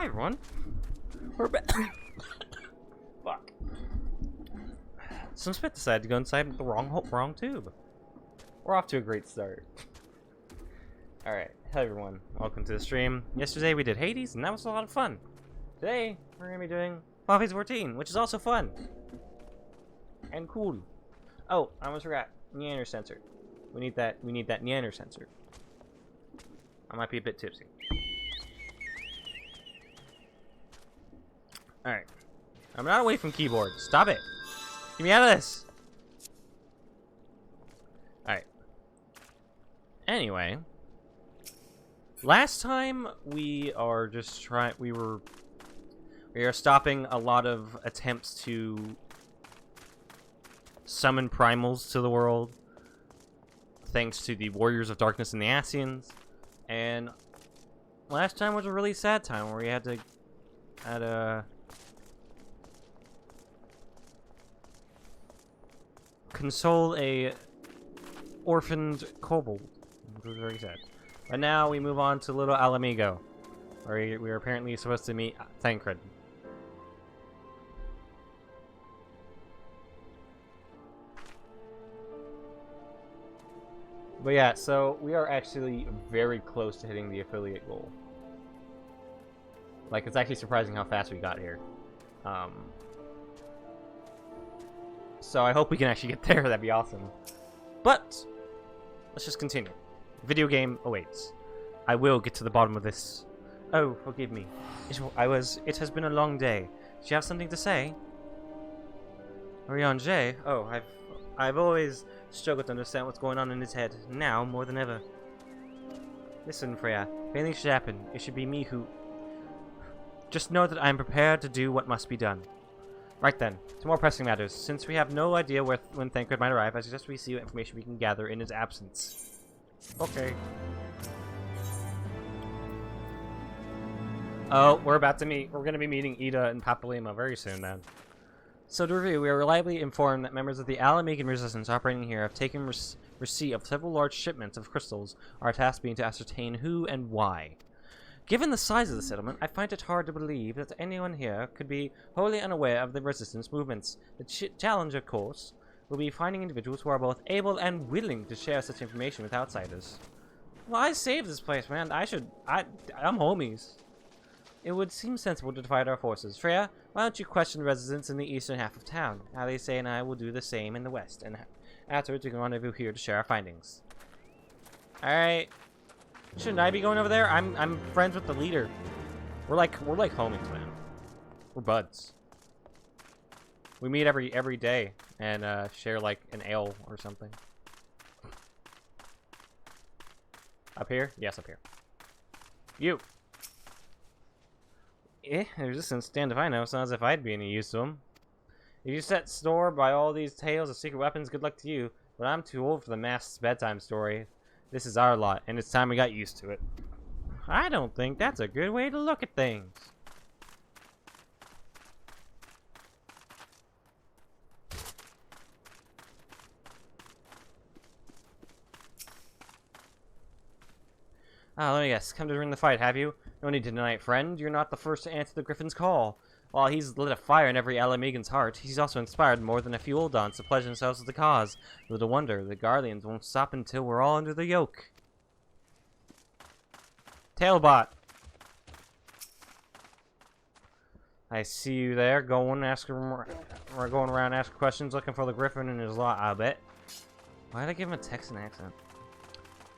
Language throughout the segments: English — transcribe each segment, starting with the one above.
Hi everyone. We're back. Fuck. Some Smith decided to go inside the wrong tube. We're off to a great start. Alright, hello everyone. Welcome to the stream. Yesterday we did Hades, and that was a lot of fun. Today, we're going to be doing Final Fantasy 14, which is also fun. And cool. Oh, I almost forgot. Neander sensor. We need that Neander sensor. I might be a bit tipsy. Alright. I'm not away from keyboard. Stop it. Get me out of this. Alright. Anyway. Last time we are stopping a lot of attempts to summon primals to the world. Thanks to the Warriors of Darkness and the Ascians. And last time was a really sad time where we had to console a orphaned kobold, which was very sad. But now we move on to Little Alamigo, where we are apparently supposed to meet Thancred. But yeah, so we are actually very close to hitting the affiliate goal. Like, it's actually surprising how fast we got here. So I hope we can actually get there. That'd be awesome. But let's just continue. Video game awaits. I will get to the bottom of this. Oh, forgive me. It has been a long day. Do you have something to say? Orion J. Oh, I've always struggled to understand what's going on in his head. Now more than ever. Listen, Freya. If anything should happen, it should be me who. Just know that I am prepared to do what must be done. Right then, to more pressing matters. Since we have no idea when Thancred might arrive, I suggest we see what information we can gather in his absence. Okay. Oh, we're about to meet. We're going to be meeting Ida and Papalima very soon, then. So to review, we are reliably informed that members of the Alamigan resistance operating here have taken receipt of several large shipments of crystals, our task being to ascertain who and why. Given the size of the settlement, I find it hard to believe that anyone here could be wholly unaware of the resistance movements. The challenge, of course, will be finding individuals who are both able and willing to share such information with outsiders. Well, I saved this place, man. I'm homies. It would seem sensible to divide our forces. Freya, why don't you question the residents in the eastern half of town? Alice and I will do the same in the west, and afterwards we can rendezvous here to share our findings. Alright. Shouldn't I be going over there? I'm friends with the leader. We're like homies, man. We're buds. We meet every day and share like an ale or something. Up here? Yes, up here. You. The resistance, stand if I know. Sounds as if I'd be any use to them. If you set store by all these tales of secret weapons, good luck to you. But I'm too old for the masked bedtime story. This is our lot, and it's time we got used to it. I don't think that's a good way to look at things. Let me guess. Come to during the fight, have you? No need to deny it, friend. You're not the first to answer the Griffin's call. While he's lit a fire in every Alamigan's heart, he's also inspired more than a few Oldons to pledge themselves to the cause. Little wonder, the Guardians won't stop until we're all under the yoke. Tailbot. I see you there, going around asking questions, looking for the Griffin in his lot, I bet. Why did I give him a Texan accent?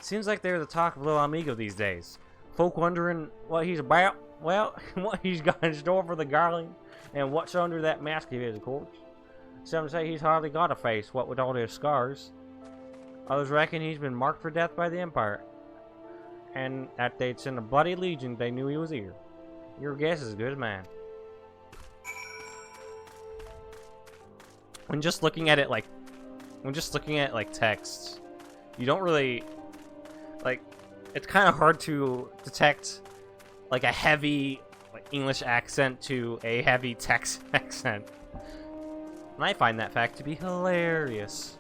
Seems like they're the talk of Little Amigo these days. Folk wondering what he's about. Well, what he's got in store for the Guardian, and what's under that mask of his, of course. Some say he's hardly got a face, what with all his scars. Others reckon he's been marked for death by the Empire, and that they'd send a bloody legion if they knew he was here. Your guess is as good as mine. When just looking at it like text, you don't really like. It's kind of hard to detect like a heavy English accent to a heavy Texan accent. And I find that fact to be hilarious.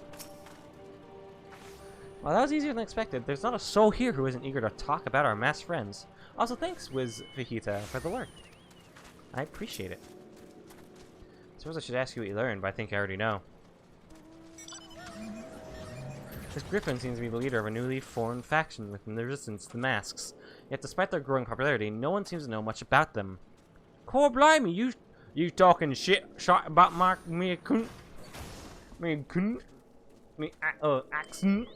Well, that was easier than expected. There's not a soul here who isn't eager to talk about our masked friends. Also, thanks, Wiz Fajita, for the lurk. I appreciate it. I suppose I should ask you what you learned, but I think I already know. This Griffin seems to be the leader of a newly formed faction within the resistance to the masks. Yet despite their growing popularity, no one seems to know much about them. Core blimey, you talking shit about me accent?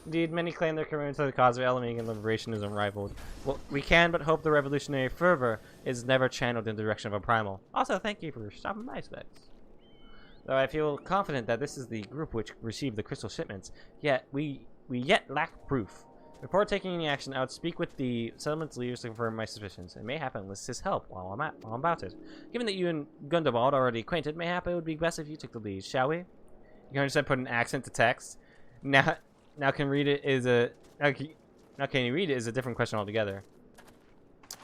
Indeed, many claim their commitment to the cause of Elaming and liberation is unrivaled. Well, we can but hope the revolutionary fervor is never channeled in the direction of a primal. Also, thank you for stopping by, Specs. Though I feel confident that this is the group which received the crystal shipments, yet we yet lack proof. Before taking any action, I would speak with the settlement's leaders to confirm my suspicions. It may happen enlist his help while I'm about it. Given that you and Gundabald are already acquainted, mayhap it would be best if you took the lead, shall we? You can understand put an accent to text. Now can read it is a now can you read it is a different question altogether.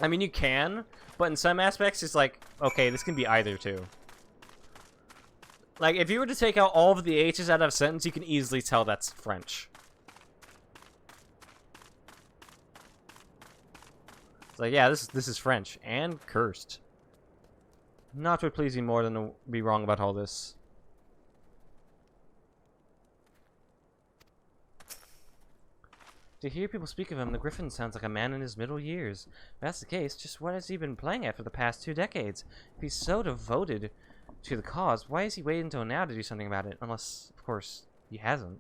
I mean you can, but in some aspects it's like, okay, this can be either too. Like if you were to take out all of the H's out of a sentence, you can easily tell that's French. It's like, yeah, this is French and cursed. Not would please me more than to be wrong about all this. To hear people speak of him, the Griffin sounds like a man in his middle years. If that's the case, just what has he been playing at for the past 2 decades? If he's so devoted to the cause, why is he waiting until now to do something about it? Unless, of course, he hasn't.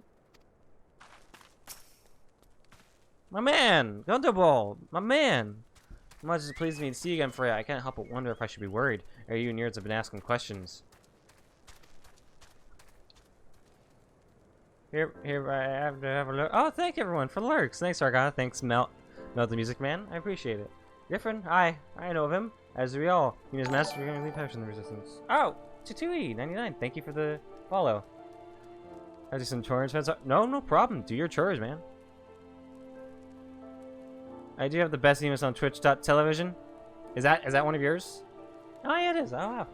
My man! Gundabald! My man! Much as it pleases me to see you again, Freya, I can't help but wonder if I should be worried. Or you and yours have been asking questions. Here, I have to have a look. Oh, thank everyone for lurks. Thanks, Argana. Thanks, Melt the Music Man. I appreciate it. Griffin, hi. I know of him. As do we all. You know his master, you're going to leave passion in the resistance. Oh, Tatui99. Thank you for the follow. I do some chores. No problem. Do your chores, man. I do have the best emails on Twitch.television. Is that one of yours? Oh, yeah, it is. Oh, wow.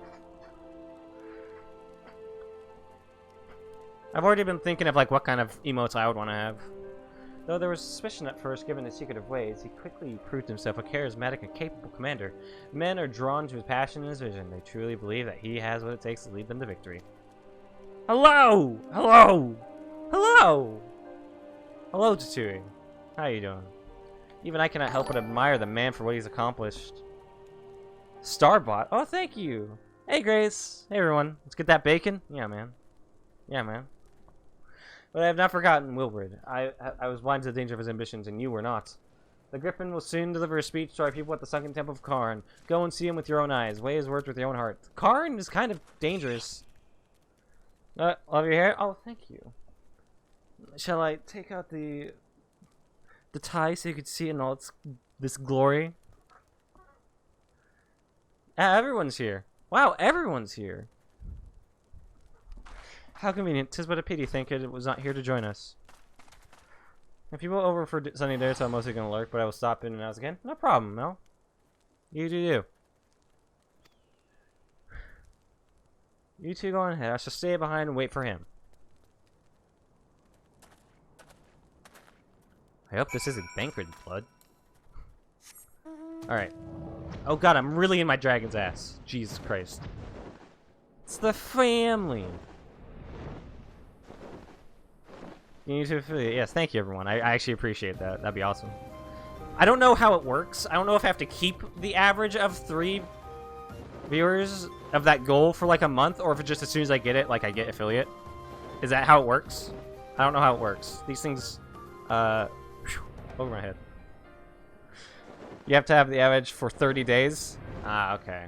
I've already been thinking of like what kind of emotes I would want to have. Though there was suspicion at first, given his secretive ways, he quickly proved himself a charismatic and capable commander. Men are drawn to his passion and his vision. They truly believe that he has what it takes to lead them to victory. Hello! Hello! Hello! Hello, Tatui. How you doing? Even I cannot help but admire the man for what he's accomplished. Starbot? Oh, thank you! Hey, Grace! Hey, everyone. Let's get that bacon? Yeah, man. Yeah, man. But I have not forgotten Wilbred. I was blind to the danger of his ambitions, and you were not. The Griffin will soon deliver a speech to our people at the sunken temple of Karn. Go and see him with your own eyes. Weigh his words with your own heart. Karn is kind of dangerous. Love your hair? Oh, thank you. Shall I take out the tie so you could see it in all this glory? Everyone's here. Wow, everyone's here. How convenient. 'Tis but a pity Thancred was not here to join us. If you will over for sunny day, so I'm mostly going to lurk, but I will stop in and out again. No problem, Mel. You do you. You two go on ahead. I shall stay behind and wait for him. I hope this isn't Thancred's blood. Alright. Oh god, I'm really in my dragon's ass. Jesus Christ. It's the family. You need to affiliate. Yes, thank you, everyone. I actually appreciate that. That'd be awesome. I don't know how it works. I don't know if I have to keep the average of 3 viewers of that goal for like a month, or if it just as soon as I get it, like I get affiliate. Is that how it works? I don't know how it works. These things, over my head. You have to have the average for 30 days? Ah, okay.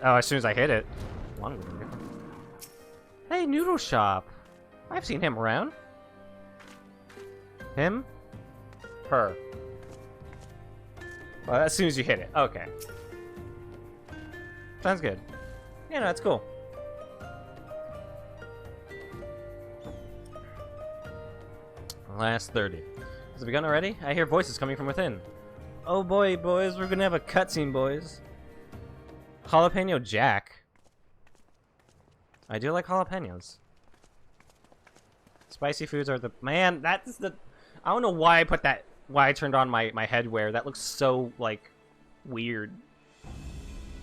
Oh, as soon as I hit it. Hey, Noodle Shop. I've seen him around. Him? Her. Well, as soon as you hit it. Okay. Sounds good. Yeah, no, that's cool. Last 30. Has it begun already? I hear voices coming from within. Oh boy, boys, we're gonna have a cutscene, boys. Jalapeno Jack. I do like jalapenos. Spicy foods are the... Man, that's the... I don't know why I put that why I turned on my headwear. That looks so, like, weird.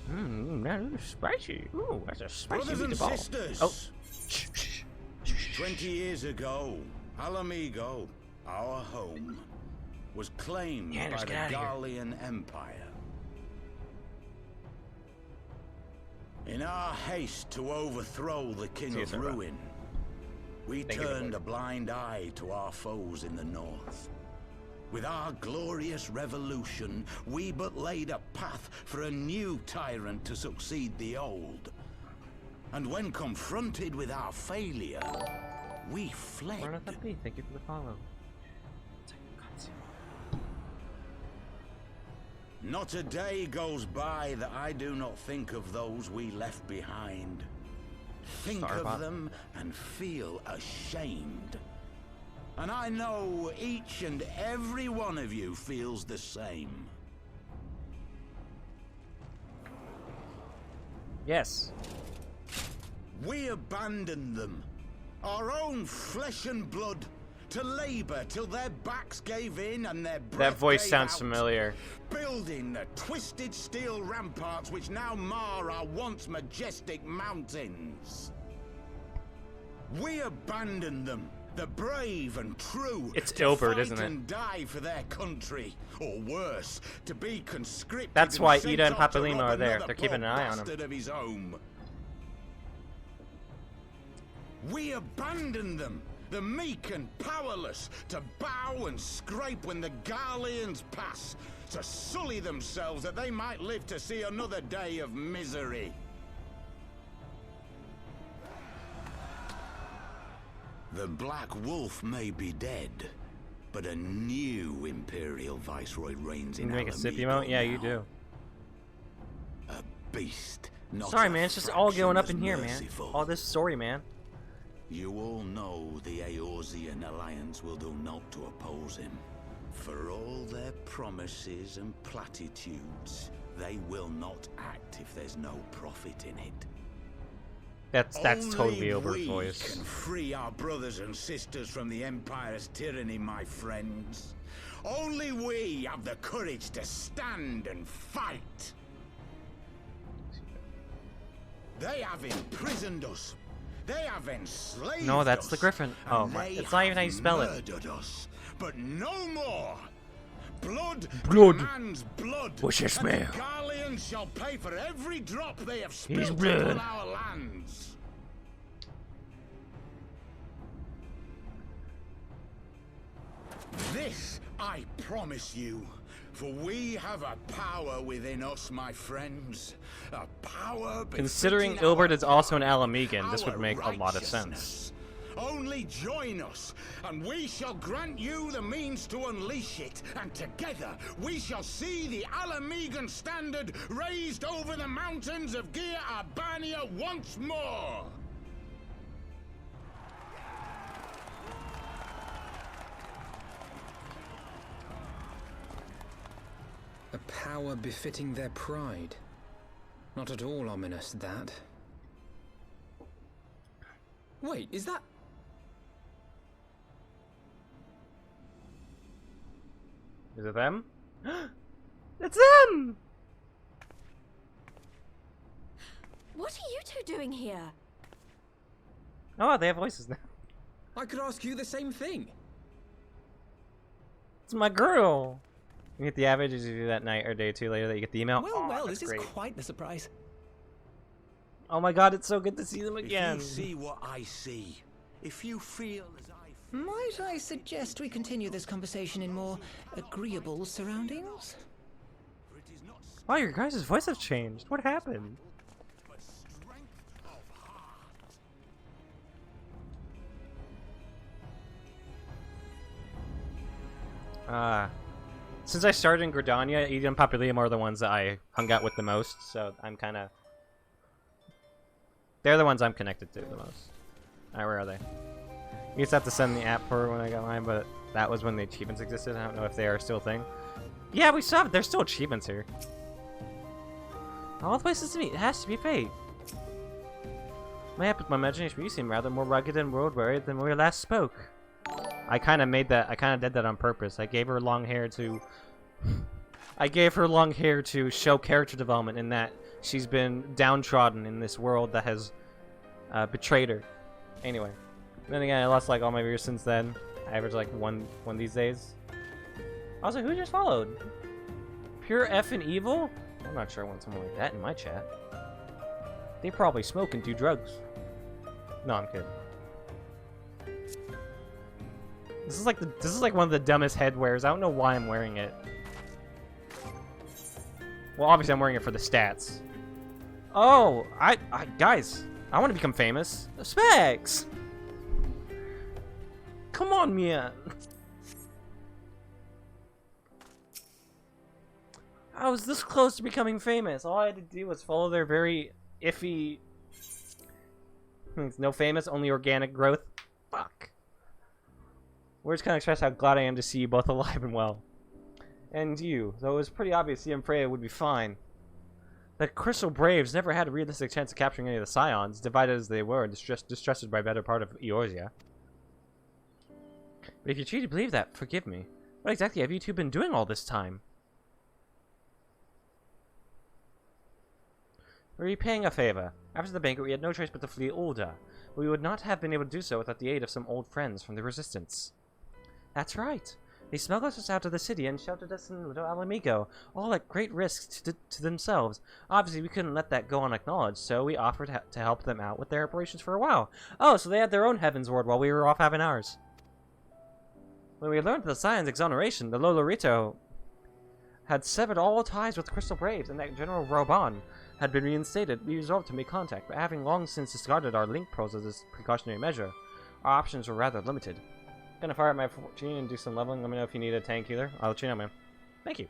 That is spicy. Ooh, that's a spicy Brothers and meatball. sisters. Oh. 20 years ago, Alamigo, our home, was claimed by the Garlean Empire. In our haste to overthrow the King of Ruin, we turned a blind eye to our foes in the north. With our glorious revolution, we but laid a path for a new tyrant to succeed the old. And when confronted with our failure, we fled. Thank you for the follow. Not a day goes by that I do not think of those we left behind. Think of them and feel ashamed. And I know each and every one of you feels the same. Yes. We abandoned them, our own flesh and blood, to labor till their backs gave in and their breath That voice gave sounds out, familiar. building the twisted steel ramparts which now mar our once majestic mountains. We abandoned them, the brave and true, it's to Ilbert, fight isn't it? and die for their country, or worse, to be conscripted. That's and why sent Ida and off to Papalima rob are there. another They're keeping an poor eye on him. bastard of his home. We abandoned them, the meek and powerless, to bow and scrape when the Garleans pass, to sully themselves that they might live to see another day of misery. The Black Wolf may be dead, but a new Imperial Viceroy reigns in You make a sip Alamigo emote? Yeah, now. you do. A beast, not Sorry, a man. It's just all going up fraction in here, as man. merciful. All this story, man. You all know the Eorzean Alliance will do naught to oppose him. For all their promises and platitudes, they will not act if there's no profit in it. That's totally Ilbert's we voice. can free our brothers and sisters from the Empire's tyranny, my friends. Only we have the courage to stand and fight. They have imprisoned us. They have enslaved us. No, that's the Griffin. Oh, my. It's not even how you spell it. Murdered us, but no more. Blood demands blood. What's your and the smell? Garleans shall pay for every drop they have spilled blood. upon our lands. This I promise you, for we have a power within us, my friends. A power Considering befitting Ilbert our is also an God, Alamegan, this would our make a lot of sense. righteousness. Only join us, and we shall grant you the means to unleash it, and together we shall see the Alamegan standard raised over the mountains of Gia Arbania once more! A power befitting their pride. Not at all ominous, that. Wait, is that... Is it them? It's them! What are you two doing here? Oh, they have voices now. I could ask you the same thing. It's my girl. You get the average as you do that night or day two later that you get the email. Well, Oh, this that's great. is quite the surprise. Oh my god, it's so good to see them again. If you see what I see, if you feel as I feel... Might I suggest we continue this conversation in more agreeable surroundings? For it is not Wow, your guys' voice have changed. What happened? but strength of heart. Since I started in Gridania, Eden and Papillium are the ones that I hung out with the most, so I'm kind of... They're the ones I'm connected to the most. Alright, where are they? You just have to send the app for when I got mine, but that was when the achievements existed. I don't know if they are still a thing. Yeah, we still have... There's still achievements here. All the places to meet. It has to be fate. My app with my imagination, you seem rather more rugged and world-weary than when we last spoke. I kind of made that. I kind of did that on purpose. I gave her long hair to. I gave her long hair to show character development in that she's been downtrodden in this world that has betrayed her. Anyway, then again, I lost like all my viewers since then. I average like one these days. Also, who just followed? Pure F and evil? I'm not sure I want someone like that in my chat. They probably smoke and do drugs. No, I'm kidding. This is like one of the dumbest headwears. I don't know why I'm wearing it. Well, obviously I'm wearing it for the stats. Oh, guys, I want to become famous. Specs. Come on, Mia. I was this close to becoming famous. All I had to do was follow their very iffy... No famous, only organic growth. Fuck. Words can't express how glad I am to see you both alive and well. And you, though it was pretty obvious you and Freya would be fine. The Crystal Braves never had a realistic chance of capturing any of the Scions, divided as they were and distrusted by a better part of Eorzea. But if you truly believe that, forgive me. What exactly have you two been doing all this time? We're repaying a favor. After the banquet, we had no choice but to flee Ulda. But we would not have been able to do so without the aid of some old friends from the Resistance. That's right. They smuggled us out of the city and sheltered us in Little Alamigo, all at great risk to themselves. Obviously, we couldn't let that go unacknowledged, so we offered to help them out with their operations for a while. Oh, so they had their own Heavensward while we were off having ours. When we learned of the Scion's exoneration, the Lolorito had severed all ties with the Crystal Braves, and that General Roban had been reinstated. We resolved to make contact, but having long since discarded our link pearls as a precautionary measure, our options were rather limited. Gonna fire up my 14 and do some leveling. Let me know if you need a tank healer. I'll let you know, man. Thank you.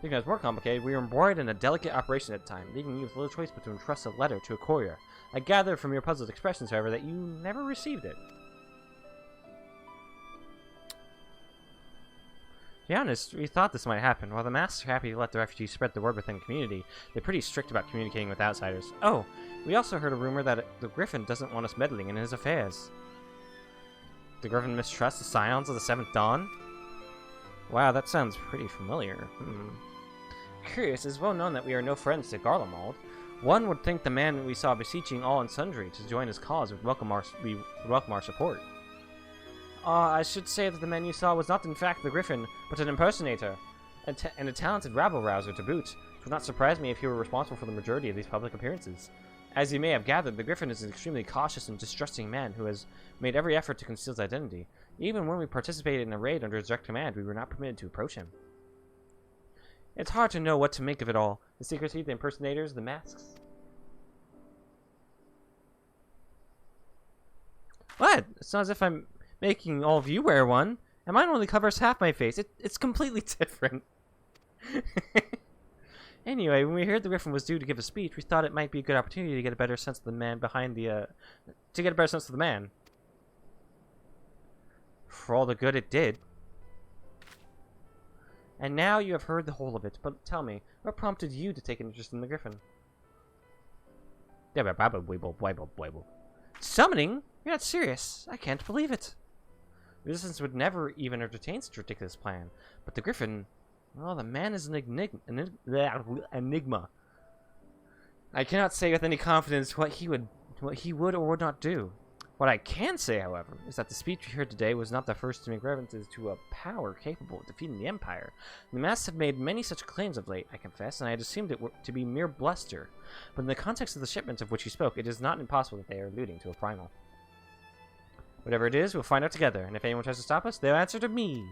Thinking it was more complicated, we were embroiled in a delicate operation at the time, leaving you with little choice but to entrust a letter to a courier. I gathered from your puzzled expressions, however, that you never received it. To be honest, we thought this might happen. While the masks are happy to let the refugees spread the word within the community, they're pretty strict about communicating with outsiders. Oh, we also heard a rumor that the Griffin doesn't want us meddling in his affairs. The Griffin mistrusts the Scions of the Seventh Dawn? Wow, that sounds pretty familiar. Curious, it is well known that we are no friends to Garlemald. One would think the man we saw beseeching all and sundry to join his cause would welcome our support. I should say that the man you saw was not in fact the Griffin, but an impersonator, and a talented rabble-rouser to boot. It would not surprise me if he were responsible for the majority of these public appearances. As you may have gathered, the Griffin is an extremely cautious and distrusting man who has made every effort to conceal his identity. Even when we participated in a raid under his direct command, we were not permitted to approach him. It's hard to know what to make of it all. The secrecy, the impersonators, the masks. What? It's not as if I'm making all of you wear one. And mine only covers half my face. It's completely different. Anyway, when we heard the Griffin was due to give a speech, we thought it might be a good opportunity to get a better sense of the man behind the, For all the good it did. And now you have heard the whole of it, but tell me, what prompted you to take an interest in the Griffin? Summoning? You're not serious. I can't believe it. Resistance would never even entertain such a ridiculous plan. But the Griffin... Well, the man is an enigma. I cannot say with any confidence what he would or would not do. What I can say, however, is that the speech we heard today was not the first to make references to a power capable of defeating the Empire. The masks have made many such claims of late, I confess, and I had assumed it to be mere bluster. But in the context of the shipments of which he spoke, it is not impossible that they are alluding to a primal. Whatever it is, we'll find out together, and if anyone tries to stop us, they'll answer to me.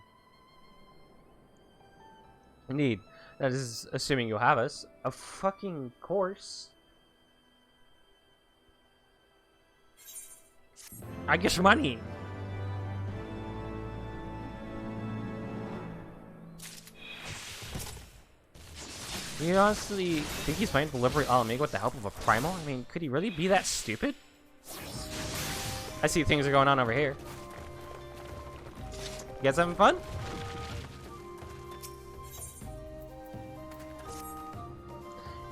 Indeed. That is assuming you'll have us. Of fucking course. I get your money. You honestly think he's planning to liberate Alamigo with the help of a primal? I mean, could he really be that stupid? I see things are going on over here. You guys having fun?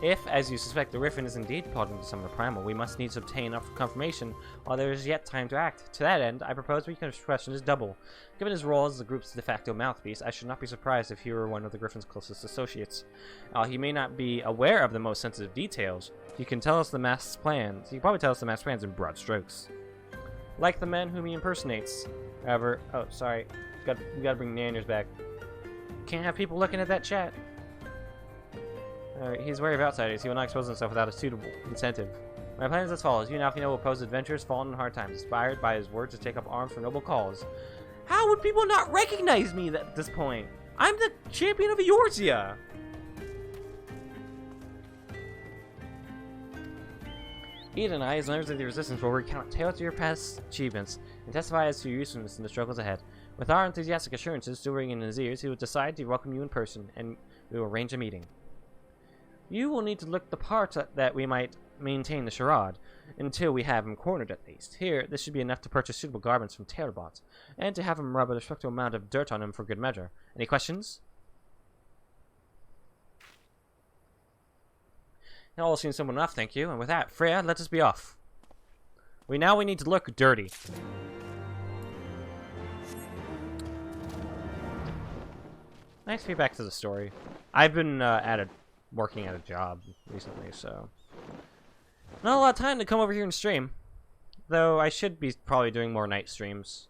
If, as you suspect, the Griffin is indeed plotting to summon a primal, we must needs obtain enough confirmation while there is yet time to act. To that end, I propose we can question his double. Given his role as the group's de facto mouthpiece, I should not be surprised if he were one of the Griffin's closest associates. He may not be aware of the most sensitive details. He can tell us the mask's plans. He can probably tell us the mask's plans in broad strokes. Like the man whom he impersonates. However, oh, sorry. We gotta bring Nanners back. Can't have people looking at that chat. He's wary of outsiders. He will not expose himself without a suitable incentive. My plan is as follows. You, Nalfino, will oppose adventurers fallen in hard times, inspired by his words to take up arms for noble cause. How would people not recognize me at this point? I'm the champion of Eorzea! Eda and I, as members of the Resistance, will recount tales of your past achievements and testify as to your usefulness in the struggles ahead. With our enthusiastic assurances still ringing in his ears, he will decide to welcome you in person, and we will arrange a meeting. You will need to look the part that we might maintain the charade, until we have him cornered at least. Here, this should be enough to purchase suitable garments from Terabot, and to have him rub a respectable amount of dirt on him for good measure. Any questions? That all seems simple enough, thank you. And with that, Freya, let us be off. We need to look dirty. Nice to be back to the story. I've been working at a job recently, so not a lot of time to come over here and stream. Though I should be probably doing more night streams.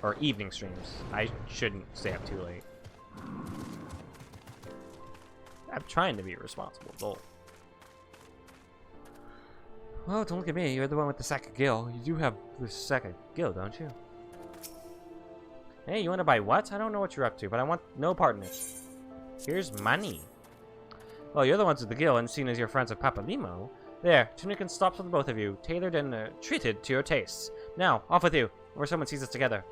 Or evening streams. I shouldn't stay up too late. I'm trying to be a responsible adult. Well, don't look at me. You're the one with the sack of gil. You do have the sack of gil, don't you? Hey, you want to buy what? I don't know what you're up to, but I want no part in it. Here's money. Well, you're the ones with the gil, and seen as you're friends of Papa Limo. There, tunic and stops for the both of you, tailored and treated to your tastes. Now, off with you, or someone sees us together.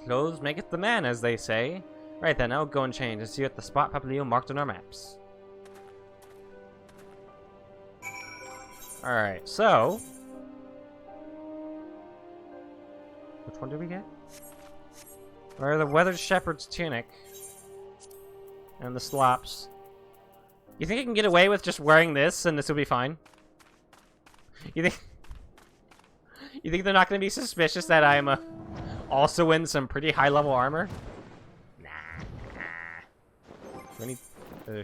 Clothes maketh the man, as they say. Right then, I'll go and change and see you at the spot Papa Leo marked on our maps. Alright, so... which one did we get? Or the Weathered Shepherd's tunic. And the slops. You think I can get away with just wearing this and this will be fine? You think they're not going to be suspicious that I'm also in some pretty high-level armor? Nah. Do I need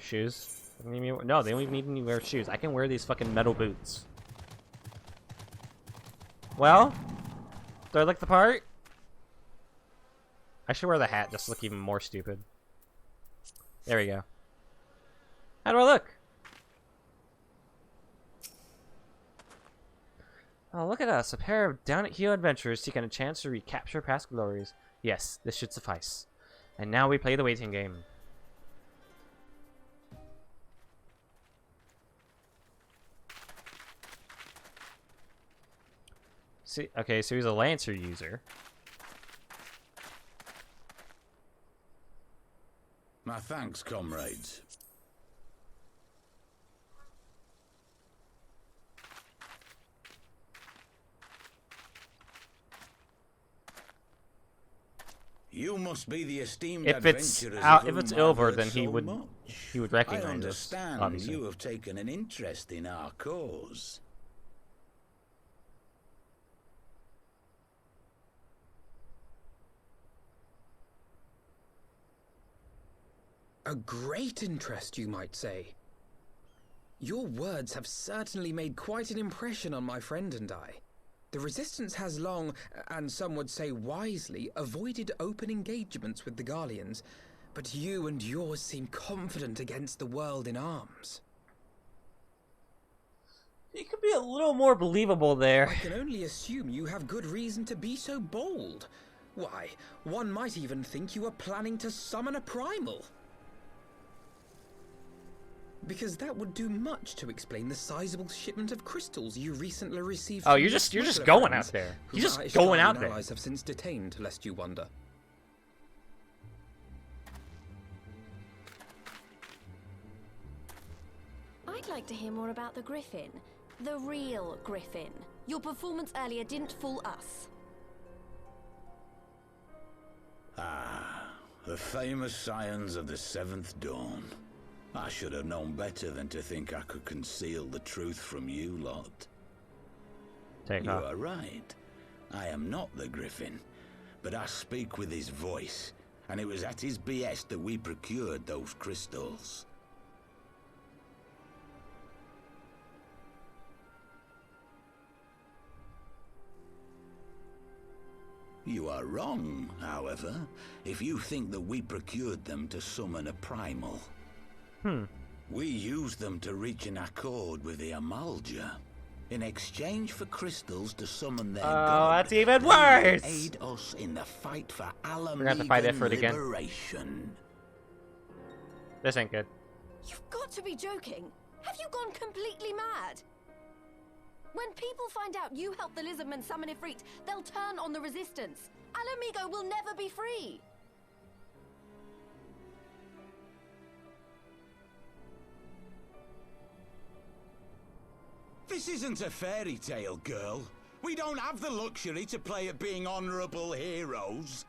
shoes? No, they don't even need me to wear shoes. I can wear these fucking metal boots. Well, do I look the part? I should wear the hat just to look even more stupid. There we go. How do I look? Oh, look at us. A pair of down-at-heel adventurers seeking a chance to recapture past glories. Yes, this should suffice. And now we play the waiting game. See, okay, so he's a Lancer user. My thanks, comrades. You must be the esteemed adventurers if it's Ilver, then he would recognize us. I understand obviously. You have taken an interest in our cause. A great interest, you might say. Your words have certainly made quite an impression on my friend and I. The Resistance has long, and some would say wisely, avoided open engagements with the Garleans, but you and yours seem confident against the world in arms. You could be a little more believable there. I can only assume you have good reason to be so bold. Why, one might even think you are planning to summon a primal. Because that would do much to explain the sizable shipment of crystals you recently received. Oh, you're just going out there. You're just going out there. Allies have since detained, lest you wonder. I'd like to hear more about the Griffin. The real Griffin. Your performance earlier didn't fool us. Ah, The famous scions of the Seventh Dawn. I should have known better than to think I could conceal the truth from you lot. You are right. I am not the Griffin, but I speak with his voice, and it was at his behest that we procured those crystals. You are wrong, however, if you think that we procured them to summon a primal. We used them to reach an accord with the Amalja. In exchange for crystals to summon their god, that's even they worse! aid us in the fight for We're gonna have to fight Effort again. liberation. This ain't good. You've got to be joking. Have you gone completely mad? When people find out you helped the Lizardmen summon Ifrit, they'll turn on the Resistance. Alamigo will never be free. This isn't a fairy tale, girl. We don't have the luxury to play at being honorable heroes.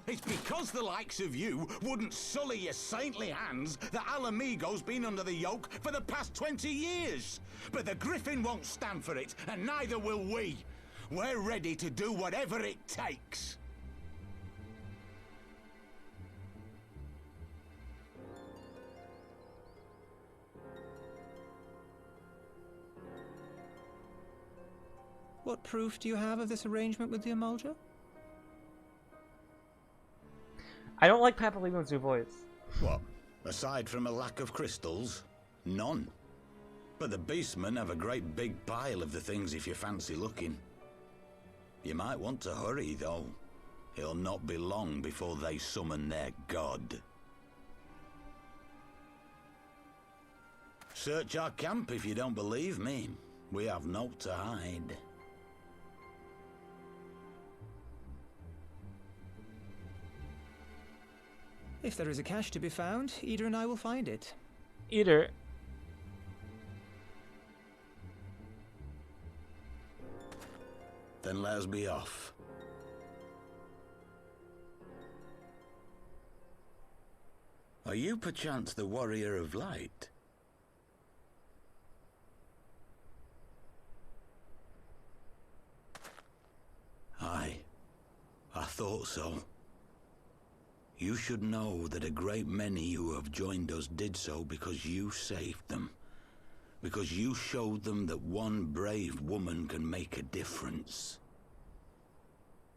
It's because the likes of you wouldn't sully your saintly hands that Alamigo's been under the yoke for the past 20 years. But the Griffin won't stand for it, and neither will we. We're ready to do whatever it takes. What proof do you have of this arrangement with the Amalja? I don't like Papalimon's new voice. What? Aside from a lack of crystals? None. But the beastmen have a great big pile of the things if you fancy looking. You might want to hurry, though. It'll not be long before they summon their god. Search our camp if you don't believe me. We have naught to hide. If there is a cache to be found, Ida and I will find it. Either. Then let us be off. Are you perchance the Warrior of Light? Aye, I thought so. You should know that a great many who have joined us did so because you saved them. Because you showed them that one brave woman can make a difference.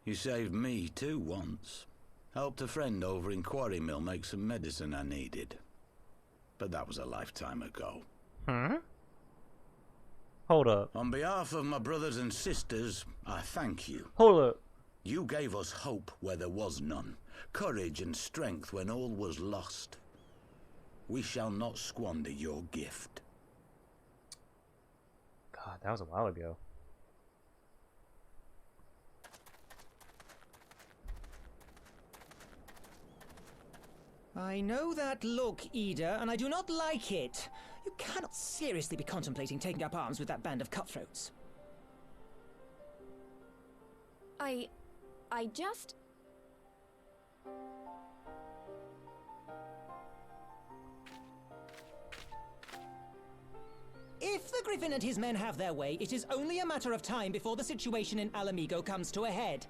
You saved me too once. Helped a friend over in Quarry Mill make some medicine I needed. But that was a lifetime ago. Hold up. On behalf of my brothers and sisters, I thank you. Hold up. You gave us hope where there was none, courage and strength when all was lost. We shall not squander your gift. God, that was a while ago. I know that look, Ida, and I do not like it. You cannot seriously be contemplating taking up arms with that band of cutthroats. I just... If the Griffin and his men have their way, it is only a matter of time before the situation in Alamigo comes to a head.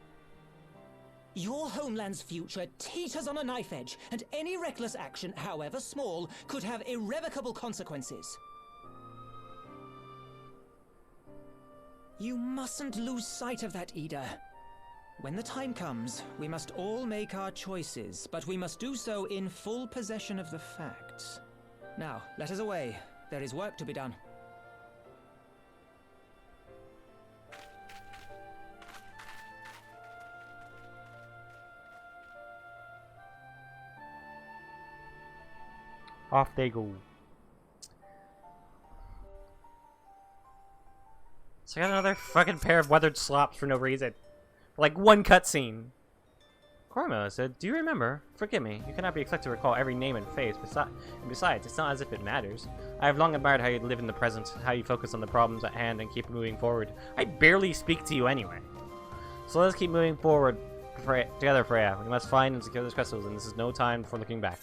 Your homeland's future teeters on a knife edge, and any reckless action, however small, could have irrevocable consequences. You mustn't lose sight of that, Ida. When the time comes, we must all make our choices, but we must do so in full possession of the facts. Now, let us away. There is work to be done. Off they go. So I got another fucking pair of weathered slops for no reason. Like one cutscene. Cormo said, "Do you remember? Forgive me, you cannot be expected to recall every name and face. Besides, it's not as if it matters. I have long admired how you live in the present, how you focus on the problems at hand and keep moving forward. I barely speak to you anyway. So let's keep moving forward, together, Freya. We must find and secure those crystals, and this is no time for looking back.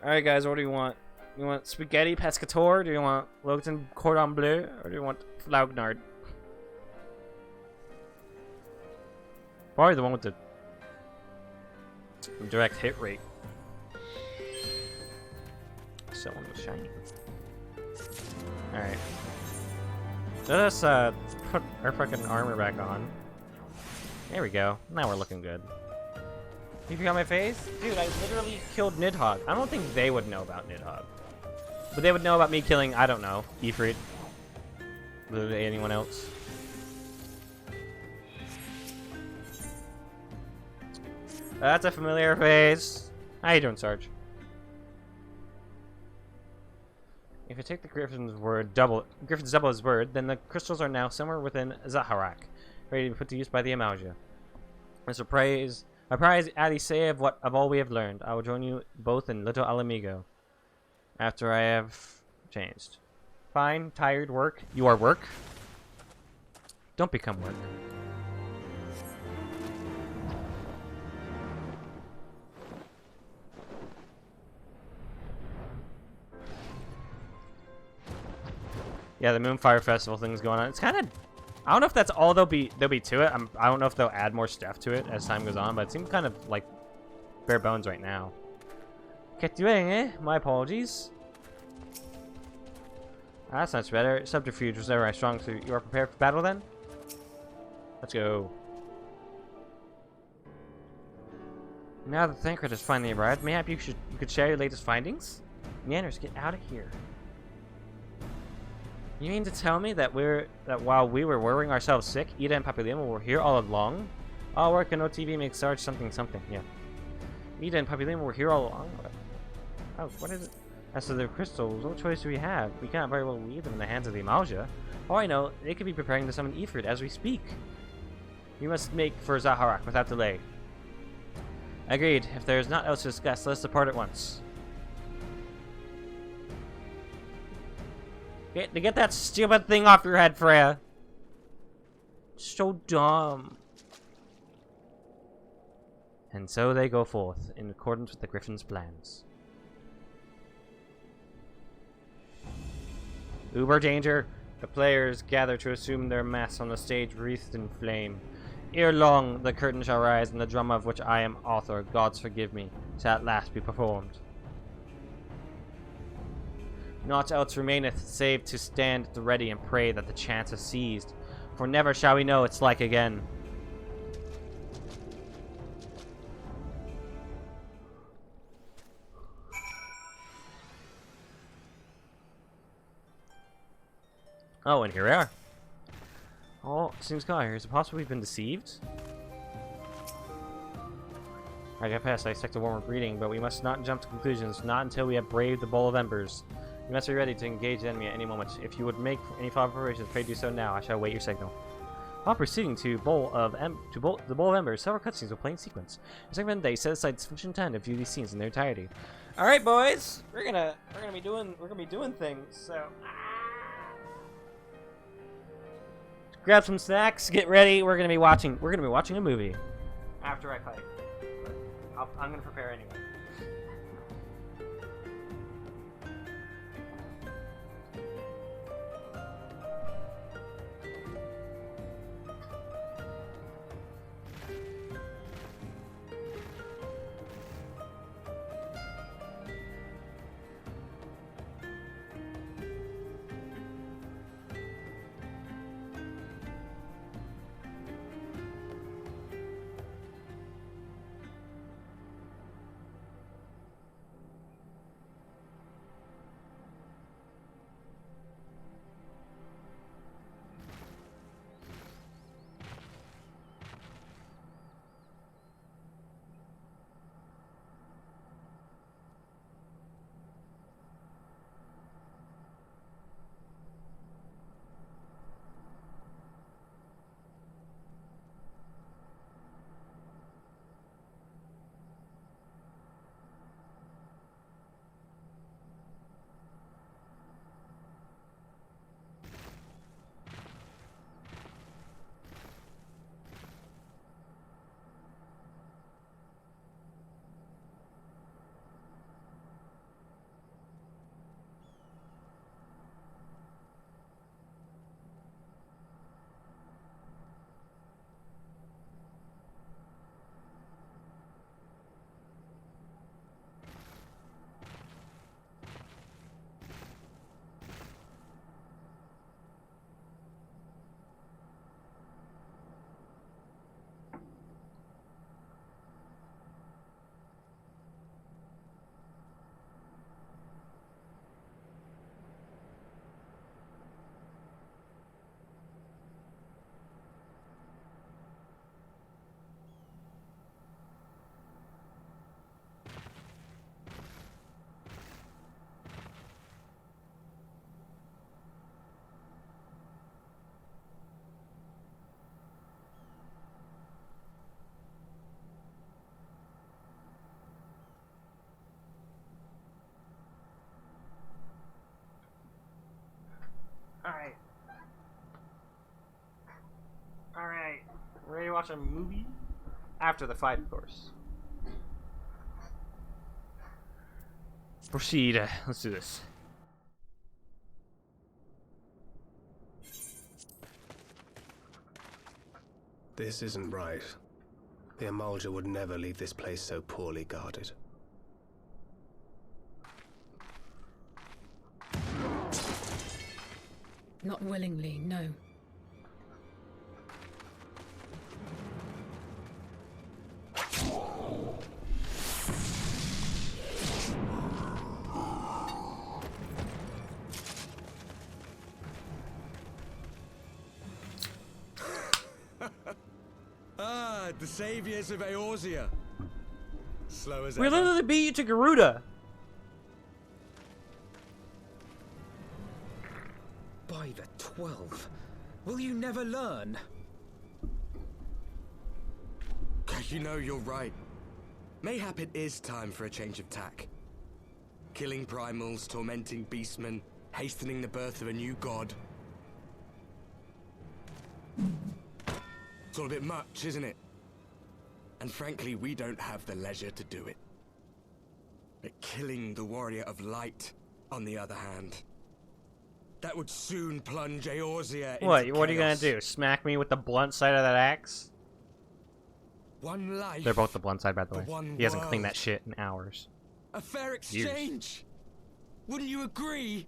Alright, guys, what do you want? You want spaghetti pescator? Do you want Logan cordon bleu? Or do you want flaugnard? Probably the one with the direct hit rate. Someone was shiny. Alright. Let us put our fucking armor back on. There we go. Now we're looking good. You forgot my face? Dude, I literally killed Nidhogg. I don't think they would know about Nidhogg. But they would know about me killing, I don't know, Ifrit. Literally anyone else. That's a familiar face. How you doing, Sarge? If you take the Griffin's double his word, then the crystals are now somewhere within Zaharak, ready to be put to use by the Amalja. As a prize Adi say of all we have learned, I will join you both in Little Alamigo. After I have changed. Fine, tired, work. You are work. Don't become work. Yeah, the Moonfire Festival thing's going on. It's kind of... I don't know if that's all there'll be to it. I don't know if they'll add more stuff to it as time goes on, but it seems kind of like bare bones right now. Kept doing, eh? My apologies. That sounds better. Subterfuge was never as strong, so you are prepared for battle then? Let's go. Now that Thancred has finally arrived, mayhap you could share your latest findings? Manners, get out of here. You mean to tell me that while we were worrying ourselves sick, Ida and Papillima were here all along? All work and no TV makes Sarge something. Yeah. Ida and Papillima were here all along? Oh, what is it? As to the crystals, what choice do we have? We cannot very well leave them in the hands of the Amalja. All I know, they could be preparing to summon Ifrit as we speak. We must make for Zaharak without delay. Agreed. If there is not else to discuss, let us depart at once. Get that stupid thing off your head, Freya. So dumb. And so they go forth, in accordance with the Griffin's plans. Uber danger. The players gather to assume their mass on the stage wreathed in flame. Ere long, the curtain shall rise, and the drama of which I am author, gods forgive me, shall at last be performed. Naught else remaineth save to stand at the ready and pray that the chance is seized, for never shall we know its like again. Oh, and here we are. Oh, seems clear. Is it possible we've been deceived? I get past, I expect a warmer greeting, but we must not jump to conclusions, not until we have braved the Bowl of Embers. You must be ready to engage the enemy at any moment. If you would make any follow-up preparations, pray do so now. I shall await your signal. While proceeding to the Bowl of Embers, several cutscenes will play in sequence. The second day set aside sufficient time to view these scenes in their entirety. All right, boys, we're gonna be doing things. So grab some snacks, get ready. We're gonna be watching a movie after I fight. I'm gonna prepare anyway. watch a movie after the fight, of course. Proceed. Let's do this. This isn't right. The Amalja would never leave this place so poorly guarded. Not willingly, no. The saviors of Eorzea. Slow as We ever. literally beat you to Garuda. By the 12. Will you never learn? You know, you're right. Mayhap it is time for a change of tack. Killing primals, tormenting beastmen, hastening the birth of a new god. It's all a bit much, isn't it? And frankly, we don't have the leisure to do it. But killing the warrior of light, on the other hand, that would soon plunge Eorzea into What are you gonna chaos. do? Smack me with the blunt side of that axe? One life. They're both the blunt side, by the way. one He hasn't cleaned world. that shit in hours. A fair exchange. Wouldn't you agree?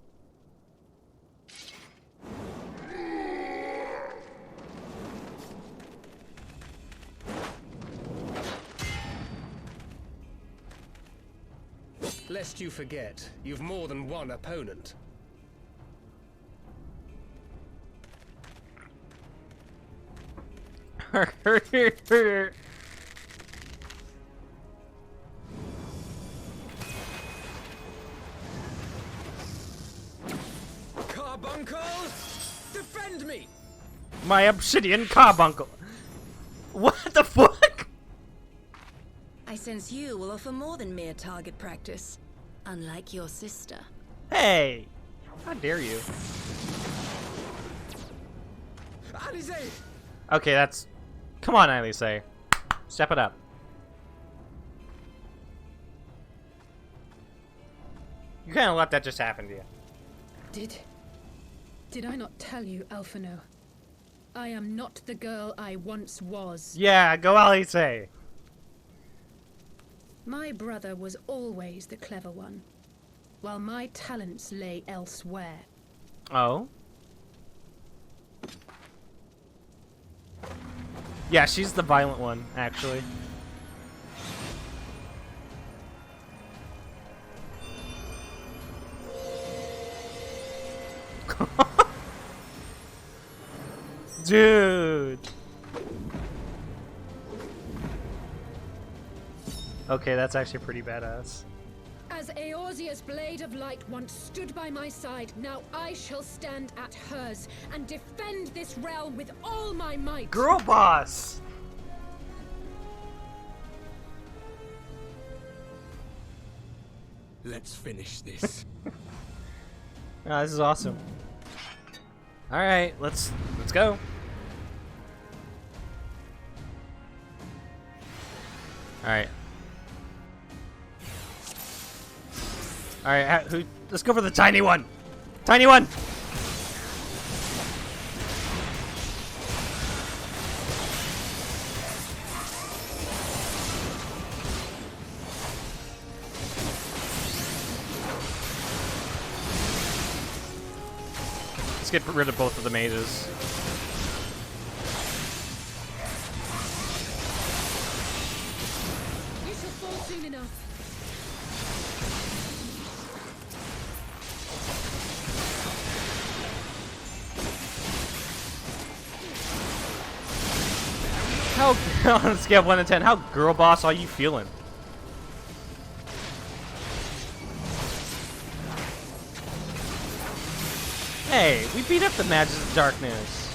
Lest you forget, you've more than one opponent. Carbuncle! Defend me! My obsidian carbuncle. What the fuck? I sense you will offer more than mere target practice, unlike your sister. Hey! How dare you? Alizé! Okay, that's... Come on, Elise. Step it up. You kind of let that just happen to you. Did I not tell you, Alphino? I am not the girl I once was. Yeah, go Elise. My brother was always the clever one, while my talents lay elsewhere. Oh? Yeah, she's the violent one, actually. Dude! Okay, that's actually pretty badass. As Eorzea's blade of light once stood by my side, now I shall stand at hers and defend this realm with all my might. Girl boss! Let's finish this. Ah, this is awesome. Alright, let's go. Alright. Alright, let's go for the tiny one! Tiny one! Let's get rid of both of the mages. You shall fall soon enough. How, on a scale of 1 to 10, how girl boss are you feeling? Hey, we beat up the Magus of Darkness.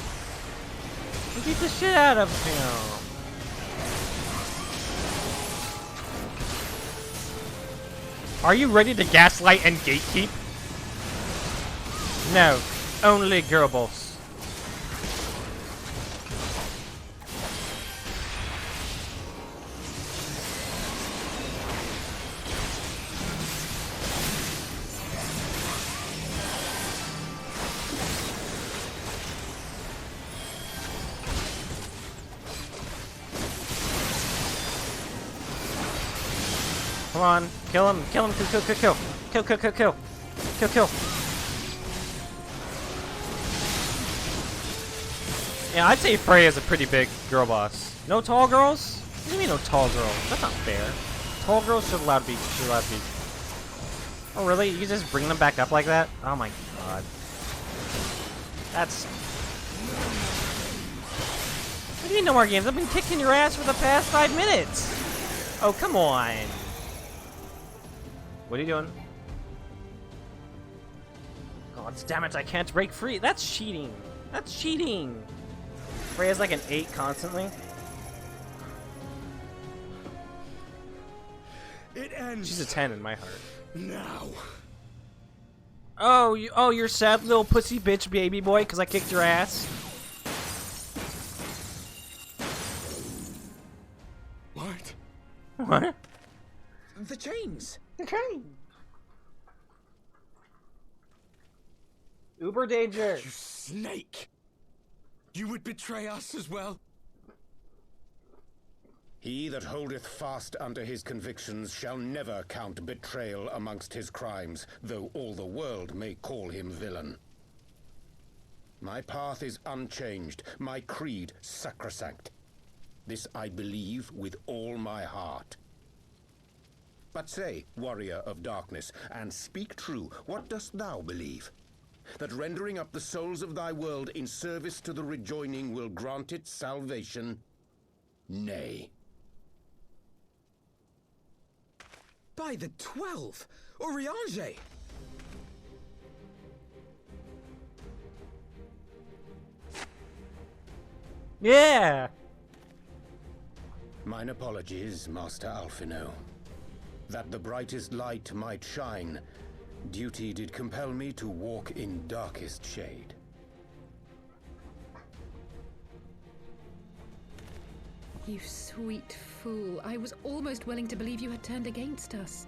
We beat the shit out of him. Are you ready to gaslight and gatekeep? No, only girl boss. Come on. Kill him. Kill him. Kill, kill, kill, kill. Kill, kill, kill, kill. Kill, kill. Yeah, I'd say Freya's a pretty big girl boss. No tall girls? What do you mean no tall girls? That's not fair. Tall girls should allowed to be. Oh really? You just bring them back up like that? Oh my god. That's. What do you mean no more games? I've been kicking your ass for the past 5 minutes. Oh come on. What are you doing? God damn it! I can't break free. That's cheating. That's cheating. Freya's like an 8 constantly. It ends. She's a 10 in my heart. Now. Oh, you're sad little pussy bitch baby boy because I kicked your ass. What? What? The chains. The chain. Uber danger. You snake! You would betray us as well? He that holdeth fast unto his convictions shall never count betrayal amongst his crimes, though all the world may call him villain. My path is unchanged, my creed sacrosanct. This I believe with all my heart. But say, warrior of darkness, and speak true, what dost thou believe? That rendering up the souls of thy world in service to the rejoining will grant it salvation? Nay. By the 12! Oriange! Yeah! Mine apologies, Master Alphino. That the brightest light might shine, duty did compel me to walk in darkest shade. You sweet fool. I was almost willing to believe you had turned against us.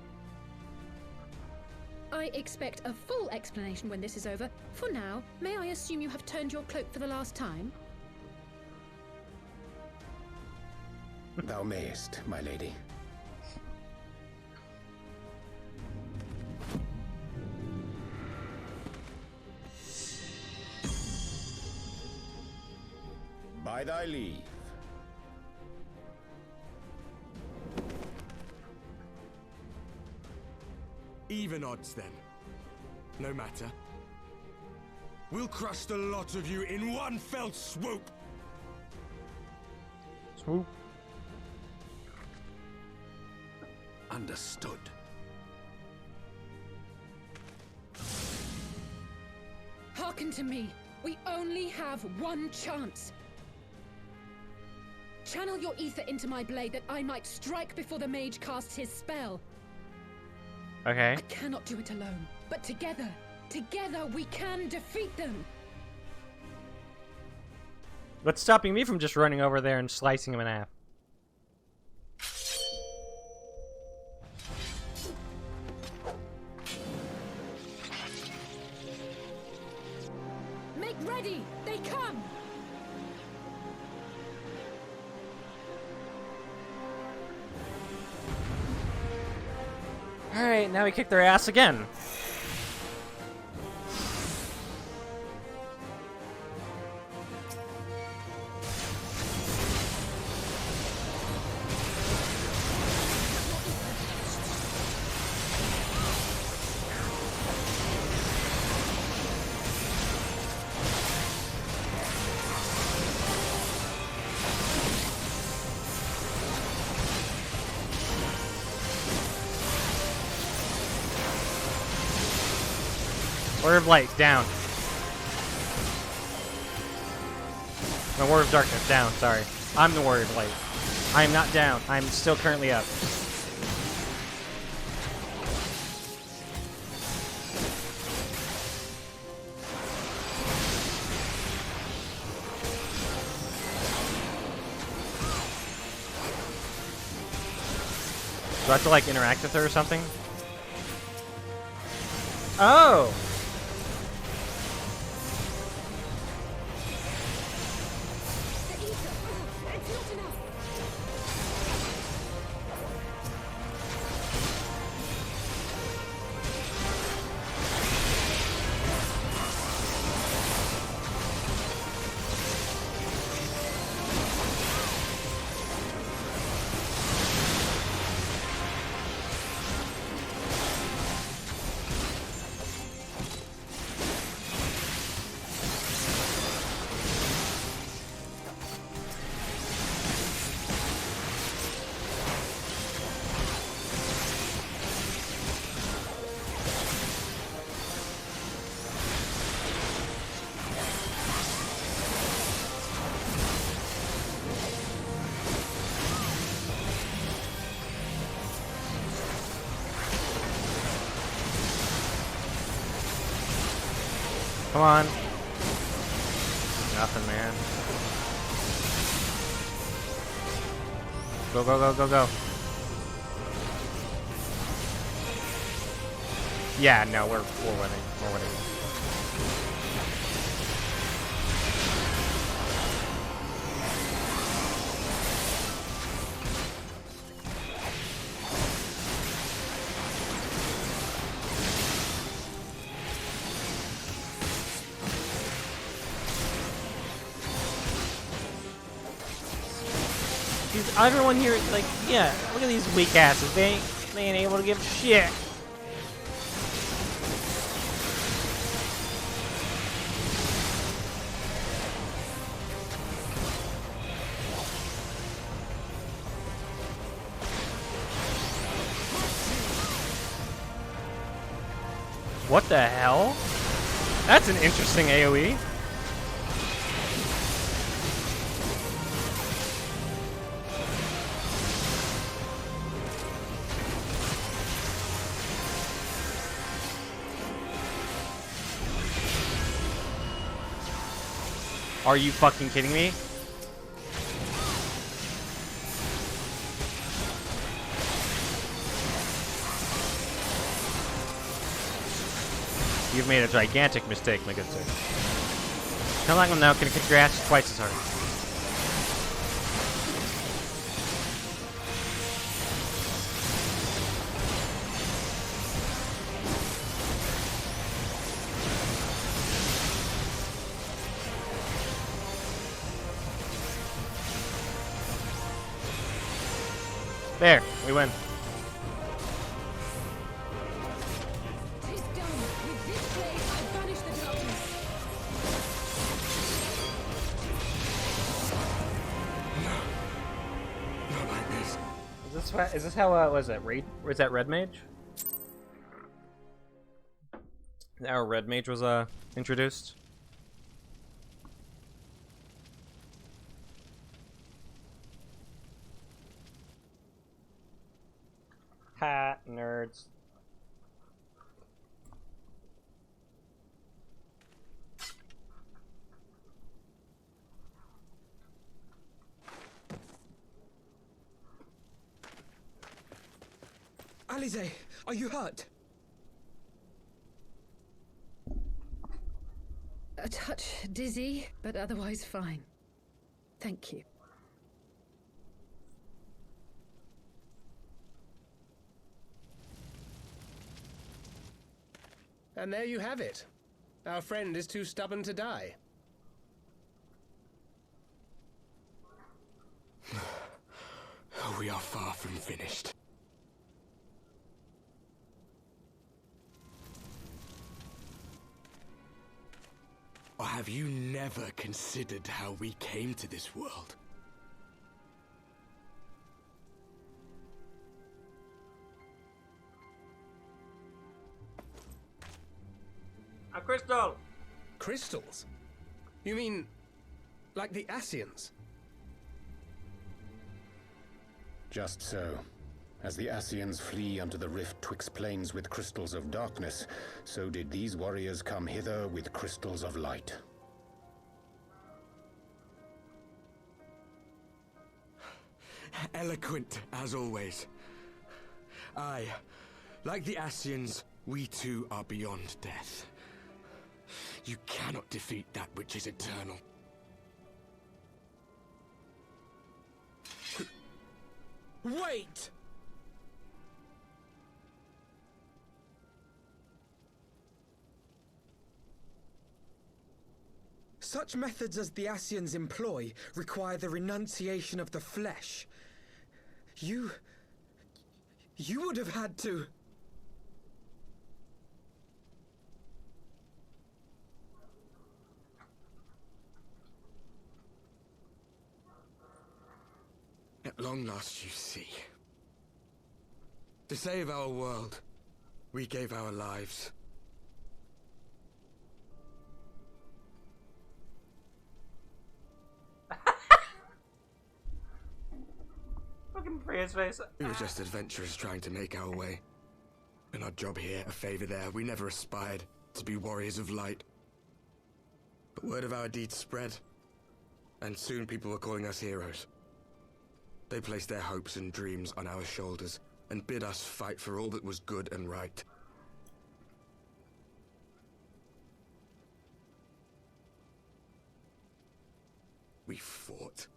I expect a full explanation when this is over. For now, may I assume you have turned your cloak for the last time? Thou mayest, my lady. By thy leave. Even odds then. No matter. We'll crush the lot of you in one fell swoop! Swoop. Understood. Hearken to me. We only have one chance. Channel your ether into my blade that I might strike before the mage casts his spell. Okay. I cannot do it alone, but together we can defeat them. What's stopping me from just running over there and slicing him in half? Make ready! They come! Alright, now we kick their ass again. Warrior of Light, down. No, Warrior of Darkness, down, sorry. I'm the Warrior of Light. I am not down. I am still currently up. Do I have to, like, interact with her or something? Oh! It's not enough. Come on. Nothing, man. Go, go, go, go, go. Yeah, no, we're winning. We're winning. Everyone here, like, yeah, look at these weak asses. They ain't able to give shit. What the hell? That's an interesting AoE. Are you fucking kidding me? You've made a gigantic mistake, my good sir. Come on, I'm now gonna kick your ass twice as hard. There, we win. Tis done. With this blade, I banish the darkness. No. Not like this. Is this how, was it, Raid? Was that Red Mage? Our Red Mage was, introduced? Ha, nerds. Alize, are you hurt? A touch dizzy, but otherwise fine. Thank you. And there you have it. Our friend is too stubborn to die. We are far from finished. Or have you never considered how we came to this world? A crystal! Crystals? You mean, like the Ascians? Just so. As the Ascians flee unto the rift twixt plains with crystals of darkness, so did these warriors come hither with crystals of light. Eloquent, as always. Aye, like the Ascians, we too are beyond death. You cannot defeat that which is eternal. Wait! Such methods as the Ascians employ require the renunciation of the flesh. You would have had to... At long last, you see. To save our world, we gave our lives. Fucking free his face. We were just adventurers trying to make our way. An odd job here, a favor there. We never aspired to be warriors of light. But word of our deeds spread, and soon people were calling us heroes. They placed their hopes and dreams on our shoulders and bid us fight for all that was good and right. We fought,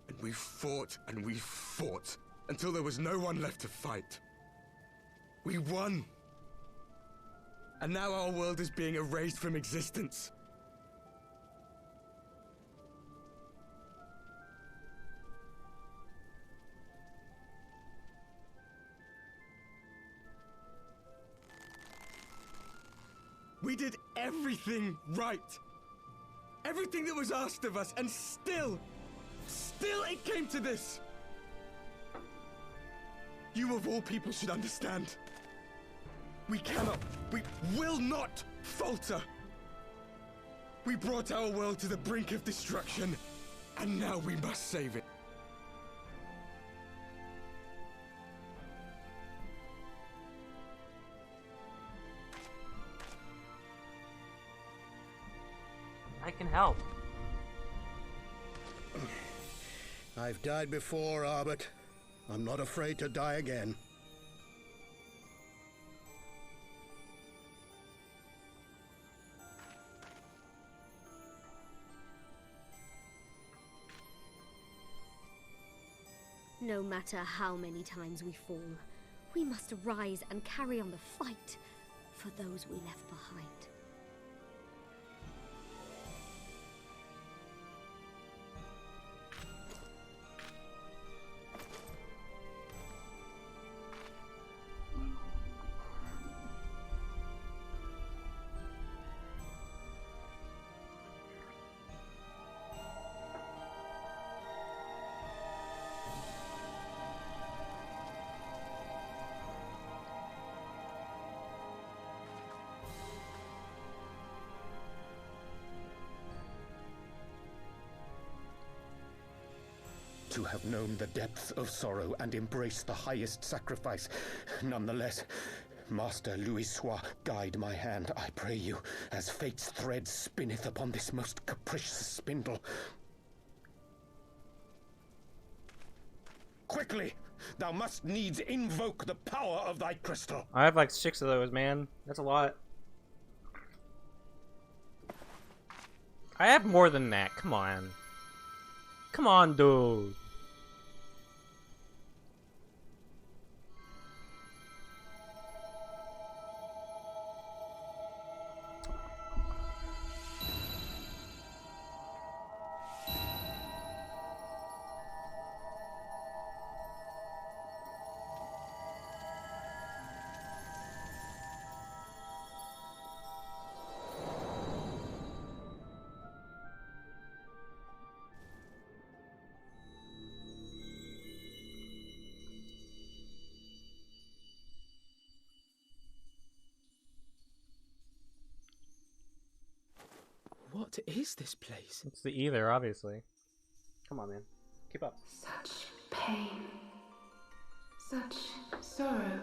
and we fought, and we fought, until there was no one left to fight. We won! And now our world is being erased from existence. We did everything right. Everything that was asked of us, and still it came to this. You of all people should understand. We will not falter. We brought our world to the brink of destruction, and now we must save it. I can help. I've died before, Arbet. I'm not afraid to die again. No matter how many times we fall, we must arise and carry on the fight for those we left behind. To have known the depths of sorrow and embraced the highest sacrifice. Nonetheless, Master Louis-Soix, guide my hand, I pray you, as fate's thread spinneth upon this most capricious spindle. Quickly! Thou must needs invoke the power of thy crystal. I have like 6 of those, man. That's a lot. I have more than that. Come on. Come on, dude. What is this place? It's the ether, obviously. Come on, man. Keep up. Such pain. Such sorrow.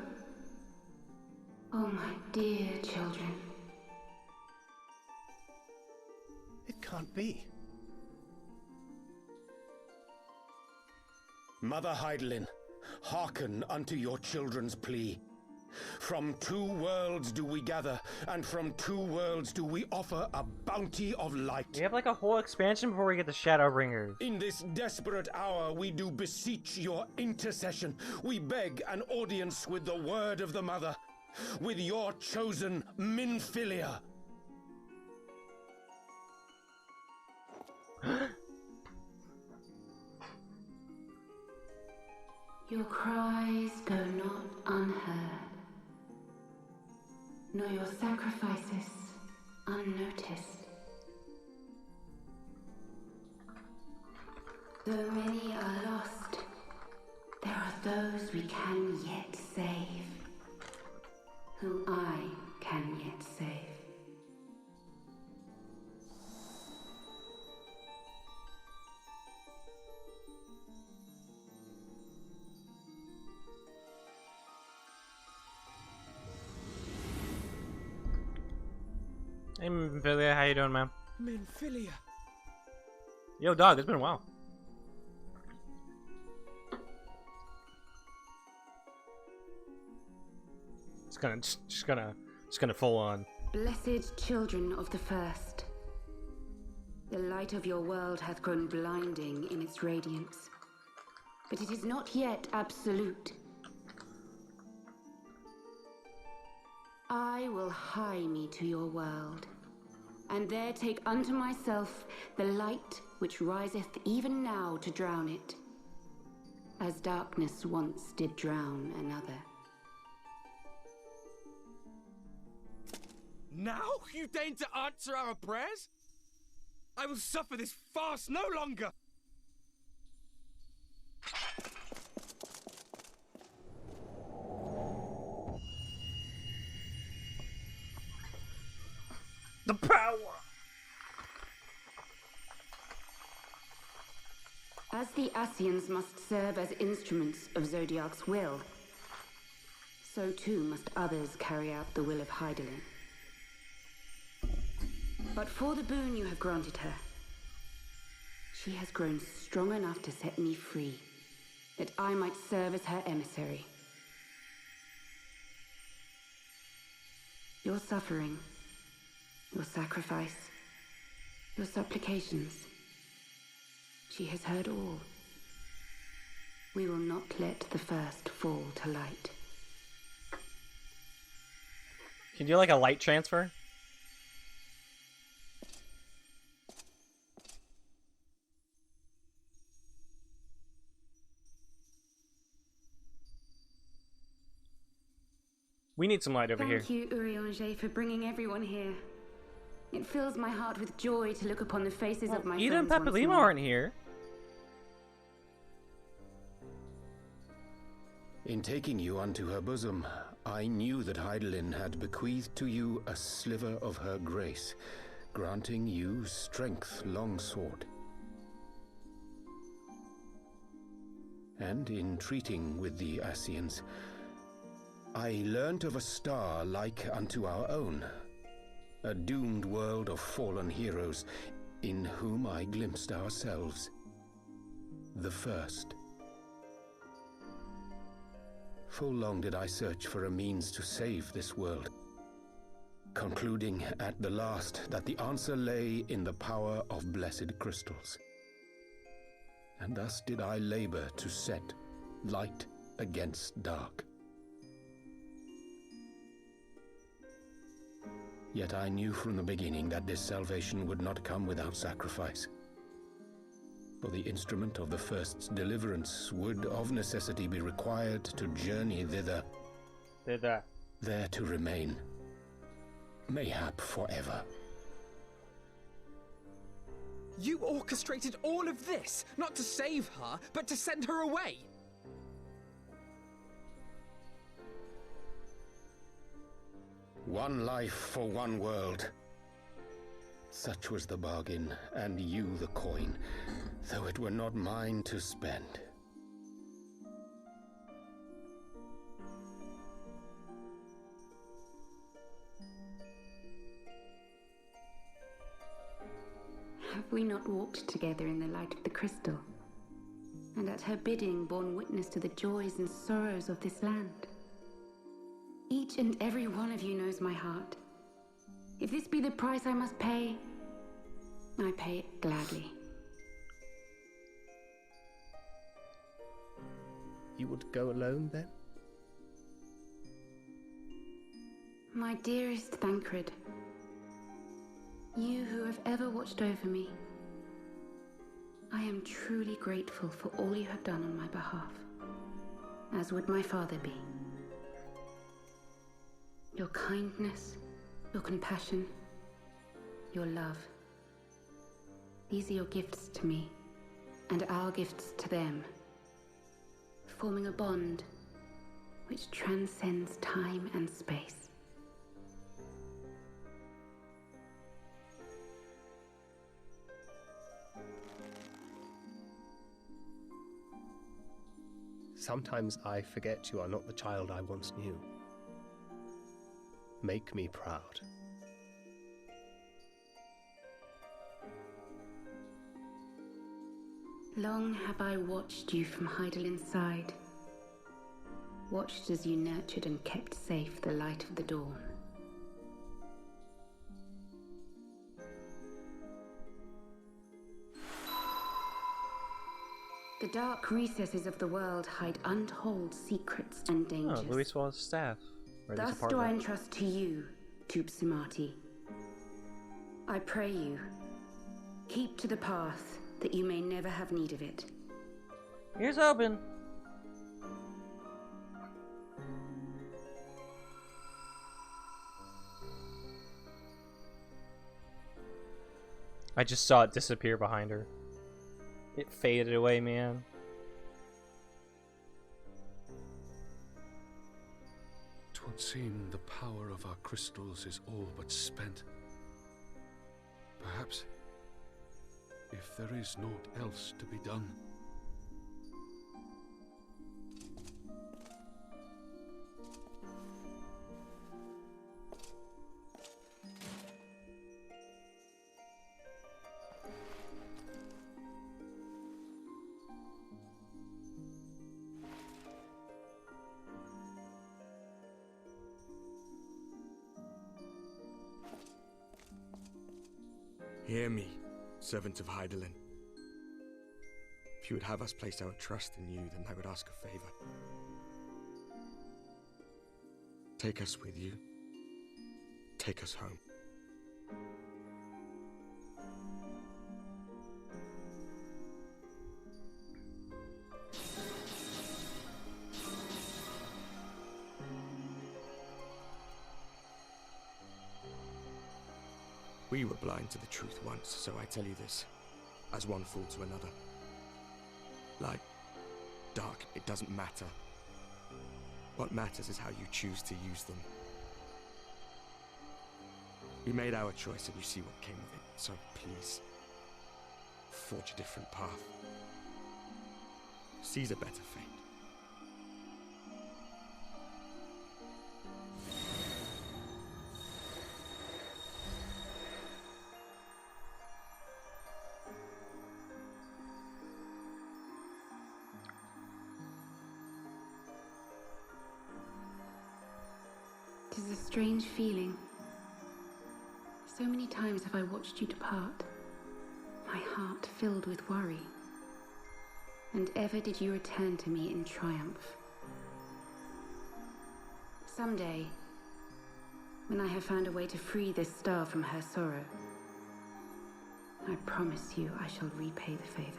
Oh, my dear children. It can't be. Mother Heidelin, hearken unto your children's plea. From 2 worlds do we gather, and from 2 worlds do we offer a bounty of light. We have like a whole expansion before we get the Shadowbringers. In this desperate hour we do beseech your intercession. We beg an audience with the word of the Mother, with your chosen Minfilia. Your cries go not unheard, nor your sacrifices unnoticed. Though many are lost, there are those we can yet save, whom I can yet save. Hey, Minfilia, how you doing, man? Minfilia. Yo, dog, it's been a while. Just gonna full on. Blessed children of the First, the light of your world hath grown blinding in its radiance, but it is not yet absolute. I will hie me to your world, and there take unto myself the light which riseth even now to drown it, as darkness once did drown another. Now you deign to answer our prayers? I will suffer this farce no longer! The power! As the Ascians must serve as instruments of Zodiark's will, so too must others carry out the will of Hydaelyn. But for the boon you have granted her, she has grown strong enough to set me free, that I might serve as her emissary. Your suffering, your sacrifice, your supplications, she has heard all. We will not let the first fall to light. Can you do like a light transfer? We need some light over here. Thank you, Urianger, for bringing everyone here. It fills my heart with joy to look upon the faces of my Ida and friends once Papalima more. aren't here. In taking you unto her bosom, I knew that Hydaelyn had bequeathed to you a sliver of her grace, granting you strength, longsword. And in treating with the Ascians, I learnt of a star like unto our own, a doomed world of fallen heroes, in whom I glimpsed ourselves, the first. Full long did I search for a means to save this world, concluding at the last that the answer lay in the power of blessed crystals. And thus did I labor to set light against dark. Yet I knew from the beginning that this salvation would not come without sacrifice. For the instrument of the First's deliverance would of necessity be required to journey thither. There to remain, mayhap forever. You orchestrated all of this, not to save her, but to send her away. One life for one world. Such was the bargain, and you the coin, though it were not mine to spend. Have we not walked together in the light of the crystal, and at her bidding borne witness to the joys and sorrows of this land? Each and every one of you knows my heart. If this be the price I must pay, I pay it gladly. You would go alone, then? My dearest Thancred, you who have ever watched over me, I am truly grateful for all you have done on my behalf, as would my father be. Your kindness, your compassion, your love. These are your gifts to me, and our gifts to them, forming a bond which transcends time and space. Sometimes I forget you are not the child I once knew. Make me proud. Long have I watched you from Heidelin's side. Watched as you nurtured and kept safe the light of the dawn. The dark recesses of the world hide untold secrets and dangers. Oh, Louis Swallow's staff. Thus do I entrust to you, Tupsimati. I pray you, keep to the path, that you may never have need of it. Here's open. I just saw it disappear behind her. It faded away, man. Twould seem the power of our crystals is all but spent. Perhaps, if there is naught else to be done. Hear me, servant of Heidelin. If you would have us place our trust in you, then I would ask a favor. Take us with you. Take us home. We were blind to the truth once, so I tell you this, as one fool to another. Light, dark, it doesn't matter. What matters is how you choose to use them. We made our choice and you see what came of it, so please, forge a different path. Seize a better fate. It is a strange feeling. So many times have I watched you depart, my heart filled with worry. And ever did you return to me in triumph. Someday, when I have found a way to free this star from her sorrow, I promise you I shall repay the favor.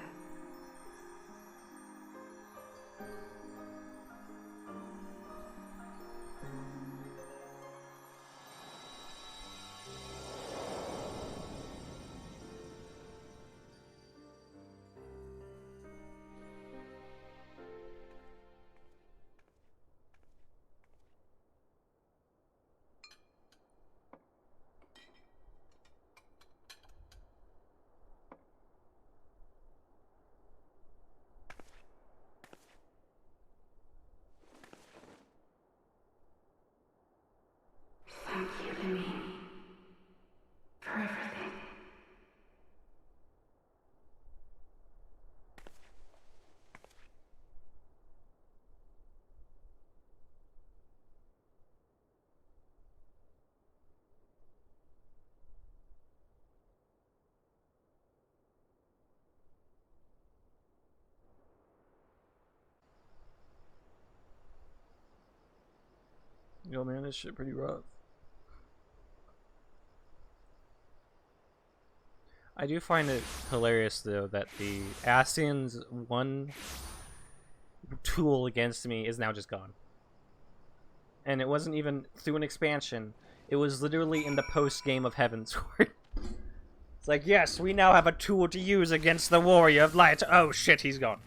Thank you, Lemmy, for everything. Yo, man, this shit pretty rough. I do find it hilarious, though, that the Ascian's one tool against me is now just gone. And it wasn't even through an expansion. It was literally in the post-game of Heavensward. It's like, yes, we now have a tool to use against the Warrior of Light. Oh, shit, he's gone.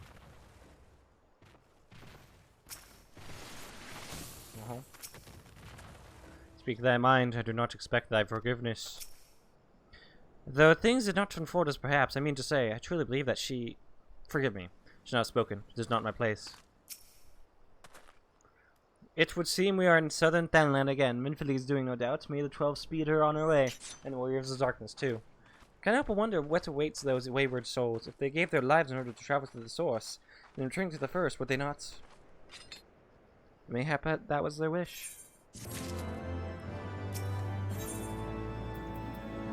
Speak thy mind, I do not expect thy forgiveness. Though things did not unfold as perhaps, I mean to say, I truly believe that she... Forgive me. She has not spoken. It is not my place. It would seem we are in southern Thanland again. Minfili is doing no doubt. May the 12 speed her on her way. And Warriors of Darkness, too. Can't help but wonder what awaits those wayward souls. If they gave their lives in order to travel to the source, and returning to the first, would they not? Mayhap that was their wish.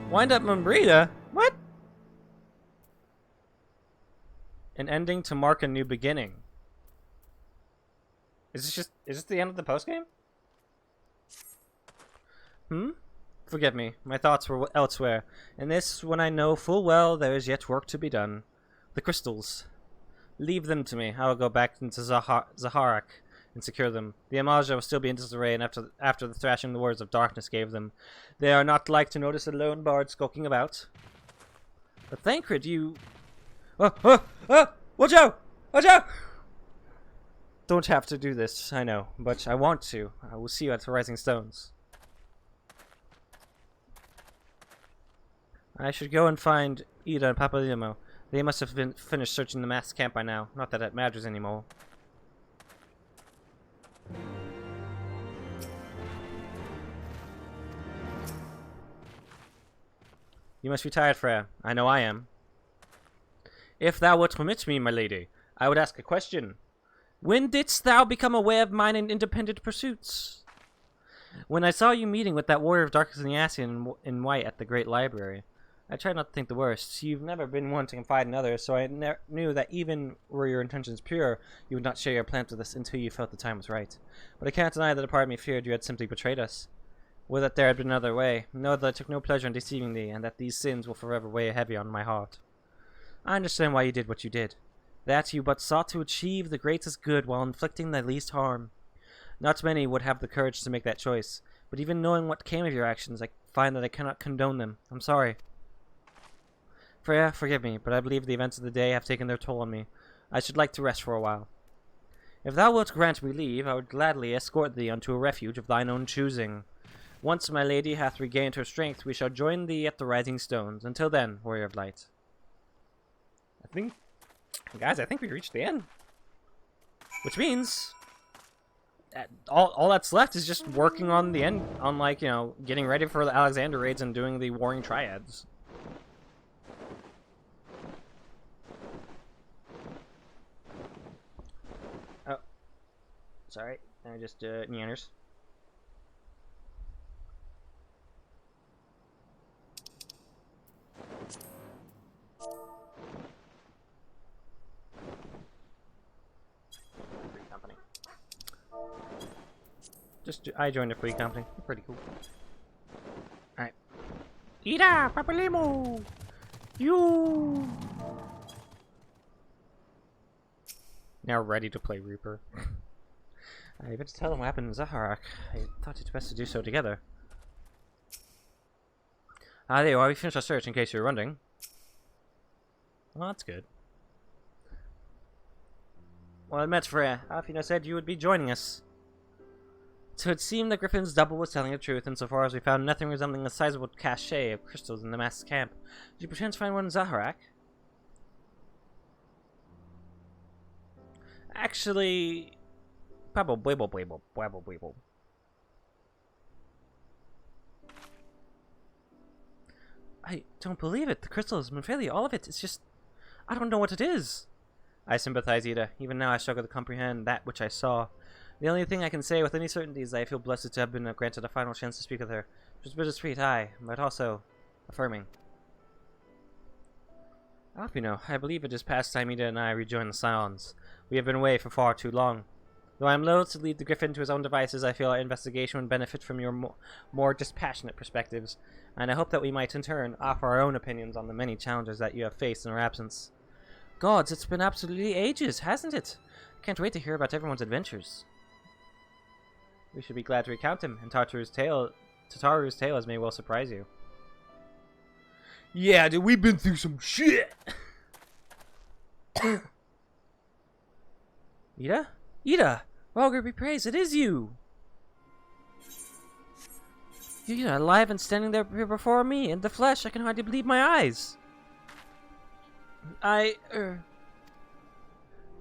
Wind up Mumbrita? What? An ending to mark a new beginning. Is this the end of the postgame? Forgive me, my thoughts were elsewhere, and this when I know full well there is yet work to be done. The crystals. Leave them to me. I will go back into Zaharak and secure them. The Amaja will still be in disarray, and after the thrashing the words of darkness gave them, they are not like to notice a lone bard skulking about. But Thancred, you... Watch out! Watch out! Don't have to do this, I know, but I want to. I will see you at the Rising Stones. I should go and find Ida and Papalimo. They must have been finished searching the mass camp by now. Not that it matters anymore. You must be tired, Freya. I know I am. If thou wilt permit me, my lady, I would ask a question. When didst thou become aware of mine and independent pursuits? When I saw you meeting with that warrior of darkness and the Ascian in white at the Great Library. I tried not to think the worst. You've never been one to confide in others, so I knew that even were your intentions pure, you would not share your plans with us until you felt the time was right. But I can't deny that a part of me feared you had simply betrayed us. Would that there had been another way. Know that I took no pleasure in deceiving thee, and that these sins will forever weigh heavy on my heart. I understand why you did what you did. That you but sought to achieve the greatest good while inflicting the least harm. Not many would have the courage to make that choice, but even knowing what came of your actions, I find that I cannot condone them. I'm sorry. Freya, forgive me, but I believe the events of the day have taken their toll on me. I should like to rest for a while. If thou wilt grant me leave, I would gladly escort thee unto a refuge of thine own choosing. Once my lady hath regained her strength, we shall join thee at the Rising Stones. Until then, Warrior of Light. Guys, I think we reached the end. Which means all that's left is just working on the end, on like, you know, getting ready for the Alexander raids and doing the Warring Triads. Oh, sorry, I just neanders. I joined a free company. Pretty cool. Alright. Ida! Papalimo! You! Now ready to play Reaper. I better tell them what happened in Zaharak. I thought it's best to do so together. There you are. We finished our search in case you were wondering. Well, that's good. Well, I met Freya. Alfina said you would be joining us. So it seemed that Griffin's double was telling the truth, insofar as we found nothing resembling a sizable cache of crystals in the mass camp. Did you perchance find one in Zaharak? Actually... Babble, blibble, blibble, blabble, blibble. I don't believe it. The crystals, Manfalia, all of it. It's just... I don't know what it is. I sympathize, Ida. Even now I struggle to comprehend that which I saw. The only thing I can say with any certainty is that I feel blessed to have been granted a final chance to speak with her. It was bittersweet, aye, but also affirming. Alfino, I believe it is past time Ida and I rejoin the Scions. We have been away for far too long. Though I am loath to leave the Griffin to his own devices, I feel our investigation would benefit from your more dispassionate perspectives, and I hope that we might in turn offer our own opinions on the many challenges that you have faced in our absence. Gods, it's been absolutely ages, hasn't it? Can't wait to hear about everyone's adventures. We should be glad to recount him, and Tataru's tales may well surprise you. Yeah, dude, we've been through some shit! Ida? Ida! Walger be praised, it is you! You're alive and standing there before me, in the flesh, I can hardly believe my eyes!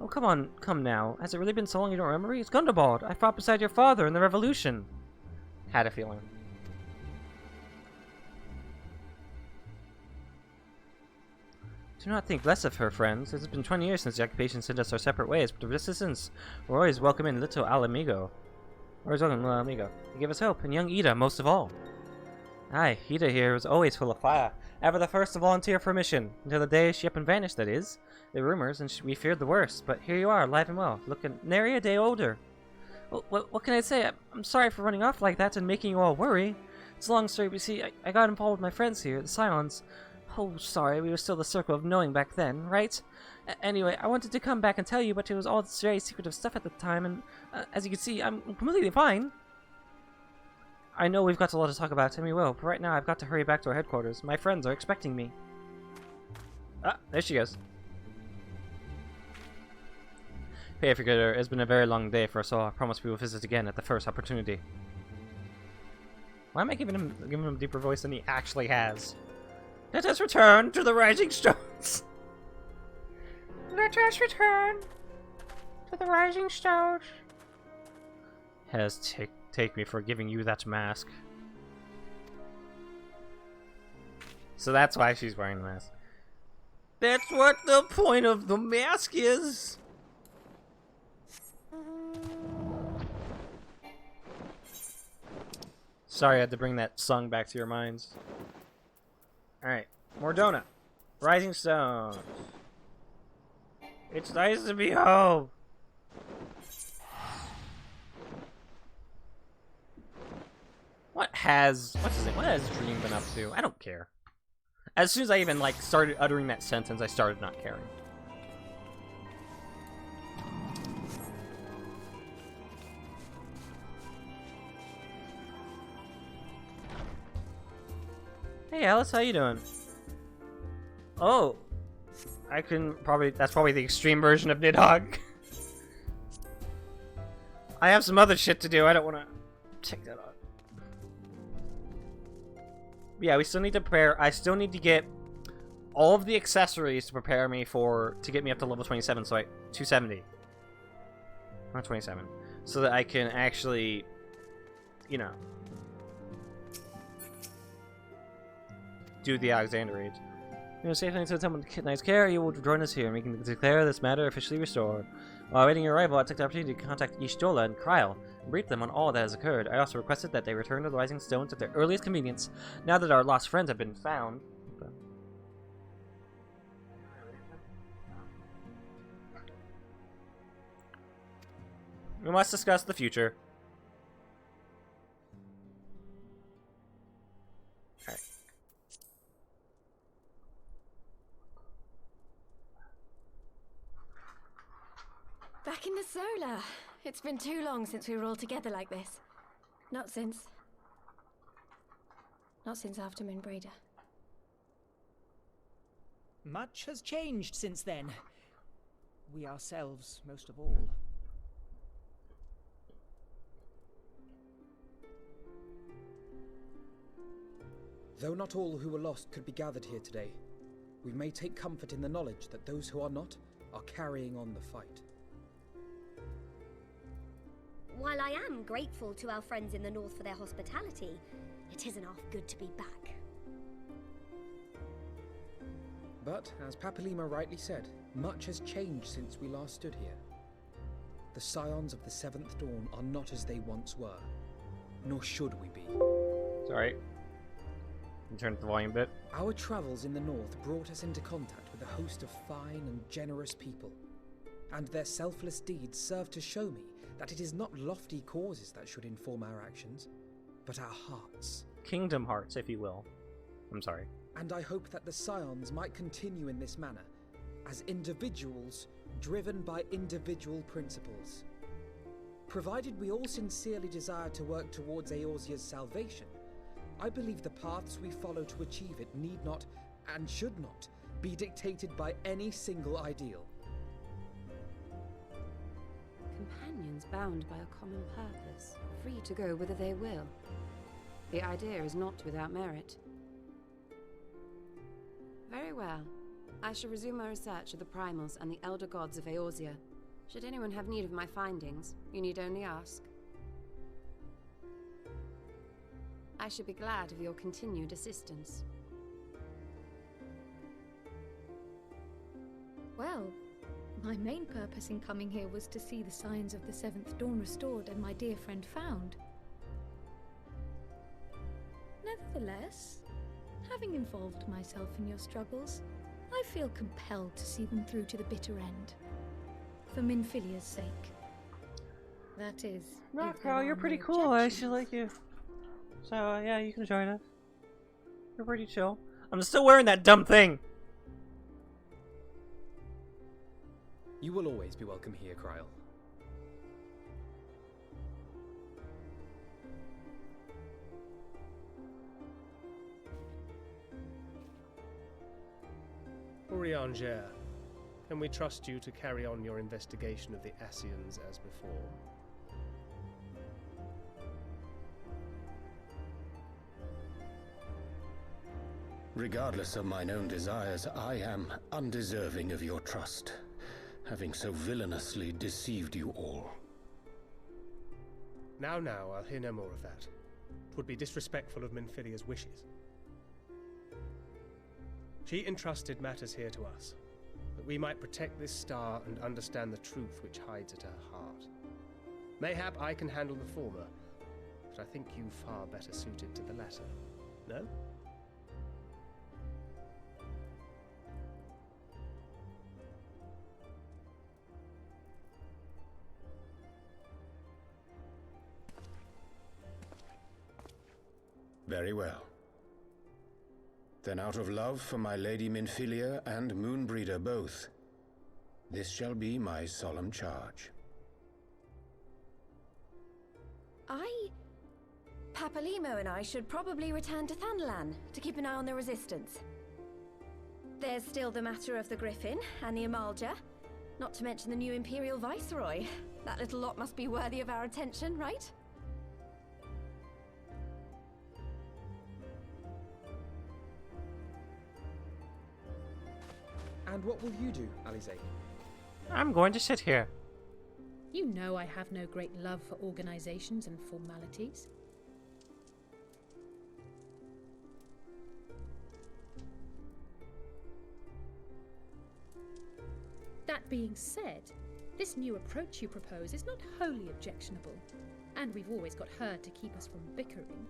Oh, come now. Has it really been so long you don't remember me? It's Gundobald. I fought beside your father in the revolution. Had a feeling. Do not think less of her, friends. It has been 20 years since the occupation sent us our separate ways, but the resistance were always welcome in Little Alamigo. Always welcome in Little Alamigo. They gave us hope, and young Ida most of all. Aye, Ida here was always full of fire, ever the first to volunteer for a mission, until the day she up and vanished, that is. The rumors, and we feared the worst, but here you are, alive and well, looking nary a day older. Well, what can I say? I'm sorry for running off like that and making you all worry. It's a long story, but you see, I got involved with my friends here, the Scions. Oh, sorry, we were still the circle of knowing back then, right? Anyway, I wanted to come back and tell you, but it was all this very secretive stuff at the time, and as you can see, I'm completely fine. I know we've got a lot to talk about, and we will, but right now I've got to hurry back to our headquarters. My friends are expecting me. Ah, there she goes. Hey, Forgetter, it's been a very long day for us all. I promise we will visit again at the first opportunity. Why am I giving him a deeper voice than he actually has? Let us return to the Rising Stones. Let us return to the Rising Stones. Has take me for giving you that mask. So that's why she's wearing the mask. That's what the point of the mask is. Sorry, I had to bring that song back to your minds. Alright, Mordona. Rising Stones. It's nice to be home. What has Dream been up to? I don't care. As soon as I even started uttering that sentence, I started not caring. Hey Alice, how you doing? Oh, that's probably the extreme version of Nidhogg. I have some other shit to do, I don't want to take that off. Yeah, we still need to prepare, I still need to get all of the accessories to prepare me to get me up to level 27, so 270. Not 27. So that I can actually, you know, do the Alexander raids. You know, safely into someone's nice care, you will join us here, and we can declare this matter officially restored. While awaiting your arrival, I took the opportunity to contact Y'shtola and Kryl, and brief them on all that has occurred. I also requested that they return to the Rising Stones at their earliest convenience, now that our lost friends have been found. We must discuss the future. Back in the solar. It's been too long since we were all together like this. Not since after Moonbraider. Much has changed since then. We ourselves, most of all. Though not all who were lost could be gathered here today, we may take comfort in the knowledge that those who are not are carrying on the fight. While I am grateful to our friends in the north for their hospitality, it isn't half good to be back. But, as Papalima rightly said, much has changed since we last stood here. The Scions of the Seventh Dawn are not as they once were, nor should we be. Sorry. Turn up the volume a bit. Our travels in the north brought us into contact with a host of fine and generous people, and their selfless deeds serve to show me that it is not lofty causes that should inform our actions, but our hearts. Kingdom hearts, if you will. I'm sorry. And I hope that the Scions might continue in this manner, as individuals driven by individual principles. Provided we all sincerely desire to work towards Eorzea's salvation, I believe the paths we follow to achieve it need not, and should not, be dictated by any single ideal. Companions bound by a common purpose, free to go whither they will. The idea is not without merit. Very well. I shall resume my research of the primals and the elder gods of Eorzea. Should anyone have need of my findings, you need only ask. I should be glad of your continued assistance. Well, my main purpose in coming here was to see the signs of the Seventh Dawn restored and my dear friend found. Nevertheless, having involved myself in your struggles, I feel compelled to see them through to the bitter end. For Minfilia's sake. That is... No, if Carl, there you're are pretty no cool. I objections. actually like you. So, yeah, you can join us. You're pretty chill. I'm still wearing that dumb thing! You will always be welcome here, Kryl. Urianger, can we trust you to carry on your investigation of the Ascians as before? Regardless of mine own desires, I am undeserving of your trust, having so villainously deceived you all. Now, I'll hear no more of that. It would be disrespectful of Minfilia's wishes. She entrusted matters here to us, that we might protect this star and understand the truth which hides at her heart. Mayhap I can handle the former, but I think you far better suited to the latter. No? Very well. Then out of love for my Lady Minfilia and Moonbreeder both, this shall be my solemn charge. Papalimo and I should probably return to Thanalan to keep an eye on the Resistance. There's still the matter of the Griffin and the Amalja, not to mention the new Imperial Viceroy. That little lot must be worthy of our attention, right? And what will you do, Alize? I'm going to sit here. You know I have no great love for organizations and formalities. That being said, this new approach you propose is not wholly objectionable, and we've always got her to keep us from bickering.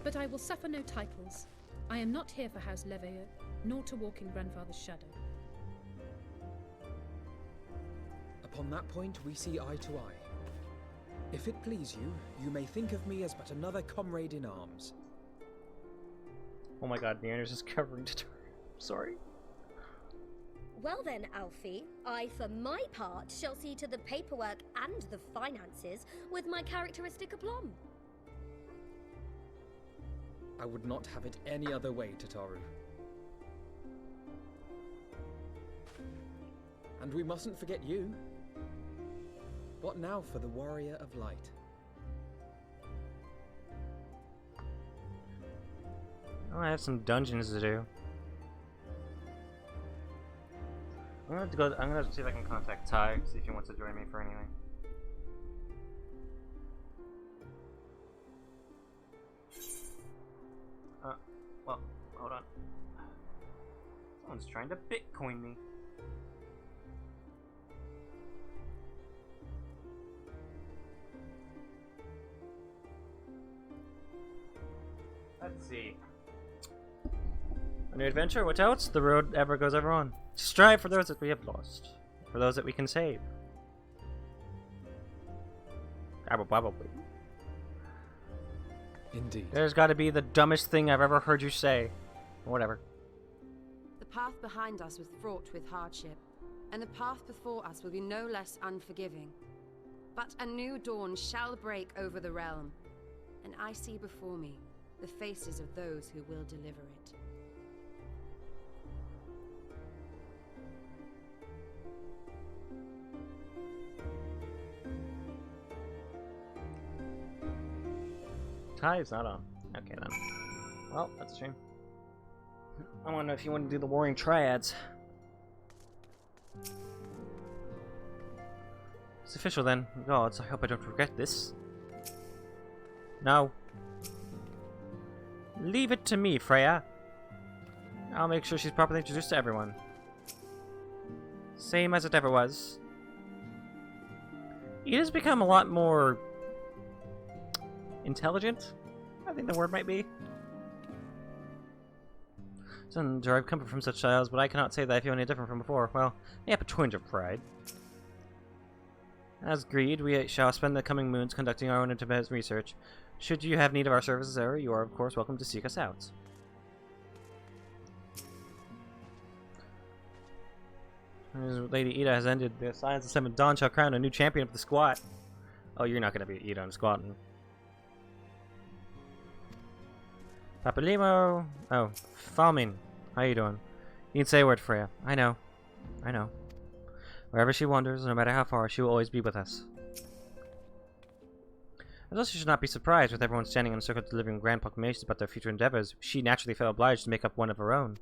But I will suffer no titles. I am not here for House Leveilleur, nor to walk in Grandfather's shadow. Upon that point, we see eye to eye. If it please you, you may think of me as but another comrade in arms. Oh my god, Neander's is covering tutorial. Sorry. Well then, Alfie, I for my part shall see to the paperwork and the finances with my characteristic aplomb. I would not have it any other way, Tataru. And we mustn't forget you. What now for the Warrior of Light? Oh, I have some dungeons to do. I'm gonna see if I can contact Ty, see if he wants to join me for anything. Well, hold on. Someone's trying to Bitcoin me. Let's see. A new adventure? Watch out! The road ever goes ever on. Strive for those that we have lost. For those that we can save. Probably. Indeed. There's gotta be the dumbest thing I've ever heard you say. Whatever. The path behind us was fraught with hardship, and the path before us will be no less unforgiving. But a new dawn shall break over the realm, and I see before me the faces of those who will deliver it. Ty is not on. Okay then. Well, that's a shame. I want to know if you want to do the Warring Triads. It's official then. Gods, I hope I don't regret this. No. Leave it to me, Freya. I'll make sure she's properly introduced to everyone. Same as it ever was. Ida's become a lot more intelligent, I think the word might be. Some derive comfort from such trials, but I cannot say that I feel any different from before. Well, yeah, a twinge of pride. As agreed, we shall spend the coming moons conducting our own independent research. Should you have need of our services ever, you are of course welcome to seek us out. Lady Ida has ended. The Science of 7th Dawn shall crown a new champion of the squat. Oh, you're not going to be Ida on squatting. Papalimo. Oh, Falmin. How you doing? You can say a word, Freya. I know. I know. Wherever she wanders, no matter how far, she will always be with us. As also, she should not be surprised with everyone standing in a circle delivering grand proclamations about their future endeavors. She naturally felt obliged to make up one of her own.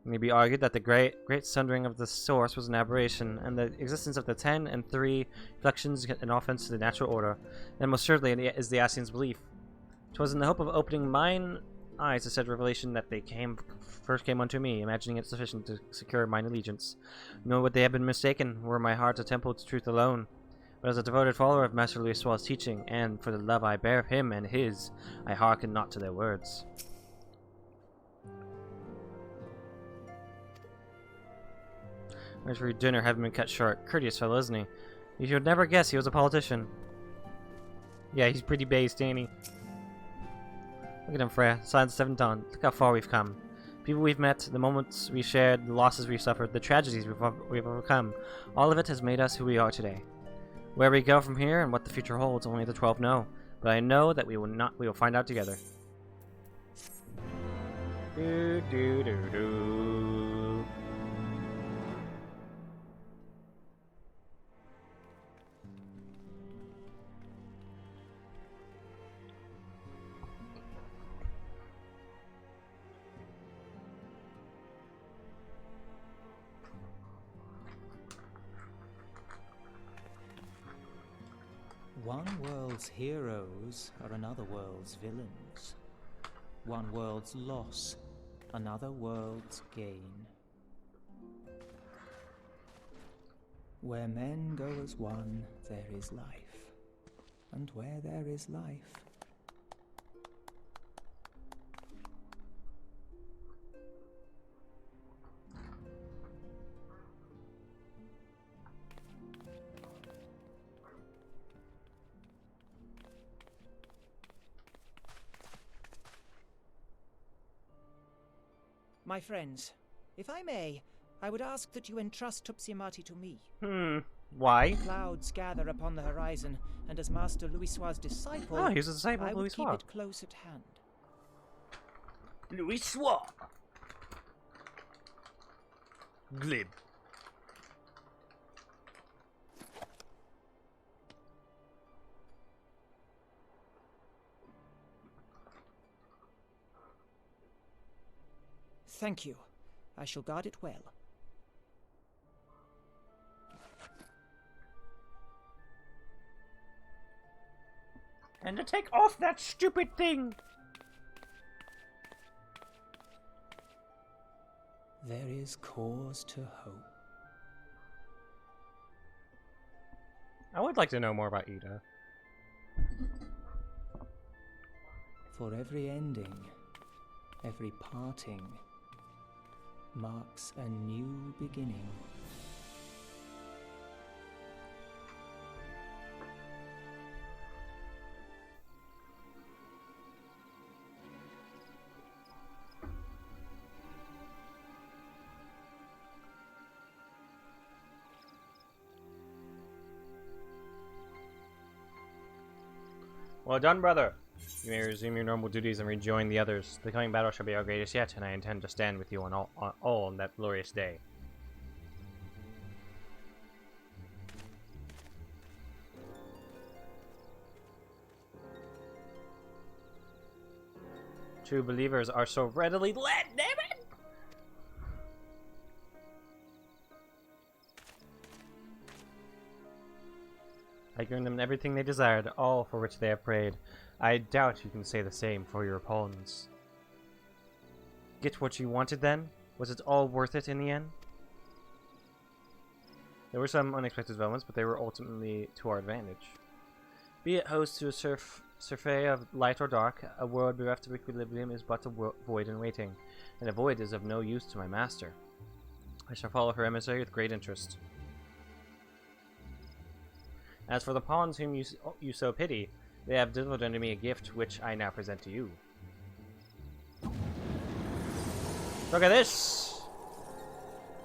It may be argued that the great sundering of the source was an aberration, and the existence of the 10 and 3 reflections an offense to the natural order, and most certainly is the Ascians' belief. 'Twas in the hope of opening mine eyes to said revelation that they first came unto me, imagining it sufficient to secure mine allegiance. Nor would they have been mistaken, were my heart a temple to truth alone. But as a devoted follower of Master Louis' teaching, and for the love I bear of him and his, I hearken not to their words. Where's for your dinner having been cut short? Courteous fellow, isn't he? You should never guess he was a politician. Yeah, he's pretty based, ain't he? Look at him, Freya. Science of 7th Dawn. Look how far we've come. People we've met, the moments we shared, the losses we've suffered, the tragedies we've overcome. All of it has made us who we are today. Where we go from here and what the future holds, only the 12 know. But I know that we will find out together. Do do do do. One world's heroes are another world's villains. One world's loss, another world's gain. Where men go as one, there is life. And where there is life, my friends, if I may, I would ask that you entrust Tupsimati to me. Why? Clouds gather upon the horizon, and as Master Louis' disciple, oh, he's a disciple of I would Louis keep it close at hand. Louis. Glib. Thank you. I shall guard it well. And to take off that stupid thing! There is cause to hope. I would like to know more about Ida. For every ending, every parting, marks a new beginning. Well done, brother. You may resume your normal duties and rejoin the others. The coming battle shall be our greatest yet, and I intend to stand with you on all on that glorious day. True believers are so readily led, damn it! I given them everything they desired, all for which they have prayed. I doubt you can say the same for your opponents. get what you wanted then? Was it all worth it in the end? There were some unexpected developments, but they were ultimately to our advantage. Be it host to a survey of light or dark, a world bereft of equilibrium is but a void in waiting, and a void is of no use to my master. I shall follow her emissary with great interest. As for the pawns whom you so pity, they have delivered unto me a gift which I now present to you. Look at this!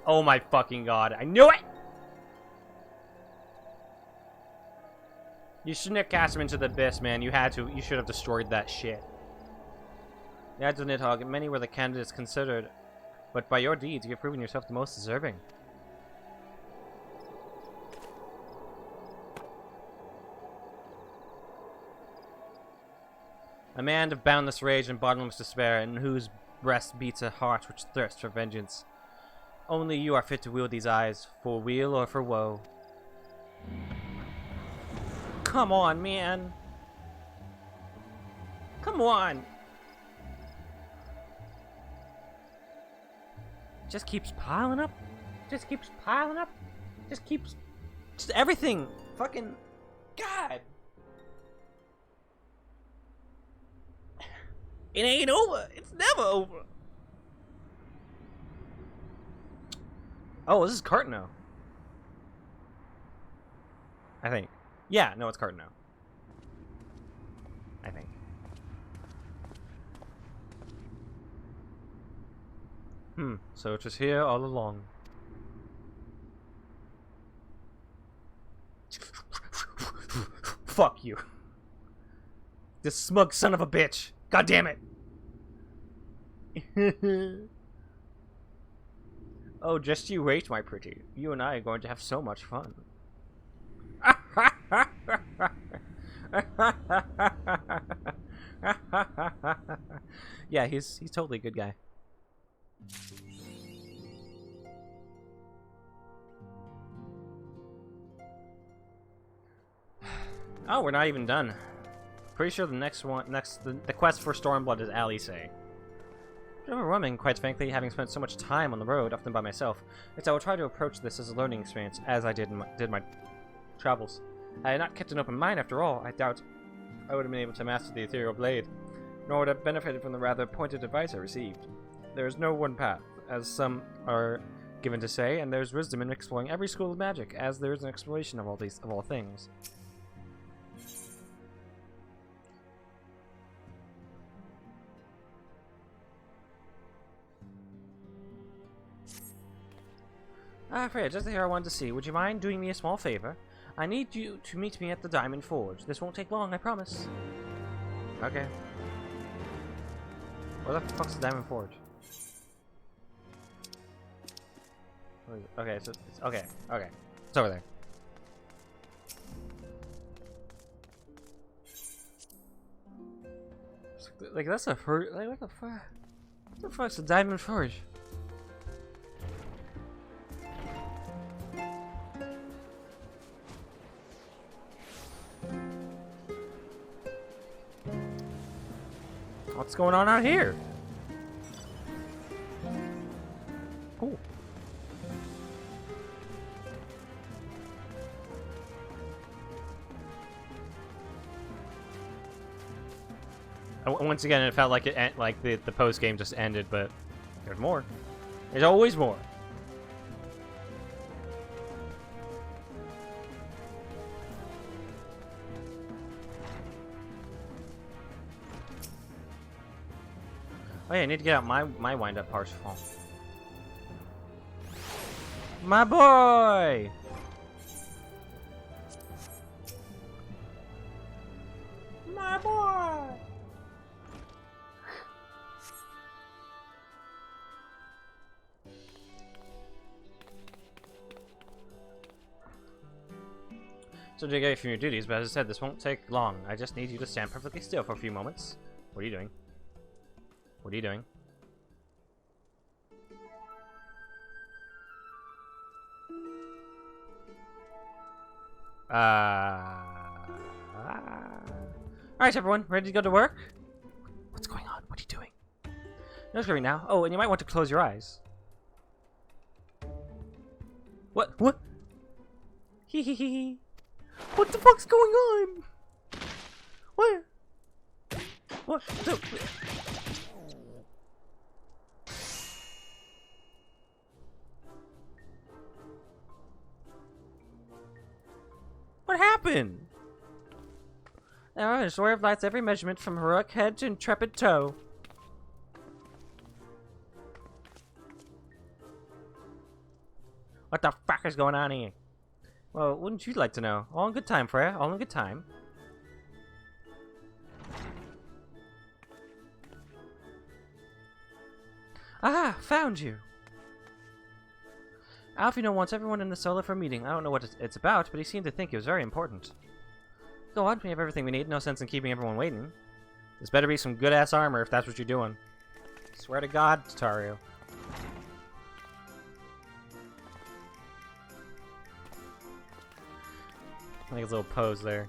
Oh my fucking god, I knew it! You shouldn't have cast him into the abyss, man. You should have destroyed that shit. The odds of Nidhogg, many were the candidates considered, but by your deeds, you have proven yourself the most deserving. A man of boundless rage and bottomless despair, in whose breast beats a heart which thirsts for vengeance. Only you are fit to wield these eyes, for weal or for woe. Come on, man. Come on. Just keeps piling up. Just keeps piling up. Just keeps... Just everything. Fucking... God. It ain't over. It's never over. Oh, this is Cartno. I think. Yeah, no, it's Cartno. I think. So it was here all along. Fuck you. This smug son of a bitch. God damn it. Oh, just you wait, my pretty. You and I are going to have so much fun. Yeah, he's totally a good guy. Oh, we're not even done. Pretty sure the the quest for Stormblood is Alice. It's overwhelming, quite frankly, having spent so much time on the road, often by myself. Yet I will try to approach this as a learning experience, as I did my travels. I had not kept an open mind after all. I doubt I would have been able to master the ethereal blade, nor would have benefited from the rather pointed advice I received. There is no one path, as some are given to say, and there is wisdom in exploring every school of magic, as there is an exploration of all things. Ah, Freya, just here I wanted to see. Would you mind doing me a small favor? I need you to meet me at the Diamond Forge. This won't take long, I promise. Okay. Where the fuck's the Diamond Forge? Okay, so it's okay. It's over there. Like that's a forge. Like what the fuck? What the fuck's the Diamond Forge? What's going on out here? Cool. Once again, it felt like the post game just ended, but there's more. There's always more. Oh yeah, I need to get out my wind-up Parsifal. My boy! My boy! So to get from your duties, but as I said, this won't take long. I just need you to stand perfectly still for a few moments. What are you doing? What are you doing? Alright everyone, ready to go to work? What's going on? What are you doing? No screaming now. Oh, and you might want to close your eyes. What? What? Hee hee hee. What the fuck's going on? What? What? No. What happened? Now, a story of lights every measurement from heroic head to intrepid toe. What the fuck is going on here? Well, wouldn't you like to know? All in good time, Freya. All in good time. Ah, found you. Alfino wants everyone in the Solar for a meeting. I don't know what it's about, but he seemed to think it was very important. Go on, we have everything we need. No sense in keeping everyone waiting. This better be some good-ass armor if that's what you're doing. Swear to God, Tataru. I like his little pose there.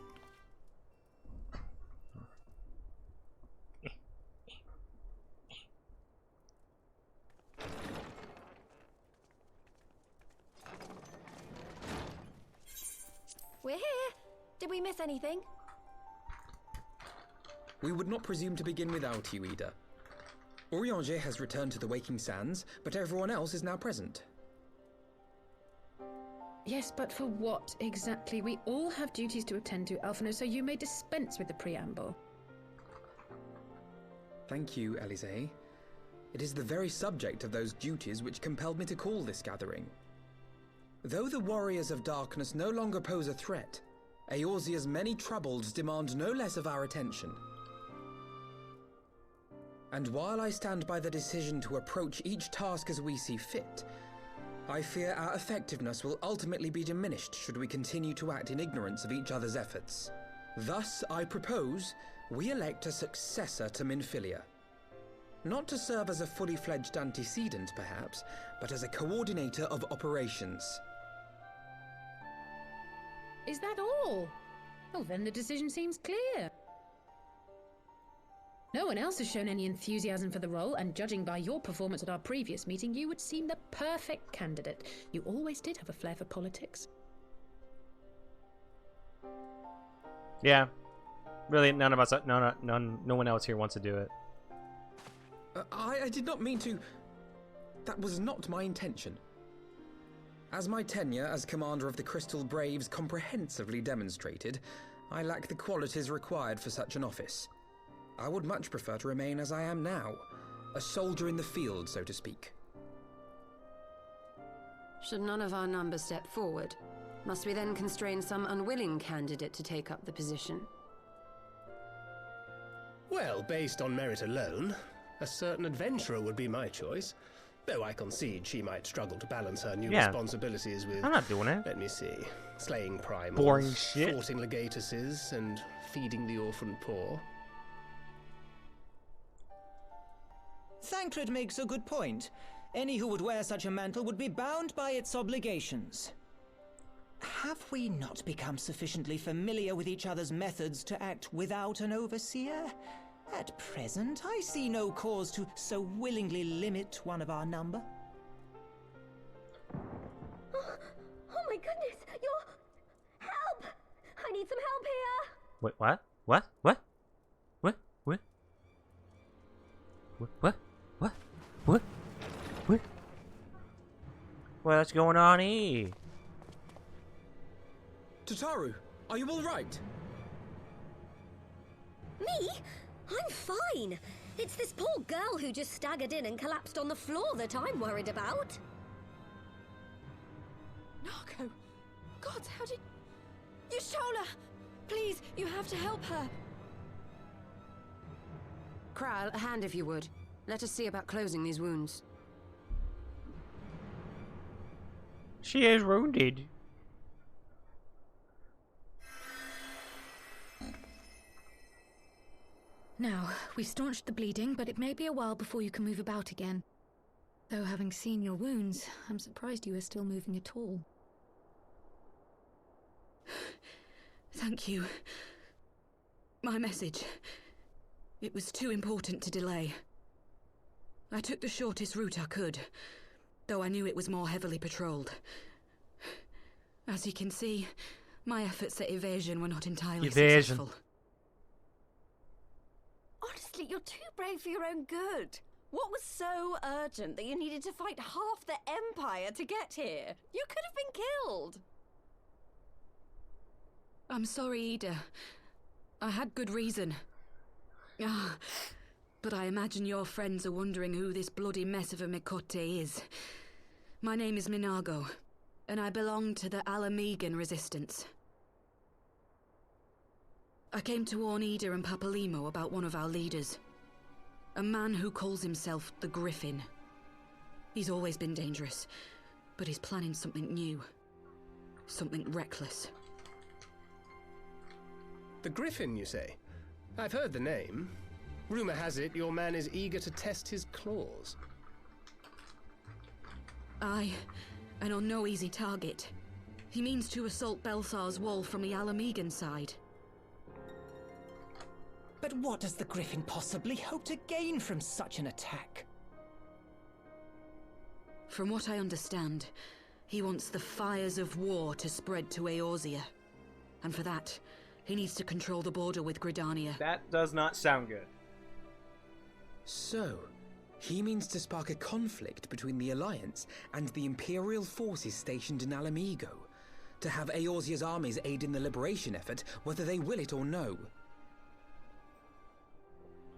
We're here. Did we miss anything? We would not presume to begin without you, Ida. Orianger has returned to the Waking Sands, but everyone else is now present. Yes, but for what exactly? We all have duties to attend to, Alphino, so you may dispense with the preamble. Thank you, Elise. It is the very subject of those duties which compelled me to call this gathering. Though the Warriors of Darkness no longer pose a threat, Eorzea's many troubles demand no less of our attention. And while I stand by the decision to approach each task as we see fit, I fear our effectiveness will ultimately be diminished should we continue to act in ignorance of each other's efforts. Thus, I propose we elect a successor to Minfilia. Not to serve as a fully fledged antecedent, perhaps, but as a coordinator of operations. Is that all? Well, then the decision seems clear. No one else has shown any enthusiasm for the role, and judging by your performance at our previous meeting, you would seem the perfect candidate. You always did have a flair for politics. Yeah. Really, none of us, no one else here wants to do it. I did not mean to... That was not my intention. As my tenure as commander of the Crystal Braves comprehensively demonstrated, I lack the qualities required for such an office. I would much prefer to remain as I am now, a soldier in the field, so to speak. Should none of our numbers step forward, must we then constrain some unwilling candidate to take up the position? Well, based on merit alone, a certain adventurer would be my choice. Though I concede she might struggle to balance her new responsibilities with... I'm not doing it. Let me see. Slaying primals, boring shit, forcing legatuses, and feeding the orphan poor. Thancred makes a good point. Any who would wear such a mantle would be bound by its obligations. Have we not become sufficiently familiar with each other's methods to act without an overseer? At present, I see no cause to so willingly limit one of our number. Oh my goodness! Help! I need some help here! Wait, what? What? What? What? What? What? What? What? What? What's going on here? Tataru, are you all right? Me? I'm fine. It's this poor girl who just staggered in and collapsed on the floor that I'm worried about. Narco! God, how did... Y'shtola! Please, you have to help her. Kral, a hand if you would. Let us see about closing these wounds. She is wounded. Now, we staunched the bleeding, but it may be a while before you can move about again. Though having seen your wounds, I'm surprised you are still moving at all. Thank you. My message. It was too important to delay. I took the shortest route I could, though I knew it was more heavily patrolled. As you can see, my efforts at evasion were not entirely successful. Honestly, you're too brave for your own good. What was so urgent that you needed to fight half the Empire to get here? You could have been killed. I'm sorry, Ida. I had good reason. But I imagine your friends are wondering who this bloody mess of a Mikote is. My name is Minago, and I belong to the Alamegan Resistance. I came to warn Ida and Papalimo about one of our leaders. A man who calls himself the Griffin. He's always been dangerous, but he's planning something new. Something reckless. The Griffin, you say? I've heard the name. Rumor has it your man is eager to test his claws. Aye, and on no easy target. He means to assault Belsar's wall from the Alamegan side. But what does the Griffin possibly hope to gain from such an attack? From what I understand, he wants the fires of war to spread to Eorzea. And for that, he needs to control the border with Gridania. That does not sound good. So, he means to spark a conflict between the Alliance and the Imperial forces stationed in Alamigo, to have Eorzea's armies aid in the liberation effort, whether they will it or no.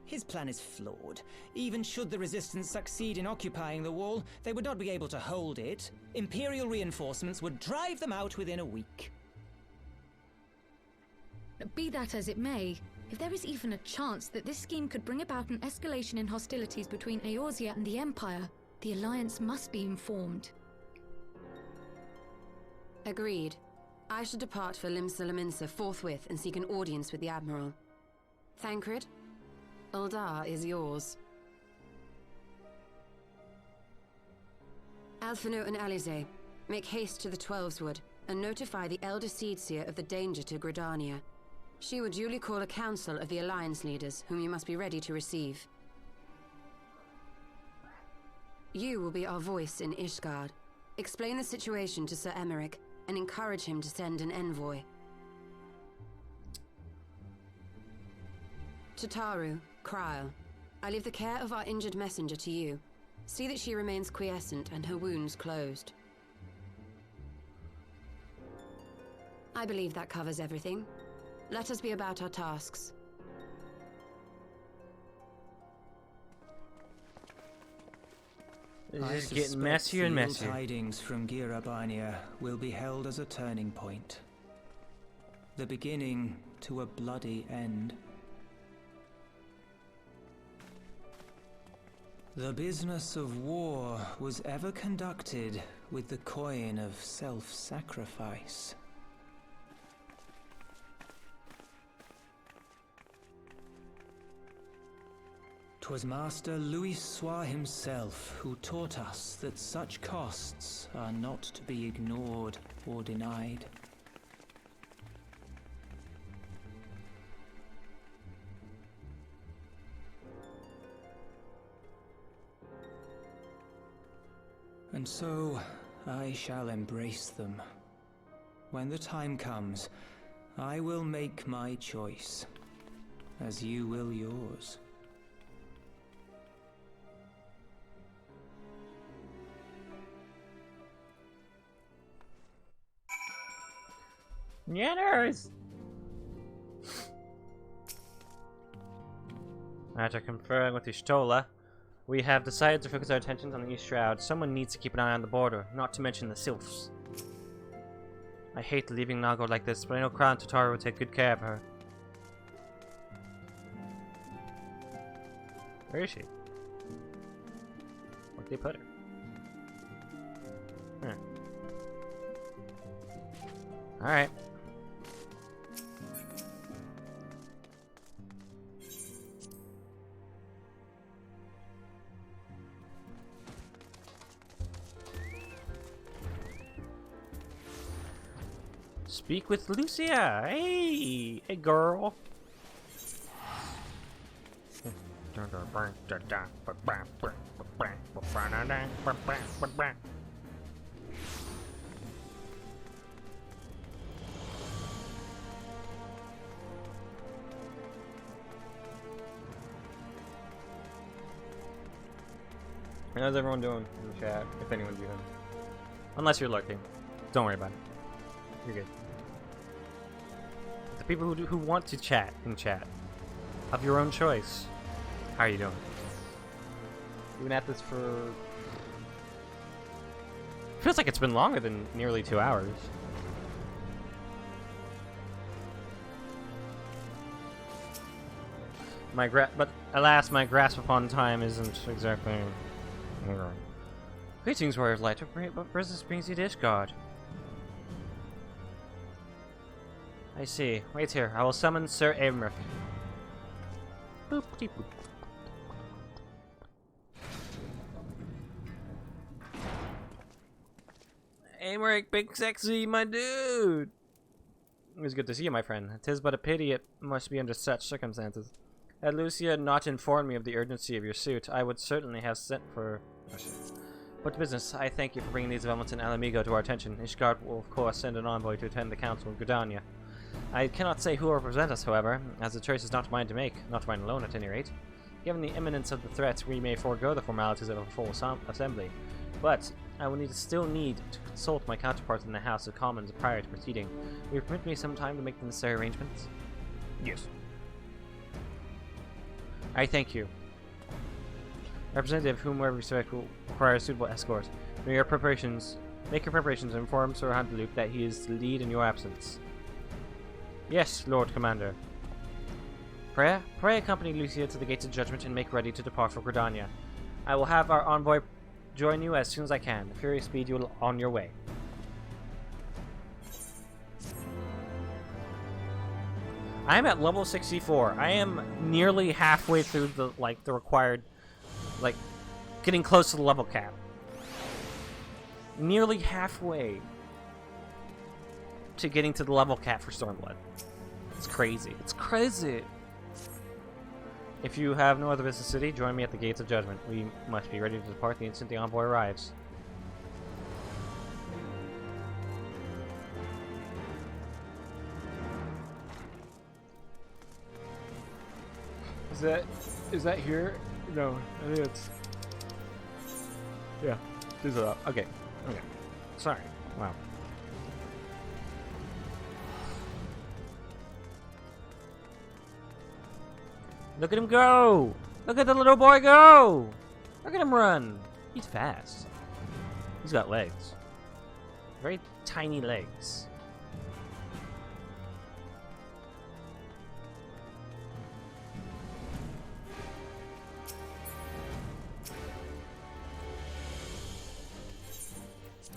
His plan is flawed. Even should the Resistance succeed in occupying the wall, they would not be able to hold it. Imperial reinforcements would drive them out within a week. Be that as it may, if there is even a chance that this scheme could bring about an escalation in hostilities between Eorzea and the Empire, the Alliance must be informed. Agreed. I should depart for Limsa forthwith and seek an audience with the Admiral. Thancred, Uldar is yours. Alphino and Alize, make haste to the Twelveswood and notify the Elder Seedseer of the danger to Gridania. She will duly call a council of the Alliance leaders, whom you must be ready to receive. You will be our voice in Ishgard. Explain the situation to Sir Emeric and encourage him to send an envoy. To Taru, Kryl, I leave the care of our injured messenger to you. See that she remains quiescent and her wounds closed. I believe that covers everything. Let us be about our tasks. This is getting messier and messier. Tidings from Girabania will be held as a turning point. The beginning to a bloody end. The business of war was ever conducted with the coin of self-sacrifice. 'Twas Master Louis Soir himself who taught us that such costs are not to be ignored or denied. And so, I shall embrace them. When the time comes, I will make my choice, as you will yours. Yanners! After conferring with Ishtola, we have decided to focus our attentions on the East Shroud. Someone needs to keep an eye on the border, not to mention the Sylphs. I hate leaving Nago like this, but I know Kra and Tataru will take good care of her. Where is she? Where'd they put her? Huh. Alright. Speak with Lucia. Hey, hey, girl. How's everyone doing in the chat? If anyone's even. Unless you're lurking. Don't worry about it. You're good. The people who want to chat in chat. Of your own choice. How are you doing? You've been at this for... Feels like it's been longer than nearly 2 hours. But alas, my grasp upon time isn't exactly... Greetings, Warrior of Light. What business brings you to Ishgard? I see. Wait here. I will summon Sir Aymeric. Boop, boop, boop. Aymeric, big sexy, my dude! It was good to see you, my friend. 'Tis but a pity it must be under such circumstances. Had Lucia not informed me of the urgency of your suit, I would certainly have sent for... But business, I thank you for bringing these developments in Alamigo to our attention. Ishgard will, of course, send an envoy to attend the council in Gridania. I cannot say who will represent us, however, as the choice is not mine to make, not mine alone at any rate. Given the imminence of the threat, we may forego the formalities of a full assembly, but I will still need to consult my counterparts in the House of Commons prior to proceeding. Will you permit me some time to make the necessary arrangements? Yes. I thank you. Representative, whom we respect, will require a suitable escort. Make your preparations and inform Sir Huntluke that he is to lead in your absence. Yes, Lord Commander. Pray accompany Lucia to the Gates of Judgment and make ready to depart for Gridania. I will have our envoy join you as soon as I can. Furious speed you on your way. I am at level 64. I am nearly halfway through the required, getting close to the level cap. Nearly halfway to getting to the level cap for Stormblood. It's crazy. It's crazy. If you have no other business city, join me at the Gates of Judgment. We must be ready to depart the instant the envoy arrives. Is that here? No, I think it's... Yeah, these are up. Okay. Sorry. Wow. Look at him go! Look at the little boy go! Look at him run! He's fast. He's got legs. Very tiny legs.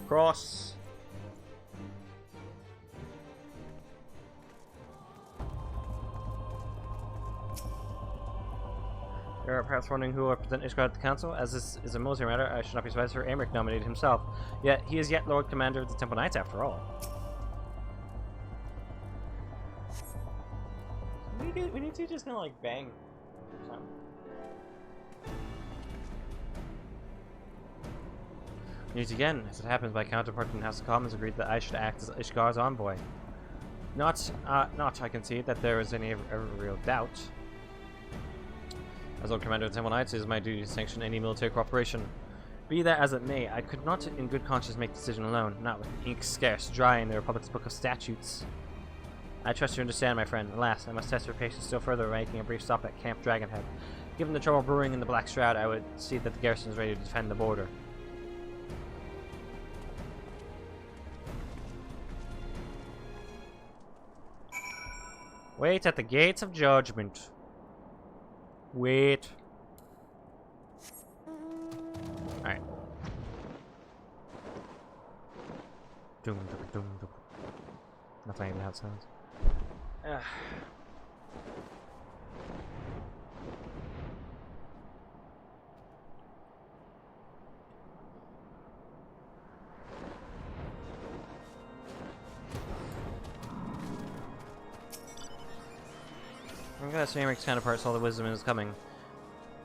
Cross. You are perhaps wondering who will represent Ishgard at the council. As this is a military matter, I should not be surprised if Aymeric nominated himself. Yet he is yet Lord Commander of the Temple Knights after all. We need to just kind of bang. News again. As it happens, my counterpart in the House of Commons agreed that I should act as Ishgar's envoy. Not I concede that there is any real doubt. As Lord Commander of the Temple Knights, it is my duty to sanction any military cooperation. Be that as it may, I could not in good conscience make the decision alone, not with ink scarce dry in the Republic's Book of Statutes. I trust you understand, my friend. Alas, I must test your patience still further by making a brief stop at Camp Dragonhead. Given the trouble brewing in the Black Shroud, I would see that the garrison is ready to defend the border. Wait at the Gates of Judgment. Wait. Alright. Not playing loud sounds. I'm glad Aymric's counterpart saw the wisdom is coming.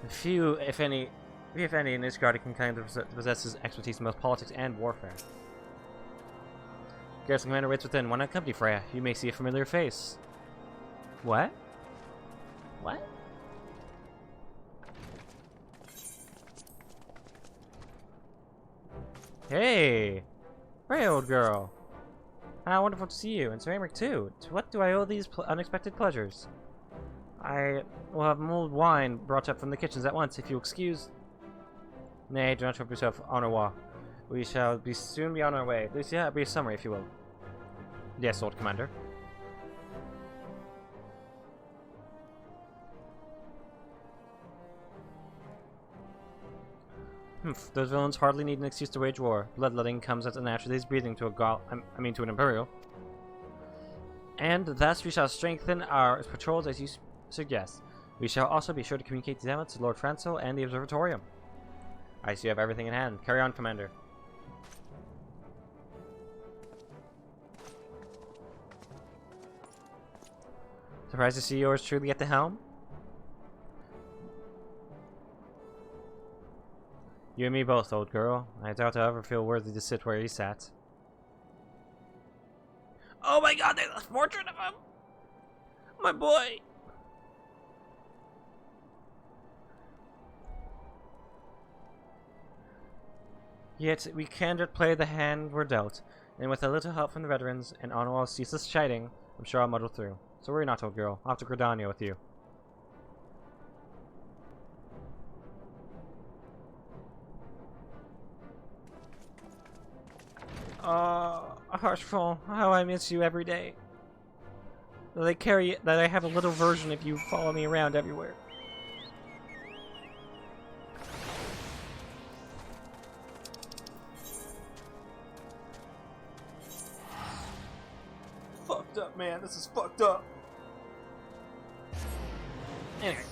Few, if any, if any, in Ishgard can kind of possesses expertise in both politics and warfare. Garrison commander waits within. One company, Freya. You may see a familiar face. What? What? Hey! Freya, old girl. How wonderful to see you, and Sir Aymeric too. To what do I owe these unexpected pleasures? I will have mulled wine brought up from the kitchens at once, if you excuse. Nay, do not trouble yourself, au revoir. We shall soon be on our way. Lucia, a brief summary, if you will. Yes, Lord Commander. Humph, those villains hardly need an excuse to wage war. Bloodletting comes as a natural as breathing to to an Imperial. And thus we shall strengthen our patrols as you suggest. We shall also be sure to communicate these elements to Lord Franco and the Observatorium. I see you have everything in hand. Carry on, Commander. Surprised to see yours truly at the helm? You and me both, old girl. I doubt I'll ever feel worthy to sit where he sat. Oh my god, there's a portrait of him! My boy! Yet we cannot play the hand we're dealt, and with a little help from the veterans and Onwall's ceaseless chiding, I'm sure I'll muddle through. So worry not, old girl. I'll have to Gridania with you. Harshful, how I miss you every day. That I have a little version of you follow me around everywhere. Fucked up, man. This is fucked up. Anyway.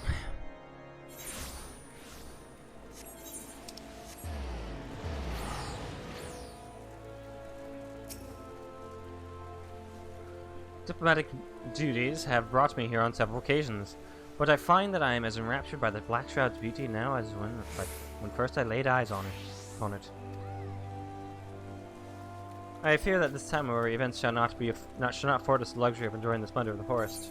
Diplomatic duties have brought me here on several occasions, but I find that I am as enraptured by the Black Shroud's beauty now as when first I laid eyes on it. I fear that this time our events shall not afford us the luxury of enjoying the splendor of the forest.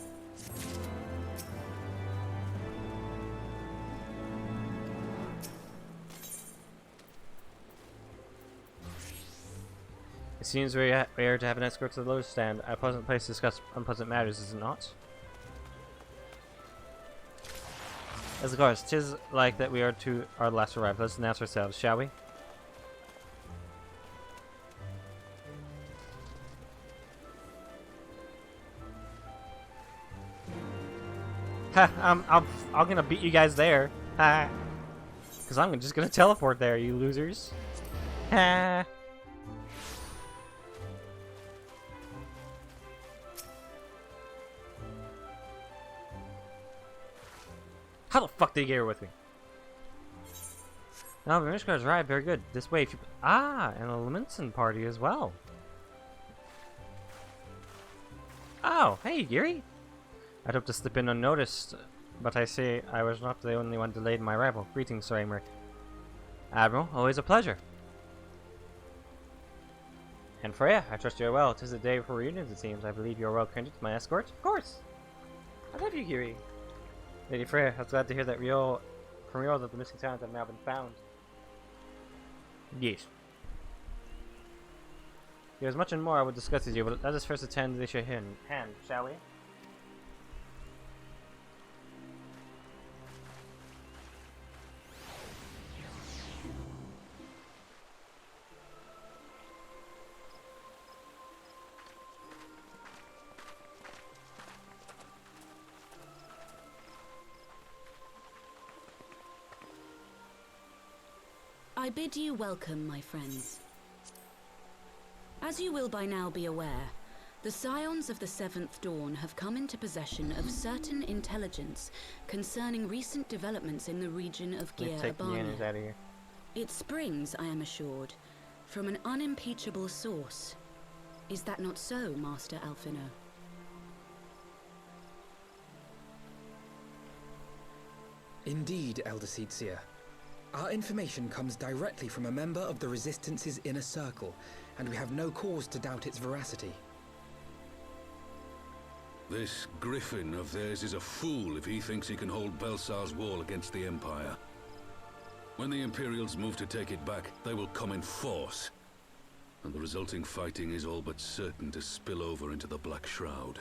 It seems we are to have an escort to the lotus stand. A pleasant place to discuss unpleasant matters, is it not? As of course, 'tis like that we are to our last arrival. Let's announce ourselves, shall we? Ha! I'm gonna beat you guys there. Ha! Because I'm just gonna teleport there, you losers. Ha! How the fuck did you get here with me? No, the Mishkar's right. Very good. This way, if you... Ah, and a Leminson party as well. Oh, hey, Geary. I'd hope to slip in unnoticed, but I see I was not the only one delayed in my arrival. Greetings, Sir Aymeric. Admiral, always a pleasure. And Freya, I trust you are well. 'Tis a day for reunions, it seems. I believe you are well acquainted with my escort. Of course. I love you, Geary. Lady Freya, I was glad to hear that from Riol that the missing talents have now been found. Yes. There's much and more I would discuss with you, but let us first attend to the issue in hand, shall we? I bid you welcome, my friends. As you will by now be aware, the Scions of the Seventh Dawn have come into possession of certain intelligence concerning recent developments in the region of Gear-Abania. It springs, I am assured, from an unimpeachable source. Is that not so, Master Alphino? Indeed, Elder Seedseer. Our information comes directly from a member of the Resistance's inner circle, and we have no cause to doubt its veracity. This Griffin of theirs is a fool if he thinks he can hold Belsar's wall against the Empire. When the Imperials move to take it back, they will come in force. And the resulting fighting is all but certain to spill over into the Black Shroud.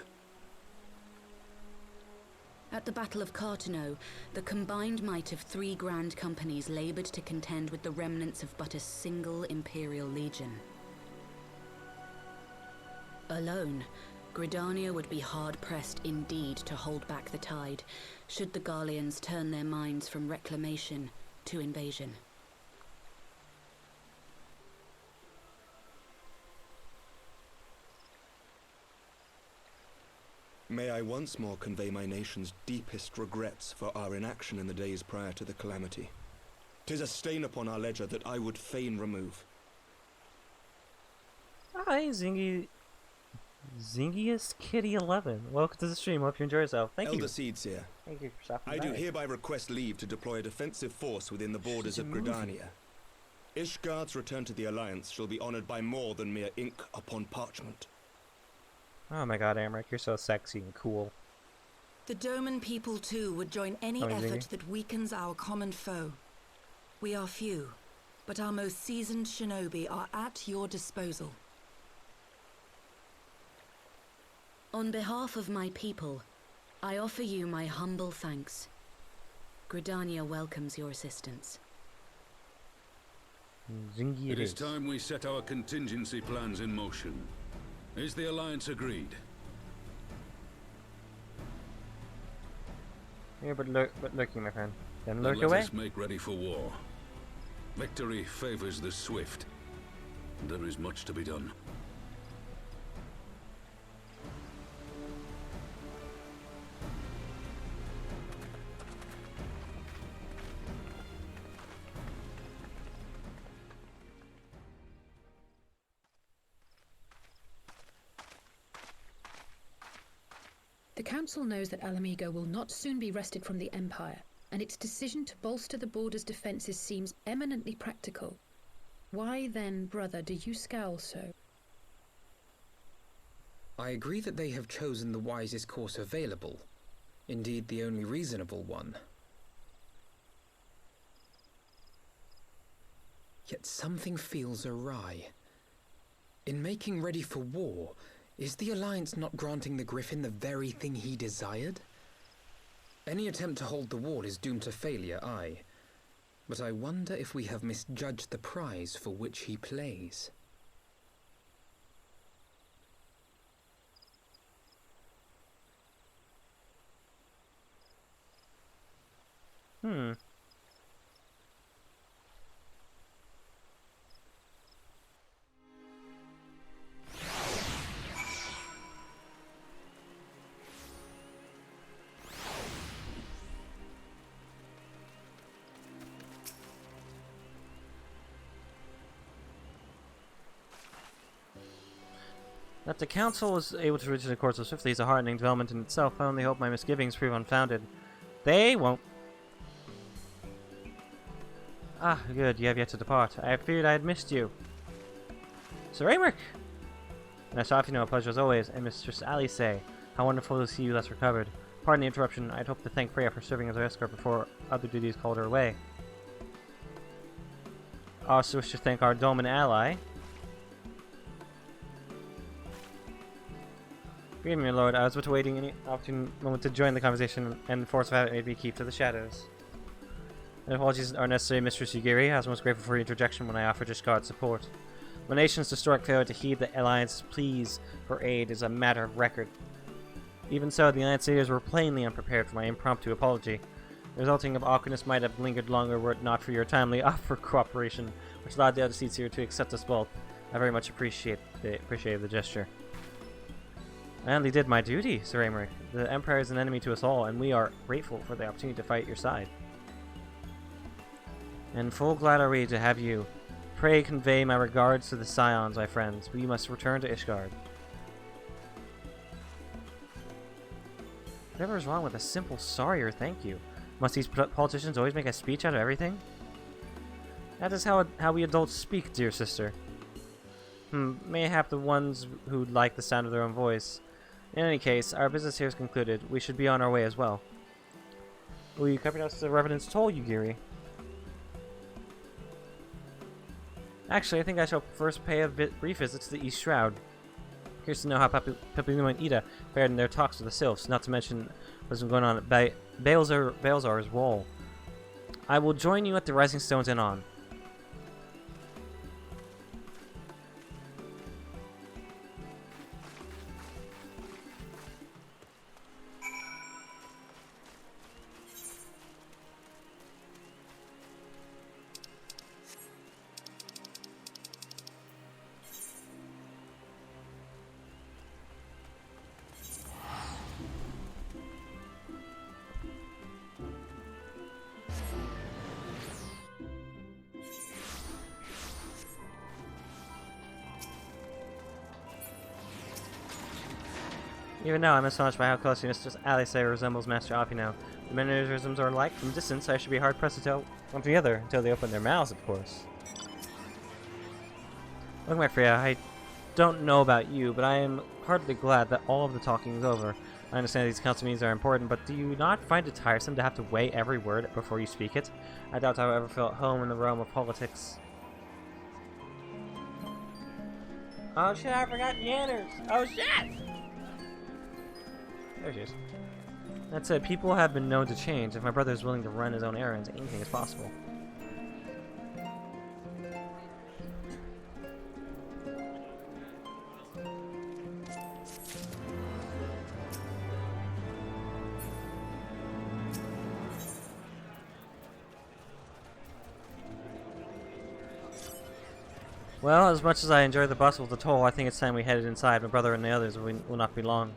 At the Battle of Cartano, the combined might of 3 grand companies labored to contend with the remnants of but a single Imperial legion. Alone, Gridania would be hard-pressed indeed to hold back the tide, should the Garleans turn their minds from reclamation to invasion. May I once more convey my nation's deepest regrets for our inaction in the days prior to the calamity. 'Tis a stain upon our ledger that I would fain remove. Hi, Zingius Kitty 11. Welcome to the stream. Hope you enjoy yourself. Thank Elder you. Seedseer. Thank you for stopping I by. do hereby request leave to deploy a defensive force within the borders of Gridania. Ishgard's return to the Alliance shall be honored by more than mere ink upon parchment. Oh my god, Amric, you're so sexy and cool. The Doman people too would join any effort that weakens our common foe. We are few, but our most seasoned shinobi are at your disposal. On behalf of my people, I offer you my humble thanks. Gridania welcomes your assistance. It is time we set our contingency plans in motion. Is the Alliance agreed? Yeah, but lurking, my friend. Then Then lurk let away. us make ready for war. Victory favors the swift. There is much to be done. The Council knows that Alamigo will not soon be wrested from the Empire, and its decision to bolster the border's defences seems eminently practical. Why then, brother, do you scowl so? I agree that they have chosen the wisest course available. Indeed, the only reasonable one. Yet something feels awry. In making ready for war, is the Alliance not granting the Griffin the very thing he desired? Any attempt to hold the wall is doomed to failure, aye. But I wonder if we have misjudged the prize for which he plays. That the Council was able to reach the course so swiftly is a heartening development in itself. I only hope my misgivings prove unfounded. They won't. Ah, good, you have yet to depart. I feared I had missed you. Sir Amric! And I saw if you know, a pleasure as always, and Mistress Alice, how wonderful to see you thus recovered. Pardon the interruption, I'd hoped to thank Freya for serving as our escort before other duties called her away. I also wish to thank our Doman ally. Forgive me, my lord, I was but waiting any opportune moment to join the conversation, and the force of habit made me keep to the shadows. And apologies are necessary, Mistress Yugiri. I was most grateful for your interjection when I offered Ishgard support. My nation's historic failure to heed the Alliance's pleas for aid is a matter of record. Even so, the Alliance leaders were plainly unprepared for my impromptu apology. The resulting of awkwardness might have lingered longer were it not for your timely offer of cooperation, which allowed the other seats here to accept us both. I very much appreciated the gesture. I only did my duty, Sir Amric. The Empire is an enemy to us all, and we are grateful for the opportunity to fight at your side. And full glad are we to have you. Pray convey my regards to the Scions, my friends. We must return to Ishgard. Whatever is wrong with a simple sorry or thank you? Must these politicians always make a speech out of everything? That is how we adults speak, dear sister. Mayhap the ones who like the sound of their own voice. In any case, our business here is concluded. We should be on our way as well. Will you accompany us to the Revenant's Toll, Yugiri? Actually, I think I shall first pay a brief visit to the East Shroud. Curious to know how Papalymo and Ida fared in their talks with the Sylphs, not to mention what's been going on at Balezar's Wall. I will join you at the Rising Stones and on. Even now, I'm astonished by how closely Mistress Alisair resembles Master Alpino. The mannerisms are alike. From distance, I should be hard-pressed to tell one from the other, until they open their mouths, of course. Look, my Freya, I don't know about you, but I am heartily glad that all of the talking is over. I understand these council meetings are important, but do you not find it tiresome to have to weigh every word before you speak it? I doubt I will ever feel at home in the realm of politics. Oh shit, I forgot Yanners! Oh shit! There she is. That said, people have been known to change. If my brother is willing to run his own errands, anything is possible. Well, as much as I enjoy the bustle of the toll, I think it's time we headed inside. My brother and the others will not be long.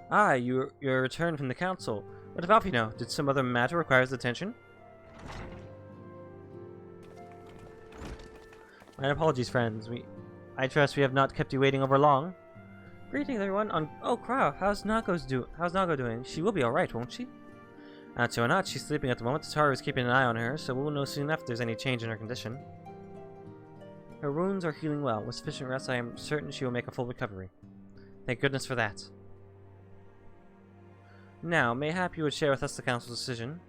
Ah, your return from the council. What about Alpino? Did some other matter require his attention? My apologies, friends. I trust we have not kept you waiting over long. Greetings, everyone. Oh, crap. How's Nago doing? She will be all right, won't she? Not so not. She's sleeping at the moment. Tataru is keeping an eye on her, so we'll know soon enough if there's any change in her condition. Her wounds are healing well. With sufficient rest, I am certain she will make a full recovery. Thank goodness for that. Now, mayhap you would share with us the Council's decision.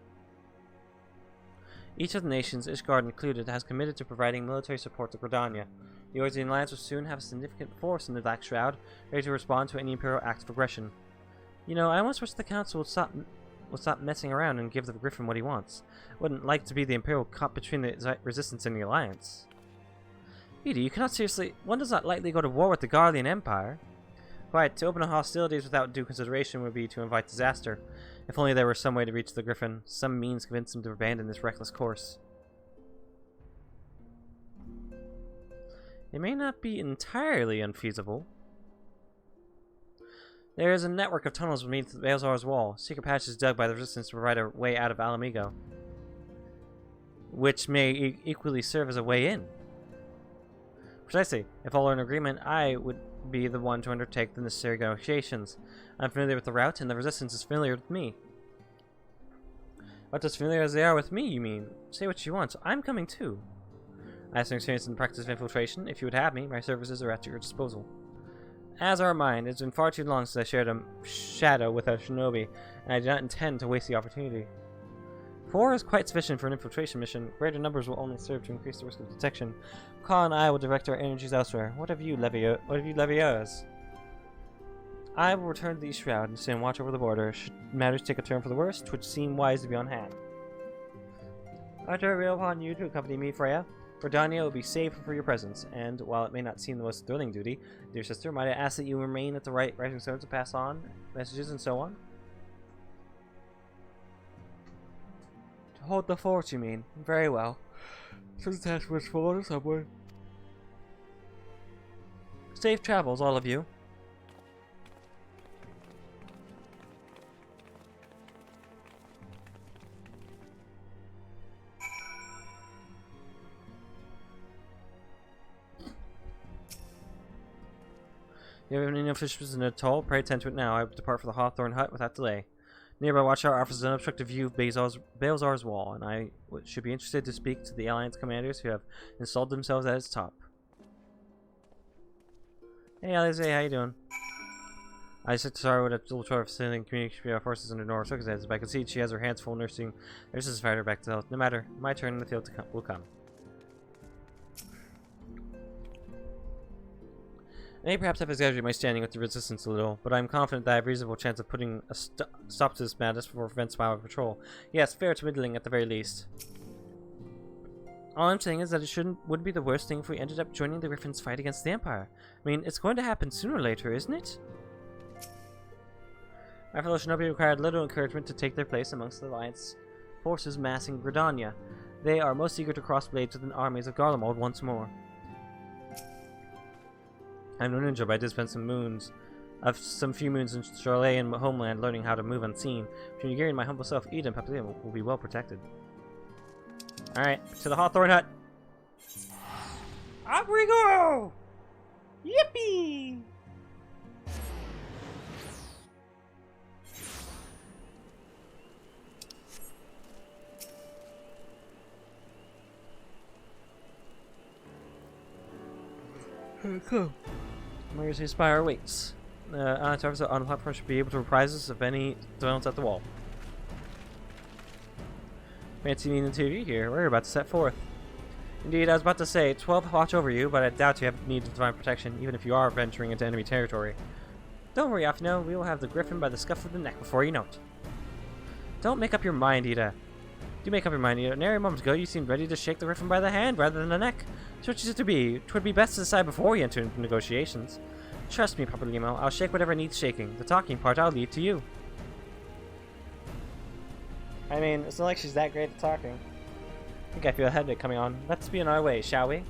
Each of the nations, Ishgard included, has committed to providing military support to Gridania. The Orzian Alliance will soon have a significant force in the Black Shroud, ready to respond to any Imperial act of aggression. You know, I almost wish the Council would stop messing around and give the Griffin what he wants. Wouldn't like to be the Imperial cop between the Resistance and the Alliance. Edie, you cannot seriously... One does not lightly go to war with the Garlean Empire. Quite, to open hostilities without due consideration would be to invite disaster. If only there were some way to reach the Griffin, some means convince him to abandon this reckless course. It may not be entirely unfeasible. There is a network of tunnels beneath Balezar's wall, secret passages dug by the Resistance to provide a way out of Alamigo, which may equally serve as a way in. Precisely. If all are in agreement, I would be the one to undertake the necessary negotiations. I'm familiar with the route, and the Resistance is familiar with me. But as familiar as they are with me, you mean? Say what you want. I'm coming too. I have some experience in the practice of infiltration. If you would have me, my services are at your disposal. As are mine. It's been far too long since I shared a shadow with a shinobi, and I do not intend to waste the opportunity. 4 is quite sufficient for an infiltration mission. Greater numbers will only serve to increase the risk of detection. Kha and I will direct our energies elsewhere. What have you, Leviers? I will return to the East Shroud and stand watch over the border. Should matters take a turn for the worst, 'twould seem wise to be on hand. I rely upon you to accompany me, Freya. Gridania will be safe for your presence, and while it may not seem the most thrilling duty, dear sister, might I ask that you remain at the Rising Stones to pass on messages and so on? To hold the fort, you mean? Very well. Since that's what's for somewhere. Safe travels, all of you. You have any officials in the atoll? Pray attend to it now. I will depart for the Hawthorne Hut without delay. Nearby watchtower offers an unobstructed view of Baelzar's wall, and I should be interested to speak to the Alliance commanders who have installed themselves at its top. Hey, Alize, how you doing? I said to Sorrow at Ultra facilitating communication between our forces under normal circumstances, but I can see she has her hands full nursing nurses to fight her back to health. No matter, my turn in the field will come. I may perhaps have exaggerated my standing with the resistance a little, but I am confident that I have a reasonable chance of putting a stop to this madness before it prevents my patrol. Yes, fair to middling at the very least. All I'm saying is that it wouldn't be the worst thing if we ended up joining the Griffin's fight against the Empire. I mean, it's going to happen sooner or later, isn't it? My fellow shinobi required little encouragement to take their place amongst the Alliance forces massing Gridania. They are most eager to cross blades with the armies of Garlemald once more. I'm no ninja, but I did spend some few moons in Charlayan homeland learning how to move unseen. Between Yagiri and my humble self, Ida and Papalima will be well protected. Alright, to the Hawthorne Hut. Up we go! Yippee! Cool. Where's his spire waits? Alliance officers on the platform should be able to reprise us of any developments at the wall. Fancy meeting the two of you here. We're about to set forth. Indeed, I was about to say, 12 watch over you, but I doubt you have need of divine protection, even if you are venturing into enemy territory. Don't worry, Afno. We will have the Griffin by the scuff of the neck before you know it. Don't make up your mind, Ida. Do make up your mind, Ida. Nary a moment ago, you seemed ready to shake the Griffin by the hand rather than the neck. So what is it to be? 'Twould be best to decide before we enter into negotiations. Trust me, Papalimo. I'll shake whatever needs shaking. The talking part I'll leave to you. I mean, it's not like she's that great at talking. I think I feel a headache coming on. Let's be on our way, shall we?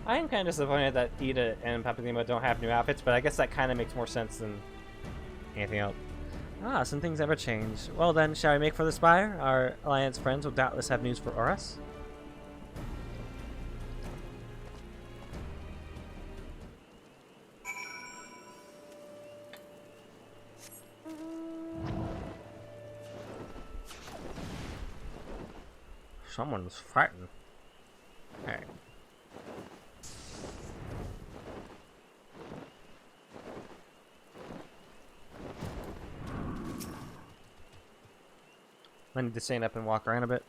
I am kind of disappointed that Ida and Papalimo don't have new outfits, but I guess that kind of makes more sense than anything else. Ah, some things never change. Well then, shall we make for the spire? Our Alliance friends will doubtless have news for us. Someone's fighting. Alright. I need to stand up and walk around a bit.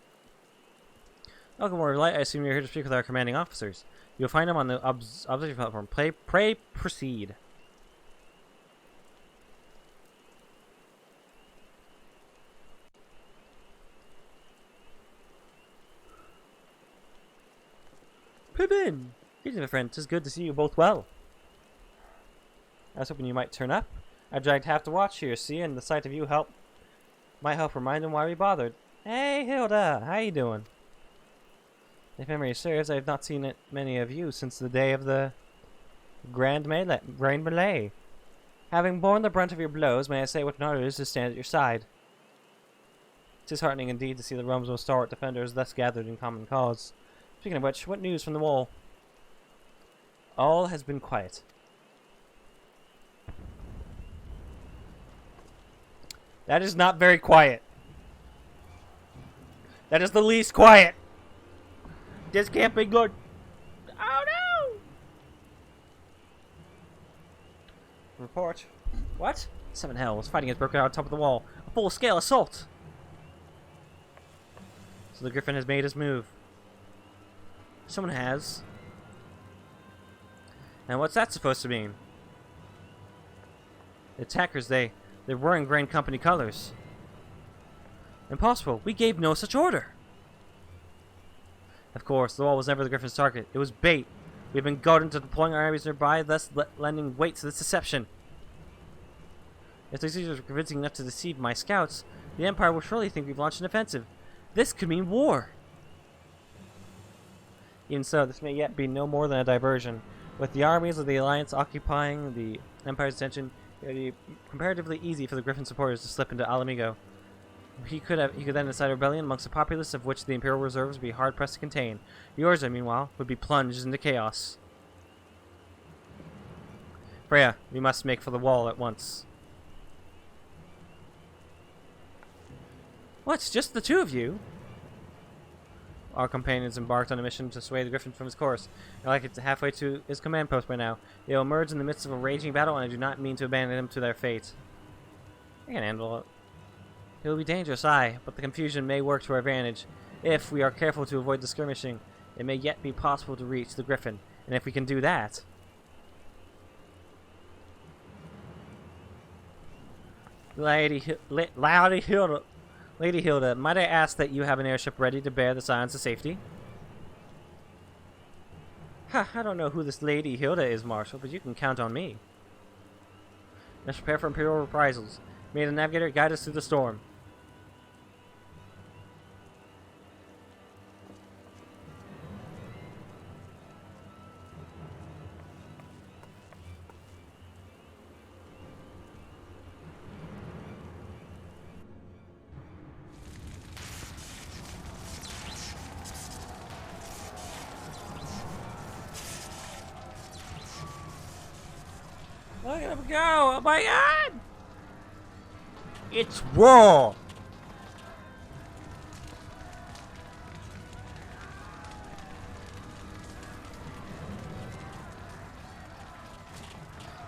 Welcome, Warrior Light. I assume you're here to speak with our commanding officers. You'll find them on the observation platform. Pray proceed. Pippin! Greetings, my friend. 'Tis good to see you both well. I was hoping you might turn up. I dragged half the watch here, see, and the sight of you might help remind him why we bothered. Hey, Hilda! How you doing? If memory serves, I have not seen many of you since the day of the Grand Melee. Having borne the brunt of your blows, may I say what an honor it is to stand at your side. 'Tis heartening indeed to see the realm's most stalwart defenders thus gathered in common cause. Speaking of which, what news from the wall? All has been quiet. That is not very quiet. That is the least quiet. This can't be good. Oh no! Report. What? Seven Hells. Fighting has broken out on top of the wall. A full-scale assault. So the Griffin has made his move. Someone has. And what's that supposed to mean? The attackers, they're wearing Grand Company colors. Impossible. We gave no such order. Of course, the wall was never the Griffin's target. It was bait. We've been goaded into deploying our armies nearby, thus lending weight to this deception. If these leaders are convincing enough to deceive my scouts, the Empire will surely think we've launched an offensive. This could mean war. Even so, this may yet be no more than a diversion. With the armies of the Alliance occupying the Empire's attention, it would be comparatively easy for the Griffin supporters to slip into Alamigo. He could then incite a rebellion amongst a populace of which the Imperial reserves would be hard-pressed to contain. Yours, meanwhile, would be plunged into chaos. Freya, we must make for the wall at once. What? Just the two of you? Our companions embarked on a mission to sway the Griffin from his course. I like it halfway to his command post by now. They will emerge in the midst of a raging battle, and I do not mean to abandon them to their fate. I can handle it. It will be dangerous, aye, but the confusion may work to our advantage. If we are careful to avoid the skirmishing, it may yet be possible to reach the Griffin. And if we can do that... Lady Hilda, might I ask that you have an airship ready to bear the signs of safety? Ha, I don't know who this Lady Hilda is, Marshal, but you can count on me. Let's prepare for Imperial reprisals. May the navigator guide us through the storm. Look at him go! Oh my god! It's war!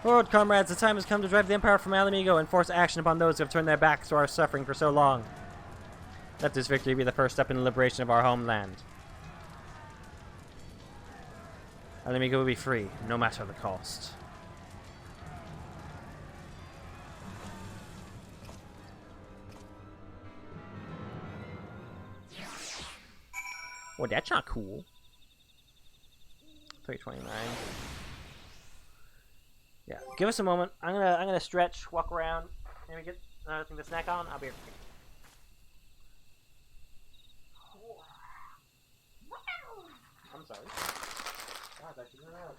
Forward, comrades, the time has come to drive the Empire from Alamigo and force action upon those who have turned their backs to our suffering for so long. Let this victory be the first step in the liberation of our homeland. Alamigo will be free, no matter the cost. Well, that's not cool. 329. Yeah, give us a moment. I'm gonna stretch, walk around, maybe get another thing to snack on. I'll be right back. I'm sorry. God, that's actually really loud.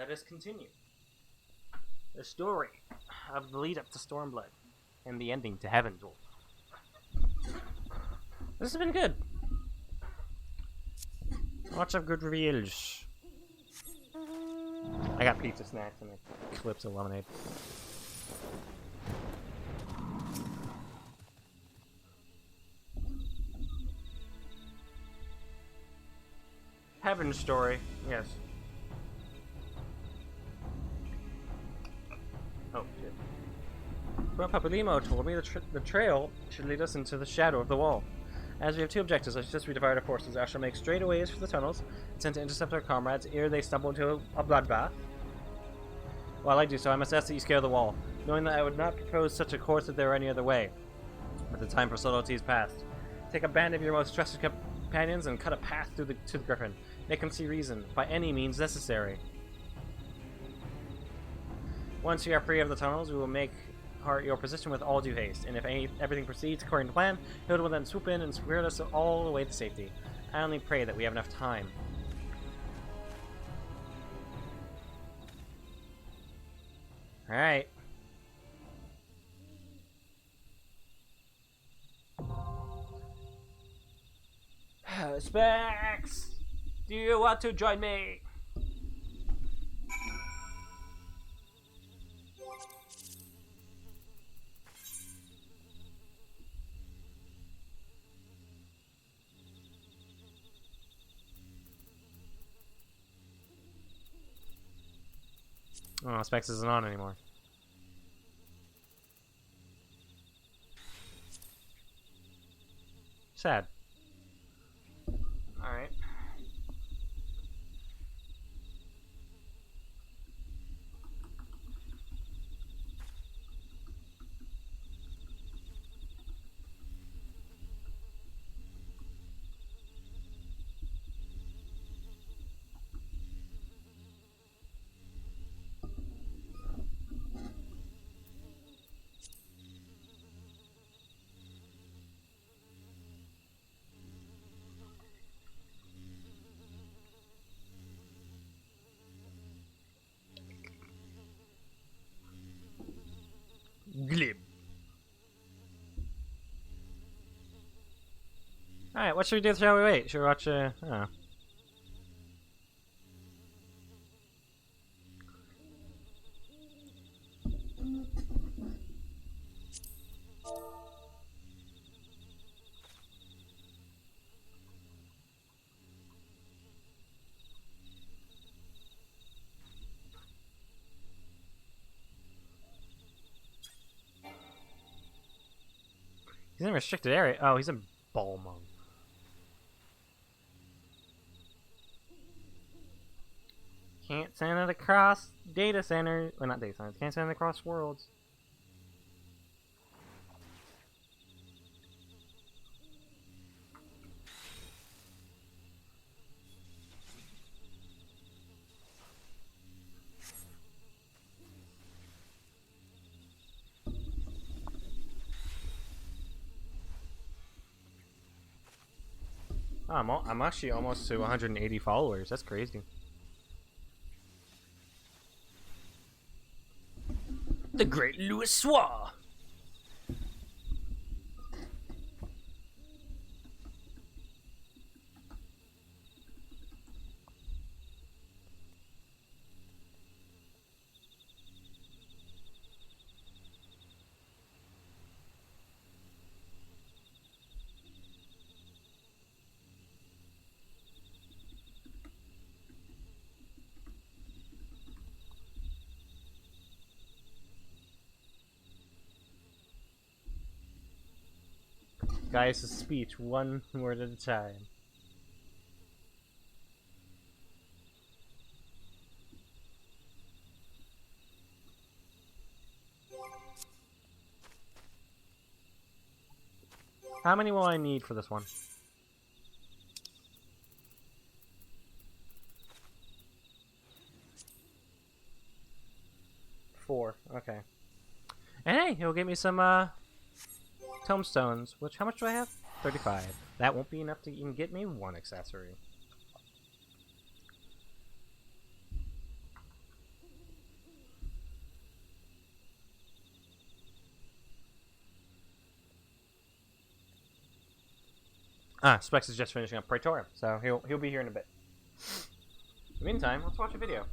let us continue. The story of the lead up to Stormblood and the ending to Heavensward. This has been good. Lots of good reveals. I got pizza snacks and clips of lemonade. Heaven story, yes. Oh, shit. Well, Papalimo told me the trail should lead us into the shadow of the wall. As we have two objectives, I suggest we divide our forces. I shall make straightaways for the tunnels, intend to intercept our comrades ere they stumble into a bloodbath. While I do so, I must ask that you scale the wall, knowing that I would not propose such a course if there were any other way. But the time for subtlety is past. Take a band of your most trusted companions and cut a path to the griffin. Make him see reason, by any means necessary. Once we are free of the tunnels, we will make your position with all due haste, and if everything proceeds according to plan, Hilda will then swoop in and spirit us all the way to safety. I only pray that we have enough time. Alright. Specs! Do you want to join me? Oh, Specs isn't on anymore. Sad. Alright. Glib. Alright, what should we do? Shall we wait? Should we watch oh. He's in a restricted area. Oh, he's in Balmung. Can't send it across data centers. Well, not data centers. Can't send it across worlds. Oh, I'm actually almost to 180 followers. That's crazy. The Great Heavensward. Gaius' speech, one word at a time. How many will I need for this one? 4. Okay. And hey, he'll give me some tombstones. Which, how much do I have? 35. That won't be enough to even get me one accessory. Specs is just finishing up Praetorium, so he'll be here in a bit. In the meantime, let's watch a video.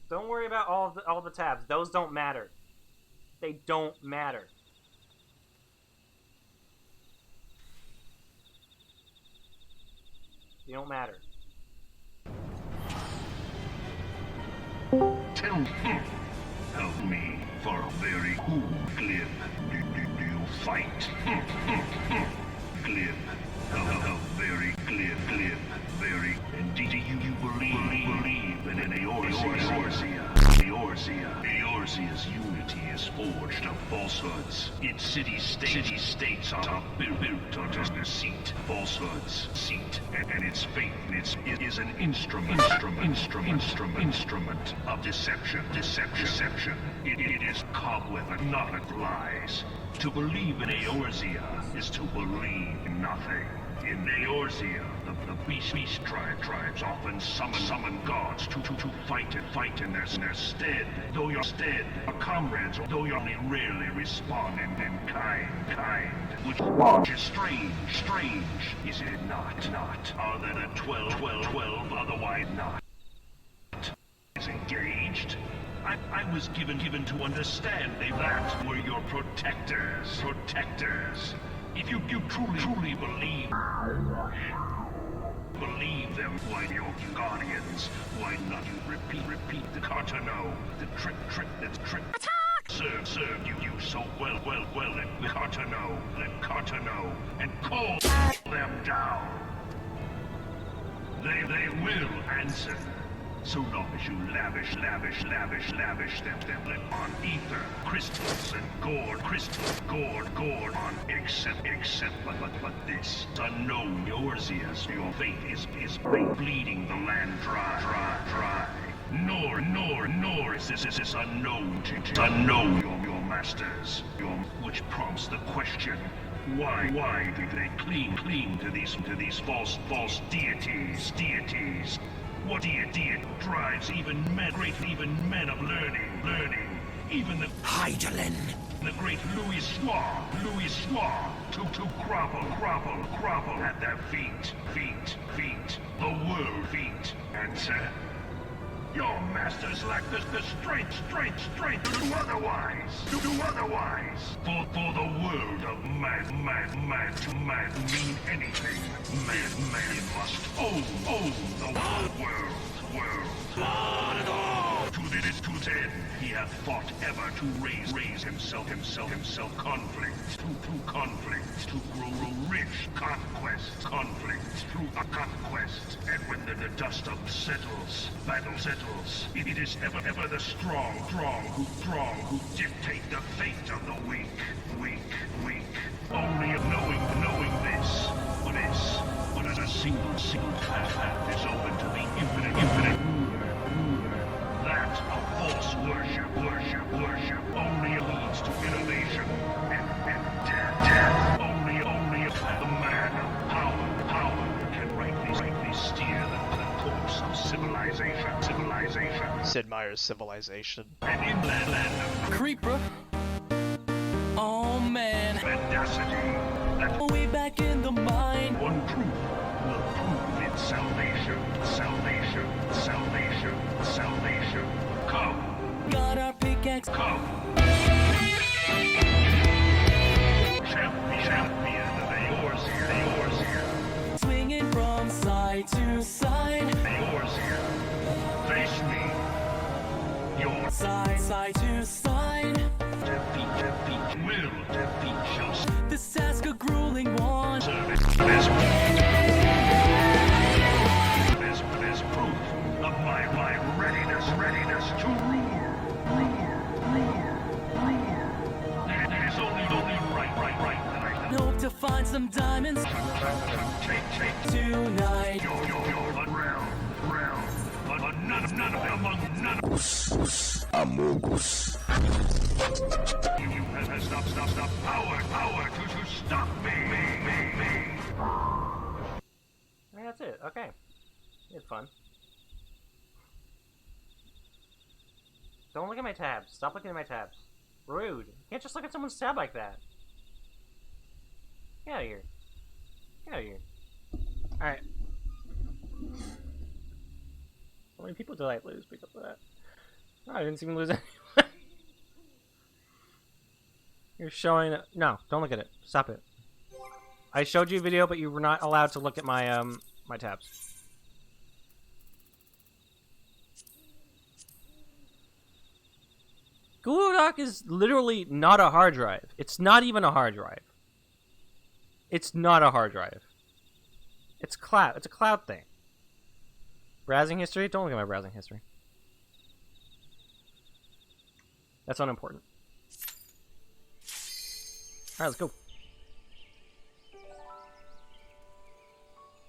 Don't worry about all the tabs. Those don't matter. They don't matter. They don't matter. Help me for a very cool glib. Do you fight? Glib. How very glib. Very. And do you believe in an Eorzea? Eorzea's unity is forged of falsehoods. Its city-states are built on deceit, falsehoods, and its faith is an instrument of deception. It is cobweb, not a lies. To believe in Eorzea is to believe in nothing. In Eorzea, the beast tribes often summon gods to fight in their stead. Though your comrades, though you only rarely respond in kind, which is strange, is it not? Are there the 12 otherwise not? Is engaged? I was given to understand that were your protectors. If you truly believe them, why your guardians? Why not you repeat the Cartano, the trick that's trick served you so well let Cartano and call them down. They will answer. So long as you lavish them on ether, crystals, and gourd on except but this unknown Eorzea's your fate is bleeding the land dry. Nor is this unknown to your masters, which prompts the question. Why do they cling to these false deities? What deity drives even men of learning, even the Hydaelyn, the great Louis Soir, to grovel at their feet, the world feet. Answer. Your masters lack the strength to do otherwise. For the world of mad to mean anything, man must own the world. To this end, he hath fought ever to raise himself conflict, to grow rich, conflict, through a conquest, and when the dust of battle settles, it is ever the strong who dictate the fate of the weak. Only of knowing this, but as a single path is open to the infinite that of false worship only leads to innovation and death. Only the man of power can rightly steer the course of civilization. Sid Meier's Civilization. An inland land of Creeper. Oh man. Mendacity. That way back in the mine. One truth will prove its salvation. Come. Got our pickaxe. Come. Champion of Eorzea. Swinging from side to side. Eorzea. Face me. Your side to side. Defeat. Will defeat shall. The Saska grueling one. There's proof of my readiness to rule. It is only right that I can hope to find some diamonds. Take tonight. Your round. But none of them among none of Amogus. that's it. Okay. You had fun. Don't look at my tabs. Stop looking at my tabs. Rude. You can't just look at someone's tab like that. Get out of here. Get out of here. Alright. How many people did I lose because of that? Oh, I didn't even lose anyone. You're showing... No, don't look at it. Stop it. I showed you a video, but you were not allowed to look at my, my tabs. Google Doc is literally not a hard drive. It's not even a hard drive. It's not a hard drive. It's cloud. It's a cloud thing. Browsing history? Don't look at my browsing history. That's unimportant. Alright, let's go.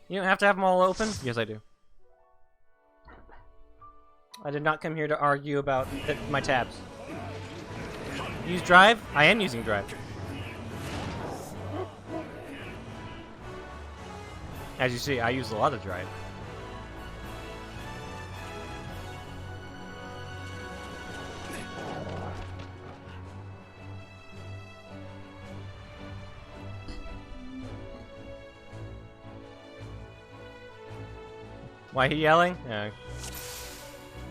You don't have to have them all open? Yes, I do. I did not come here to argue about my tabs. Use Drive? I am using Drive. As you see, I use a lot of Drive. Why he yelling? Yeah.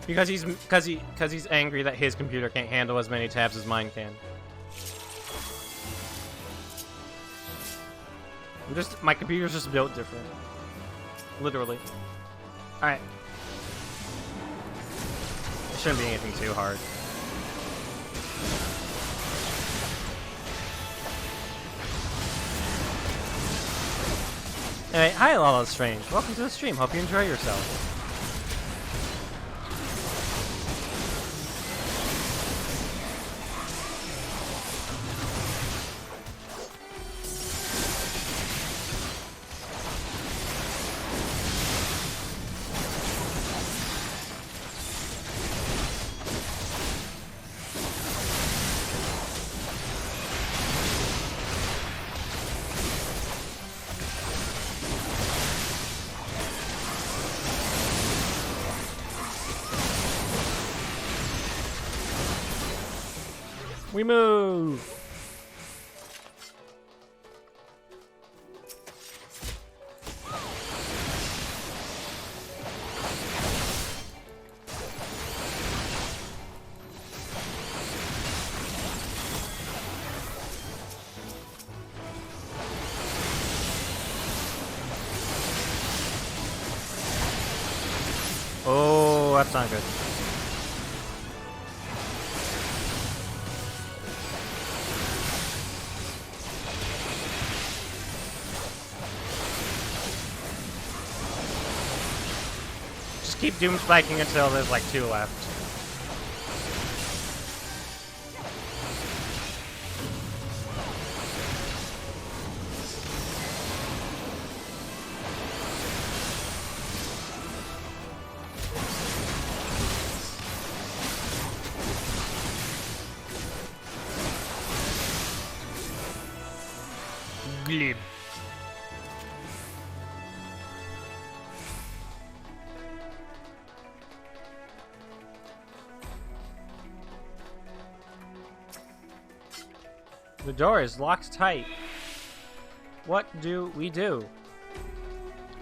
Because he's angry that his computer can't handle as many tabs as mine can. My computer's just built different. Literally. Alright. It shouldn't be anything too hard. Anyway, hi Lala Strange. Welcome to the stream. Hope you enjoy yourself. We move! Oh, that's not good. Keep doom spiking until there's like 2 left. Glib. The door is locked tight. What do we do?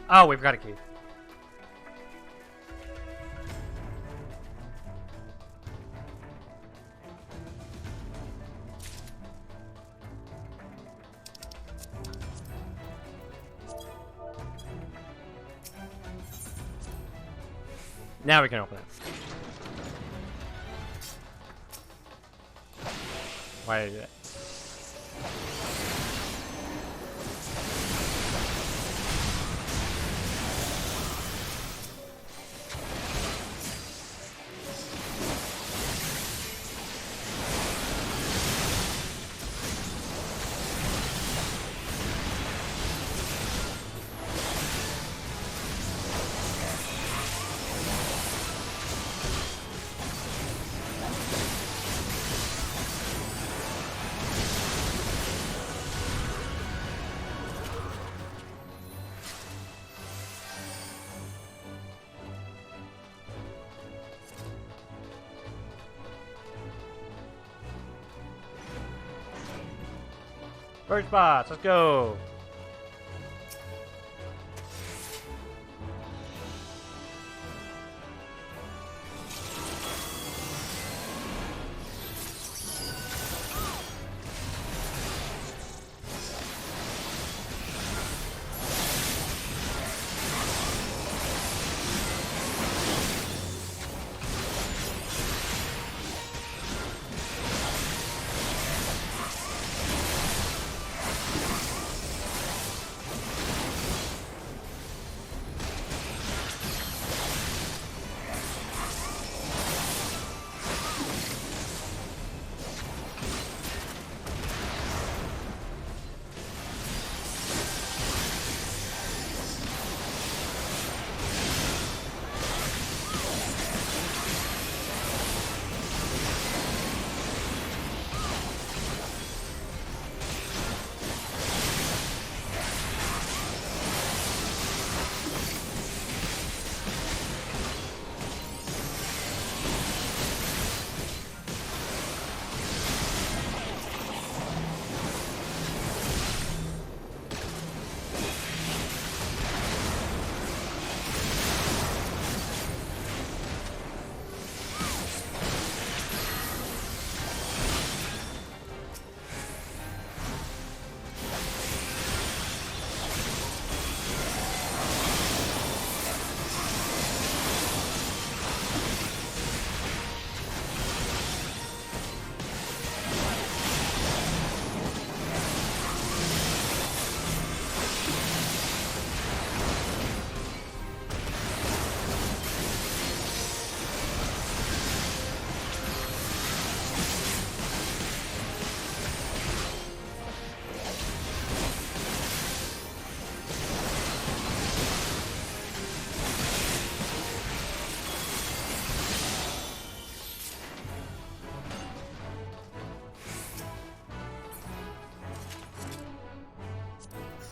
Oh, we've got a key. Now we can open it. Why did I do that? Bird spots, let's go.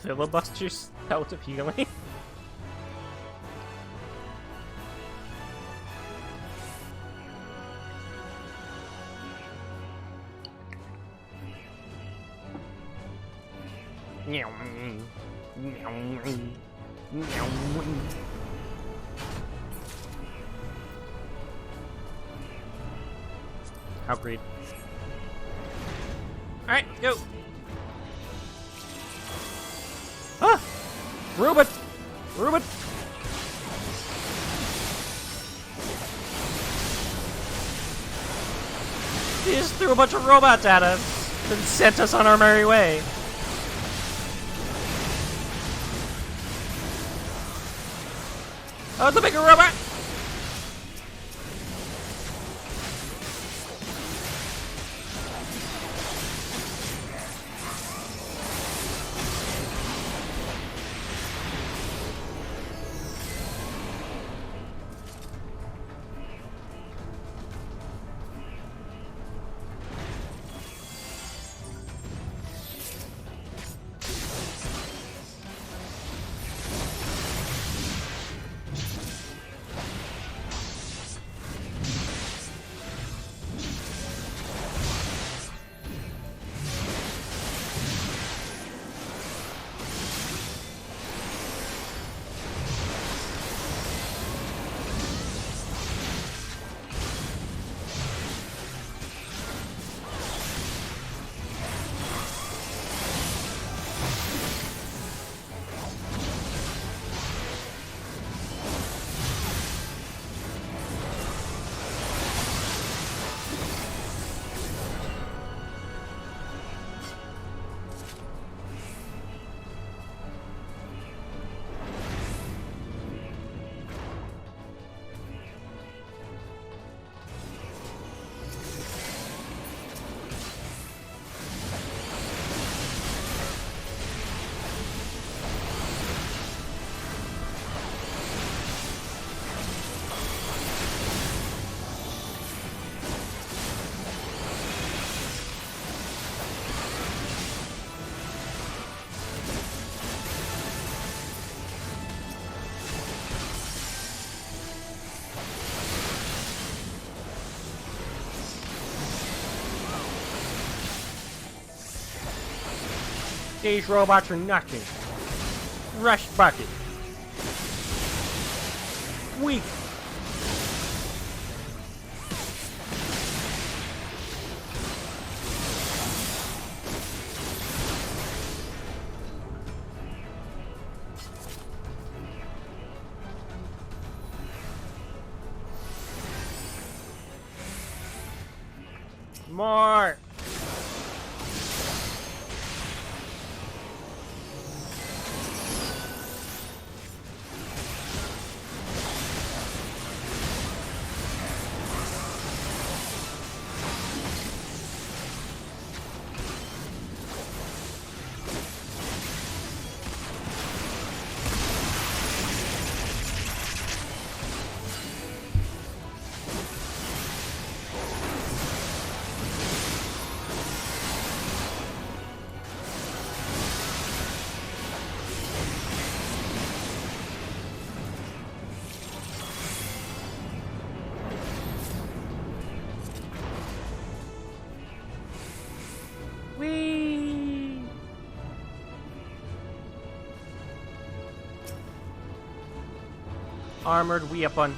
Filibuster spout of healing. Outbreed. Alright, go! Ah! Reuben! Reuben! He just threw a bunch of robots at us and sent us on our merry way. Oh, it's a bigger robot! These robots are nothing. Rush bucket. Weak. More. Whee! Armored weapon.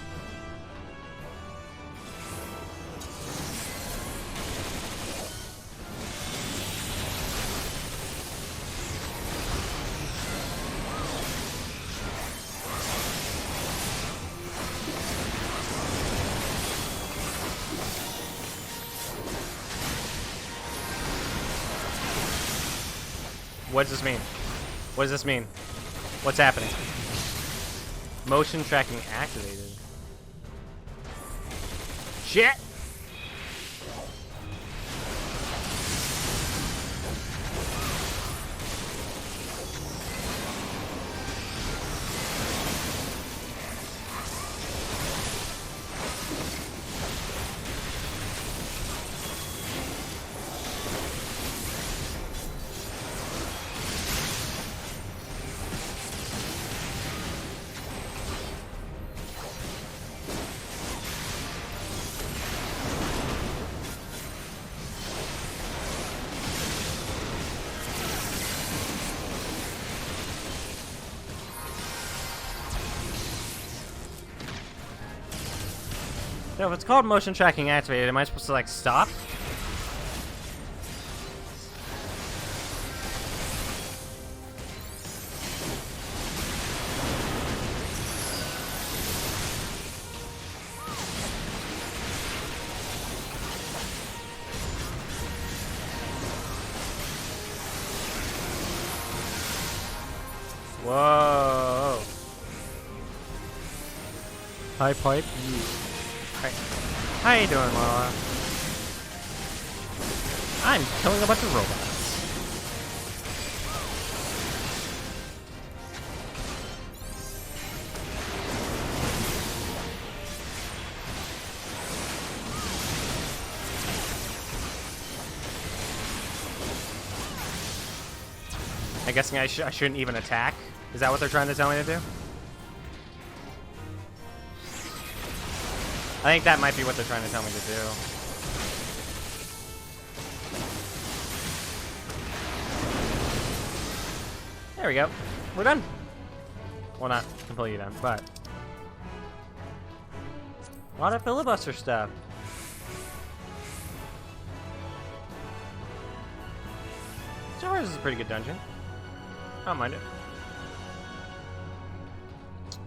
What does this mean? What does this mean? What's happening? Motion tracking activated. Shit! So if it's called motion tracking activated, am I supposed to like stop? Whoa. Hi, pipe. Hey. How you doing, Laura? I'm killing a bunch of robots. I'm guessing I shouldn't even attack? Is that what they're trying to tell me to do? I think that might be what they're trying to tell me to do. There we go. We're done. Well, not completely done, but... a lot of filibuster stuff. So far, this is a pretty good dungeon. I don't mind it.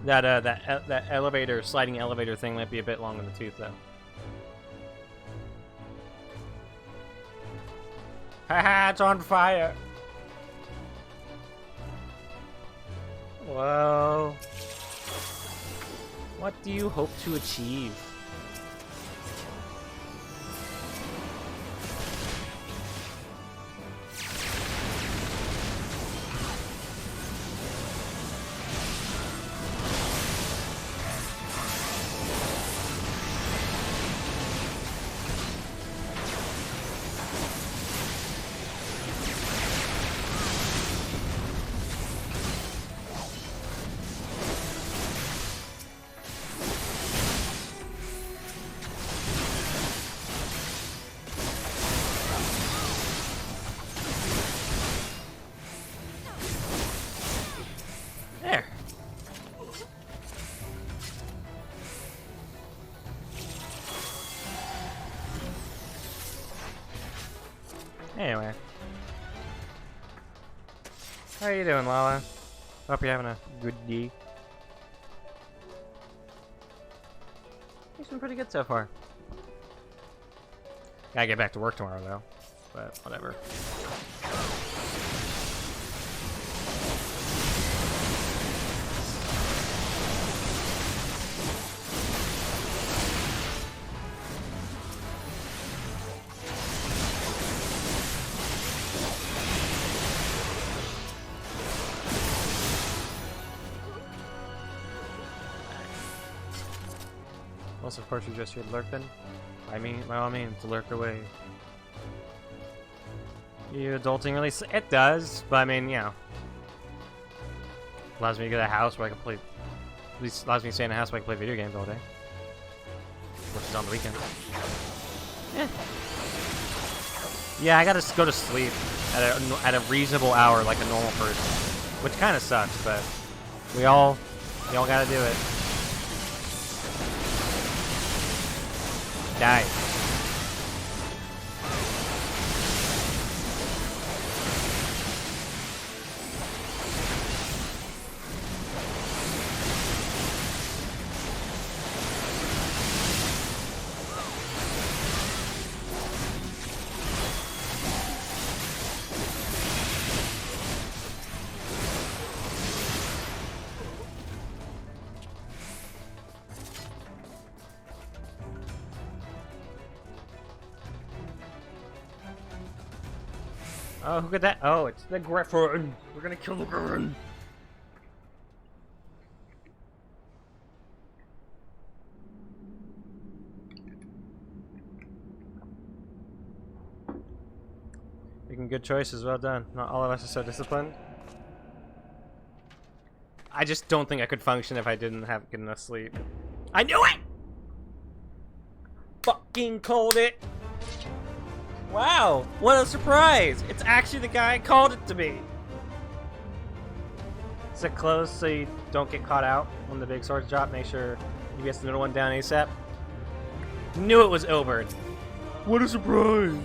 That elevator, sliding elevator thing might be a bit long in the tooth, though. Haha, it's on fire! Whoa. What do you hope to achieve? Anyway. How are you doing, Lala? Hope you're having a good day. It's been pretty good so far. Gotta get back to work tomorrow, though. But whatever. Also, of course, you just heard lurking. I mean, by all means, lurk away. You adulting really? It does, but I mean, you know, allows me to get a house where I can play. At least allows me to stay in a house where I can play video games all day, which is on the weekends. Yeah. Yeah, I gotta go to sleep at a reasonable hour, like a normal person, which kind of sucks, but we all gotta do it. Die. Oh, who got that? Oh, it's the Griffin. We're gonna kill the Griffin. Making good choices. Well done. Not all of us are so disciplined. I just don't think I could function if I didn't have good enough sleep. I knew it! Fucking called it! Wow, what a surprise! It's actually the guy I called it to be! Sit close so you don't get caught out when the big swords drop. Make sure you get the middle one down ASAP. Knew it was Obert. What a surprise!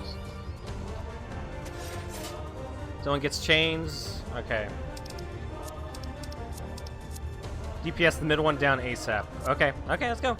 Someone gets chains. Okay. DPS the middle one down ASAP. Okay, okay, let's go.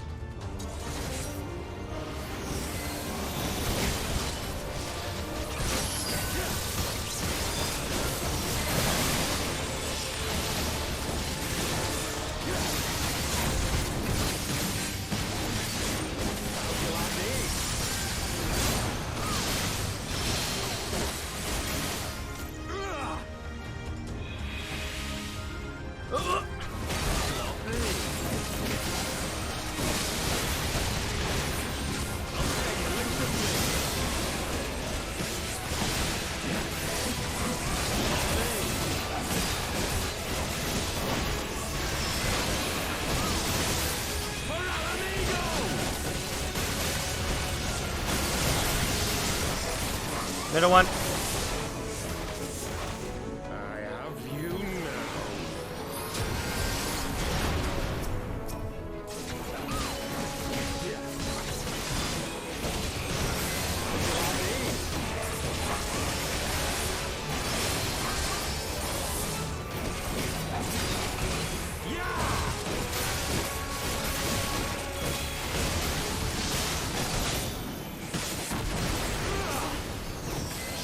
Middle one. I have you now.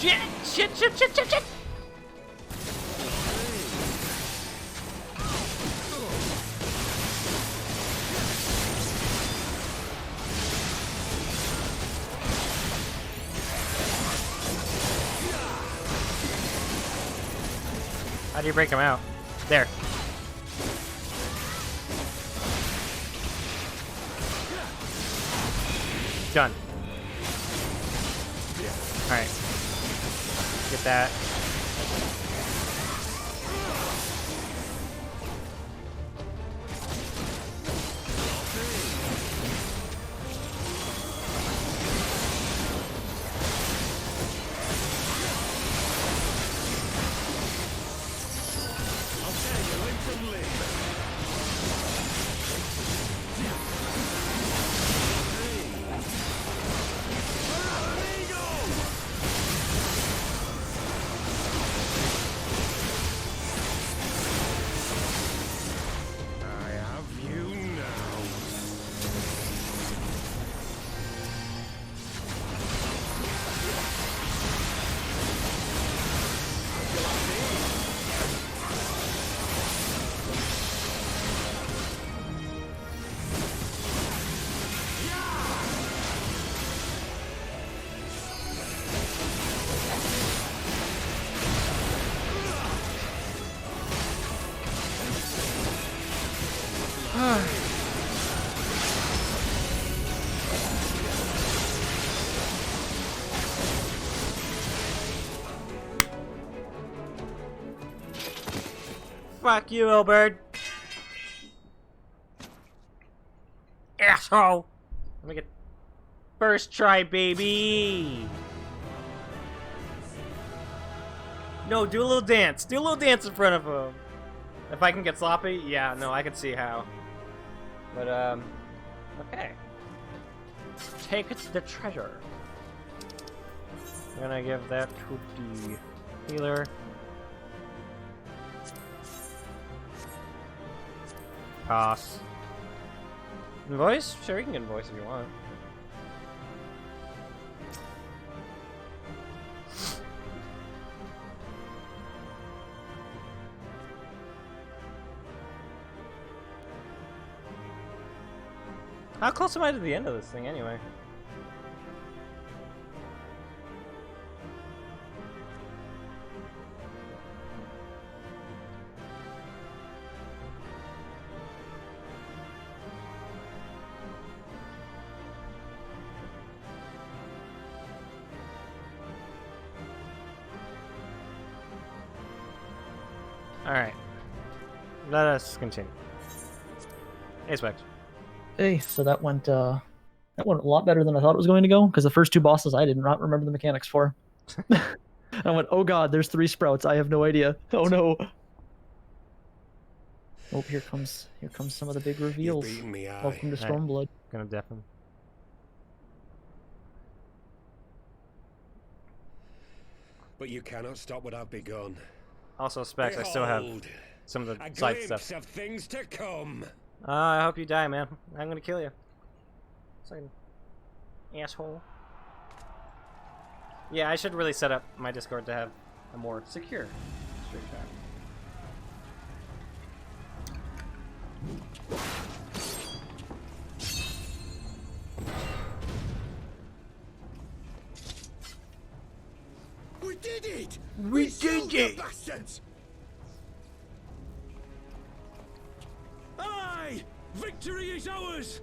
Shit! How do you break him out? There. Done. Alright. Get that. Fuck you, Ilbert. Asshole. Let me get first try, baby. No, do a little dance. Do a little dance in front of him. If I can get sloppy, yeah, no, I can see how. But, okay. Take the treasure. I'm gonna give that to the healer. Toss. Invoice? Sure, you can get invoice if you want. How close am I to the end of this thing anyway? Alright. Let us continue. Hey, Specs. Hey, so that went a lot better than I thought it was going to go, because the first two bosses I did not remember the mechanics for. I went, oh god, there's 3 sprouts, I have no idea. Oh no. Oh, here comes some of the big reveals. You've beaten me, aye. Welcome to Stormblood. Gonna def him. But you cannot stop what I've begun. Also, Specs, I still have Behold, some of the a side glimpse stuff. of things to come. I hope you die, man. I'm gonna kill you. Second. Asshole. Yeah, I should really set up my Discord to have a more secure stream chat. We did it! We did the it! bastards! Aye! Victory is ours!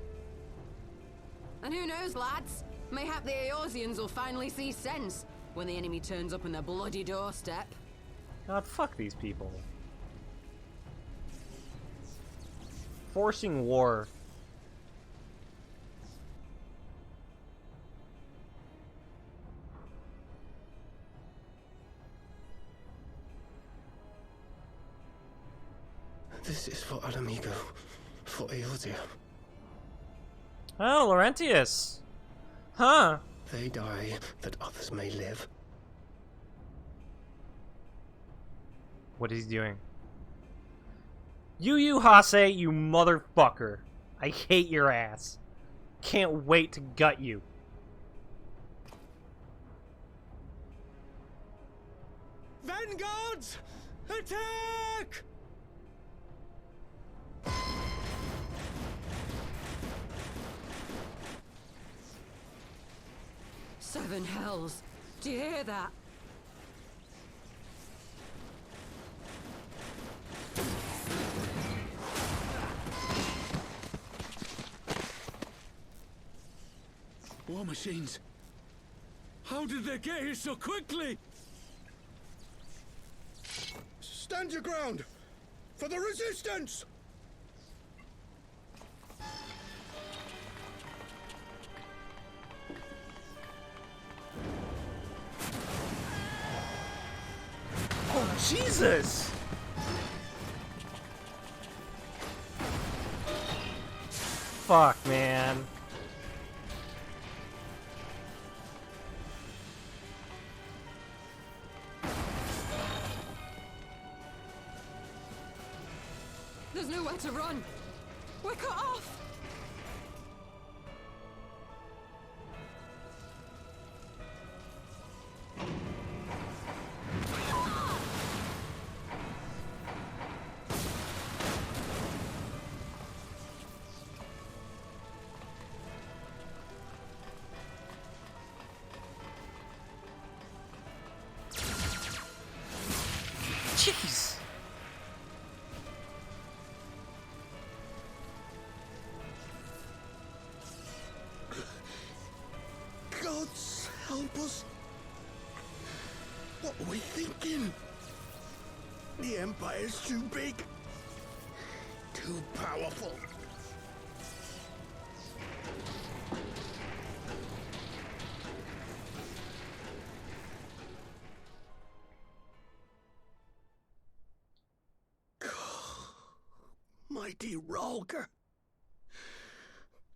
And who knows, lads? Mayhap the Eorzeans will finally see sense when the enemy turns up on their bloody doorstep. God, fuck these people. Forcing war. This is for Alamigo, for Eorzea. Oh, Laurentius. Huh. They die that others may live. What is he doing? You Hase, you motherfucker. I hate your ass. Can't wait to gut you. Vanguards! Attack! Seven hells. Do you hear that? War machines. How did they get here so quickly? Stand your ground! For the resistance! Oh, Jesus! Fuck, man. There's nowhere to run. We're cut off. Jeez. help us? What are we thinking? The Empire's too big. Too powerful. Mighty Rolger,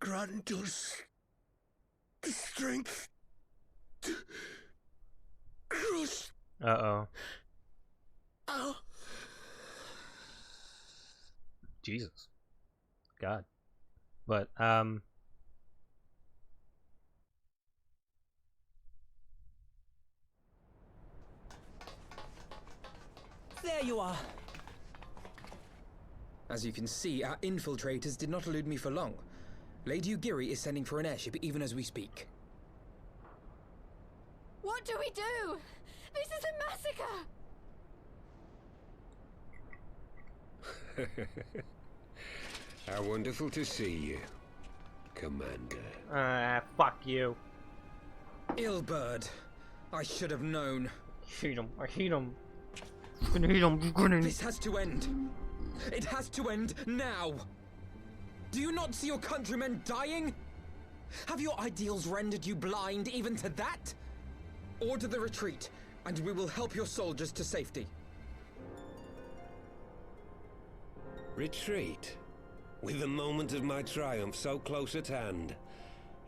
grant us the strength to crush. Uh-oh. Oh. Jesus. God. But, There you are. As you can see, our infiltrators did not elude me for long. Lady Ugiri is sending for an airship even as we speak. What do we do? This is a massacre! How wonderful to see you, Commander. Fuck you. Illbird. I should have known. I hate him. I hate him. I'm gonna hate him. I'm gonna... This has to end. It has to end now. Do you not see your countrymen dying? Have your ideals rendered you blind even to that? Order the retreat, and we will help your soldiers to safety. Retreat? With the moment of my triumph so close at hand?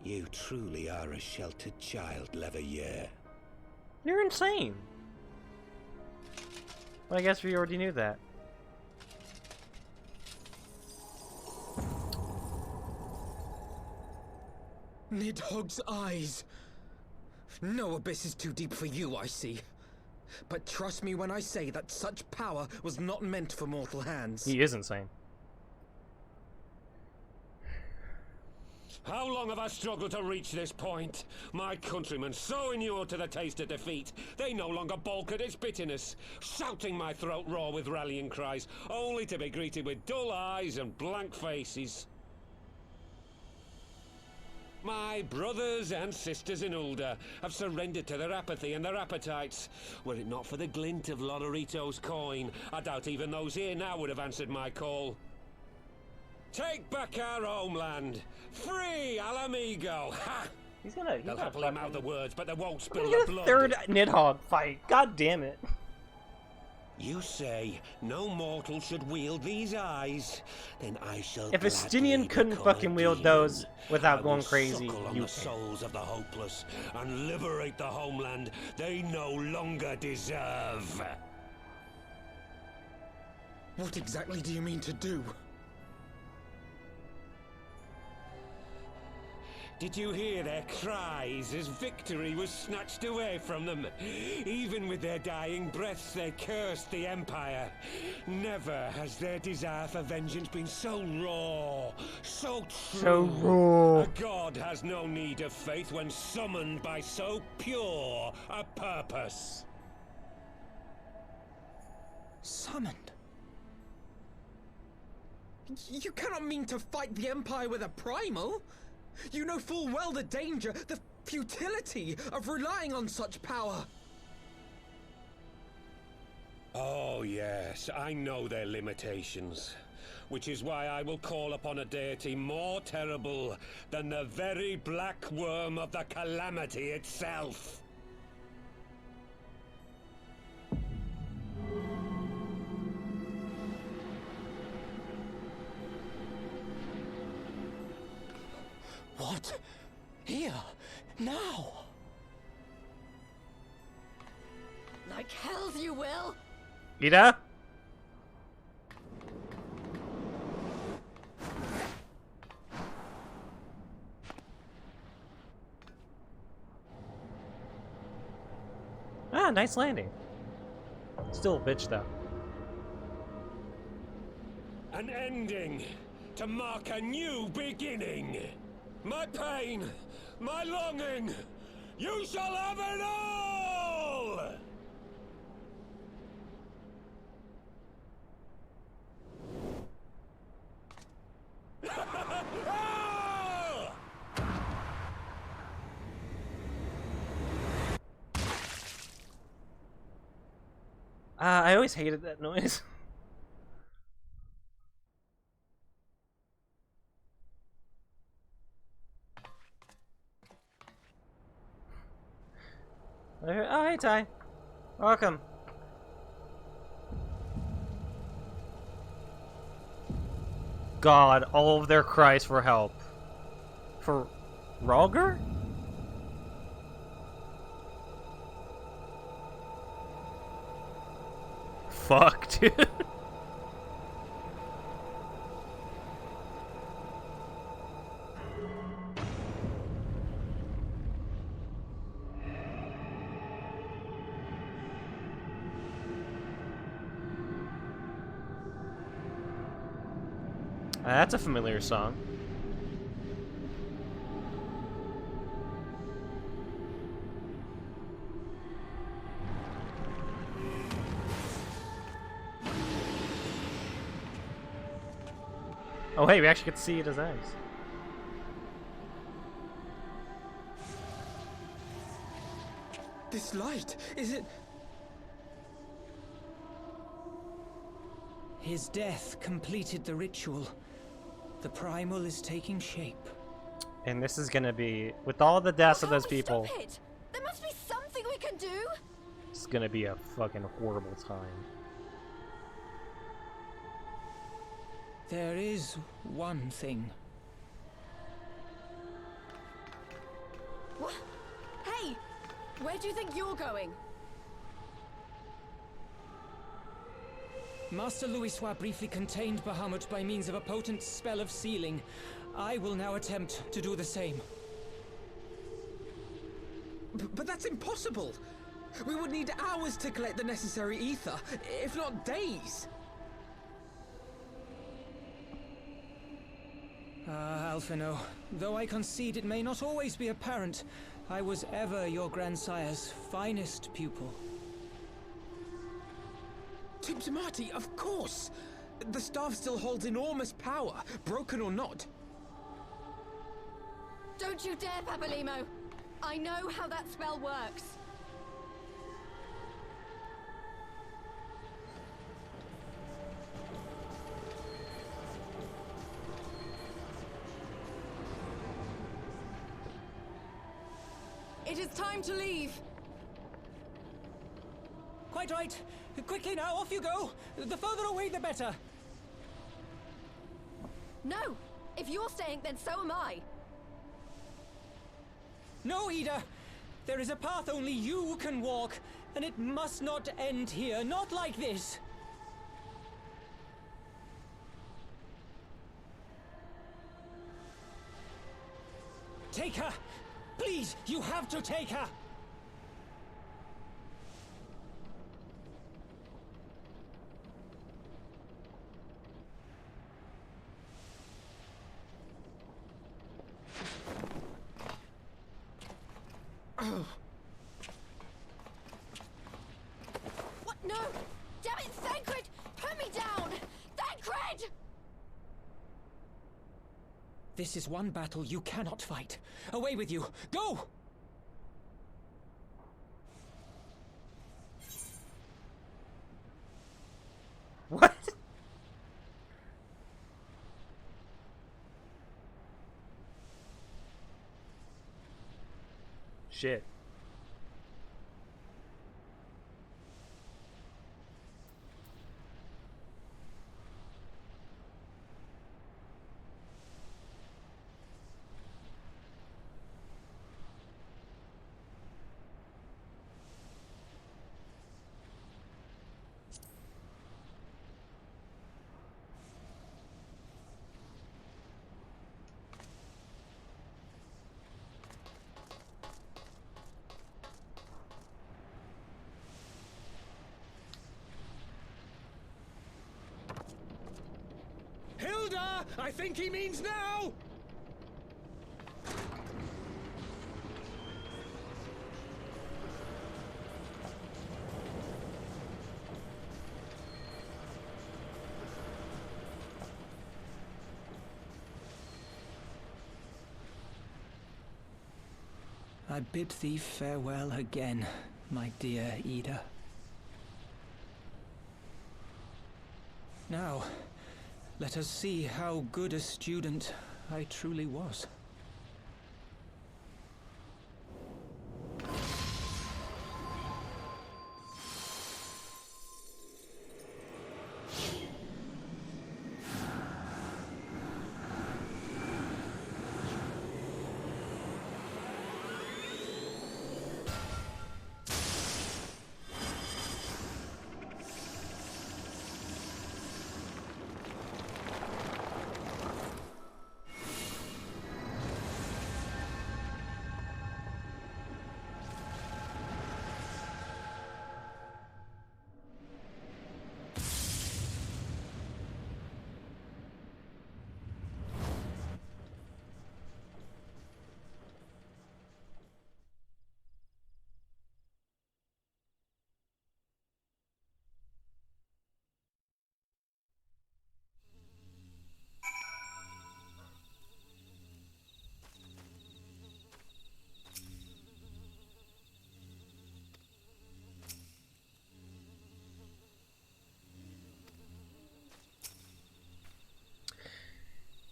You truly are a sheltered child, Leverrier. You're insane. Well, I guess we already knew that. Nidhogg's eyes. No abyss is too deep for you, I see. But trust me when I say that such power was not meant for mortal hands. He is insane. How long have I struggled to reach this point? My countrymen, so inured to the taste of defeat, they no longer balk at its bitterness, shouting my throat raw with rallying cries, only to be greeted with dull eyes and blank faces. My brothers and sisters in Ulda have surrendered to their apathy and their appetites. Were it not for the glint of Lodorito's coin, I doubt even those here now would have answered my call. Take back our homeland! Free Alamigo! Ha! They'll happily mouth the words, but they won't spill the blood. Third Nidhogg fight. God damn it. You say no mortal should wield these eyes, then I shall. If Estinian couldn't fucking wield those without going crazy, you the souls of the hopeless and liberate the homeland they no longer deserve. What exactly do you mean to do? Did you hear their cries as victory was snatched away from them? Even with their dying breaths, they cursed the Empire. Never has their desire for vengeance been so raw, so true. So raw. A god has no need of faith when summoned by so pure a purpose. Summoned? You cannot mean to fight the Empire with a primal? You know full well the danger, the futility of relying on such power. Oh yes, I know their limitations. Which is why I will call upon a deity more terrible than the very black worm of the calamity itself. What? Here? Now? Like hells you will! Ida? Ah, nice landing. Still a bitch though. An ending to mark a new beginning. My pain, my longing, you shall have it all! I always hated that noise. Oh, hey, Ty. Welcome. God, all of their cries for help. For Roger? Fuck, dude. That's a familiar song. Oh hey, we actually get to see it as eyes. This light, is it... His death completed the ritual. The primal is taking shape. And this is gonna be, with all the deaths of those people, Stop it! There must be something we can do! it's gonna be a fucking horrible time. There is one thing. What? Hey! Where do you think you're going? Master Louisoix briefly contained Bahamut by means of a potent spell of sealing. I will now attempt to do the same. But that's impossible! We would need hours to collect the necessary ether, if not days! Ah, Alphino, though I concede it may not always be apparent, I was ever your grandsire's finest pupil. Timtamati, of course! The staff still holds enormous power, broken or not. Don't you dare, Papalymo! I know how that spell works. It is time to leave. Quite right. Quickly now, off you go. The further away, the better. No! If you're staying, then so am I. No, Ida! There is a path only you can walk, and it must not end here, not like this! Take her! Please, you have to take her! What? No! Damn it, Thancred! Put me down! Thancred! This is one battle you cannot fight. Away with you! Go! What? Shit. Hilda! I think he means now! I bid thee farewell again, my dear Ida. Now, let us see how good a student I truly was.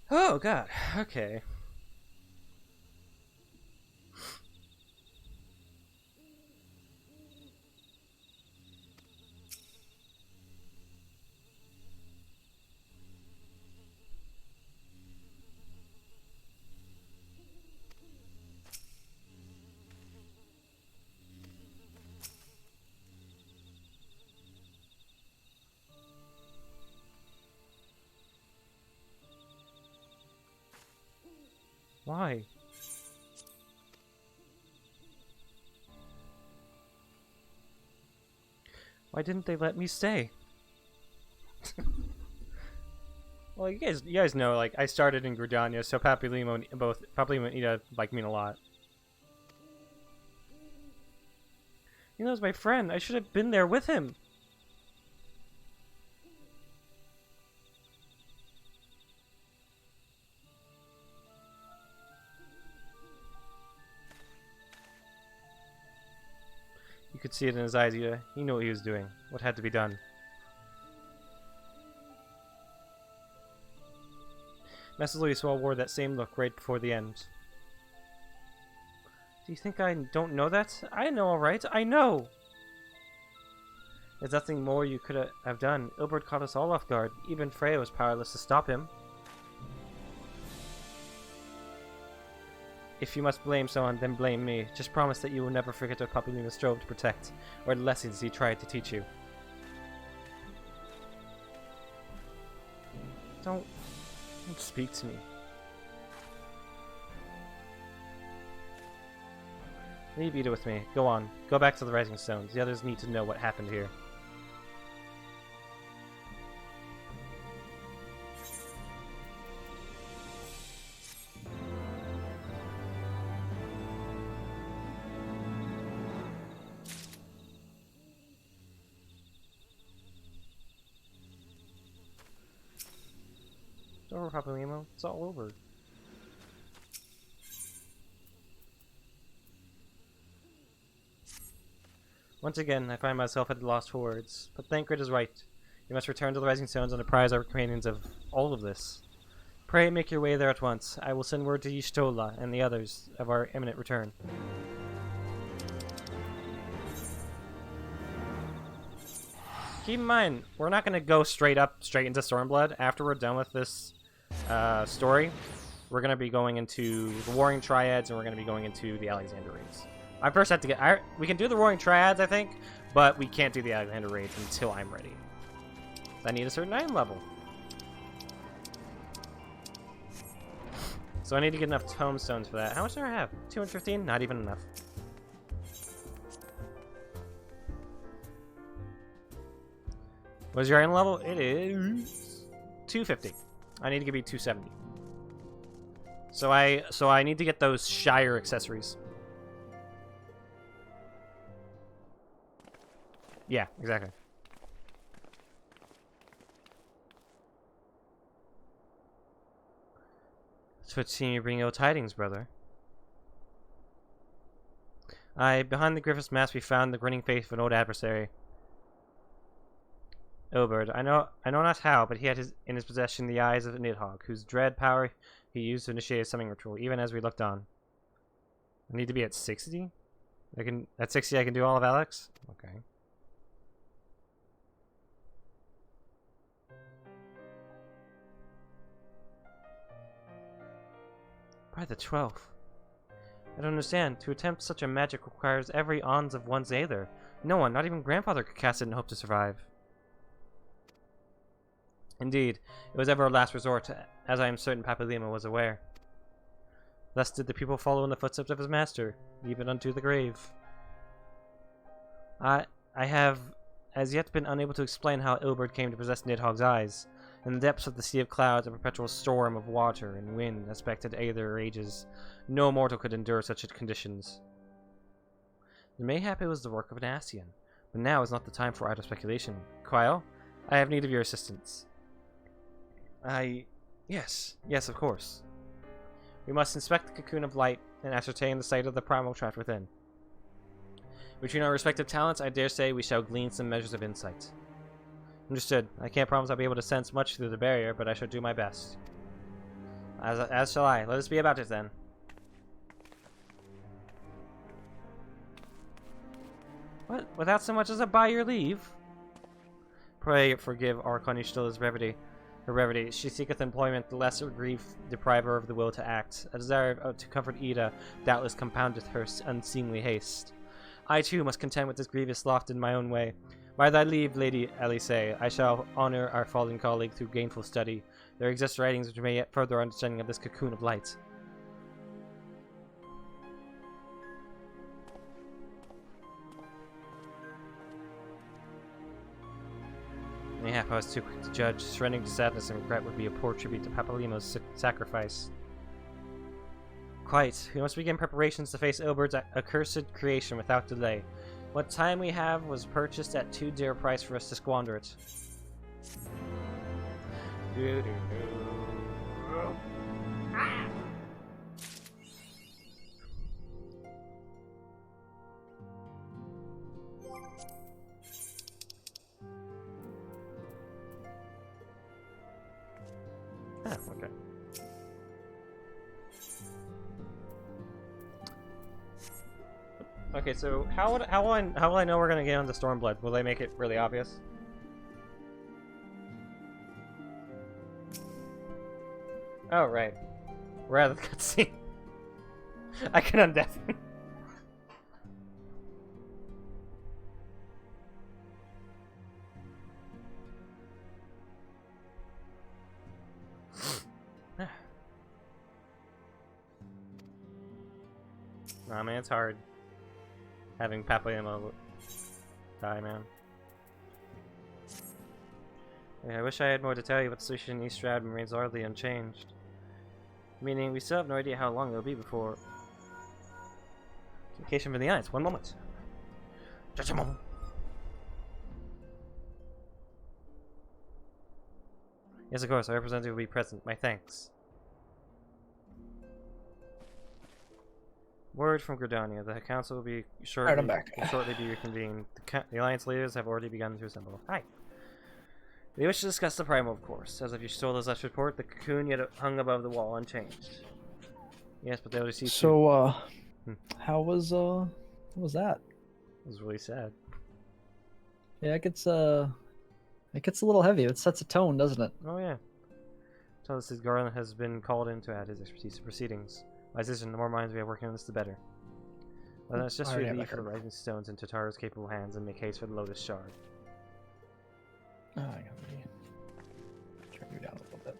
Oh god, okay. Why? Why didn't they let me stay? Well, you guys know, like, I started in Gridania, so Papalimo and Ida like me a lot. He knows my friend. I should have been there with him. You could see it in his eyes, Ida. He knew what he was doing, what had to be done. Master Louis wore that same look right before the end. Do you think I don't know that? I know, alright. I know! There's nothing more you could have done. Ilbert caught us all off guard. Even Freya was powerless to stop him. If you must blame someone, then blame me. Just promise that you will never forget what Papalima strove to protect, or the lessons he tried to teach you. Don't speak to me. Leave Ida with me. Go on. Go back to the Rising Stones. The others need to know what happened here. It's over, Papalimo. It's all over. Once again, I find myself at a loss for words. But Thancred is right. We must return to the Rising Stones and apprise our companions of all of this. Pray make your way there at once. I will send word to Y'shtola and the others of our imminent return. Keep in mind, we're not going to go straight into Stormblood. After we're done with this story, we're going to be going into the Warring Triads, and we're going to be going into the Alexander raids. I first have to get... we can do the Roaring Triads, I think, but we can't do the Alexander raids until I'm ready. I need a certain item level. So I need to get enough tomestones for that. How much do I have? 215? Not even enough. What is your item level? It is 250. I need to give you 270. So I need to get those Shire accessories. Yeah, exactly. So it's seeing you bring ill tidings, brother. Behind the Griffith's mask we found the grinning face of an old adversary. Ilberd, I know not how, but he had in his possession the eyes of Nidhogg, whose dread power he used to initiate a summoning ritual, even as we looked on. I need to be at 60? At 60 I can do all of Alex? Okay. By the 12th. I don't understand. To attempt such a magic requires every ons of one's Aether. No one, not even grandfather, could cast it and hope to survive. Indeed, it was ever a last resort, as I am certain Papalima was aware. Thus did the people follow in the footsteps of his master, even unto the grave. I have as yet been unable to explain how Ilberd came to possess Nidhogg's eyes. In the depths of the sea of clouds, a perpetual storm of water and wind aspected Aether rages. No mortal could endure such conditions. Mayhap it was the work of an Ascian, but now is not the time for idle speculation. Quile, I have need of your assistance. Yes, of course. We must inspect the cocoon of light and ascertain the site of the primal trapped within. Between our respective talents, I dare say we shall glean some measures of insight. Understood. I can't promise I'll be able to sense much through the barrier, but I shall do my best. As shall I. Let us be about it then. What? Without so much as a by your leave? Pray forgive our Connistilla's brevity. Her brevity. She seeketh employment, the lesser grief deprive her of the will to act. A desire to comfort Ida doubtless compoundeth her unseemly haste. I too must contend with this grievous loft in my own way. By thy leave, Lady Elise, I shall honor our fallen colleague through gainful study. There exist writings which may yet further understanding of this cocoon of light. Mayhap I was too quick to judge. Surrendering to sadness and regret would be a poor tribute to Papalimo's sacrifice. Quite. We must begin preparations to face Ilberd's accursed creation without delay. What time we have was purchased at too dear a price for us to squander it. Okay. Okay, so how will I know we're gonna get on the Stormblood? Will they make it really obvious? Oh right, we're out of the cutscene. I can undeafen. Nah, man, it's hard. Having Papalima die, man. Yeah, I wish I had more to tell you, but the solution in East Stroud remains largely unchanged. Meaning, we still have no idea how long it'll be before... Communication from the Alliance. One moment. Just a moment. Yes, of course, our representative will be present. My thanks. Word from Gridania. The council will be shortly be reconvened. The Alliance leaders have already begun to assemble. Hi. We wish to discuss the primal, of course. As if you stole this last report, the cocoon yet hung above the wall unchanged. Yes, but they will receive. So, how was that? It was really sad. Yeah, it gets a little heavy. It sets a tone, doesn't it? Oh yeah. Thomas Garland has been called in to add his expertise to proceedings. My decision, the more minds we have working on this, the better. Well, that's just relief for the rising stones in Tataro's capable hands and make haste for the Lotus Shard. Oh, I got me. Turn you down a little bit.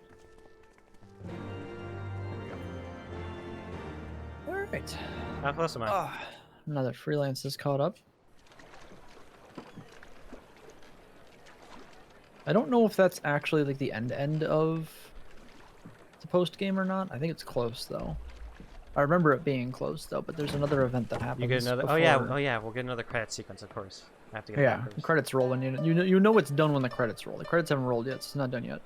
There we go. Alright. How close am I? Now that freelance is caught up. I don't know if that's actually like the end of the post game or not. I think it's close though. I remember it being close though, but there's another event that happens. You get another. Before... Oh yeah, we'll get another credit sequence, of course. I have to get yeah, the credits roll, and you know it's done when the credits roll. The credits haven't rolled yet, so it's not done yet.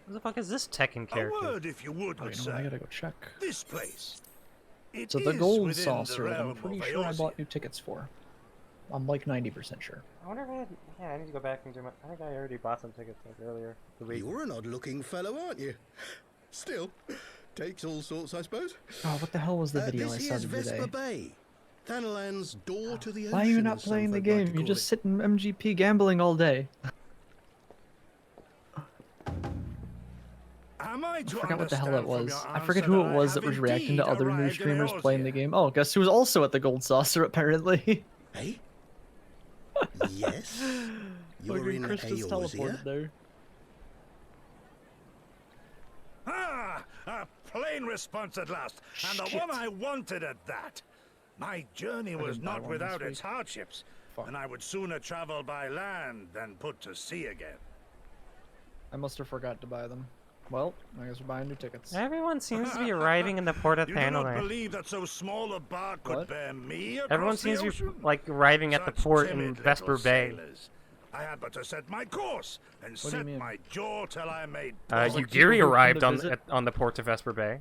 What the fuck is this Tekken character? A word, if you would, I gotta go check. This place. So the gold saucer that I'm pretty sure I bought new tickets for. I'm like 90% sure. I wonder if I had... Yeah, I need to go back and do my... I think I already bought some tickets like earlier the week. You're an odd-looking fellow, aren't you? Still, takes all sorts, I suppose. Oh, what the hell was the video I this saw here's today? Vesper Bay, Thanalan's door to the ocean. Why are you not as some playing the folk like game? to You're call just it. sitting MGP gambling all day. Am I I to forgot what the hell it understand from was. your I forget answer who that it I was have that was reacting to indeed other new arrived in streamers playing the Eorzea? game. Oh, guess who's also at the Gold Saucer apparently? Hey? Yes? You're Fucking in Chris just teleported Eorzea? there. Ah! A plain response at last, and the one I wanted at that. My journey was didn't buy not one this without week. its hardships, and I would sooner travel by land than put to sea again. I must have forgot to buy them. Well, I guess we're buying new tickets. Everyone seems to be arriving in the port of You do not Thanalay. believe that so small a bark could What? bear me across Everyone the seems to be ocean? like arriving at the Such port in timid Vesper little Bay. sailors. I had but to set my course and What do you set mean? my jaw till I made. Yugiri arrived on the port of Vesper Bay.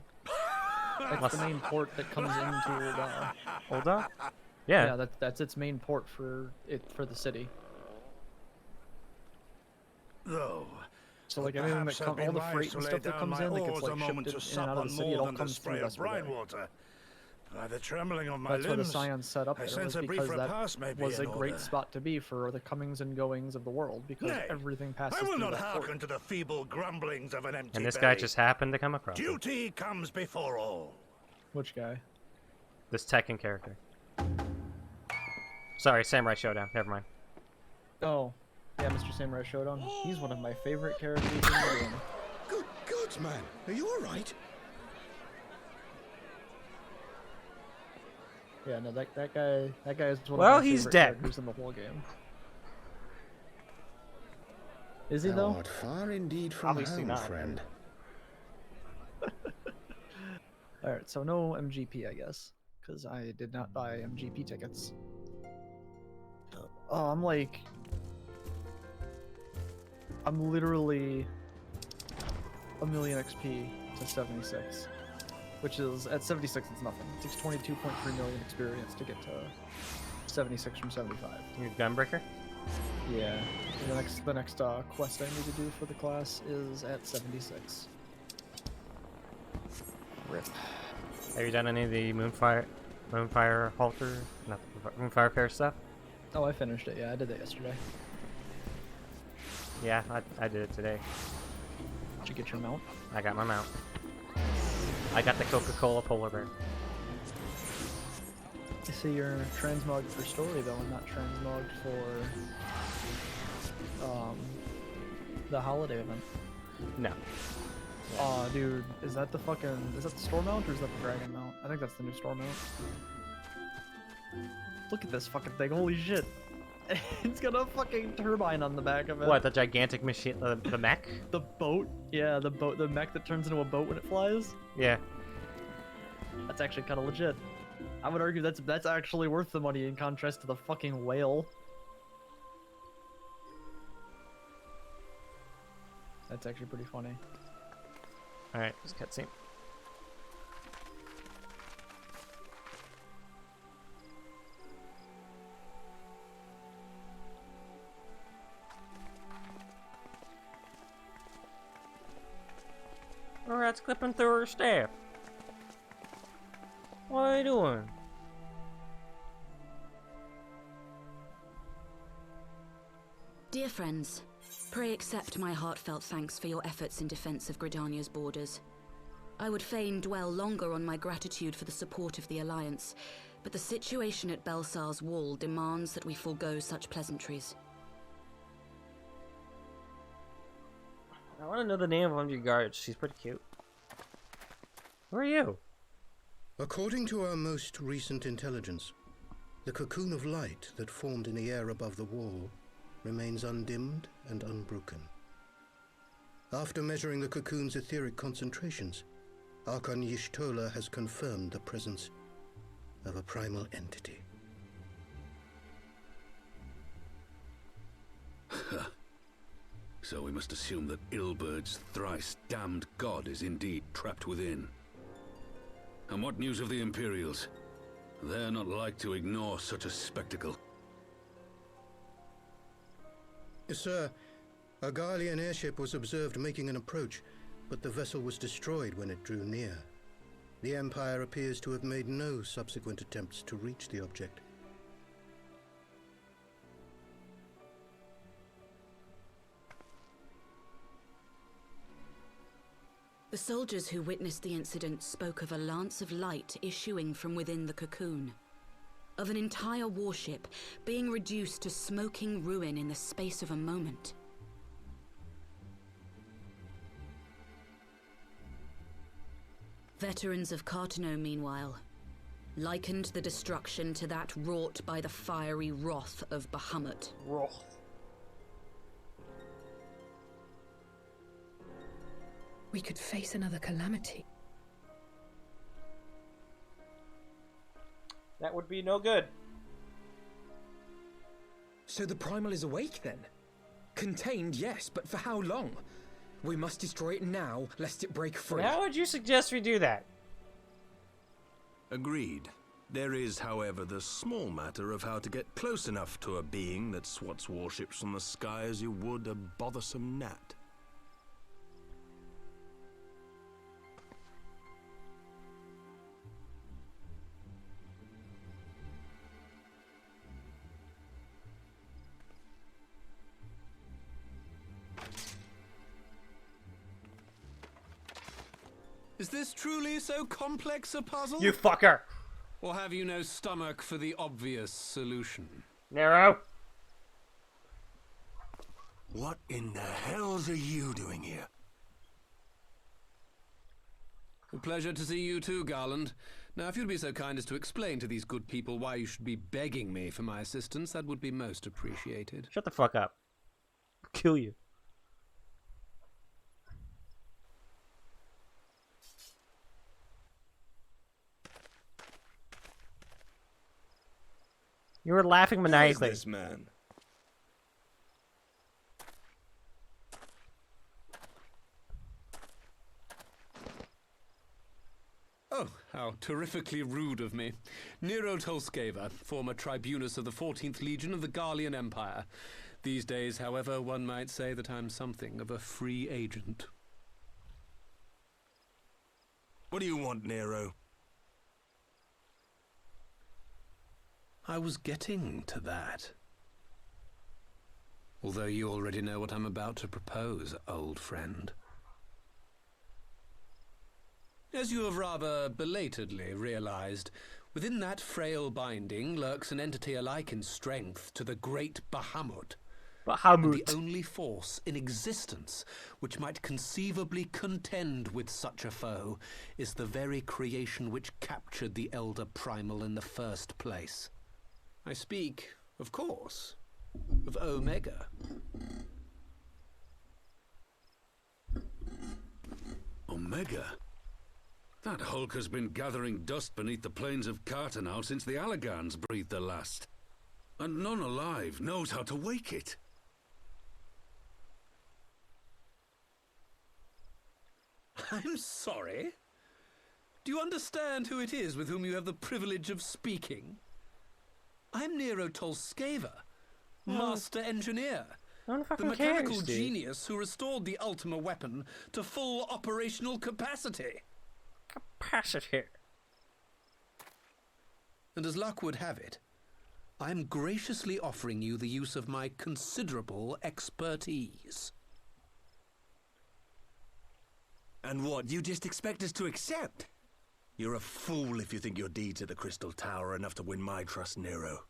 That's the main port that comes into Ulda? Yeah. Yeah, that's its main port for the city. Though. So like anything that perhaps I've comes, all been the wise freight to and lay stuff that down comes my in that oars gets a like moment shipped to in sup and out of on the city, more it all than the comes spray through of Vesper Bay. brine water. By the trembling of my That's where the limbs, Scions set up I there, sense was a because briefer that pass may be was a in great order. spot to be for the comings and goings of the world, because Nay, everything passes I will through not that port. hearken to the feeble grumblings of an empty And this belly. guy just happened to come across it. Duty comes before all. Which guy? This Tekken character. Sorry, Samurai Showdown. Never mind. Oh, yeah, Mr. Samurai Showdown. He's one of my favorite characters in the game. Good gods, man. Are you alright? Yeah, no, that guy is one Well, of my he's favorite dead. characters in the whole game. Is he Thou though? art far indeed from Obviously home, not. friend. Alright, so no MGP, I guess, because I did not buy MGP tickets. Oh, I'm literally a million XP to 76, which is, at 76 it's nothing. It takes 22.3 million experience to get to 76 from 75. You Gunbreaker? Yeah, the next quest I need to do for the class is at 76. Rip. Have you done any of the Moonfire halter, not Moonfire pair stuff? Oh, I finished it. Yeah, I did that yesterday. Yeah, I did it today. Did you get your mount? I got my mount. I got the Coca-Cola polar bear. I see you're transmogged for story though, and not transmogged for the holiday event. No. Aw, dude, is that the store mount or is that the dragon mount? I think that's the new store mount. Look at this fucking thing, holy shit. It's got a fucking turbine on the back of it. What, the gigantic machine, the mech? The boat? Yeah, the mech that turns into a boat when it flies? Yeah. That's actually kind of legit. I would argue that's actually worth the money in contrast to the fucking whale. That's actually pretty funny. Alright, just cutscene. Rat's clipping through her staff. What are you doing? Dear friends, pray accept my heartfelt thanks for your efforts in defense of Gridania's borders. I would fain dwell longer on my gratitude for the support of the Alliance, but the situation at Belsar's Wall demands that we forego such pleasantries. I want to know the name of one of your guards. She's pretty cute. Who are you? According to our most recent intelligence, the cocoon of light that formed in the air above the wall remains undimmed and unbroken. After measuring the cocoon's etheric concentrations, Archon Y'shtola has confirmed the presence of a primal entity. So we must assume that Ilbert's thrice damned god is indeed trapped within. And what news of the Imperials? They're not like to ignore such a spectacle. Sir, a Garlean airship was observed making an approach, but the vessel was destroyed when it drew near. The Empire appears to have made no subsequent attempts to reach the object. The soldiers who witnessed the incident spoke of a lance of light issuing from within the cocoon, of an entire warship being reduced to smoking ruin in the space of a moment. Veterans of Cartano, meanwhile, likened the destruction to that wrought by the fiery wrath of Bahamut. Wrath. We could face another calamity. That would be no good. So the Primal is awake then? Contained, yes, but for how long? We must destroy it now, lest it break free. How would you suggest we do that? Agreed. There is, however, the small matter of how to get close enough to a being that swats warships from the sky as you would a bothersome gnat. Is this truly so complex a puzzle? You fucker! Or have you no stomach for the obvious solution? Nero! What in the hells are you doing here? A pleasure to see you too, Garland. Now, if you'd be so kind as to explain to these good people why you should be begging me for my assistance, that would be most appreciated. Shut the fuck up. I'll kill you. You were laughing maniacally. Who is this man? Oh, how terrifically rude of me. Nero Tolskeva, former tribunus of the 14th Legion of the Garlean Empire. These days, however, one might say that I'm something of a free agent. What do you want, Nero? I was getting to that. Although you already know what I'm about to propose, old friend. As you have rather belatedly realized, within that frail binding lurks an entity alike in strength to the great Bahamut. Bahamut. The only force in existence which might conceivably contend with such a foe is the very creation which captured the Elder Primal in the first place. I speak, of course, of Omega. Omega? That hulk has been gathering dust beneath the plains of Cartano since the Allagans breathed their last. And none alive knows how to wake it. I'm sorry? Do you understand who it is with whom you have the privilege of speaking? I'm Nero Tolskeva, Master Engineer, the mechanical genius who restored the Ultima weapon to full operational capacity. And as luck would have it, I'm graciously offering you the use of my considerable expertise. And what, you just expect us to accept? You're a fool if you think your deeds at the Crystal Tower are enough to win my trust, Nero.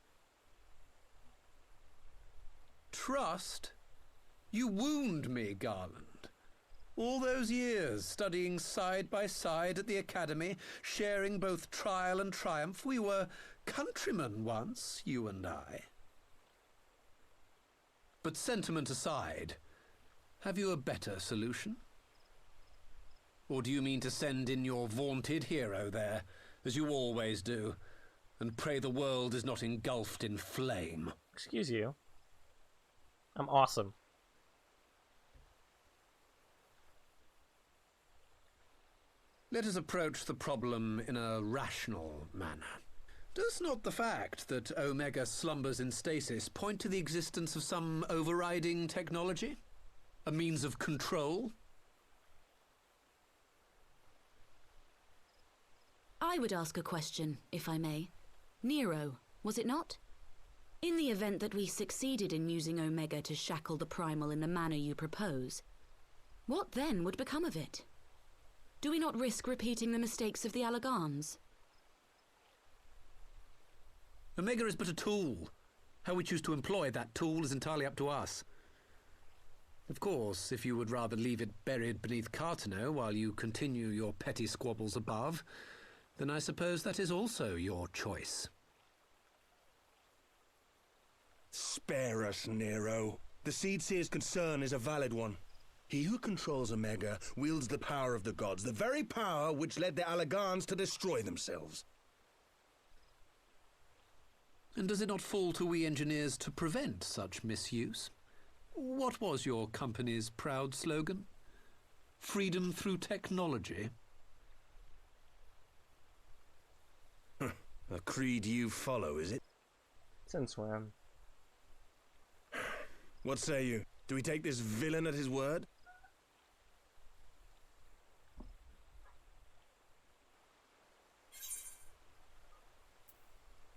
Trust? You wound me, Garland. All those years, studying side by side at the Academy, sharing both trial and triumph, we were countrymen once, you and I. But sentiment aside, have you a better solution? Or do you mean to send in your vaunted hero there, as you always do, and pray the world is not engulfed in flame? Excuse you. I'm awesome. Let us approach the problem in a rational manner. Does not the fact that Omega slumbers in stasis point to the existence of some overriding technology? A means of control? I would ask a question, if I may. Nero, was it not? In the event that we succeeded in using Omega to shackle the Primal in the manner you propose, what then would become of it? Do we not risk repeating the mistakes of the Allagans? Omega is but a tool. How we choose to employ that tool is entirely up to us. Of course, if you would rather leave it buried beneath Cartano while you continue your petty squabbles above, then I suppose that is also your choice. Spare us, Nero. The Seedseer's concern is a valid one. He who controls Omega wields the power of the gods, the very power which led the Allagans to destroy themselves. And does it not fall to we engineers to prevent such misuse? What was your company's proud slogan? Freedom through technology? A creed you follow, is it? Since when? What say you? Do we take this villain at his word?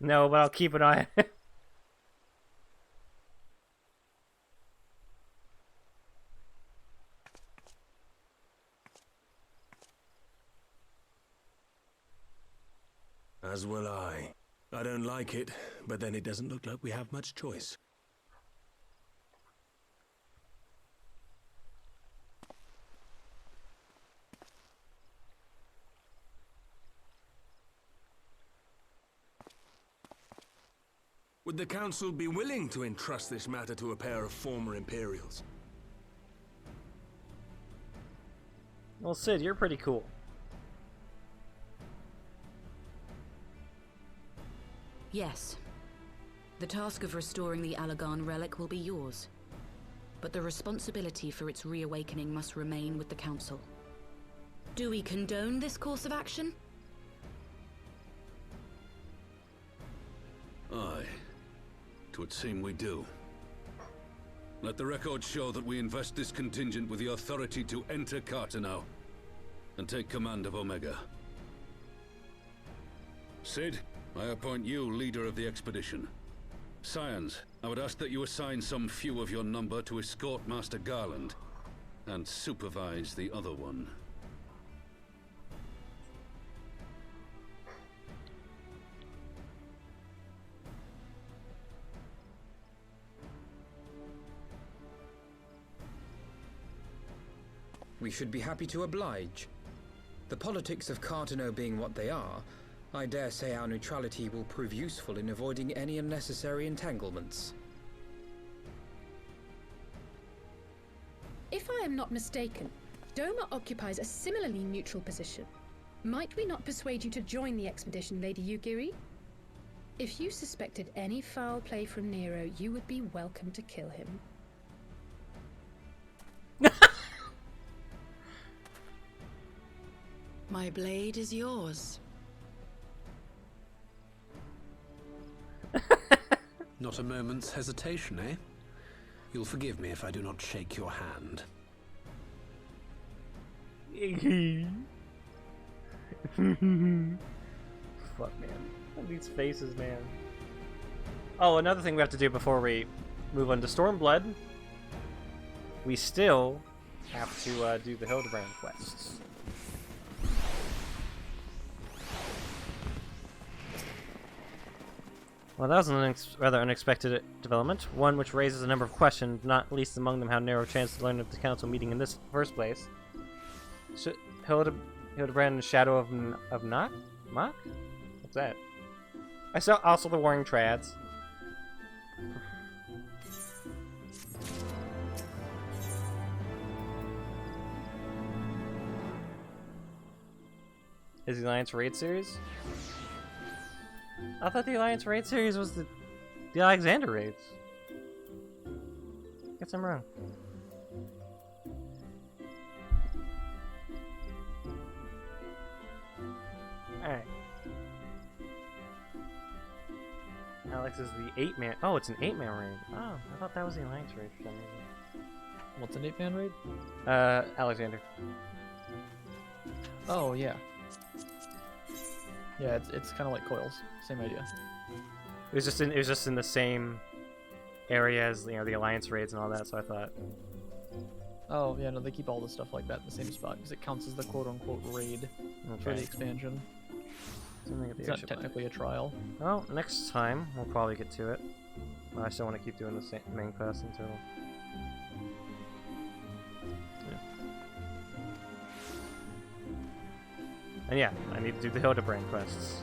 No, but I'll keep an eye. As will I. I don't like it, but then it doesn't look like we have much choice. Would the Council be willing to entrust this matter to a pair of former Imperials? Well, Sid, you're pretty cool. Yes. The task of restoring the Allagan relic will be yours. But the responsibility for its reawakening must remain with the Council. Do we condone this course of action? Aye. 'Twould seem we do. Let the record show that we invest this contingent with the authority to enter Cartano and take command of Omega. Sid, I appoint you leader of the expedition. Scions, I would ask that you assign some few of your number to escort Master Garland and supervise the other one. We should be happy to oblige. The politics of Cartano being what they are, I dare say our neutrality will prove useful in avoiding any unnecessary entanglements. If I am not mistaken, Doma occupies a similarly neutral position. Might we not persuade you to join the expedition, Lady Yugiri? If you suspected any foul play from Nero, you would be welcome to kill him. My blade is yours. Not a moment's hesitation, eh? You'll forgive me if I do not shake your hand. Fuck, man. These faces, man. Oh, another thing we have to do before we move on to Stormblood. We still have to do the Hildebrand quests. Well, that was an rather unexpected development, one which raises a number of questions, not least among them how Nero chanced to learn of the council meeting in this first place. Hildebrand, Shadow of Nock? Mock? What's that? I saw also the Warring Trads. Is the Alliance Raid series? I thought the Alliance Raid series was the Alexander raids. Guess I'm wrong. Alright. Alliance is the 8-man. Oh, it's an 8-man raid. Oh, I thought that was the Alliance raid for some reason. What's an 8-man raid? Alexander. Oh yeah. Yeah, it's kind of like Coils. Same idea. It was just in the same area as, you know, the Alliance raids and all that. So I thought. Oh yeah, no, they keep all the stuff like that in the same spot because it counts as the quote-unquote raid for the expansion. It's not technically a trial. Well, next time we'll probably get to it. I still want to keep doing the same main quest until. Yeah. And yeah, I need to do the Hildebrand quests.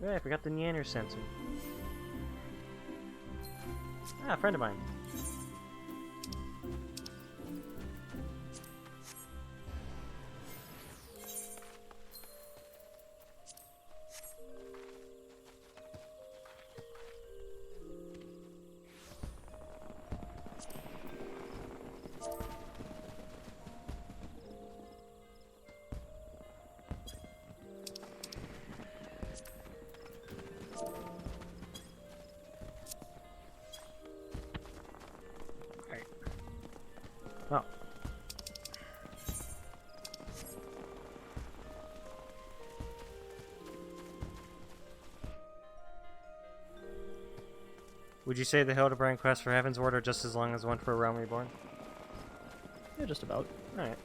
Yeah, I forgot the Neander sensor. Ah, a friend of mine. Oh. Would you say the Hildebrand quest for Heavensward are just as long as one for Realm Reborn? Yeah, just about. Alright.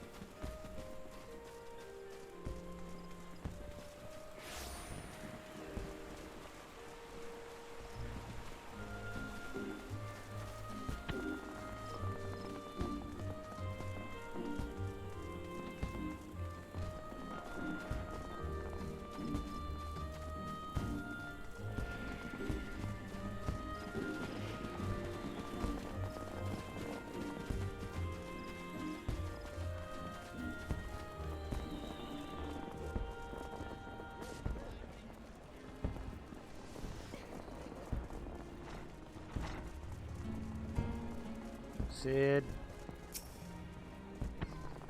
Sid.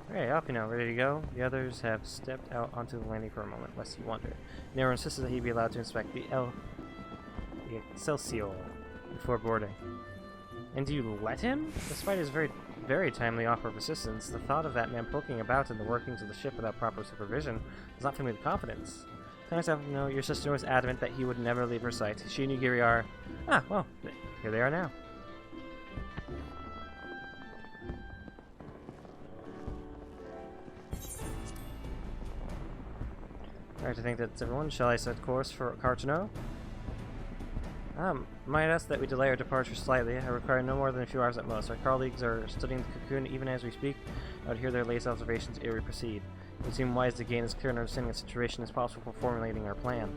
Alright, up now, ready to go. The others have stepped out onto the landing for a moment, lest he wander. Nero insisted that he be allowed to inspect the Excelsior before boarding. And do you let him? Despite his very timely offer of assistance, the thought of that man poking about in the workings of the ship without proper supervision does not fill me with confidence. Thanks, no, your sister was adamant that he would never leave her sight. She and Ugiri are... Ah, well, here they are now. Alright, I think that's everyone. Shall I set course for Cartano? Might ask that we delay our departure slightly. I require no more than a few hours at most. Our colleagues are studying the cocoon even as we speak. I would hear their latest observations ere we proceed. It would seem wise to gain as clear an understanding of the situation as possible for formulating our plan.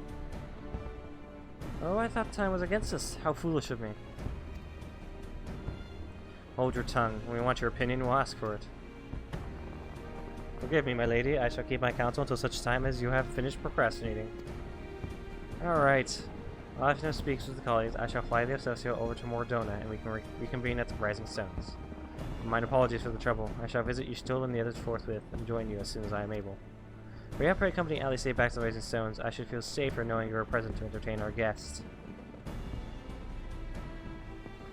Oh, I thought time was against us. How foolish of me. Hold your tongue. When we want your opinion, we'll ask for it. Forgive me, my lady. I shall keep my counsel until such time as you have finished procrastinating. Alright. While Afternoon speaks with the colleagues, I shall fly the Excelsior over to Mordona, and we can reconvene at the Rising Stones. Mine apologies for the trouble. I shall visit you still and the others forthwith, and join you as soon as I am able. For you have company Ally safe back to the Rising Stones, I should feel safer knowing you are present to entertain our guests.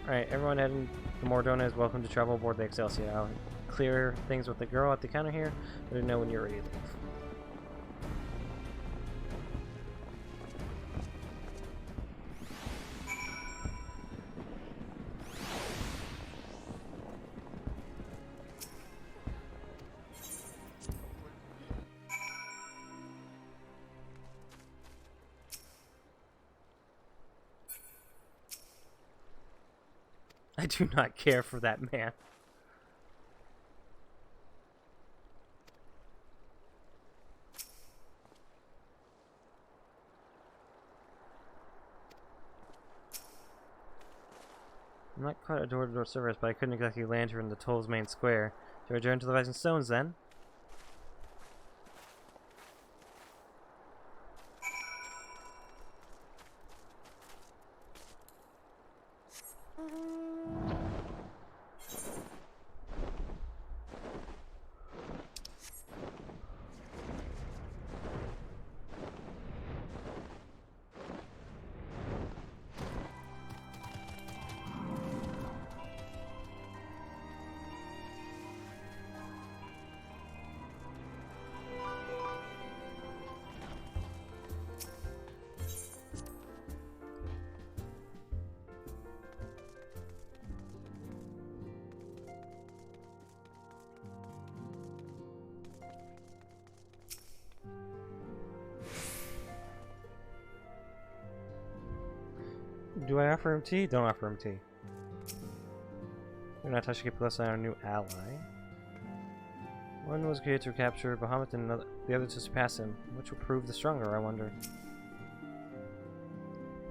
Alright, everyone heading to Mordona is welcome to travel aboard the Excelsior. I'll clear things with the girl at the counter here. Let me know when you're ready to leave. I do not care for that man. I'm not quite a door-to-door service, but I couldn't exactly land here in the Toll's main square. To return to the Rising Stones, then? Do I offer him tea? Don't offer him tea. We're not touching it plus our new ally. One was created to capture Bahamut and the other to surpass him. Which will prove the stronger, I wonder.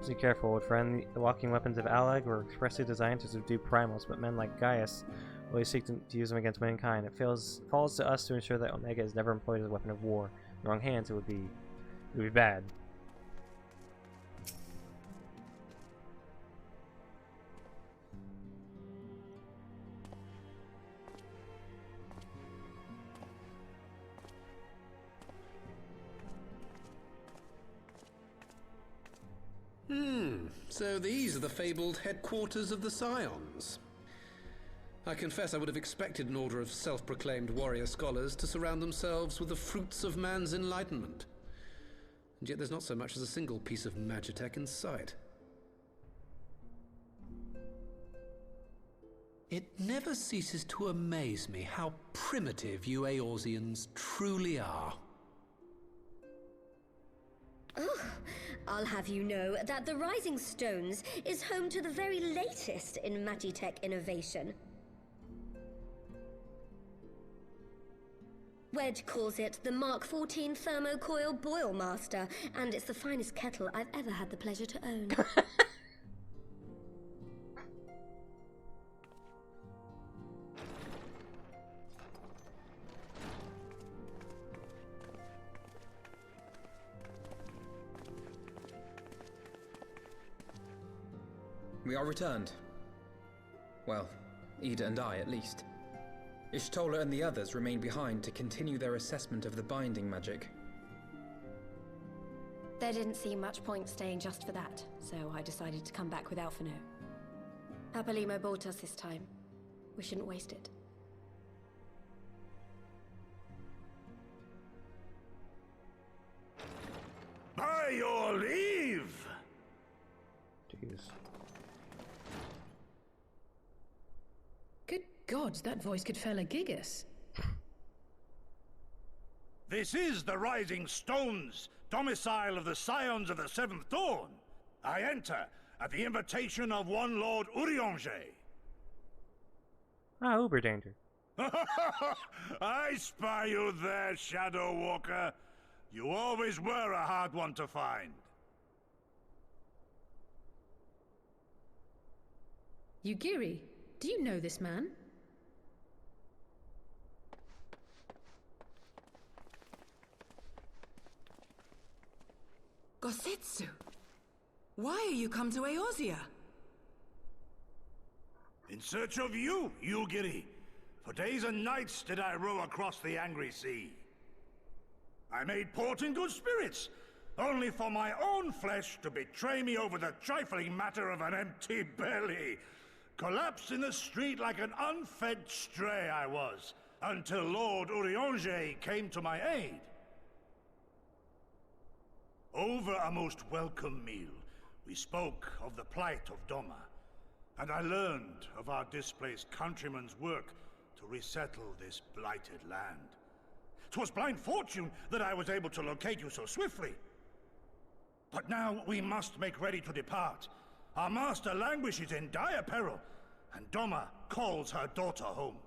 Be careful, old friend. The walking weapons of Allag were expressly designed to subdue primals, but men like Gaius always seek to use them against mankind. It falls to us to ensure that Omega is never employed as a weapon of war. In the wrong hands, it would be bad. So these are the fabled headquarters of the Scions. I confess I would have expected an order of self-proclaimed warrior scholars to surround themselves with the fruits of man's enlightenment. And yet there's not so much as a single piece of magitech in sight. It never ceases to amaze me how primitive you Eorzeans truly are. Oh, I'll have you know that the Rising Stones is home to the very latest in Magitech innovation. Wedge calls it the Mark 14 Thermocoil Boil Master, and it's the finest kettle I've ever had the pleasure to own. We are returned. Well, Ida and I, at least. Ishtola and the others remain behind to continue their assessment of the binding magic. There didn't seem much point staying just for that, so I decided to come back with Alphino. Papalimo bought us this time. We shouldn't waste it. By your leave! Jeez. Good gods, that voice could fell a gigas. This is the Rising Stones, domicile of the Scions of the Seventh Dawn. I enter at the invitation of one Lord Urianger. Ah, Uber danger. I spy you there, Shadow Walker. You always were a hard one to find. Yugiri, do you know this man? Gosetsu, why are you come to Eorzea? In search of you, Yugiri. For days and nights did I row across the angry sea. I made port in good spirits, only for my own flesh to betray me over the trifling matter of an empty belly. Collapsed in the street like an unfed stray I was, until Lord Urianger came to my aid. Over a most welcome meal, we spoke of the plight of Doma, and I learned of our displaced countrymen's work to resettle this blighted land. 'Twas blind fortune that I was able to locate you so swiftly. But now we must make ready to depart. Our master languishes in dire peril, and Doma calls her daughter home.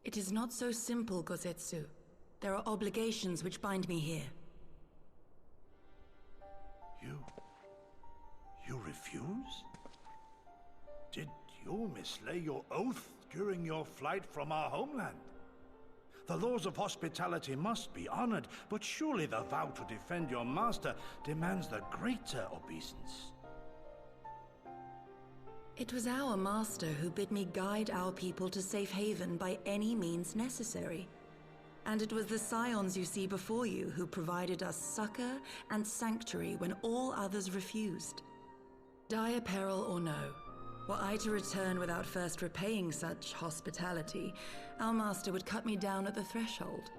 It is not so simple, Gosetsu. There are obligations which bind me here. You refuse? Did you mislay your oath during your flight from our homeland? The laws of hospitality must be honored, but surely the vow to defend your master demands the greater obeisance. It was our master who bid me guide our people to safe haven by any means necessary. And it was the Scions you see before you who provided us succor and sanctuary when all others refused. Dire peril or no, were I to return without first repaying such hospitality, our master would cut me down at the threshold.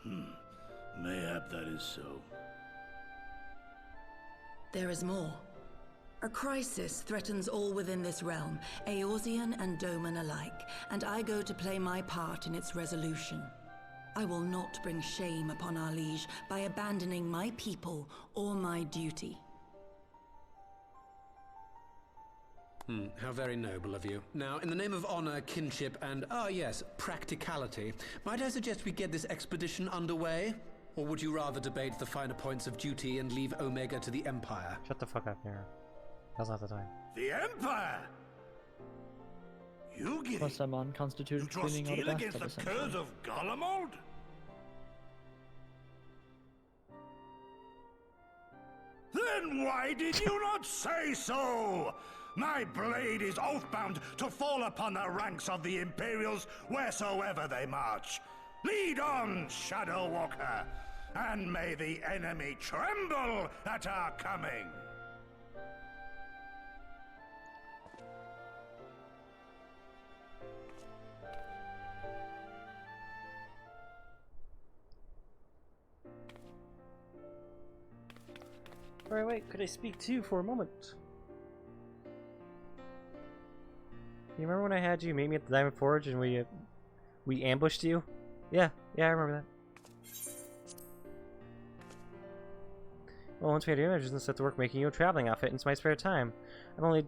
Mayhap that is so. There is more. A crisis threatens all within this realm, Eorzean and Doman alike, and I go to play my part in its resolution. I will not bring shame upon our liege by abandoning my people or my duty. How very noble of you. Now, in the name of honor, kinship, and, yes, practicality, might I suggest we get this expedition underway? Or would you rather debate the finer points of duty and leave Omega to the Empire? Shut the fuck up, Nero. Now's not the time. The Empire? You get Plus, I'm on constituted you draw cleaning out steel a against bathtub, the curse of Garlemald? Then why did you not say so? My blade is oath-bound to fall upon the ranks of the Imperials wheresoever they march. Lead on, Shadow Walker, and may the enemy tremble at our coming. Alright, wait, could I speak to you for a moment? You remember when I had you meet me at the Diamond Forge and we ambushed you? Yeah, I remember that. Well, once we had your images and set to work making you a traveling outfit in my spare time. I've only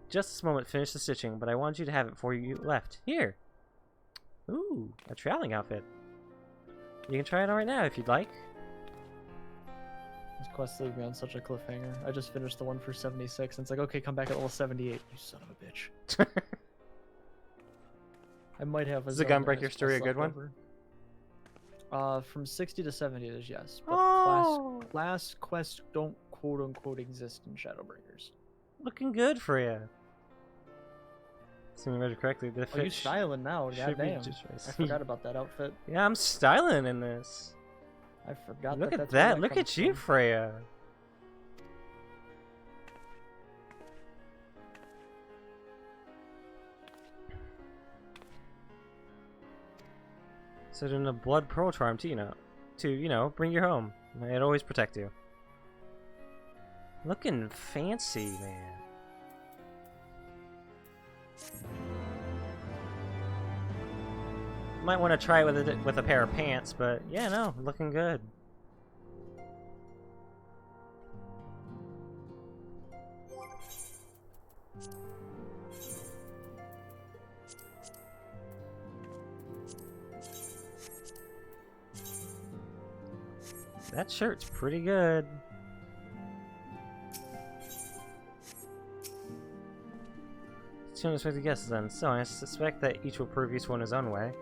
just this moment finished the stitching, but I wanted you to have it before you left. Here! Ooh, a traveling outfit. You can try it on right now if you'd like. This quest leave me on such a cliffhanger. I just finished the one for 76, and it's like, okay, come back at level 78. You son of a bitch. I might have a. Is the Gunbreaker story a good one? From 60 to 70 it is, yes. But class quests don't quote unquote exist in Shadowbringers. Looking good for you. Assuming I read it correctly, the you styling now? Goddamn! I forgot about that outfit. Yeah, I'm styling in this. I forgot. Look at that's that! Look at you, Freya. Set in a blood pearl charm to bring you home. I'd always protect you. Looking fancy, man. Might want to try it with a pair of pants, but yeah, no, looking good. That shirt's pretty good. Two unexpected guesses then. So I suspect that each will prove useful in his own way.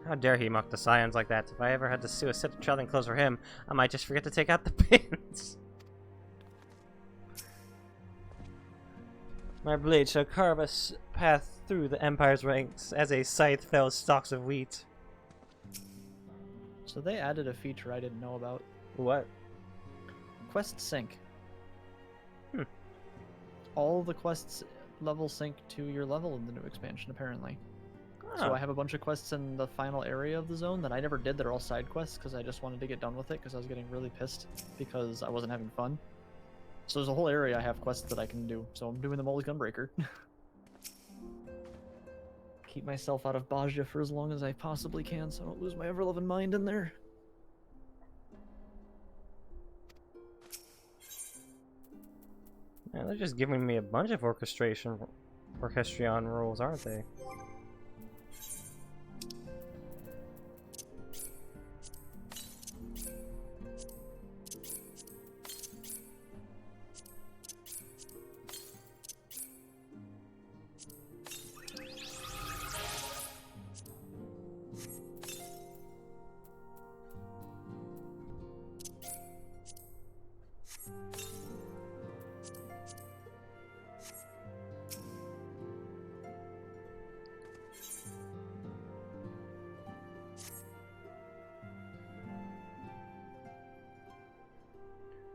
How dare he mock the Scions like that? If I ever had to sew a set of traveling clothes for him, I might just forget to take out the pins. My blade shall carve a path through the Empire's ranks as a scythe fells stalks of wheat. So they added a feature I didn't know about. What? Quest sync. All the quests level sync to your level in the new expansion, apparently. So I have a bunch of quests in the final area of the zone that I never did. They're all side quests because I just wanted to get done with it because I was getting really pissed because I wasn't having fun. So there's a whole area I have quests that I can do. So I'm doing them all as Gunbreaker. Keep myself out of Baja for as long as I possibly can so I don't lose my ever-loving mind in there. Man, they're just giving me a bunch of orchestration rules, aren't they?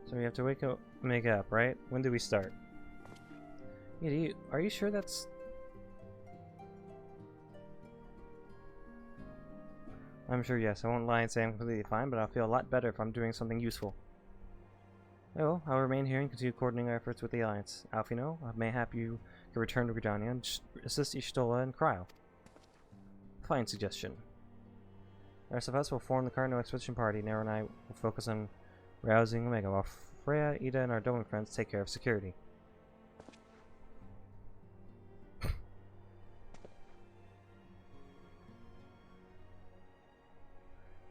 So we have to make up, right? When do we start? Yeah, are you sure that's... I'm sure, yes. I won't lie and say I'm completely fine, but I'll feel a lot better if I'm doing something useful. Oh, I'll remain here and continue coordinating our efforts with the Alliance. Alfino, mayhap you can return to Gridania and assist Ishtola and Cryo. Fine suggestion. The rest of us will form the Cardinal Expedition Party. Nero and I will focus on rousing Omega, while Freya, Ida, and our Doman friends take care of security.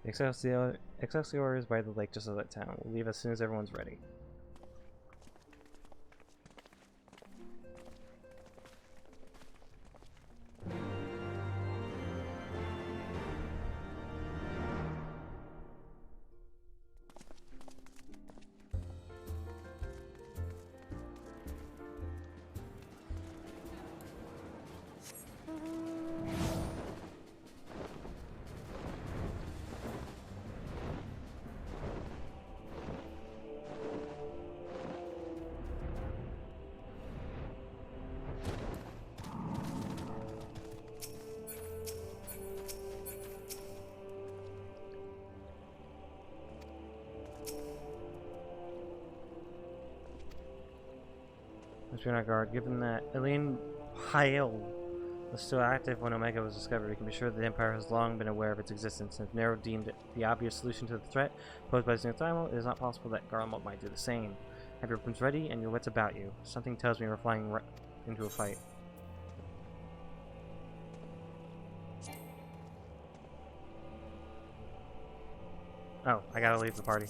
Excelsior is by the lake just outside town. We'll leave as soon as everyone's ready. Let's be on our guard. Given that Eileen Hyle was still active when Omega was discovered, we can be sure that the Empire has long been aware of its existence, and if Nero deemed it the obvious solution to the threat posed by Zenithimo, it is not possible that Garlemald might do the same. Have your weapons ready and your wits about you. Something tells me we're flying into a fight. Oh, I gotta leave the party.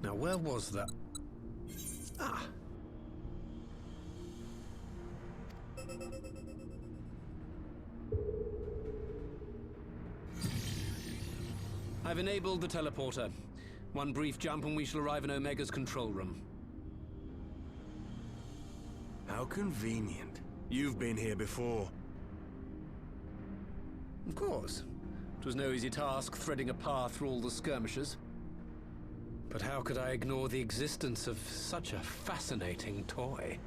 Now, where was that? Ah! I've enabled the teleporter. One brief jump and we shall arrive in Omega's control room. How convenient. You've been here before. Of course. It was no easy task threading a path through all the skirmishes. But how could I ignore the existence of such a fascinating toy?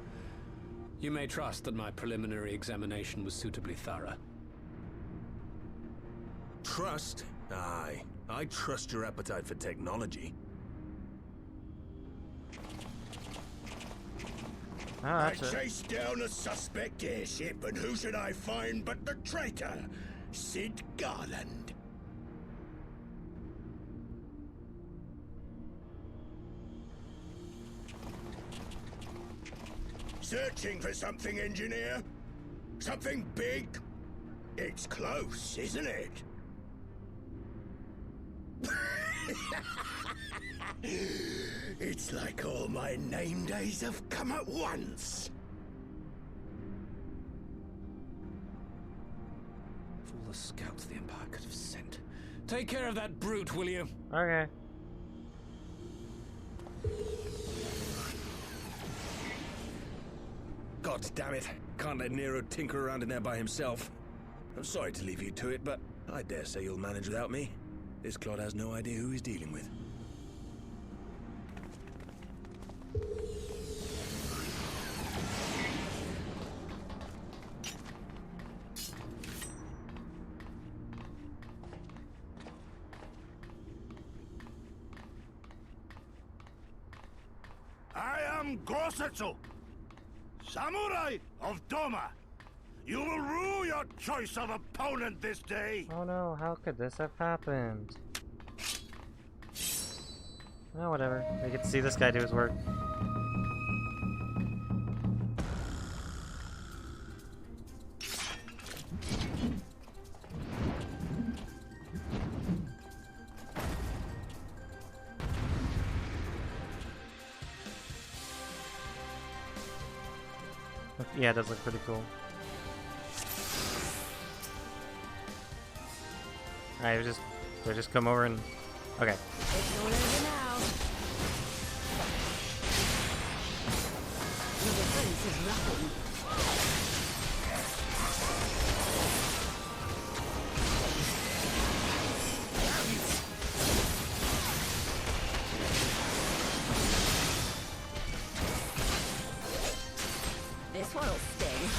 You may trust that my preliminary examination was suitably thorough. Trust? Aye. I trust your appetite for technology. I chased down a suspect airship, and who should I find but the traitor, Sid Garland. Searching for something, engineer? Something big? It's close, isn't it? It's like all my name days have come at once. Of all the scouts the Empire could have sent. Take care of that brute, will you? Okay. God damn it. Can't let Nero tinker around in there by himself. I'm sorry to leave you to it, but I dare say you'll manage without me. This clod has no idea who he's dealing with. I am Gosetsu, Samurai of Doma. You will rue your choice of opponent this day. Oh no, how could this have happened? Oh, whatever. We get to see this guy do his work. Yeah, it does look pretty cool. Alright, we'll just come over and... Okay. It's all over now. Your defense is nothing. This one'll sting.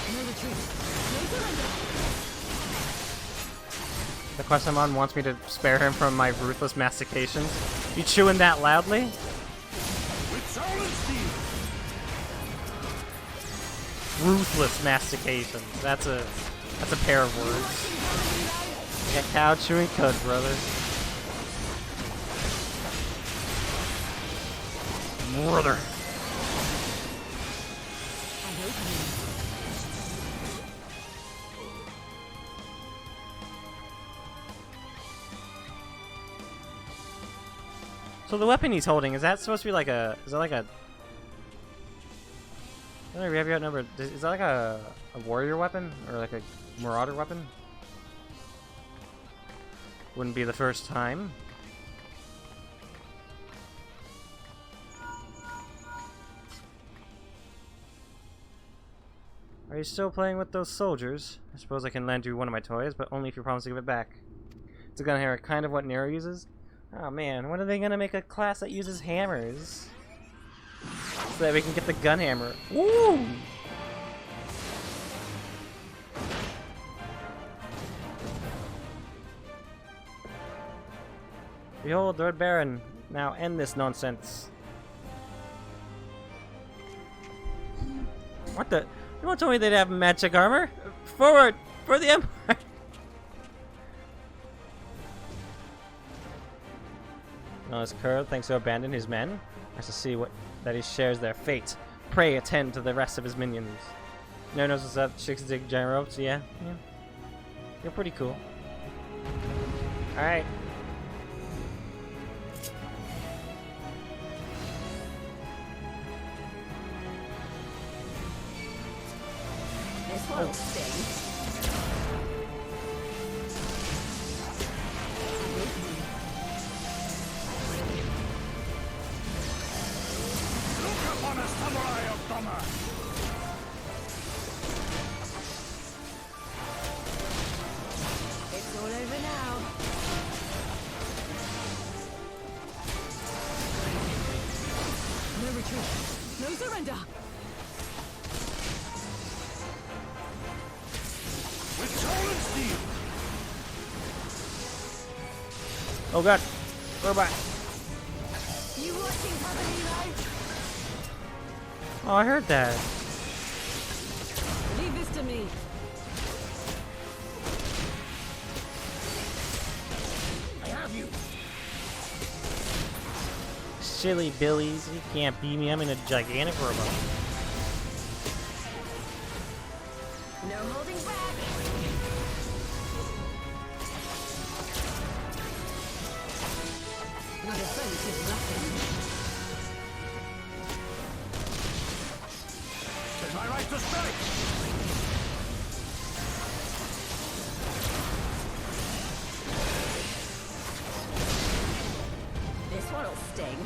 No retreat. No surrender. The quest I'm on wants me to spare him from my ruthless mastications. You chewing that loudly? With solid steel. Ruthless mastications. That's a pair of words. Yeah, cow chewing cud, brother. Brother. So the weapon he's holding, is that supposed to be like a... Is that like a... I don't know, have you outnumbered? Is that like a warrior weapon? Or like a marauder weapon? Wouldn't be the first time. Are you still playing with those soldiers? I suppose I can lend you one of my toys, but only if you promise to give it back. It's a gun hammer, kind of what Nero uses. Oh man, when are they gonna make a class that uses hammers? So that we can get the gun hammer. Woo! Behold, Lord Baron. Now end this nonsense. What the? You want to tell me they'd have magic armor? Forward! For the Empire! This Kurd thinks to abandon his men. Has to see that he shares their fate. Pray attend to the rest of his minions. No knows what's up. Chicks dig giant ropes. Yeah. You're pretty cool. Alright. This one'll sting. On a samurai of Doma! It's all over now. No retreat. No surrender. With solid steel! Oh god. We're back. You watching, Papa? Oh, I heard that. Leave this to me. I have you. Silly Billies, you can't beat me. I'm in a gigantic robot. No holding back. Your defense is nothing. My right to strike! This one'll sting.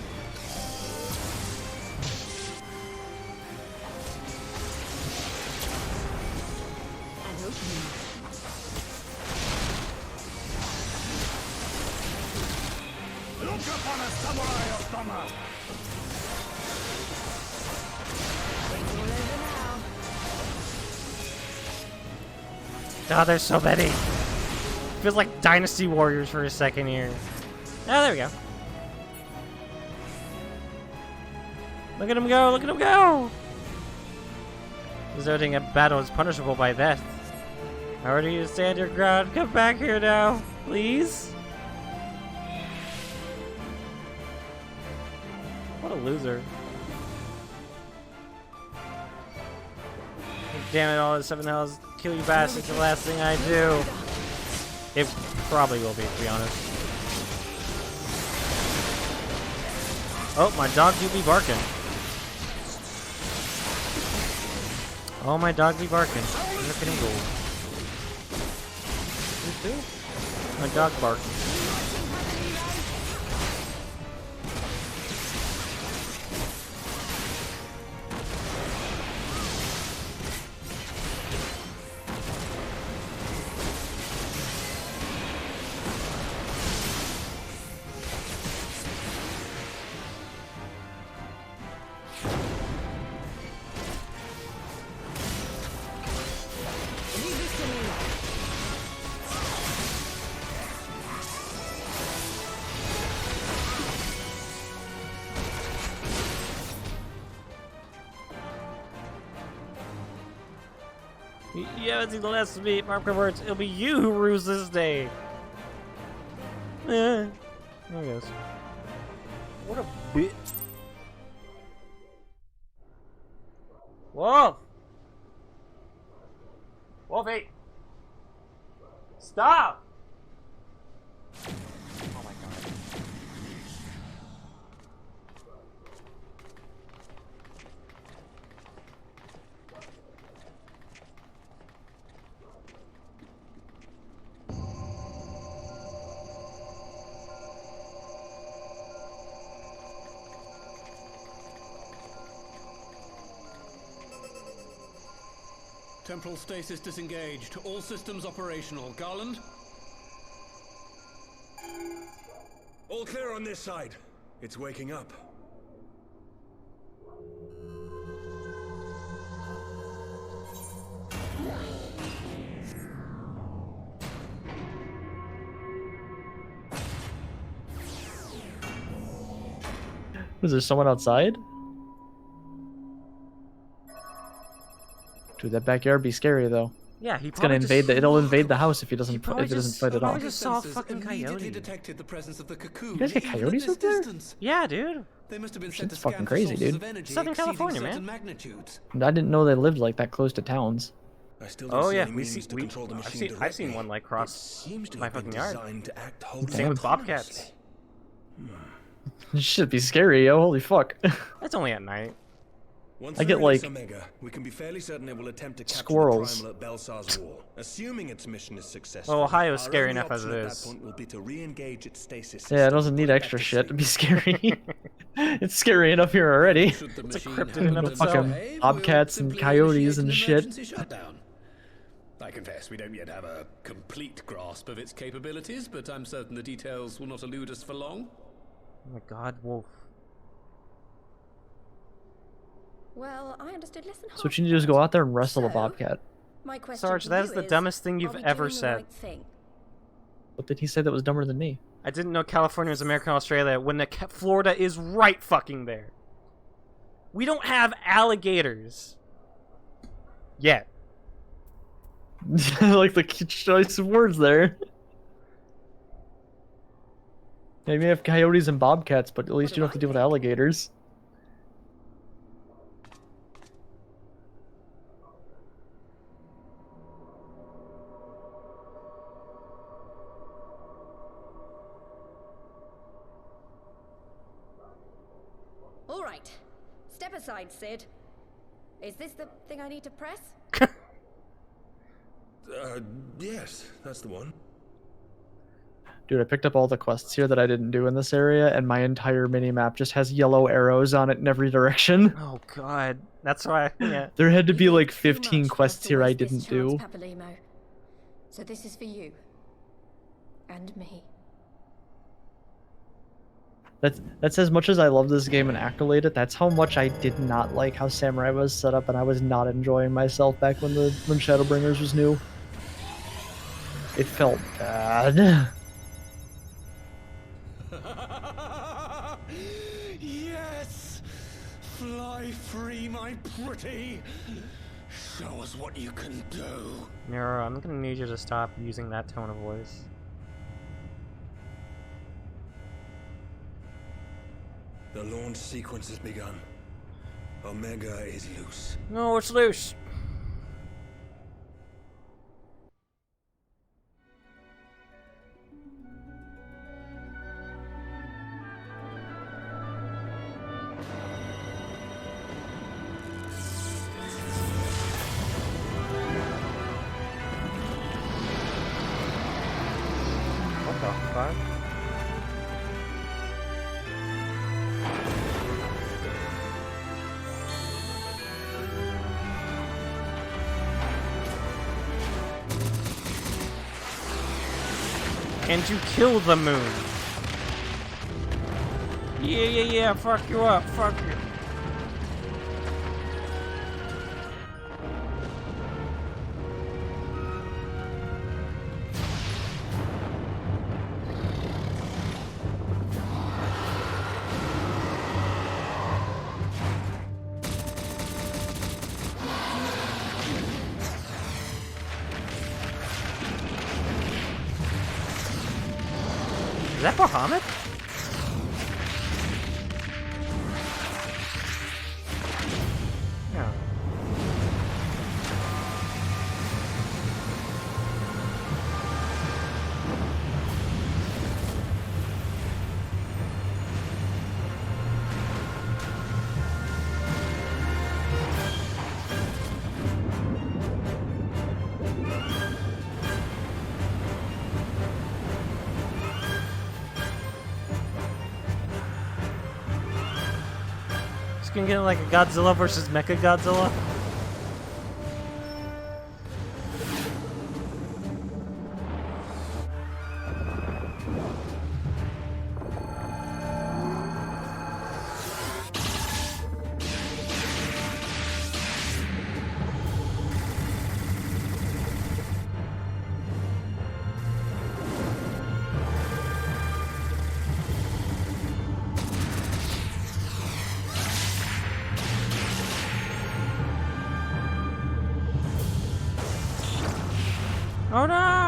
And opening. Look upon a samurai of Doma! Oh, there's so many. Feels like Dynasty Warriors for a second here. Oh, there we go. Look at him go! Look at him go! Deserting a battle is punishable by death. I order you to stand your ground. Come back here now, please. What a loser. Damn it, all the 7 hells. Kill you bastards, the last thing I do. It probably will be, to be honest. Oh, my dog do be barking. Oh, my dog be barking. Look at him go. My dog barking. You haven't seen the last of me, mark my words. It'll be you who rules this day. I guess. What a bitch. Wolf! Wolfie! Stop! Oh my god. Temporal stasis disengaged. All systems operational. Garland? All clear on this side. It's waking up. Was there someone outside? Dude, that backyard be scary though. Yeah, it's gonna invade the. It'll invade the house if he doesn't. If it doesn't fight it off. I just saw a fucking coyote. Detected the presence of the cocoon. You guys get coyotes up there? Yeah, dude. They must have been Shit's fucking crazy, dude. Southern California, man. I didn't know they lived like that close to towns. I still Oh see yeah, any means to control the machine I've seen one like cross my fucking yard. to act wholly Same with bobcats. This should be scary, yo. Holy fuck. That's only at night. Once I get we release like Omega, we can be fairly certain it will attempt to capture squirrels. the primal at Belsar's Wall. Assuming its mission is successful. Well, Ohio's our scary only enough as option it at is. that point will be to re-engage its stasis Yeah, it system doesn't and need put it extra back to shit to sleep. be scary. It's scary enough here already. It's a cryptid in of itself. Fucking bobcats and coyotes and shit. I confess we don't yet have a complete grasp of its capabilities, but I'm certain the details will not elude us for long. Oh my god, Wolf. Well, I understood less than half. So what you need to do is go out there and wrestle a bobcat. My question Sarge, to that you is the is, dumbest thing are you've we ever doing the said. right thing? What did he say that was dumber than me? I didn't know California was America and Australia when Florida is right fucking there. We don't have alligators. Yet. I like the choice of words there. Yeah, you may have coyotes and bobcats, but at least you don't have to deal with alligators. All right. Step aside, Sid. Is this the thing I need to press? Yes, that's the one. Dude, I picked up all the quests here that I didn't do in this area, and my entire mini-map just has yellow arrows on it in every direction. Oh god. That's why, yeah. There had to be like 15 quests here I didn't do. Papalimo. So this is for you. And me. That's as much as I love this game and accolade it, that's how much I did not like how Samurai was set up, and I was not enjoying myself back when Shadowbringers was new. It felt bad. Yes! Fly free, my pretty! Show us what you can do. Nero, I'm gonna need you to stop using that tone of voice. The launch sequence has begun. Omega is loose. No, it's loose. fuck? And you kill the moon. Yeah, fuck you up, fuck you. Is that Bahamut? Yeah. It's gonna get like a Godzilla versus Mecha Godzilla. Oh no!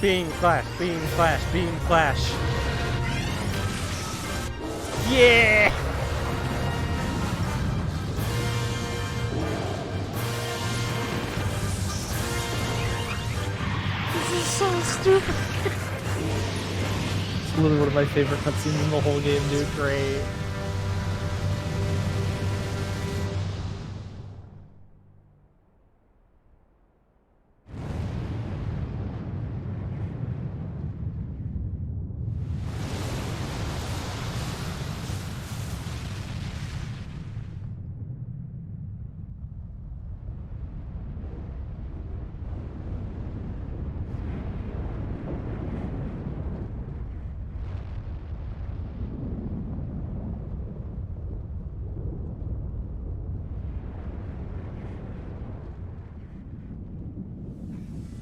Beam flash, beam flash, beam flash. Yeah! This is so stupid. It's literally one of my favorite cutscenes in the whole game, dude. Great.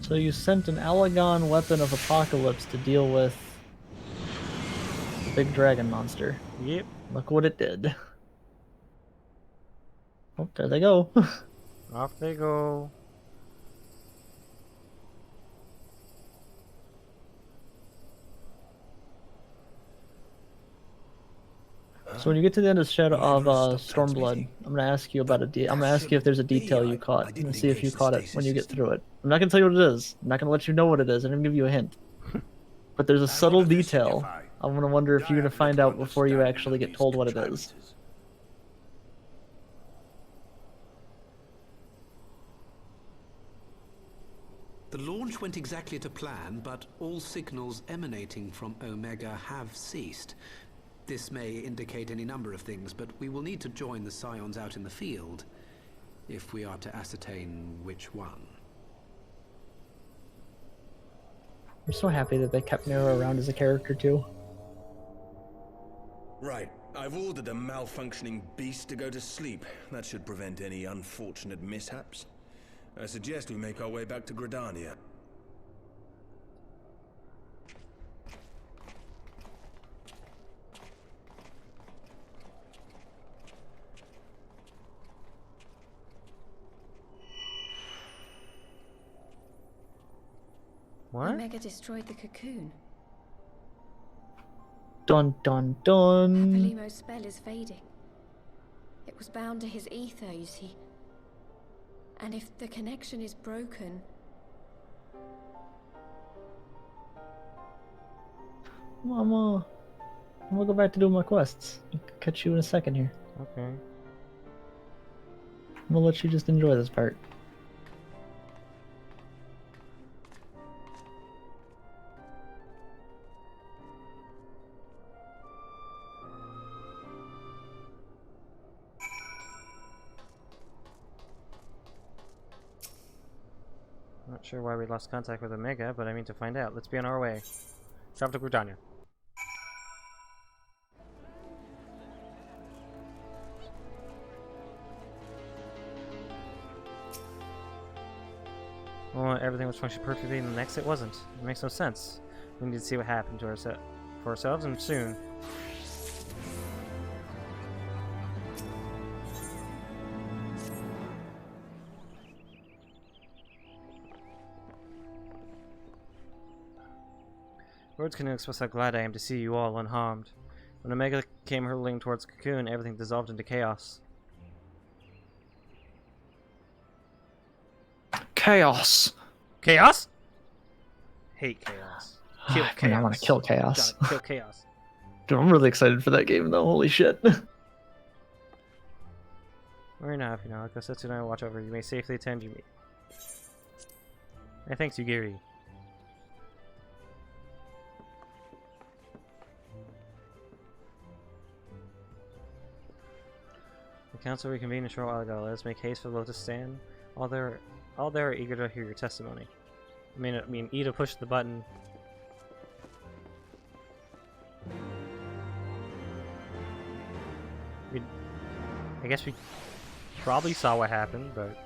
So you sent an Alagon weapon of apocalypse to deal with the big dragon monster. Yep. Look what it did. Oh, there they go. Off they go. So when you get to the end of Shadow of Stormblood, I'm gonna ask you about I'm gonna ask you if there's a detail you caught, and see if you caught it when you get through it. I'm not gonna tell you what it is. I'm not gonna let you know what it is. I'm gonna give you a hint. But there's a subtle detail. I'm gonna wonder if you're gonna find out before you actually get told what it is. The launch went exactly to plan, but all signals emanating from Omega have ceased. This may indicate any number of things, but we will need to join the Scions out in the field if we are to ascertain which one. I'm so happy that they kept Nero around as a character too. Right. I've ordered a malfunctioning beast to go to sleep. That should prevent any unfortunate mishaps. I suggest we make our way back to Gridania. What? Omega destroyed the cocoon. Dun dun dun. Papalymo's spell is fading. It was bound to his ether, you see. And if the connection is broken... I'm gonna go back to doing my quests. I'll catch you in a second here. Okay. I'm gonna let you just enjoy this part. Not sure why we lost contact with Omega, but I mean to find out. Let's be on our way. Travel to Britannia. Well, everything was functioning perfectly, and the next it wasn't. It makes no sense. We need to see what happened to for ourselves, and soon. Words can express how glad I am to see you all unharmed. When Omega came hurtling towards Cocoon, everything dissolved into chaos. Chaos. Chaos? Hate chaos. Kill chaos. Man, I want to kill chaos. Gotta kill chaos. Dude, I'm really excited for that game though. Holy shit. We're enough, you know. Like Setsu and I will watch over you. You may safely attend your meet. Hey, thanks, Yugiri. The council reconvened a short while ago. Let us make haste for the Lotus Stand. All there are eager to hear your testimony. I mean, Ida pushed the button. I guess we probably saw what happened, but...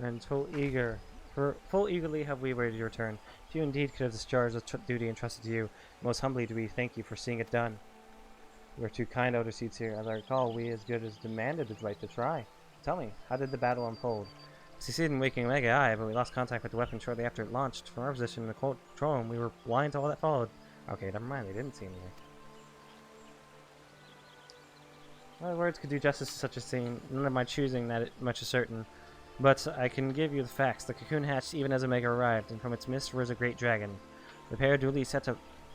And full eagerly have we waited your turn. If you indeed could have discharged the duty entrusted to you, most humbly do we thank you for seeing it done. You are too kind, elder seats here. As I recall, we as good as demanded the right to try. Tell me, how did the battle unfold? We succeeded in waking Omega Eye, but we lost contact with the weapon shortly after it launched. From our position in the control room, we were blind to all that followed. Okay, never mind, they didn't see anything. My words could do justice to such a scene. None of my choosing that much is certain. But I can give you the facts. The cocoon hatched even as Omega arrived, and from its midst rose a great dragon. The pair duly set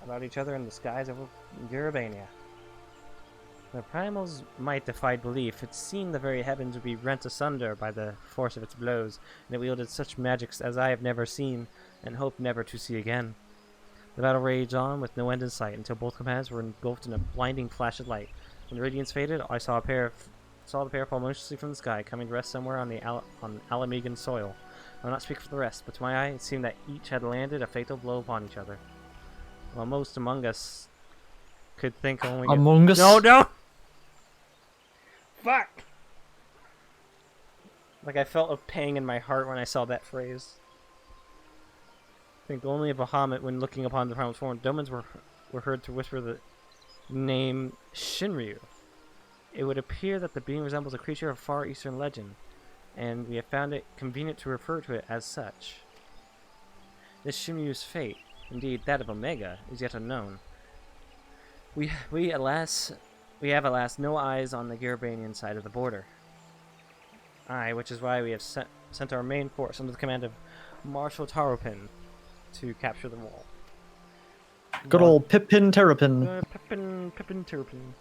about each other in the skies over Gurabania. The primals might defy belief. It seemed the very heavens would be rent asunder by the force of its blows, and it wielded such magics as I have never seen, and hope never to see again. The battle raged on with no end in sight, until both companions were engulfed in a blinding flash of light. When the radiance faded, I saw the pair fall motionlessly from the sky, coming to rest somewhere on Alamegan soil. I will not speak for the rest, but to my eye it seemed that each had landed a fatal blow upon each other. While most among us could think only... Among us? No! Fuck! Like, I felt a pang in my heart when I saw that phrase. I think only a Bahamut, when looking upon the primal form, Domans were heard to whisper the name Shinryu. It would appear that the being resembles a creature of far eastern legend, and we have found it convenient to refer to it as such. This Shinryu's fate, indeed that of Omega, is yet unknown. We have at last no eyes on the Garabanian side of the border. Aye, which is why we have sent our main force under the command of Marshal Taropin to capture the wall. Good old Pippin Terrapin. Pippin Terrapin.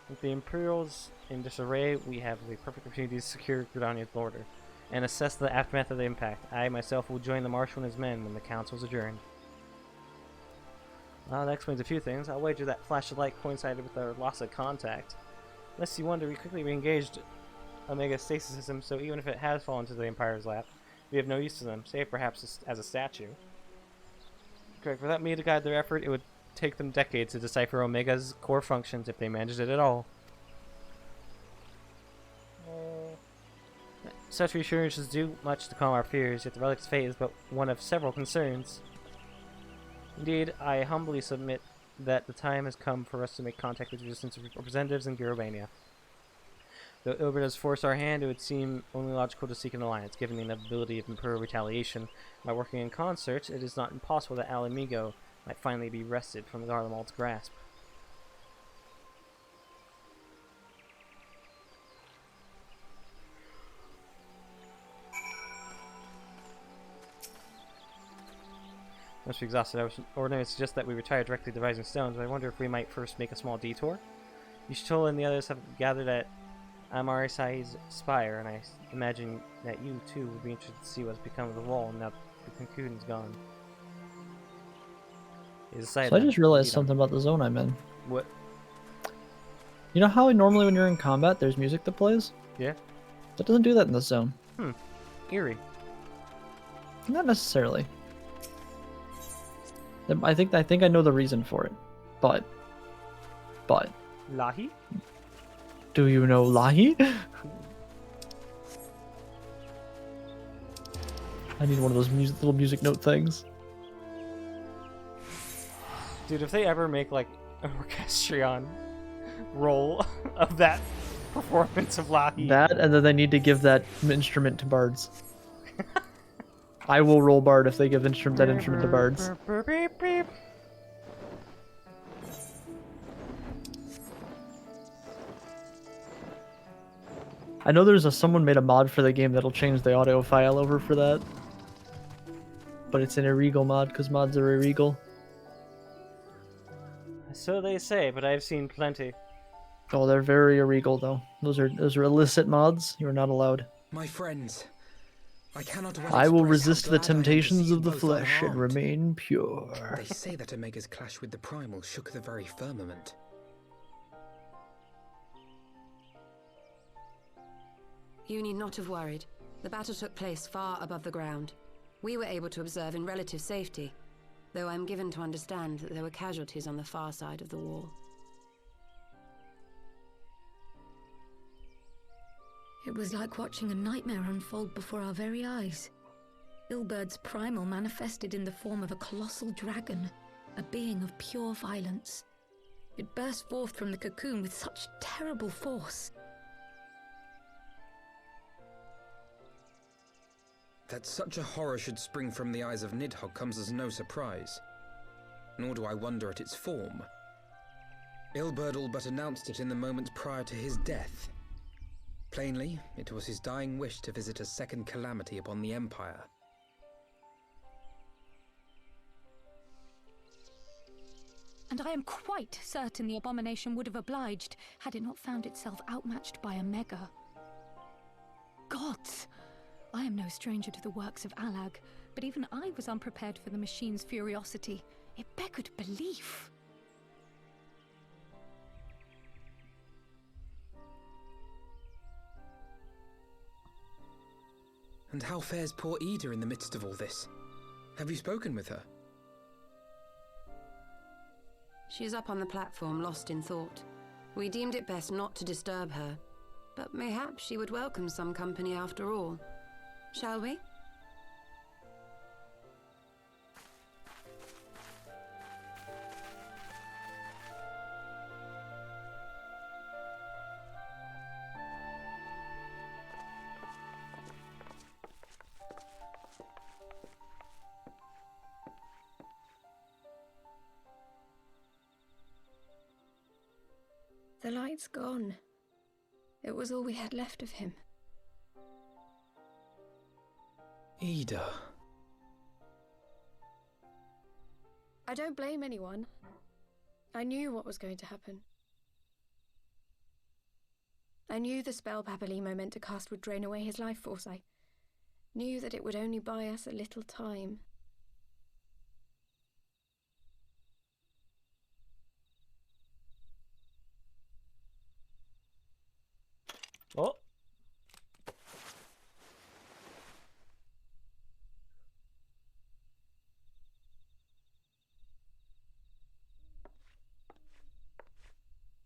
With the Imperials in disarray, we have the perfect opportunity to secure Gridania's border and assess the aftermath of the impact. I myself will join the Marshal and his men when the council is adjourned. Well, that explains a few things. I'll wager that flash of light coincided with our loss of contact. Lest you wonder, we quickly re-engaged Omega's stasis system, so even if it has fallen to the Empire's lap, we have no use to them, save perhaps as a statue. Correct. Without me to guide their effort, it would take them decades to decipher Omega's core functions if they managed it at all. Such reassurances do much to calm our fears, yet the relic's fate is but one of several concerns. Indeed, I humbly submit that the time has come for us to make contact with resistance representatives in Garabania. Though Ilbert has forced our hand, it would seem only logical to seek an alliance, given the inevitability of Imperial retaliation. By working in concert, it is not impossible that Alamigo might finally be wrested from Garlemald's grasp. Must be exhausted. I was ordinarily suggest that we retire directly to Rising Stones, but I wonder if we might first make a small detour. Yishtola and the others have gathered at Amarisai's spire, and I imagine that you too would be interested to see what's become of the wall now the cocoon's gone. So I just realized something about the zone I'm in. What? You know how normally when you're in combat there's music that plays? Yeah. That doesn't do that in this zone. Eerie. Not necessarily. I think I know the reason for it, but. Lahi? Do you know Lahi? I need one of those little music note things. Dude, if they ever make like an orchestrion roll of that performance of Lahi. That, and then they need to give that instrument to bards. I will roll bard if they give that instrument to bards. I know there's someone made a mod for the game that'll change the audio file over for that. But it's an illegal mod because mods are illegal. So they say, but I've seen plenty. Oh, they're very illegal though. Those are illicit mods. You are not allowed. My friends, I cannot. I will resist the temptations of the flesh and remain pure. They say that Omega's clash with the Primal shook the very firmament. You need not have worried. The battle took place far above the ground. We were able to observe in relative safety, though I'm given to understand that there were casualties on the far side of the wall. It was like watching a nightmare unfold before our very eyes. Ilbert's primal manifested in the form of a colossal dragon, a being of pure violence. It burst forth from the cocoon with such terrible force. That such a horror should spring from the eyes of Nidhogg comes as no surprise. Nor do I wonder at its form. Ilbert all but announced it in the moments prior to his death. Plainly, it was his dying wish to visit a second calamity upon the Empire. And I am quite certain the abomination would have obliged had it not found itself outmatched by Omega. Gods! I am no stranger to the works of Alag, but even I was unprepared for the machine's furiosity. It beggared belief. And how fares poor Ida in the midst of all this? Have you spoken with her? She is up on the platform, lost in thought. We deemed it best not to disturb her, but mayhaps she would welcome some company after all. Shall we? The light's gone. It was all we had left of him. Ida. I don't blame anyone. I knew what was going to happen. I knew the spell Papalimo meant to cast would drain away his life force. I knew that it would only buy us a little time. Oh.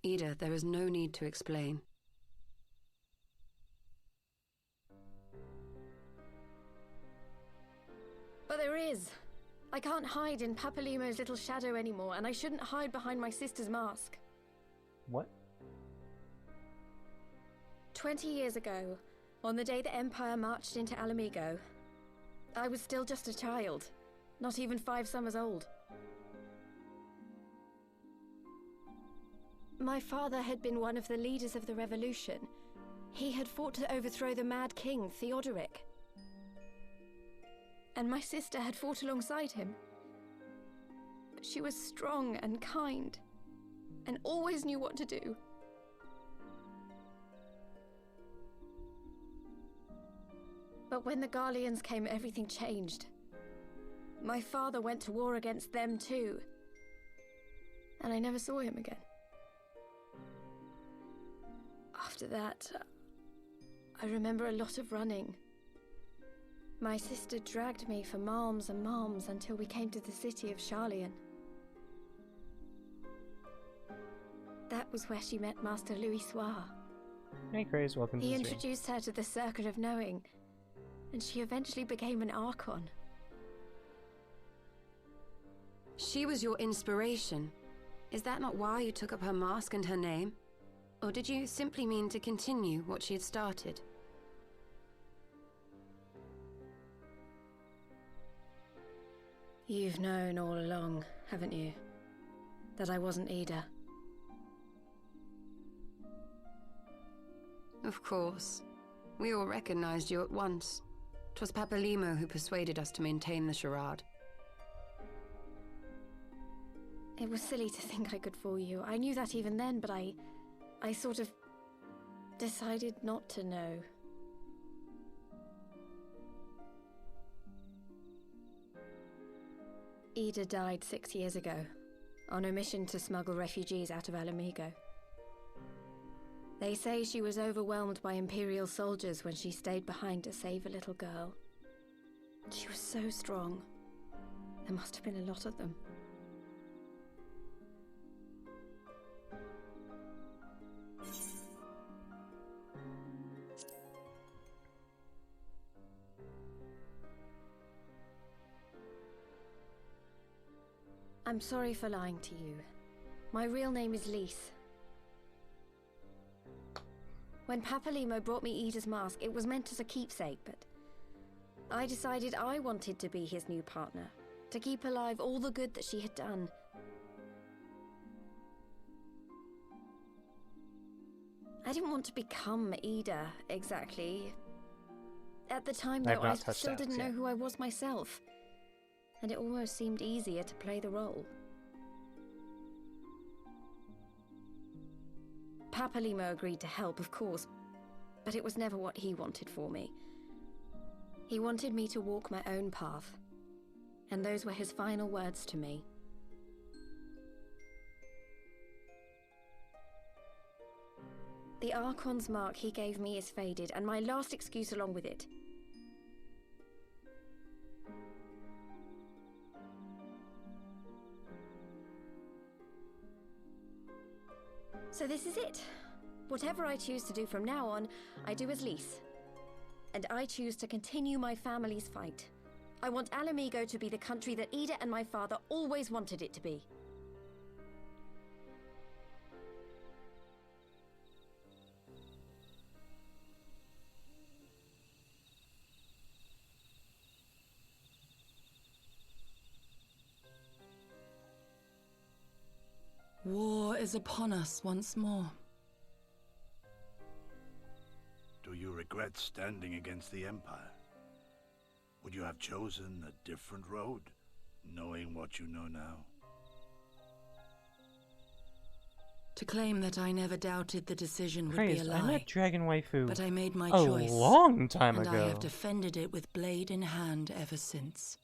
Ida, there is no need to explain. But there is. I can't hide in Papalimo's little shadow anymore, and I shouldn't hide behind my sister's mask. What? 20 years ago, on the day the Empire marched into Alamigo, I was still just a child, not even 5 summers old. My father had been one of the leaders of the revolution. He had fought to overthrow the Mad King, Theodoric. And my sister had fought alongside him. But she was strong and kind, and always knew what to do. But when the Garleans came, everything changed. My father went to war against them too, and I never saw him again. After that, I remember a lot of running. My sister dragged me for malms and malms until we came to the city of Charlian. That was where she met Master Louis Soir. Hey, Grace, welcome to He the stream. introduced her to the Circle of Knowing, and she eventually became an Archon. She was your inspiration. Is that not why you took up her mask and her name? Or did you simply mean to continue what she had started? You've known all along, haven't you? That I wasn't Ida. Of course. We all recognized you at once. 'Twas Papalimo who persuaded us to maintain the charade. It was silly to think I could fool you. I knew that even then, but I sort of decided not to know. Ida died 6 years ago, on a mission to smuggle refugees out of Alamigo. They say she was overwhelmed by Imperial soldiers when she stayed behind to save a little girl. She was so strong. There must have been a lot of them. I'm sorry for lying to you. My real name is Lise. When Papalimo brought me Ida's mask, it was meant as a keepsake, but I decided I wanted to be his new partner, to keep alive all the good that she had done. I didn't want to become Ida, exactly. At the time, though, I still didn't know who I was myself, and it almost seemed easier to play the role. Papalimo agreed to help, of course, but it was never what he wanted for me. He wanted me to walk my own path, and those were his final words to me. The Archon's mark he gave me is faded, and my last excuse along with it. So this is it. Whatever I choose to do from now on, I do as Lise. And I choose to continue my family's fight. I want Alamigo to be the country that Ida and my father always wanted it to be. War is upon us once more. Do you regret standing against the Empire? Would you have chosen a different road, knowing what you know now? To claim that I never doubted the decision would Christ, be a lie. I met Dragon Waifu But I made my a choice. long time and ago. I have defended it with blade in hand ever since.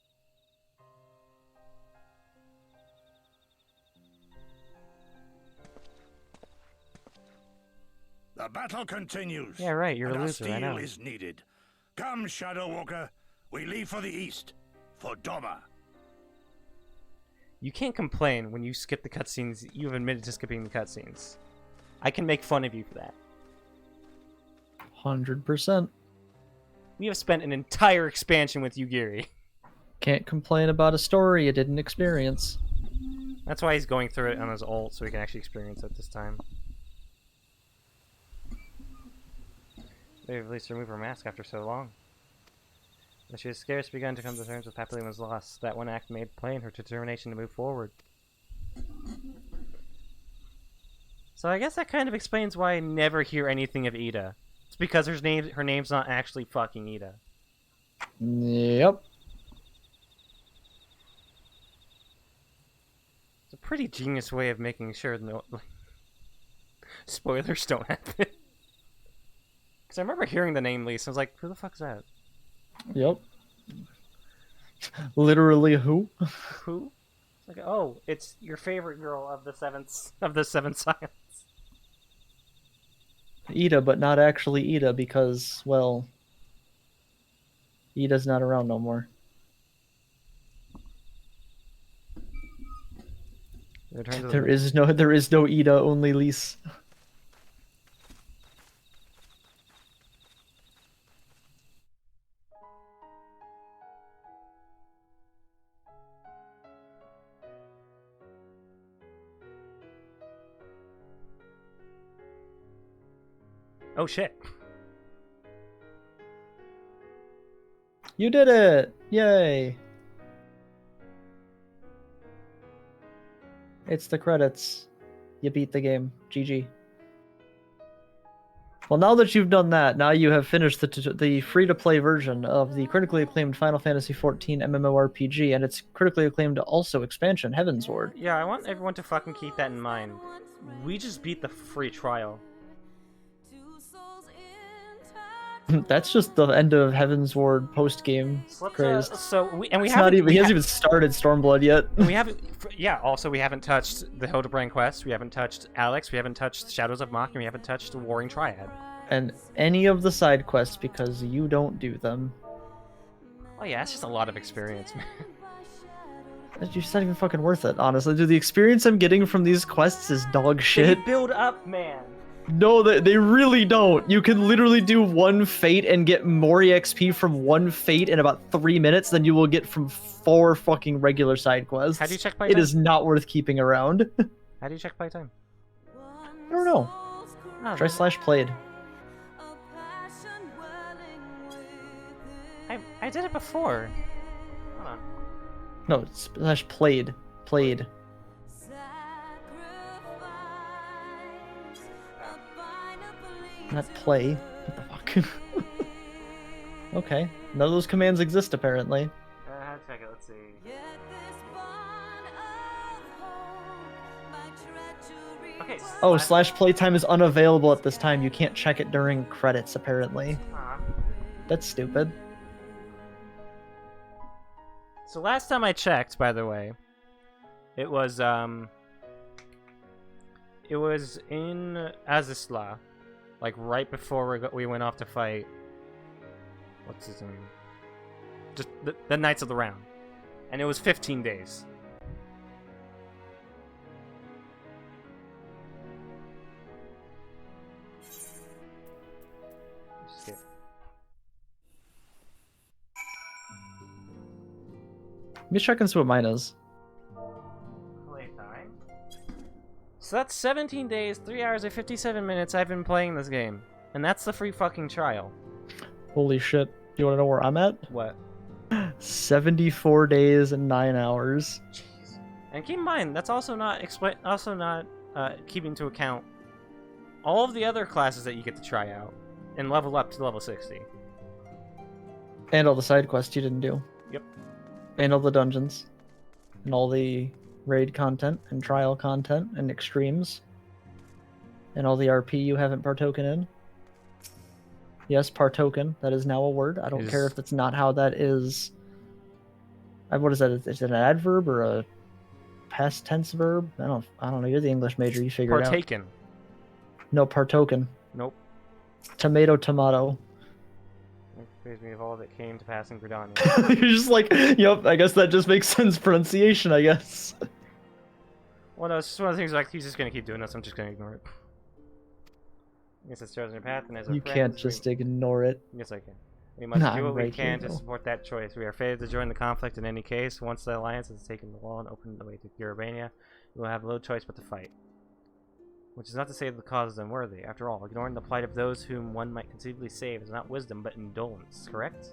The battle continues. Yeah, right, you're a and loser, I our steel know. is needed. Come, Shadow Walker. We leave for the east. For Doma. You can't complain when you skip the cutscenes. You've admitted to skipping the cutscenes. I can make fun of you for that. 100%. We have spent an entire expansion with you, Giri. Can't complain about a story you didn't experience. That's why he's going through it on his ult, so he can actually experience it this time. They've at least removed her mask after so long. But she has scarce begun to come to terms with Papalima's loss. That one act made plain her determination to move forward. So I guess that kind of explains why I never hear anything of Ida. It's because her name's not actually fucking Ida. Yep. It's a pretty genius way of making sure no spoilers don't happen. Because I remember hearing the name Lisa. I was like, who the fuck's that? Yep. Literally who? Who? It's like, oh, it's your favorite girl of the seven science. Ida, but not actually Ida because, well, Ida's not around no more. There is no Ida, only Lise. Oh shit. You did it! Yay! It's the credits. You beat the game. GG. Well, now that you've done that, now you have finished the free-to-play version of the critically acclaimed Final Fantasy XIV MMORPG, and its critically acclaimed also expansion, Heavensward. Yeah, I want everyone to fucking keep that in mind. We just beat the free trial. That's just the end of Heavensward post-game craze. We he hasn't even started Stormblood yet. We haven't. Yeah. Also, we haven't touched the Hildebrand quest. We haven't touched Alex. We haven't touched Shadows of Mach, and we haven't touched the Warring Triad. And any of the side quests because you don't do them. Oh yeah, it's just a lot of experience, man. It's just not even fucking worth it, honestly. Dude, the experience I'm getting from these quests is dog shit. They build up, man. No, they really don't. You can literally do one fate and get more EXP from one fate in about 3 minutes than you will get from 4 fucking regular side quests. How do you check playtime? It is not worth keeping around. How do you check playtime? I don't know. Try /played. I did it before. Hold on. No, it's /played. Played. Not play. What the fuck? Okay. None of those commands exist, apparently. How to check it? Let's see. Okay. Oh, /playtime is unavailable at this time. You can't check it during credits, apparently. That's stupid. So last time I checked, by the way, it was in Azisla. Like, right before we went off to fight... What's his name? Just the Knights of the Round. And it was 15 days. Skip. Let me check and see what mine is. Playtime. So that's 17 days, 3 hours and 57 minutes I've been playing this game. And that's the free fucking trial. Holy shit. You want to know where I'm at? What? 74 days and 9 hours. Jeez. And keep in mind, that's also not keeping into account all of the other classes that you get to try out and level up to level 60. And all the side quests you didn't do. Yep. And all the dungeons. And all the raid content and trial content and extremes. And all the RP you haven't partoken in. Yes, partoken. That is now a word. I don't care if that's not how that is. What is that? Is it an adverb or a past tense verb? I don't know. You're the English major. You figure it out. Partaken. No, partoken. Nope. Tomato, tomato. Praise me of all that came to pass in Gridania. You're just like, yep, I guess that just makes sense pronunciation, I guess. Well, no, it's just one of the things like, he's just gonna keep doing this, I'm just gonna ignore it. I guess it's chosen your path, and as You can't just ignore it. Yes, I can. We must do what we can to support that choice. We are fated to join the conflict in any case. Once the Alliance has taken the wall and opened the way to Urbania, we will have no choice but to fight. Which is not to say that the cause is unworthy. After all, ignoring the plight of those whom one might conceivably save is not wisdom, but indolence, correct?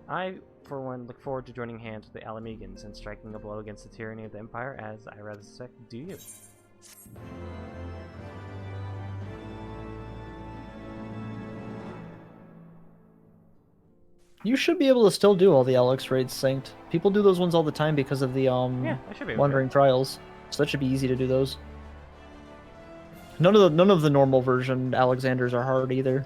I, for one, look forward to joining hands with the Alamegans and striking a blow against the tyranny of the Empire, as I rather suspect do you. You should be able to still do all the Alex raids synced. People do those ones all the time because of the I should be able Wandering Trials. So that should be easy to do those. None of the normal version Alexanders are hard either.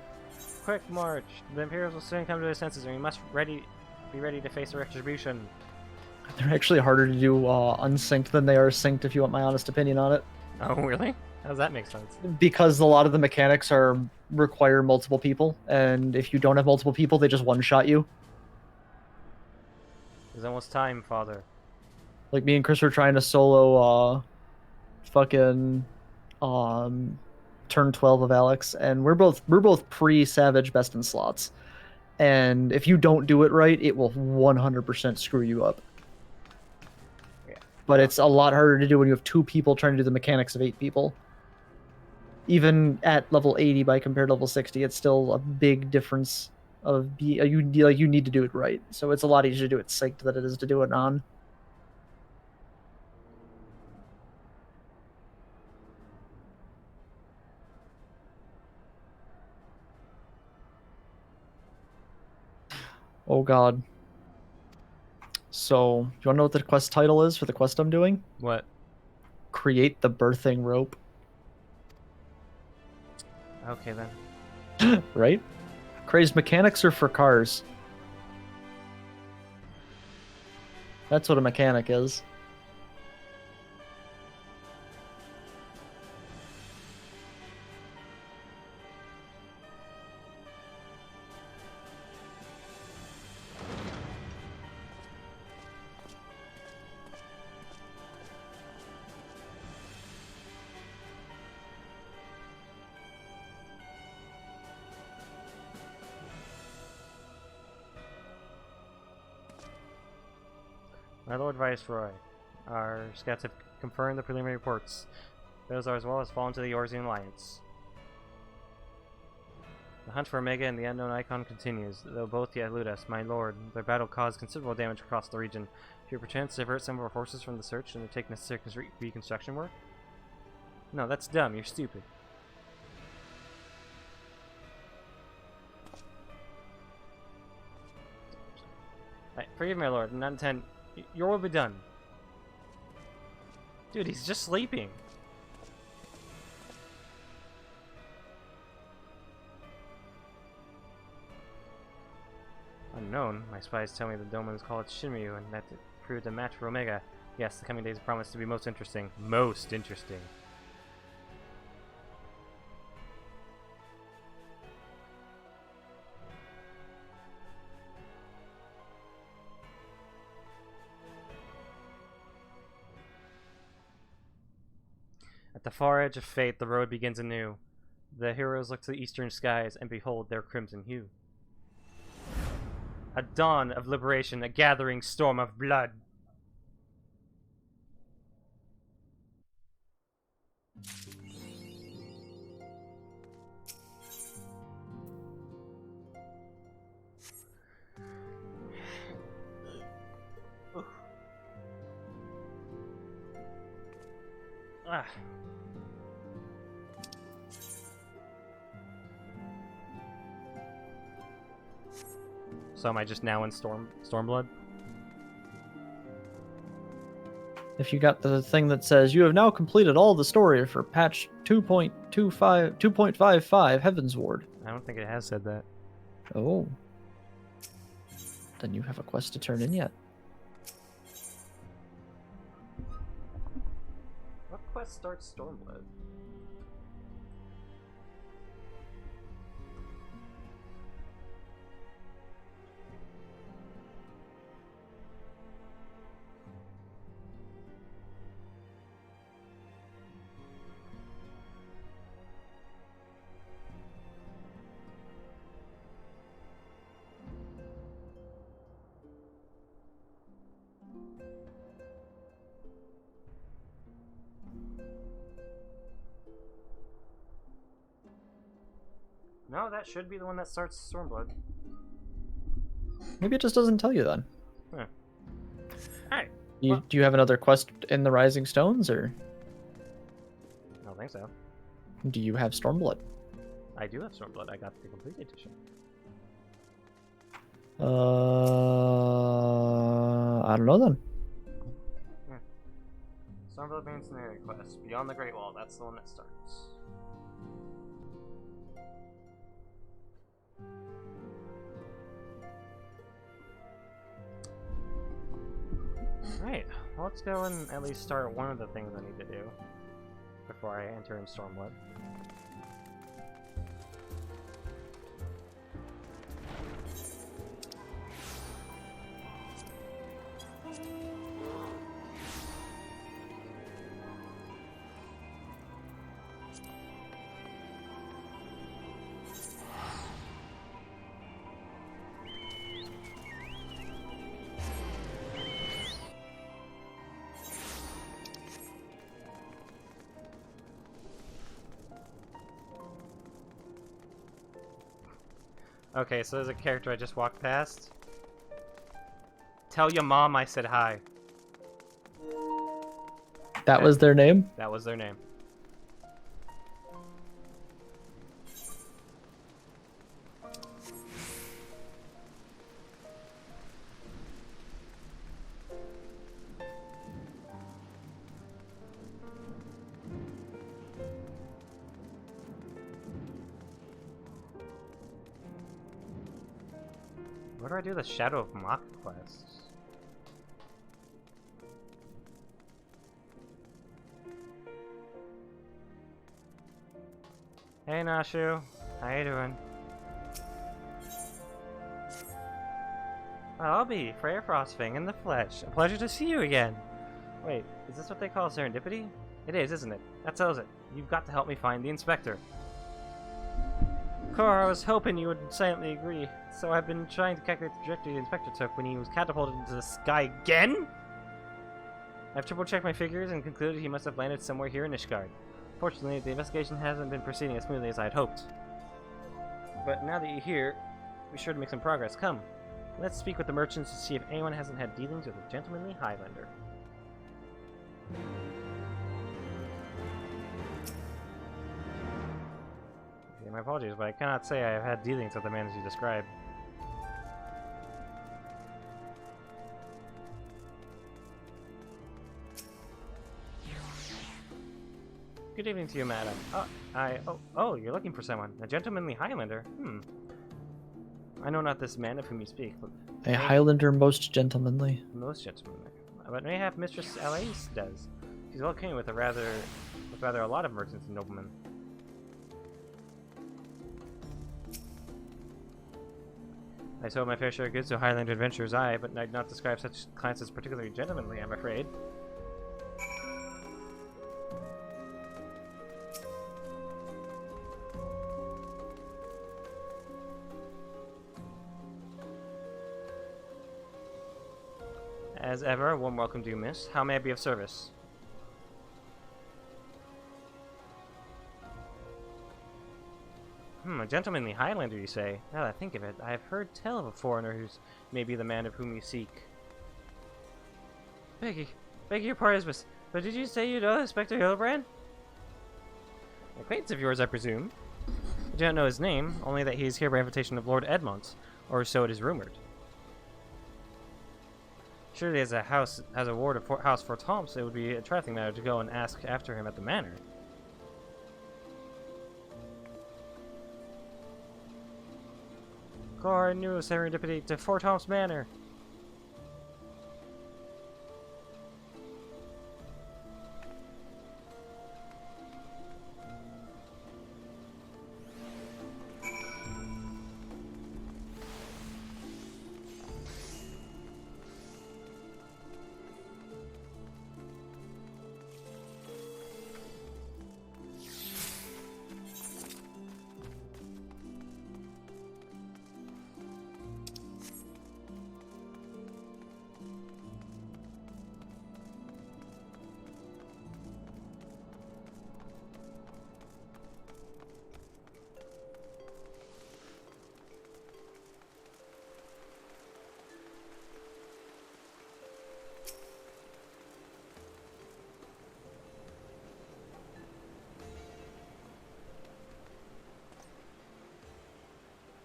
Quick march! The Imperials will soon come to their senses, and we must be ready to face a retribution. They're actually harder to do unsynced than they are synced, if you want my honest opinion on it. Oh, really? How does that make sense? Because a lot of the mechanics require multiple people, and if you don't have multiple people, they just one-shot you. It's almost time, Father. Like, me and Chris were trying to solo fucking turn 12 of Alex, and we're both pre-Savage best in slots. And if you don't do it right, it will 100% screw you up. Yeah. But it's a lot harder to do when you have 2 people trying to do the mechanics of 8 people. Even at level 80 by compared to level 60, it's still a big difference of you need to do it right. So it's a lot easier to do it synced than it is to do it non. Oh god. So, do you want to know what the quest title is for the quest I'm doing? What? Create the birthing rope. Okay then. Right? Crazed mechanics are for cars. That's what a mechanic is. My Lord Viceroy, our scouts have confirmed the preliminary reports. Those are as well as fallen to the Eorzean Alliance. The hunt for Omega and the unknown icon continues, though both yet elude us. My lord, their battle caused considerable damage across the region. Do you perchance divert some of our forces from the search and take necessary reconstruction work? No, that's dumb. You're stupid. Forgive me, my lord. Not intend. Your will be done. Dude, he's just sleeping. Unknown. My spies tell me the Domans call it Shinryu, and that it proved a match for Omega. Yes, the coming days promise to be most interesting. Most interesting. At the far edge of fate, the road begins anew. The heroes look to the eastern skies and behold their crimson hue. A dawn of liberation, a gathering storm of blood. Ah. So am I just now in Stormblood? If you got the thing that says you have now completed all the story for patch 2.55 Heavensward. I don't think it has said that. Oh. Then you have a quest to turn in yet. What quest starts Stormblood? No, that should be the one that starts Stormblood. Maybe it just doesn't tell you then. Huh. Alright. Do you have another quest in the Rising Stones, or I don't think so. do you have Stormblood? I do have Stormblood. I got the complete edition. I don't know then. Stormblood main scenario quest. Beyond the Great Wall. That's the one that starts. Alright, well, let's go and at least start one of the things I need to do before I enter in Stormblood. Okay, so there's a character I just walked past. Tell your mom I said hi. That was their name? That was their name. Where do I do the Shadow of Mock quests? Hey Nashu, how you doing? I'll be Freya Frostfang in the flesh. A pleasure to see you again. Wait, is this what they call serendipity? It is, isn't it? That settles it. You've got to help me find the inspector. Cora, I was hoping you would silently agree, so I've been trying to calculate the trajectory the inspector took when he was catapulted into the sky again? I've triple-checked my figures and concluded he must have landed somewhere here in Ishgard. Fortunately, the investigation hasn't been proceeding as smoothly as I had hoped. But now that you're here, be sure to make some progress. Come, let's speak with the merchants to see if anyone hasn't had dealings with a gentlemanly Highlander. Okay, my apologies, but I cannot say I have had dealings with the man as you described. Good evening to you, madam. Oh, you're looking for someone. A gentlemanly Highlander? I know not this man of whom you speak, but... A Highlander most gentlemanly. Most gentlemanly. But mayhap Mistress Alice does. She's well acquainted with rather a lot of merchants and noblemen. I sold my fair share of goods to Highlander adventurers, but I'd not describe such clients as particularly gentlemanly, I'm afraid. As ever, a warm welcome to you, miss. How may I be of service? A gentlemanly Highlander, you say? Now that I think of it, I have heard tell of a foreigner who's maybe the man of whom you seek. Beg your pardon, miss, but did you say you know Inspector Hildebrand? An acquaintance of yours, I presume. I do not know his name, only that he is here by invitation of Lord Edmont, or so it is rumored. Surely as a ward of House Fort Tom's, it would be a trifling matter to go and ask after him at the manor. Car new serendipity to Fort Tom's Manor.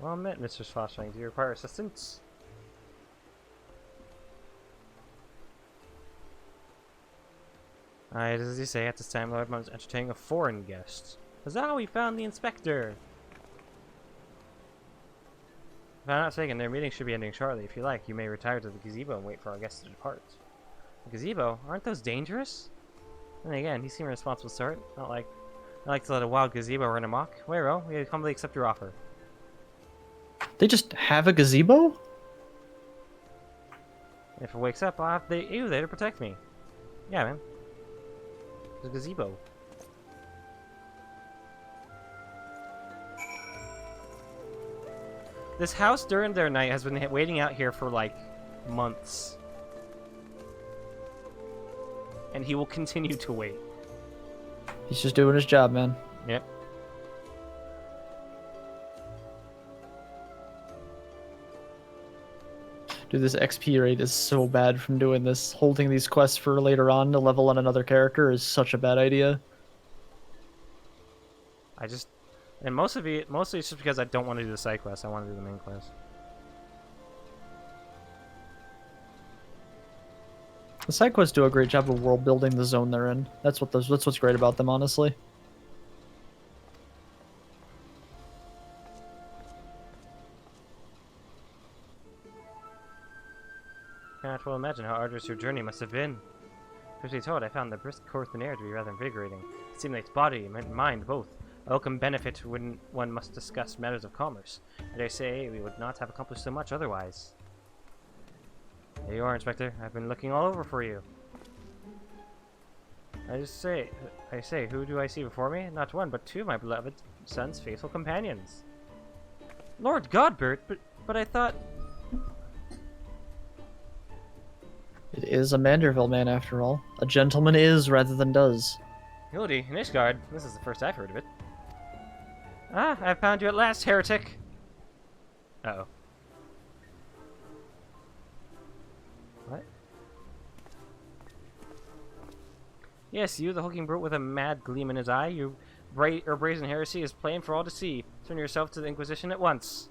Well met, Mr. Swashling. Do you require assistance? As you say, at this time, Lord Mum's entertaining a foreign guest. Huzzah, we found the inspector! If I'm not mistaken, their meeting should be ending shortly. If you like, you may retire to the gazebo and wait for our guests to depart. The gazebo? Aren't those dangerous? And again, he seemed a responsible sort. Not like to let a wild gazebo run amok. Well, we humbly accept your offer. They just have a gazebo? If it wakes up, I'll have you there to protect me. Yeah, man. There's a gazebo. This house during their night has been waiting out here for like months. And he will continue to wait. He's just doing his job, man. Yep. Dude, this XP rate is so bad from doing this. Holding these quests for later on to level on another character is such a bad idea. And mostly it's just because I don't want to do the side quest. I want to do the main quest. The side quests do a great job of world building the zone they're in. That's what's great about them, honestly. Cannot well imagine how arduous your journey must have been. Truth be told, I found the brisk Corthan air to be rather invigorating. It stimulates body and mind both. A welcome benefit when one must discuss matters of commerce. I dare say we would not have accomplished so much otherwise. There you are, Inspector. I've been looking all over for you. I say, who do I see before me? Not one, but two of my beloved son's faithful companions. Lord Godbert, but I thought... It is a Manderville man, after all. A gentleman is rather than does. Hildy, Nishgard. This is the first I've heard of it. Ah, I found you at last, heretic! Uh-oh. What? Yes, you, the hulking brute with a mad gleam in his eye. Your brazen heresy is plain for all to see. Turn yourself to the Inquisition at once.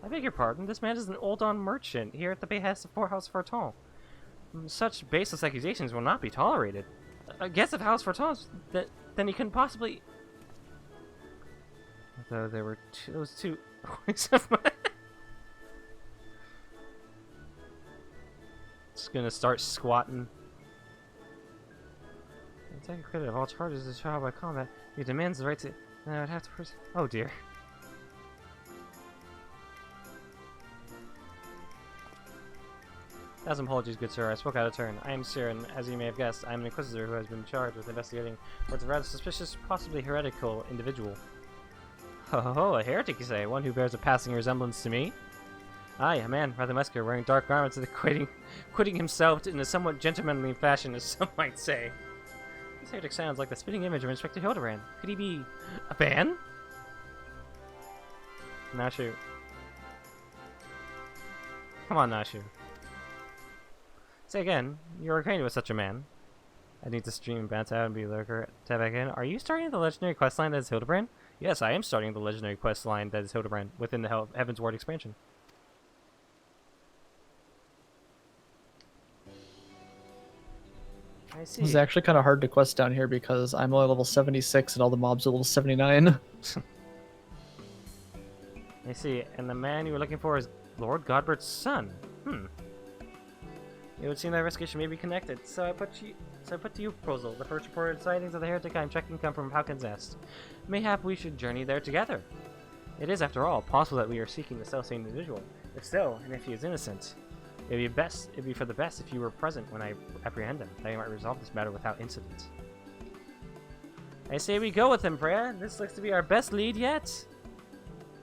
I beg your pardon. This man is an old-on merchant here at the behest of House Forton. Such baseless accusations will not be tolerated. A guest of House Forton, then he couldn't possibly... Though there were those two... Just gonna start squatting. Take credit of all charges as trial by combat. He demands the right to... And I would have to... Oh dear. Thousand apologies, good sir. I spoke out of turn. I am Sir, and as you may have guessed, I am an inquisitor who has been charged with investigating what's a rather suspicious, possibly heretical individual. Ho, a heretic, you say? One who bears a passing resemblance to me? Aye, a man, rather muscular, wearing dark garments and quitting himself in a somewhat gentlemanly fashion, as some might say. This heretic sounds like the spitting image of Inspector Hildebrand. Could he be... a ban? Nashu. Come on, Nashu. Say again, you're acquainted with such a man. I need to stream bounce out and be lurker. Tab back in. Are you starting the legendary questline that is Hildebrand? Yes, I am starting the legendary questline that is Hildebrand within the Heavensward expansion. I see. It's actually kind of hard to quest down here because I'm only level 76 and all the mobs are level 79. I see. And the man you were looking for is Lord Godbert's son. It would seem that investigation may be connected. So I put to you a proposal. The first reported sightings of the heretic I'm checking come from Falcon's Nest. Mayhap we should journey there together. It is, after all, possible that we are seeking the self-same individual. If so, and if he is innocent, it'd be for the best if you were present when I apprehend him. That I might resolve this matter without incident. I say we go with him, Freya. This looks to be our best lead yet.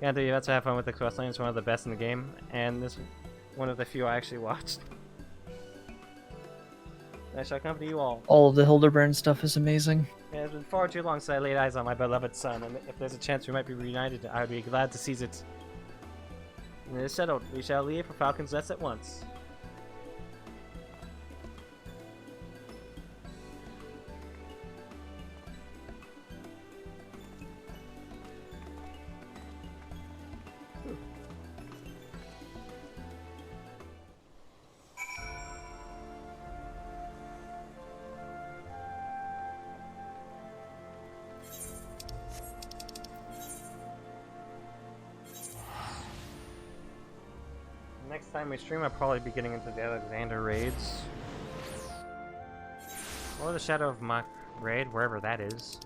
Anthony, you have to have fun with the questline. It's one of the best in the game, and this one of the few I actually watched. I shall accompany you all. All of the Hildebrand stuff is amazing. It has been far too long since I laid eyes on my beloved son, and if there's a chance we might be reunited, I would be glad to seize it. And it is settled. We shall leave for Falcon's Nest at once. Next time we stream, I'll probably be getting into the Alexander raids. Or the Shadow of Mach raid, wherever that is.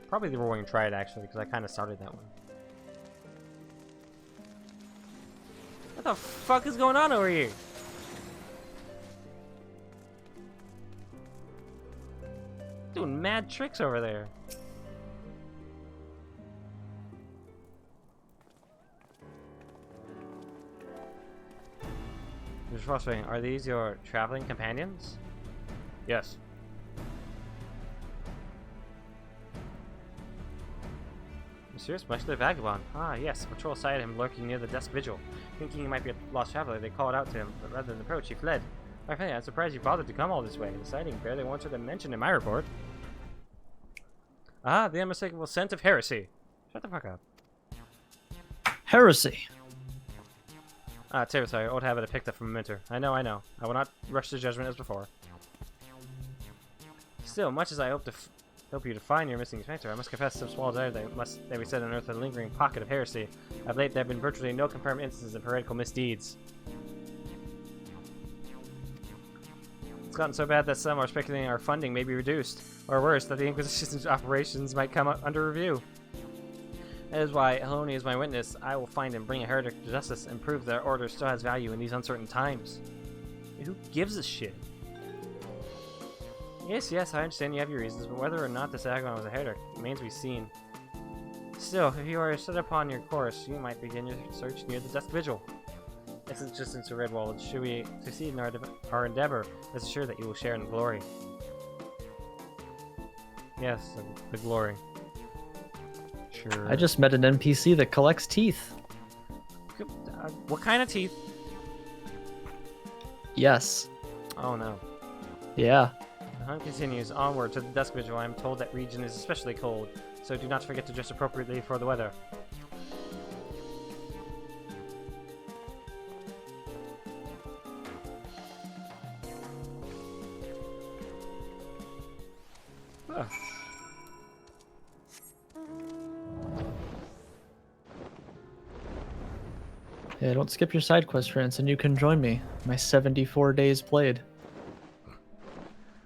Probably the Roaring Triad, actually, because I kind of started that one. What the fuck is going on over here? Doing mad tricks over there. Just frustrating. Are these your traveling companions? Yes. Mysterious muscular vagabond. Ah, yes. Patrol sighted him lurking near the desk vigil. Thinking he might be a lost traveler, they called out to him, but rather than approach, he fled. My friend, I'm surprised you bothered to come all this way. The sighting barely warrants a mention in my report. Ah, the unmistakable scent of heresy. Shut the fuck up. Heresy. Ah, sorry, old habit I picked up from Minter. I know. I will not rush to judgment as before. Still, much as I hope you to find your missing spectre, I must confess some small desire that we set unearth a lingering pocket of heresy. Of late, there have been virtually no confirmed instances of heretical misdeeds. It's gotten so bad that some are speculating our funding may be reduced, or worse, that the Inquisition's operations might come under review. That is why Heloni is my witness. I will find and bring a heretic to justice and prove that our order still has value in these uncertain times. Who gives a shit? Yes, I understand you have your reasons, but whether or not this Agon was a heretic remains to be seen. Still, if you are set upon your course, you might begin your search near the Desk Vigil. This is just into Redwall. Should we succeed in our endeavor, rest assured that you will share in the glory. Yes, the glory. Sure. I just met an NPC that collects teeth. What kind of teeth? Yes. Oh no. Yeah. The hunt continues onward to the Dusk Vigil. I am told that region is especially cold, so do not forget to dress appropriately for the weather. Ugh. Yeah, don't skip your side quest, friends, and you can join me. My 74 days played.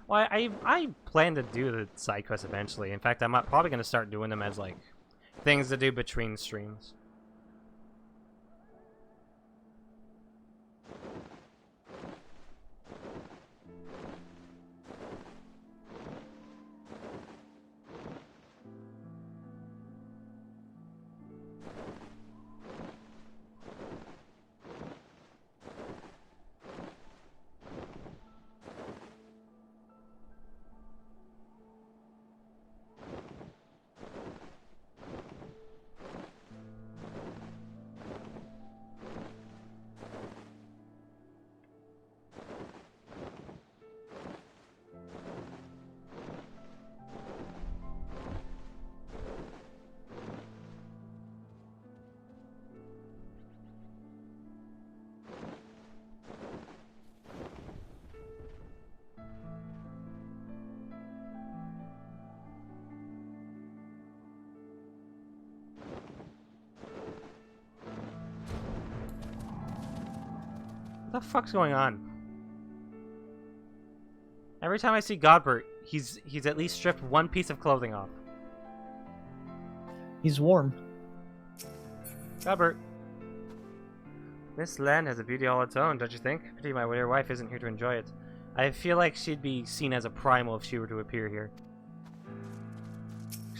Well, I plan to do the side quests eventually. In fact, I'm probably going to start doing them as, like, things to do between streams. the fuck's going on? Every time I see Godbert, he's at least stripped one piece of clothing off. He's warm. Godbert. This land has a beauty all its own, don't you think? Pity my dear wife isn't here to enjoy it. I feel like she'd be seen as a primal if she were to appear here.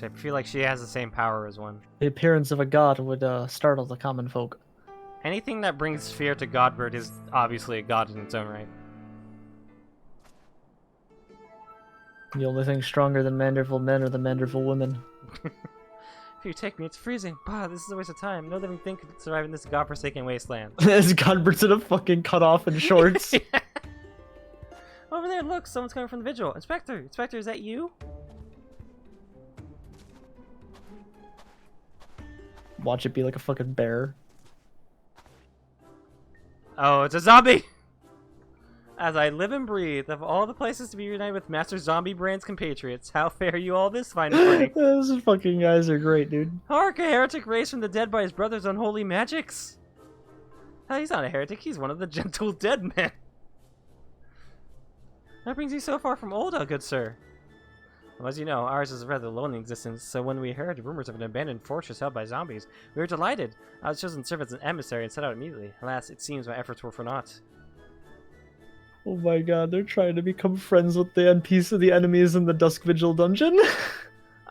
I feel like she has the same power as one. The appearance of a god would startle the common folk. Anything that brings fear to Godbert is obviously a god in its own right. The only thing stronger than Manderville men are the Manderville women. If you take me, it's freezing. Bah, this is a waste of time. No living thing could survive in this godforsaken wasteland. As Godbert's in a fucking cutoff and shorts. Yeah. Over there, look, someone's coming from the vigil. Inspector! Inspector, is that you? Watch it be like a fucking bear. Oh, it's a zombie! As I live and breathe, of all the places to be reunited with Master Zombie Brand's compatriots, how fare you all this fine morning? Those fucking guys are great, dude. Hark, a heretic raised from the dead by his brother's unholy magics? Hell, he's not a heretic, he's one of the gentle dead men. What brings you so far from Olda, good sir? Well, as you know, ours is a rather lonely existence, so when we heard rumors of an abandoned fortress held by zombies, we were delighted. I was chosen to serve as an emissary and set out immediately. Alas, it seems my efforts were for naught. Oh my god, they're trying to become friends with the NPCs of the enemies in the Dusk Vigil dungeon.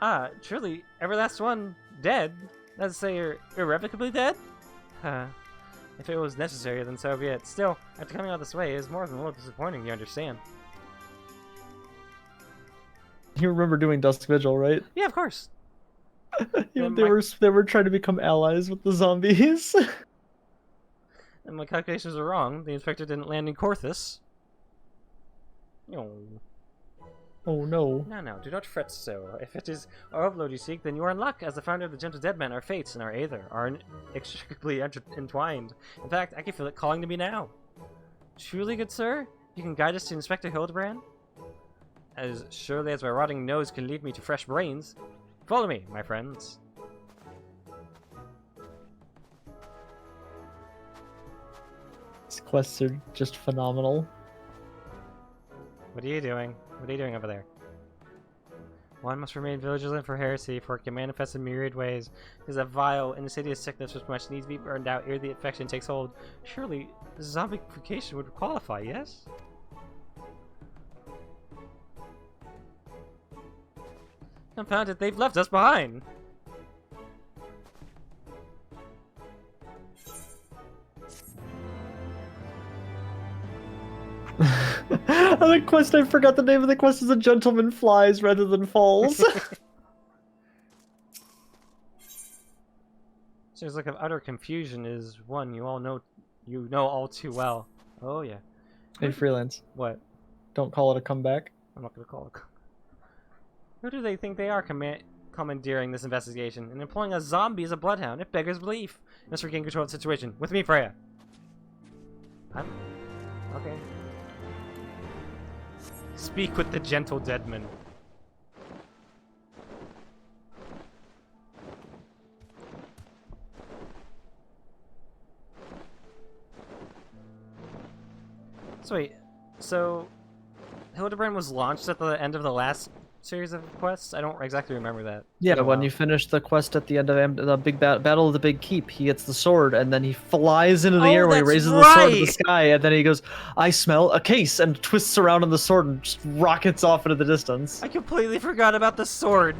Ah, truly, every last one dead? Let's say you're irrevocably dead? If it was necessary, then so be it. Still, after coming out this way, it is more than a little disappointing, you understand. You remember doing Dusk Vigil, right? Yeah, of course. They were trying to become allies with the zombies. And my calculations are wrong. The inspector didn't land in Corthus. No. Oh no. No, do not fret so. If it is our overload you seek, then you are in luck. As the founder of the Gentle Dead Men, our fates and our Aether are inextricably entwined. In fact, I can feel it calling to me now. Truly, good sir? You can guide us to Inspector Hildebrand? As surely as my rotting nose can lead me to fresh brains. Follow me, my friends. These quests are just phenomenal. What are you doing? What are you doing over there? One must remain vigilant for heresy, for it can manifest in myriad ways. It is a vile, insidious sickness which must needs be burned out ere the infection takes hold. Surely, zombification would qualify, yes? Confound it, they've left us behind! The quest, I forgot the name of the quest, is A Gentleman Flies rather than Falls. Seems like of utter confusion is one you know all too well. Oh yeah. Hey, Freelance. What? Don't call it a comeback. I'm not gonna call it. Who do they think they are commandeering this investigation and employing a zombie as a bloodhound? It beggars belief. You must regain control of the situation. With me, Freya. Okay. Speak with the gentle deadman. So wait, so Hildebrand was launched at the end of the last series of quests? I don't exactly remember that. Yeah, when you finish the quest at the end of the big battle of the Big Keep, he gets the sword, and then he flies into the air where he raises the sword to the sky, and then he goes, I smell a case, and twists around on the sword and just rockets off into the distance. I completely forgot about the sword.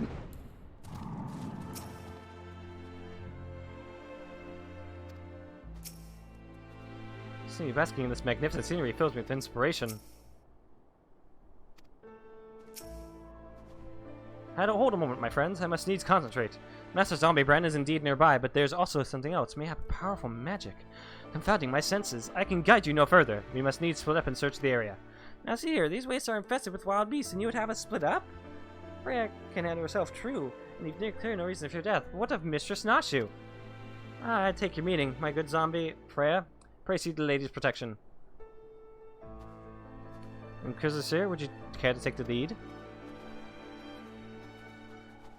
Seeing you basking in this magnificent scenery fills me with inspiration. Hold a moment, my friends. I must needs concentrate. Master Zombie Brand is indeed nearby, but there's also something else. Mayhap powerful magic. Confounding my senses. I can guide you no further. We must needs split up and search the area. Now see here, these wastes are infested with wild beasts, and you would have us split up? Freya can handle herself true, and leave near clear no reason for your death. But what of Mistress Nashu? I take your meaning, my good zombie. Freya, pray seek the lady's protection. Inquisitor, would you care to take the lead?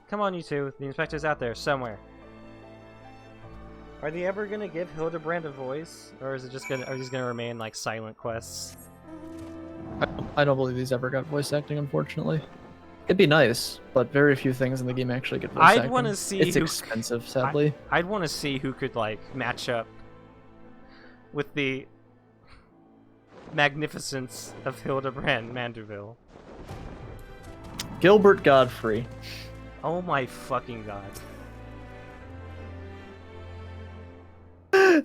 Come on, you two. The inspector's out there, somewhere. Are they ever gonna give Hildebrand a voice, or is it just are these gonna remain like silent quests? I don't believe he's ever got voice acting, unfortunately. It'd be nice, but very few things in the game actually get voice acting. I'd want to see. It's expensive, sadly. I'd want to see who could like match up with the magnificence of Hildebrand Mandeville. Gilbert Godfrey. Oh my fucking god.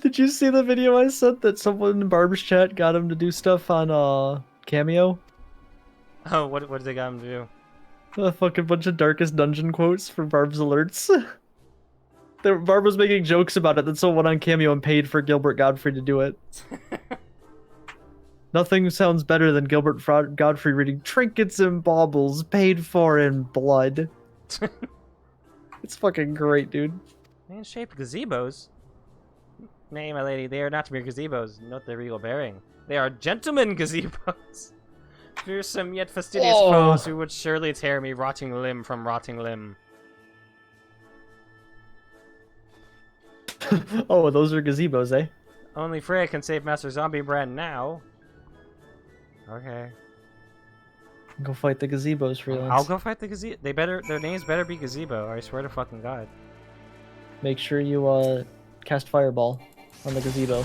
Did you see the video I sent that someone in Barb's chat got him to do stuff on Cameo? Oh, what did they got him to do? A fucking bunch of Darkest Dungeon quotes for Barb's alerts. Barb was making jokes about it, then someone on Cameo and paid for Gilbert Godfrey to do it. Nothing sounds better than Gilbert Godfrey reading Trinkets and Baubles paid for in blood. It's fucking great, dude. Man-shaped gazebos? Nay, my lady, they are not mere gazebos. Note their regal bearing. They are gentlemen gazebos. Fearsome yet fastidious foes who would surely tear me rotting limb from rotting limb. Oh, those are gazebos, eh? Only Freya can save Master Zombie Brand now. Okay. Go fight the gazebos, freelance. I'll go fight the gazebo. Their names better be gazebo, or I swear to fucking god. Make sure you cast Fireball on the gazebo.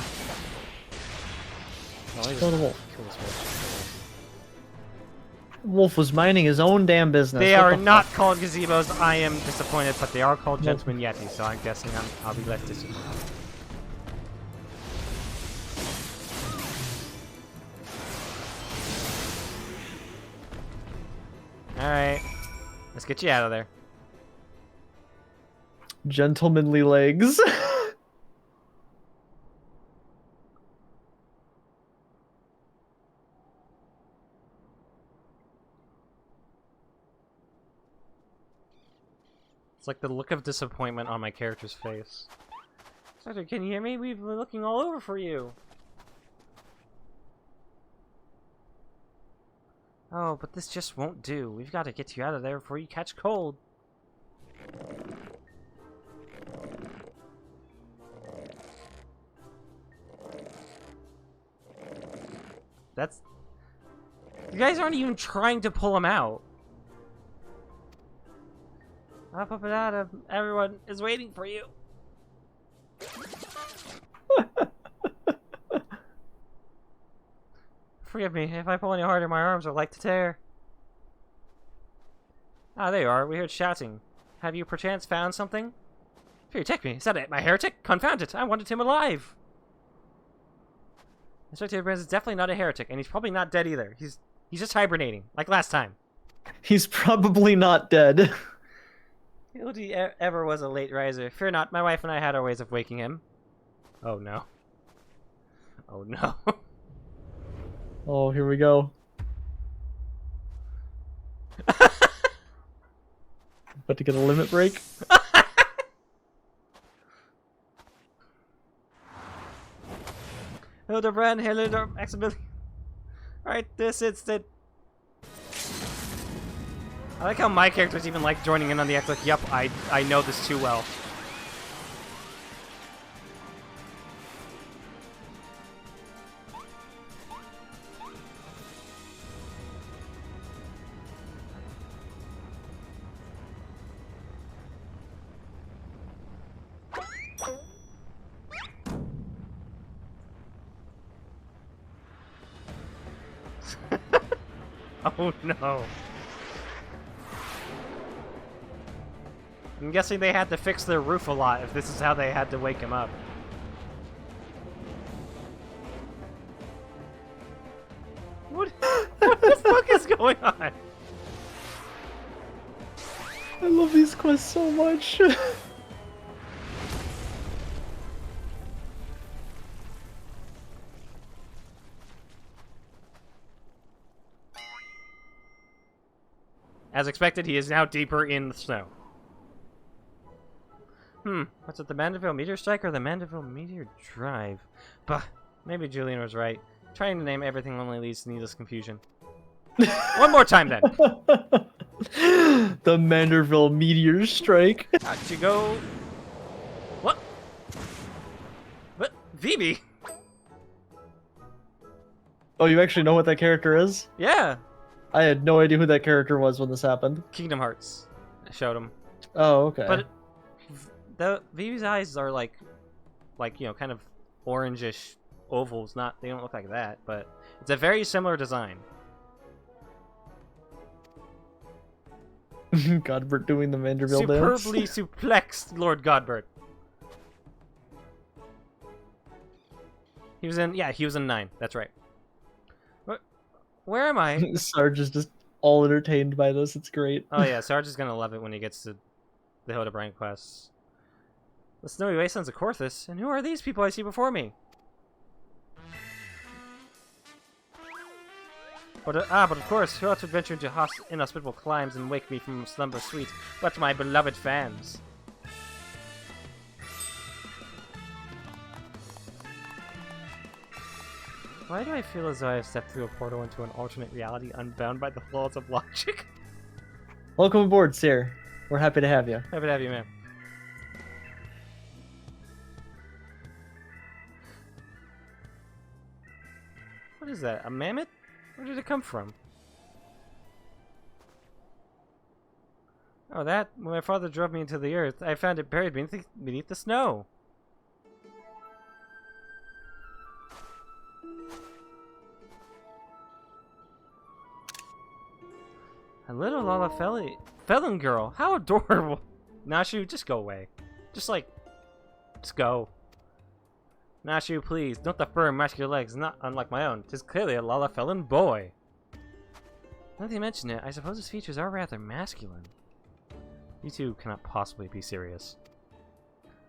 Kill the wolf. Wolf was minding his own damn business. They are not called gazebos. I am disappointed, but they are called Gentleman Yeti, so I'm guessing I'll be less disappointed. Alright. Let's get you out of there. Gentlemanly legs. It's like the look of disappointment on my character's face. Doctor, can you hear me? We've been looking all over for you. Oh, but this just won't do. We've got to get you out of there before you catch cold. That's... You guys aren't even trying to pull him out. Up and out of everyone is waiting for you. Forgive me, if I pull any harder, my arms are like to tear. Ah, there you are. We heard shouting. Have you perchance found something? Here, take me. Is that it, my heretic? Confound it! I wanted him alive! Inspector Brands is definitely not a heretic, and he's probably not dead either. He's just hibernating, like last time. He's probably not dead. Hildy ever was a late riser. Fear not, my wife and I had our ways of waking him. Oh no. Oh no. Oh, here we go. About to get a limit break. Hildebrand, Hildebrand, accessibility. Alright, this instant. I like how my character's even like joining in on the act like, yep, I know this too well. Oh no. I'm guessing they had to fix their roof a lot if this is how they had to wake him up. What the fuck is going on? I love these quests so much. As expected, he is now deeper in the snow. What's it, the Mandeville Meteor Strike or the Mandeville Meteor Drive? Bah, maybe Julian was right. Trying to name everything only leads to needless confusion. One more time, then. The Mandeville Meteor Strike. Got to go. What? Vivi! Oh, you actually know what that character is? Yeah! I had no idea who that character was when this happened. Kingdom Hearts. I showed him. Oh, okay. But the Vivi's eyes are like, you know, kind of orangish ovals. They don't look like that, but it's a very similar design. Godbert doing the Vanderbilt dance. Superbly suplexed Lord Godbert. He was in 9. That's right. Where am I? Sarge is just all entertained by this. It's great. Oh yeah, Sarge is gonna love it when he gets to the Hildebrand quests. The snowy wastelands of Corthus, and who are these people I see before me? But of course, who else would venture into inhospitable climes and wake me from slumber sweet but my beloved fans? Why do I feel as though I have stepped through a portal into an alternate reality unbound by the laws of logic? Welcome aboard, sir. We're happy to have you. Happy to have you, man. What is that? A mammoth? Where did it come from? Oh, that? When my father drove me into the earth, I found it buried beneath the snow. A little Lala Felon girl. How adorable. Nashu, just go away. Just go. Nashu, please. Note the firm, muscular legs, not unlike my own. 'Tis clearly a Lala Felon boy. Now that you mention it, I suppose his features are rather masculine. You two cannot possibly be serious.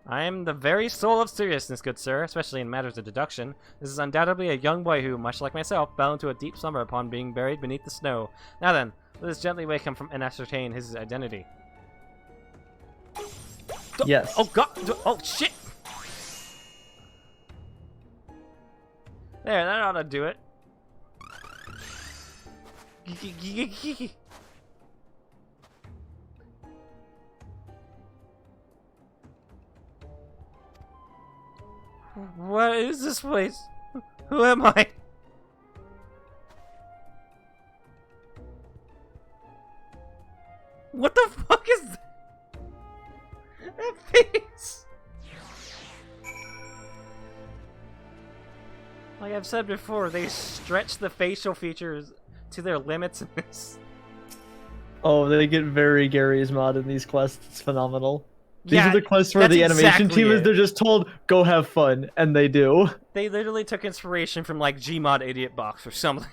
I am the very soul of seriousness, good sir, especially in matters of deduction. This is undoubtedly a young boy who, much like myself, fell into a deep slumber upon being buried beneath the snow. Now then, let us gently wake him from and ascertain his identity. Yes. Oh god! Oh shit! There, that ought to do it. What is this place? Who am I? What the fuck is that face? Like I've said before, they stretch the facial features to their limits in this. Oh, they get very Gary's mod in these quests. It's phenomenal. These are the quests where the animation team is, they're just told, go have fun, and they do. They literally took inspiration from like Gmod Idiot Box or something.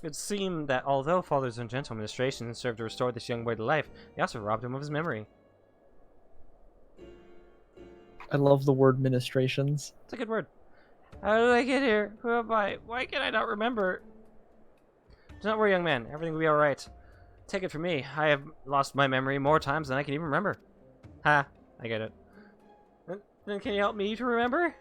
It seemed that although fathers and gentle administration served to restore this young boy to life, they also robbed him of his memory. I love the word ministrations. It's a good word. How did I get here? Who am I? Why can I not remember? Do not worry, young man. Everything will be alright. Take it from me. I have lost my memory more times than I can even remember. Ha! I get it. Then can you help me to remember?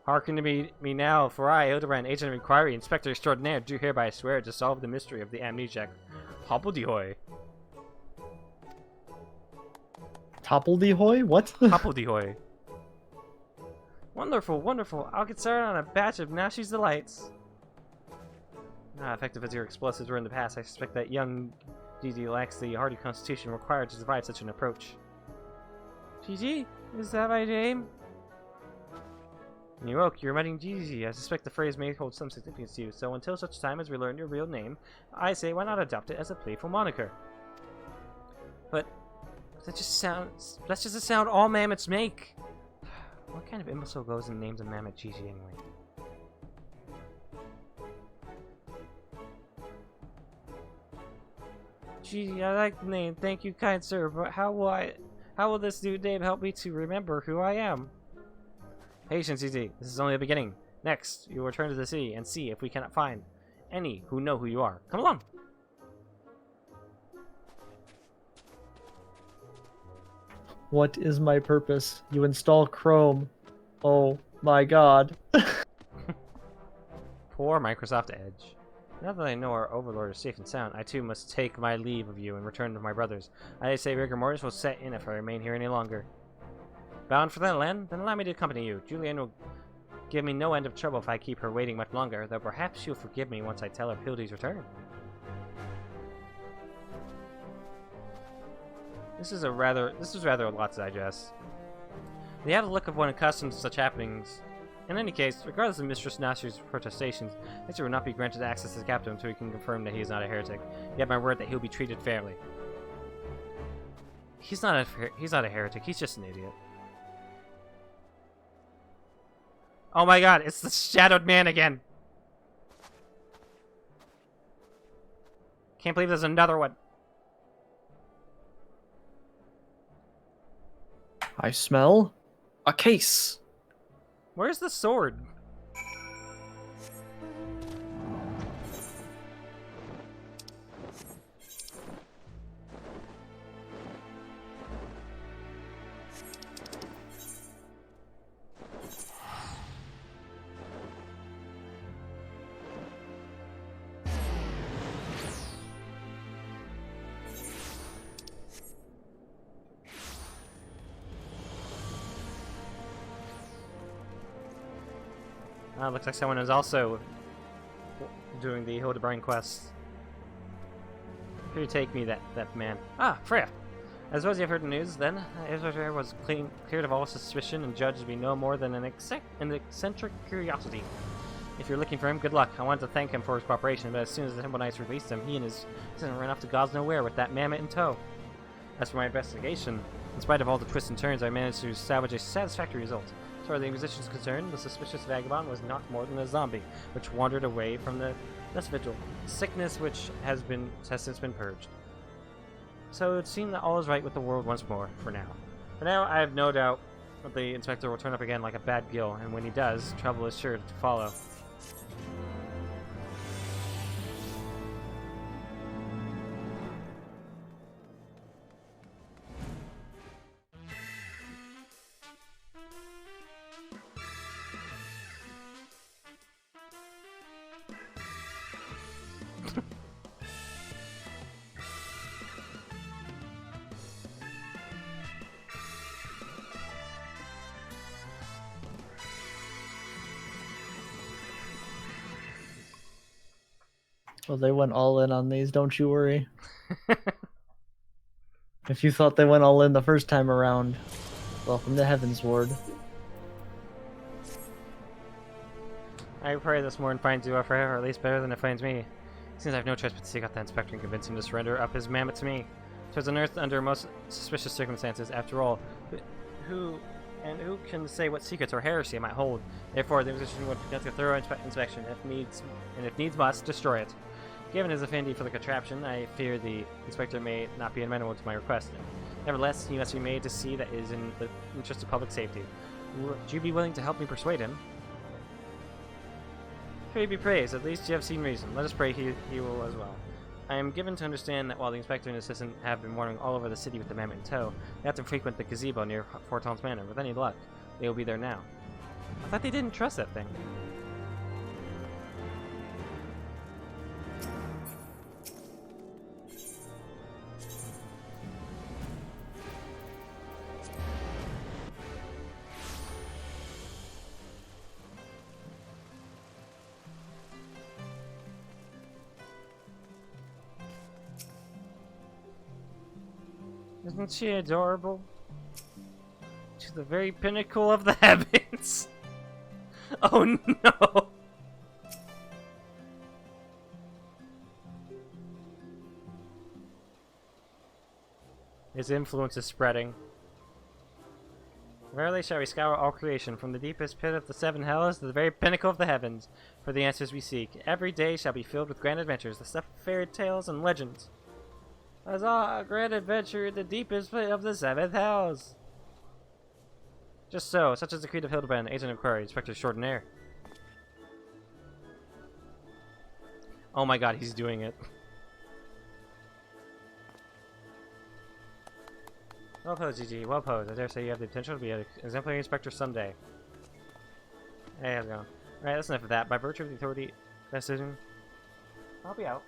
Hearken to me now, for I, Hildebrand, Agent of Inquiry, Inspector Extraordinaire, do hereby swear to solve the mystery of the amnesiac Hobbledehoy. Toppledehoy? What? Hobbledehoy. Wonderful, wonderful. I'll get started on a batch of Nashi's Delights. Effective as your explosives were in the past, I suspect that young Gigi lacks the hardy constitution required to survive such an approach. Gigi? Is that my name? When you woke, you're reminding Gigi. I suspect the phrase may hold some significance to you, so until such time as we learn your real name, I say why not adopt it as a playful moniker? But that's just a sound all mammoths make. What kind of imbecile goes and names a mammoth Gigi anyway? Gee, I like the name. Thank you, kind sir. But how will this new name help me to remember who I am? Patience, easy. This is only the beginning. Next, you will return to the city and see if we cannot find any who know who you are. Come along. What is my purpose? You install Chrome. Oh my god. Poor Microsoft Edge. Now that I know our overlord is safe and sound, I too must take my leave of you and return to my brothers. I say rigor mortis will set in if I remain here any longer. Bound for that land? Then allow me to accompany you. Julianne will give me no end of trouble if I keep her waiting much longer, though perhaps she'll forgive me once I tell her Hildy's return. This is rather a lot to digest. They have the look of one accustomed to such happenings. In any case, regardless of Mistress Nashi's protestations, Victor will not be granted access to the captain until he can confirm that he is not a heretic. You have my word that he'll be treated fairly. He's not a heretic, he's just an idiot. Oh my god, it's the Shadowed Man again! Can't believe there's another one. I smell a case. Where's the sword? Looks like someone is also doing the Hildebrand quest. Here, take me, that man. Ah, Freya! As well as you've heard the news, then, Heavensward was cleared of all suspicion and judged to be no more than an eccentric curiosity. If you're looking for him, good luck. I wanted to thank him for his cooperation, but as soon as the Temple Knights released him, he and his citizen ran off to God's nowhere with that mammoth in tow. As for my investigation, in spite of all the twists and turns, I managed to salvage a satisfactory result. As far as the Inquisition is concerned, the suspicious vagabond was not more than a zombie, which wandered away from the Death Vigil, sickness which has since been purged. So it would seem that all is right with the world once more, for now. For now, I have no doubt that the Inspector will turn up again like a bad gill, and when he does, trouble is sure to follow. Well, they went all in on these, don't you worry. If you thought they went all in the first time around, welcome to Heavensward. I pray this morning finds you for her, or at least better than it finds me. Since I have no choice but to seek out the Inspector and convince him to surrender up his mammoth to me. 'Twas unearthed under most suspicious circumstances, after all. Who can say what secrets or heresy it might hold? Therefore, the Inquisition would conduct a thorough inspection, if needs must, destroy it. Given his affinity for the contraption, I fear the Inspector may not be amenable to my request. Nevertheless, he must be made to see that it is in the interest of public safety. Would you be willing to help me persuade him? Pray be praised, at least you have seen reason. Let us pray he will as well. I am given to understand that while the Inspector and his assistant have been wandering all over the city with the mammoth in tow, they have to frequent the gazebo near Forton's Manor. With any luck, they will be there now. I thought they didn't trust that thing. Isn't she adorable? To the very pinnacle of the heavens! Oh no! His influence is spreading. Verily shall we scour all creation, from the deepest pit of the seven hells to the very pinnacle of the heavens, for the answers we seek. Every day shall be filled with grand adventures, the stuff of fairy tales and legends. Huzzah! A grand adventure in the deepest pit of the seventh hells! Just so, such is the creed of Hildebrand, Agent of Quarry, Inspector Extraordinaire. Oh my god, he's doing it. Well posed, GG. Well posed. I dare say you have the potential to be an exemplary inspector someday. Hey, how's it going? Alright, that's enough of that. By virtue of the authority decision, I'll be out.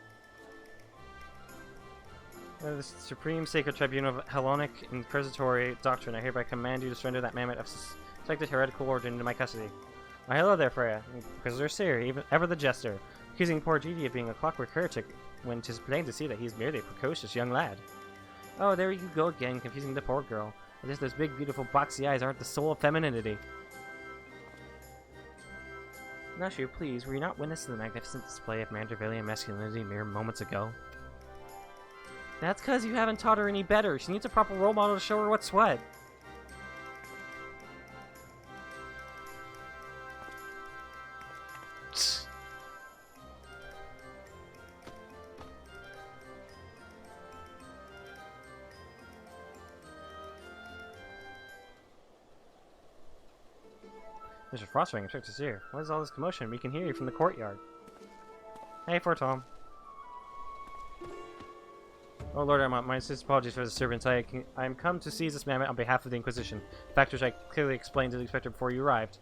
The Supreme Sacred Tribunal of Hellenic Inquisitory Doctrine, I hereby command you to surrender that mammoth of suspected heretical origin into my custody. Why, hello there, Freya. Inquisitor Seer, ever the jester, accusing poor Gigi of being a clockwork heretic when 'tis plain to see that he's merely a precocious young lad. Oh, there you go again, confusing the poor girl. As if those big, beautiful, boxy eyes aren't the soul of femininity. Nashu, please, were you not witness to the magnificent display of Mandravillian masculinity mere moments ago? That's because you haven't taught her any better. She needs a proper role model to show her what's what. Mr. Frostwing, expect us here. What is all this commotion? We can hear you from the courtyard. Hey, for Tom. Oh Lord Armont, my sincere apologies for the disturbance. I am come to seize this mammoth on behalf of the Inquisition. Factors I clearly explained to the inspector before you arrived.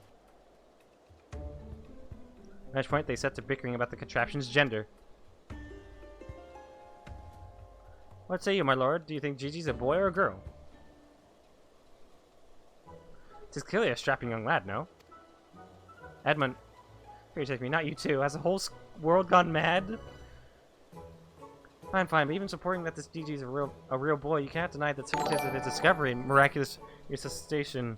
At which point they set to bickering about the contraption's gender. What say you, my lord? Do you think Gigi's a boy or a girl? Tis clearly a strapping young lad, no? Edmund, here you take me, not you too. Has the whole world gone mad? Fine, but even supporting that this Gigi's a real boy, you can't deny that circumstances of his discovery and miraculous resuscitation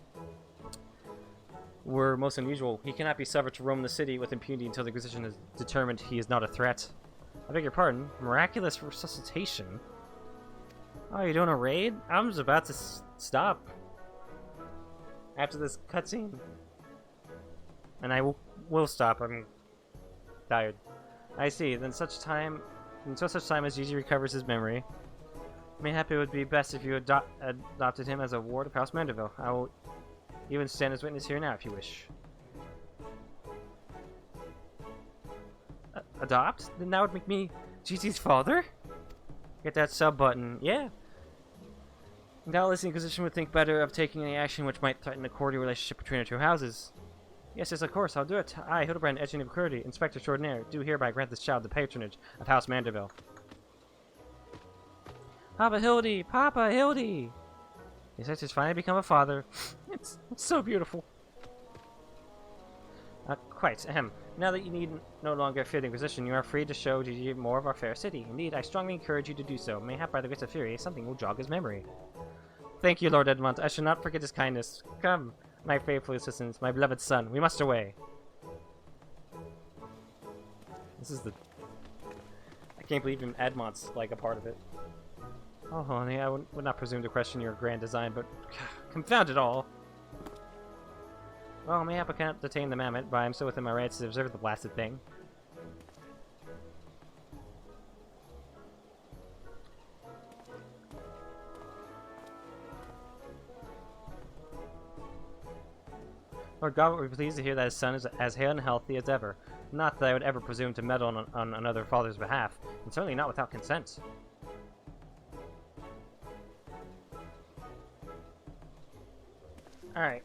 were most unusual. He cannot be suffered to roam the city with impunity until the Inquisition has determined he is not a threat. I beg your pardon? Miraculous resuscitation? Oh, you're doing a raid? I'm just about to stop. After this cutscene. And I will stop. I'm tired. I see. Then such time as Gigi recovers his memory, mayhap it would be best if you adopted him as a ward of House Mandeville. I will even stand as witness here now if you wish. Adopt? Then that would make me Gigi's father? Get that sub button. Yeah. Doubtless the Inquisition would think better of taking any action which might threaten the cordial relationship between our two houses. Yes, of course, I'll do it. I, Hildebrand, Edging of Clarity, Inspector Extraordinaire, do hereby grant this child the patronage of House Mandeville. Papa Hildy! Papa Hildy! His has finally become a father. It's so beautiful. Quite. Ahem. Now that you need no longer fear the Inquisition, you are free to show Gigi more of our fair city. Indeed, I strongly encourage you to do so. Mayhap by the grace of Fury, something will jog his memory. Thank you, Lord Edmund. I shall not forget his kindness. Come, my faithful assistants, my beloved son. We must away. This is the... I can't believe even Edmund's like a part of it. Oh, honey, I would not presume to question your grand design, but confound it all. Well, mayhap I cannot detain the mammoth, but I am still within my rights to observe the blasted thing. Lord God would be pleased to hear that his son is as hale and healthy as ever. Not that I would ever presume to meddle on another father's behalf, and certainly not without consent. Alright.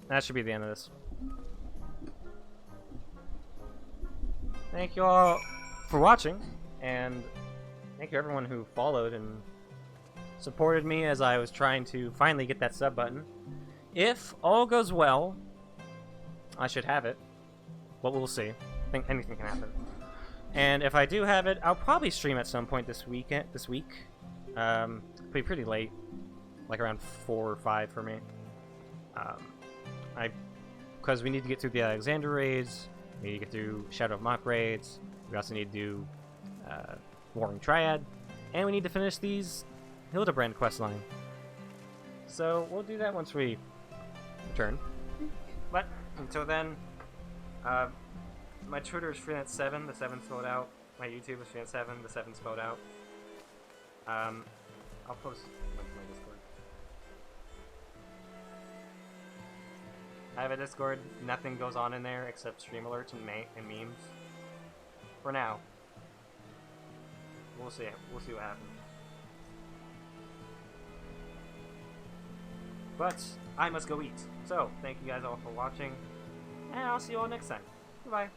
That should be the end of this. Thank you all for watching, and thank you everyone who followed and supported me as I was trying to finally get that sub button. If all goes well, I should have it, but we'll see. I think anything can happen. And if I do have it, I'll probably stream at some point this week. It'll be pretty late, like around 4 or 5 for me. Because we need to get through the Alexander raids, we need to get through Shadow of Mach raids, we also need to do Warring Triad, and we need to finish these Hildebrand questline. So we'll do that once we return. But until then, my Twitter is Freenet7, the 7 spelled out. My YouTube is Freenet7, the 7 spelled out. I'll post my Discord. I have a Discord. Nothing goes on in there except stream alerts and memes. For now. We'll see. We'll see what happens. But I must go eat. So, thank you guys all for watching, and I'll see you all next time. Goodbye.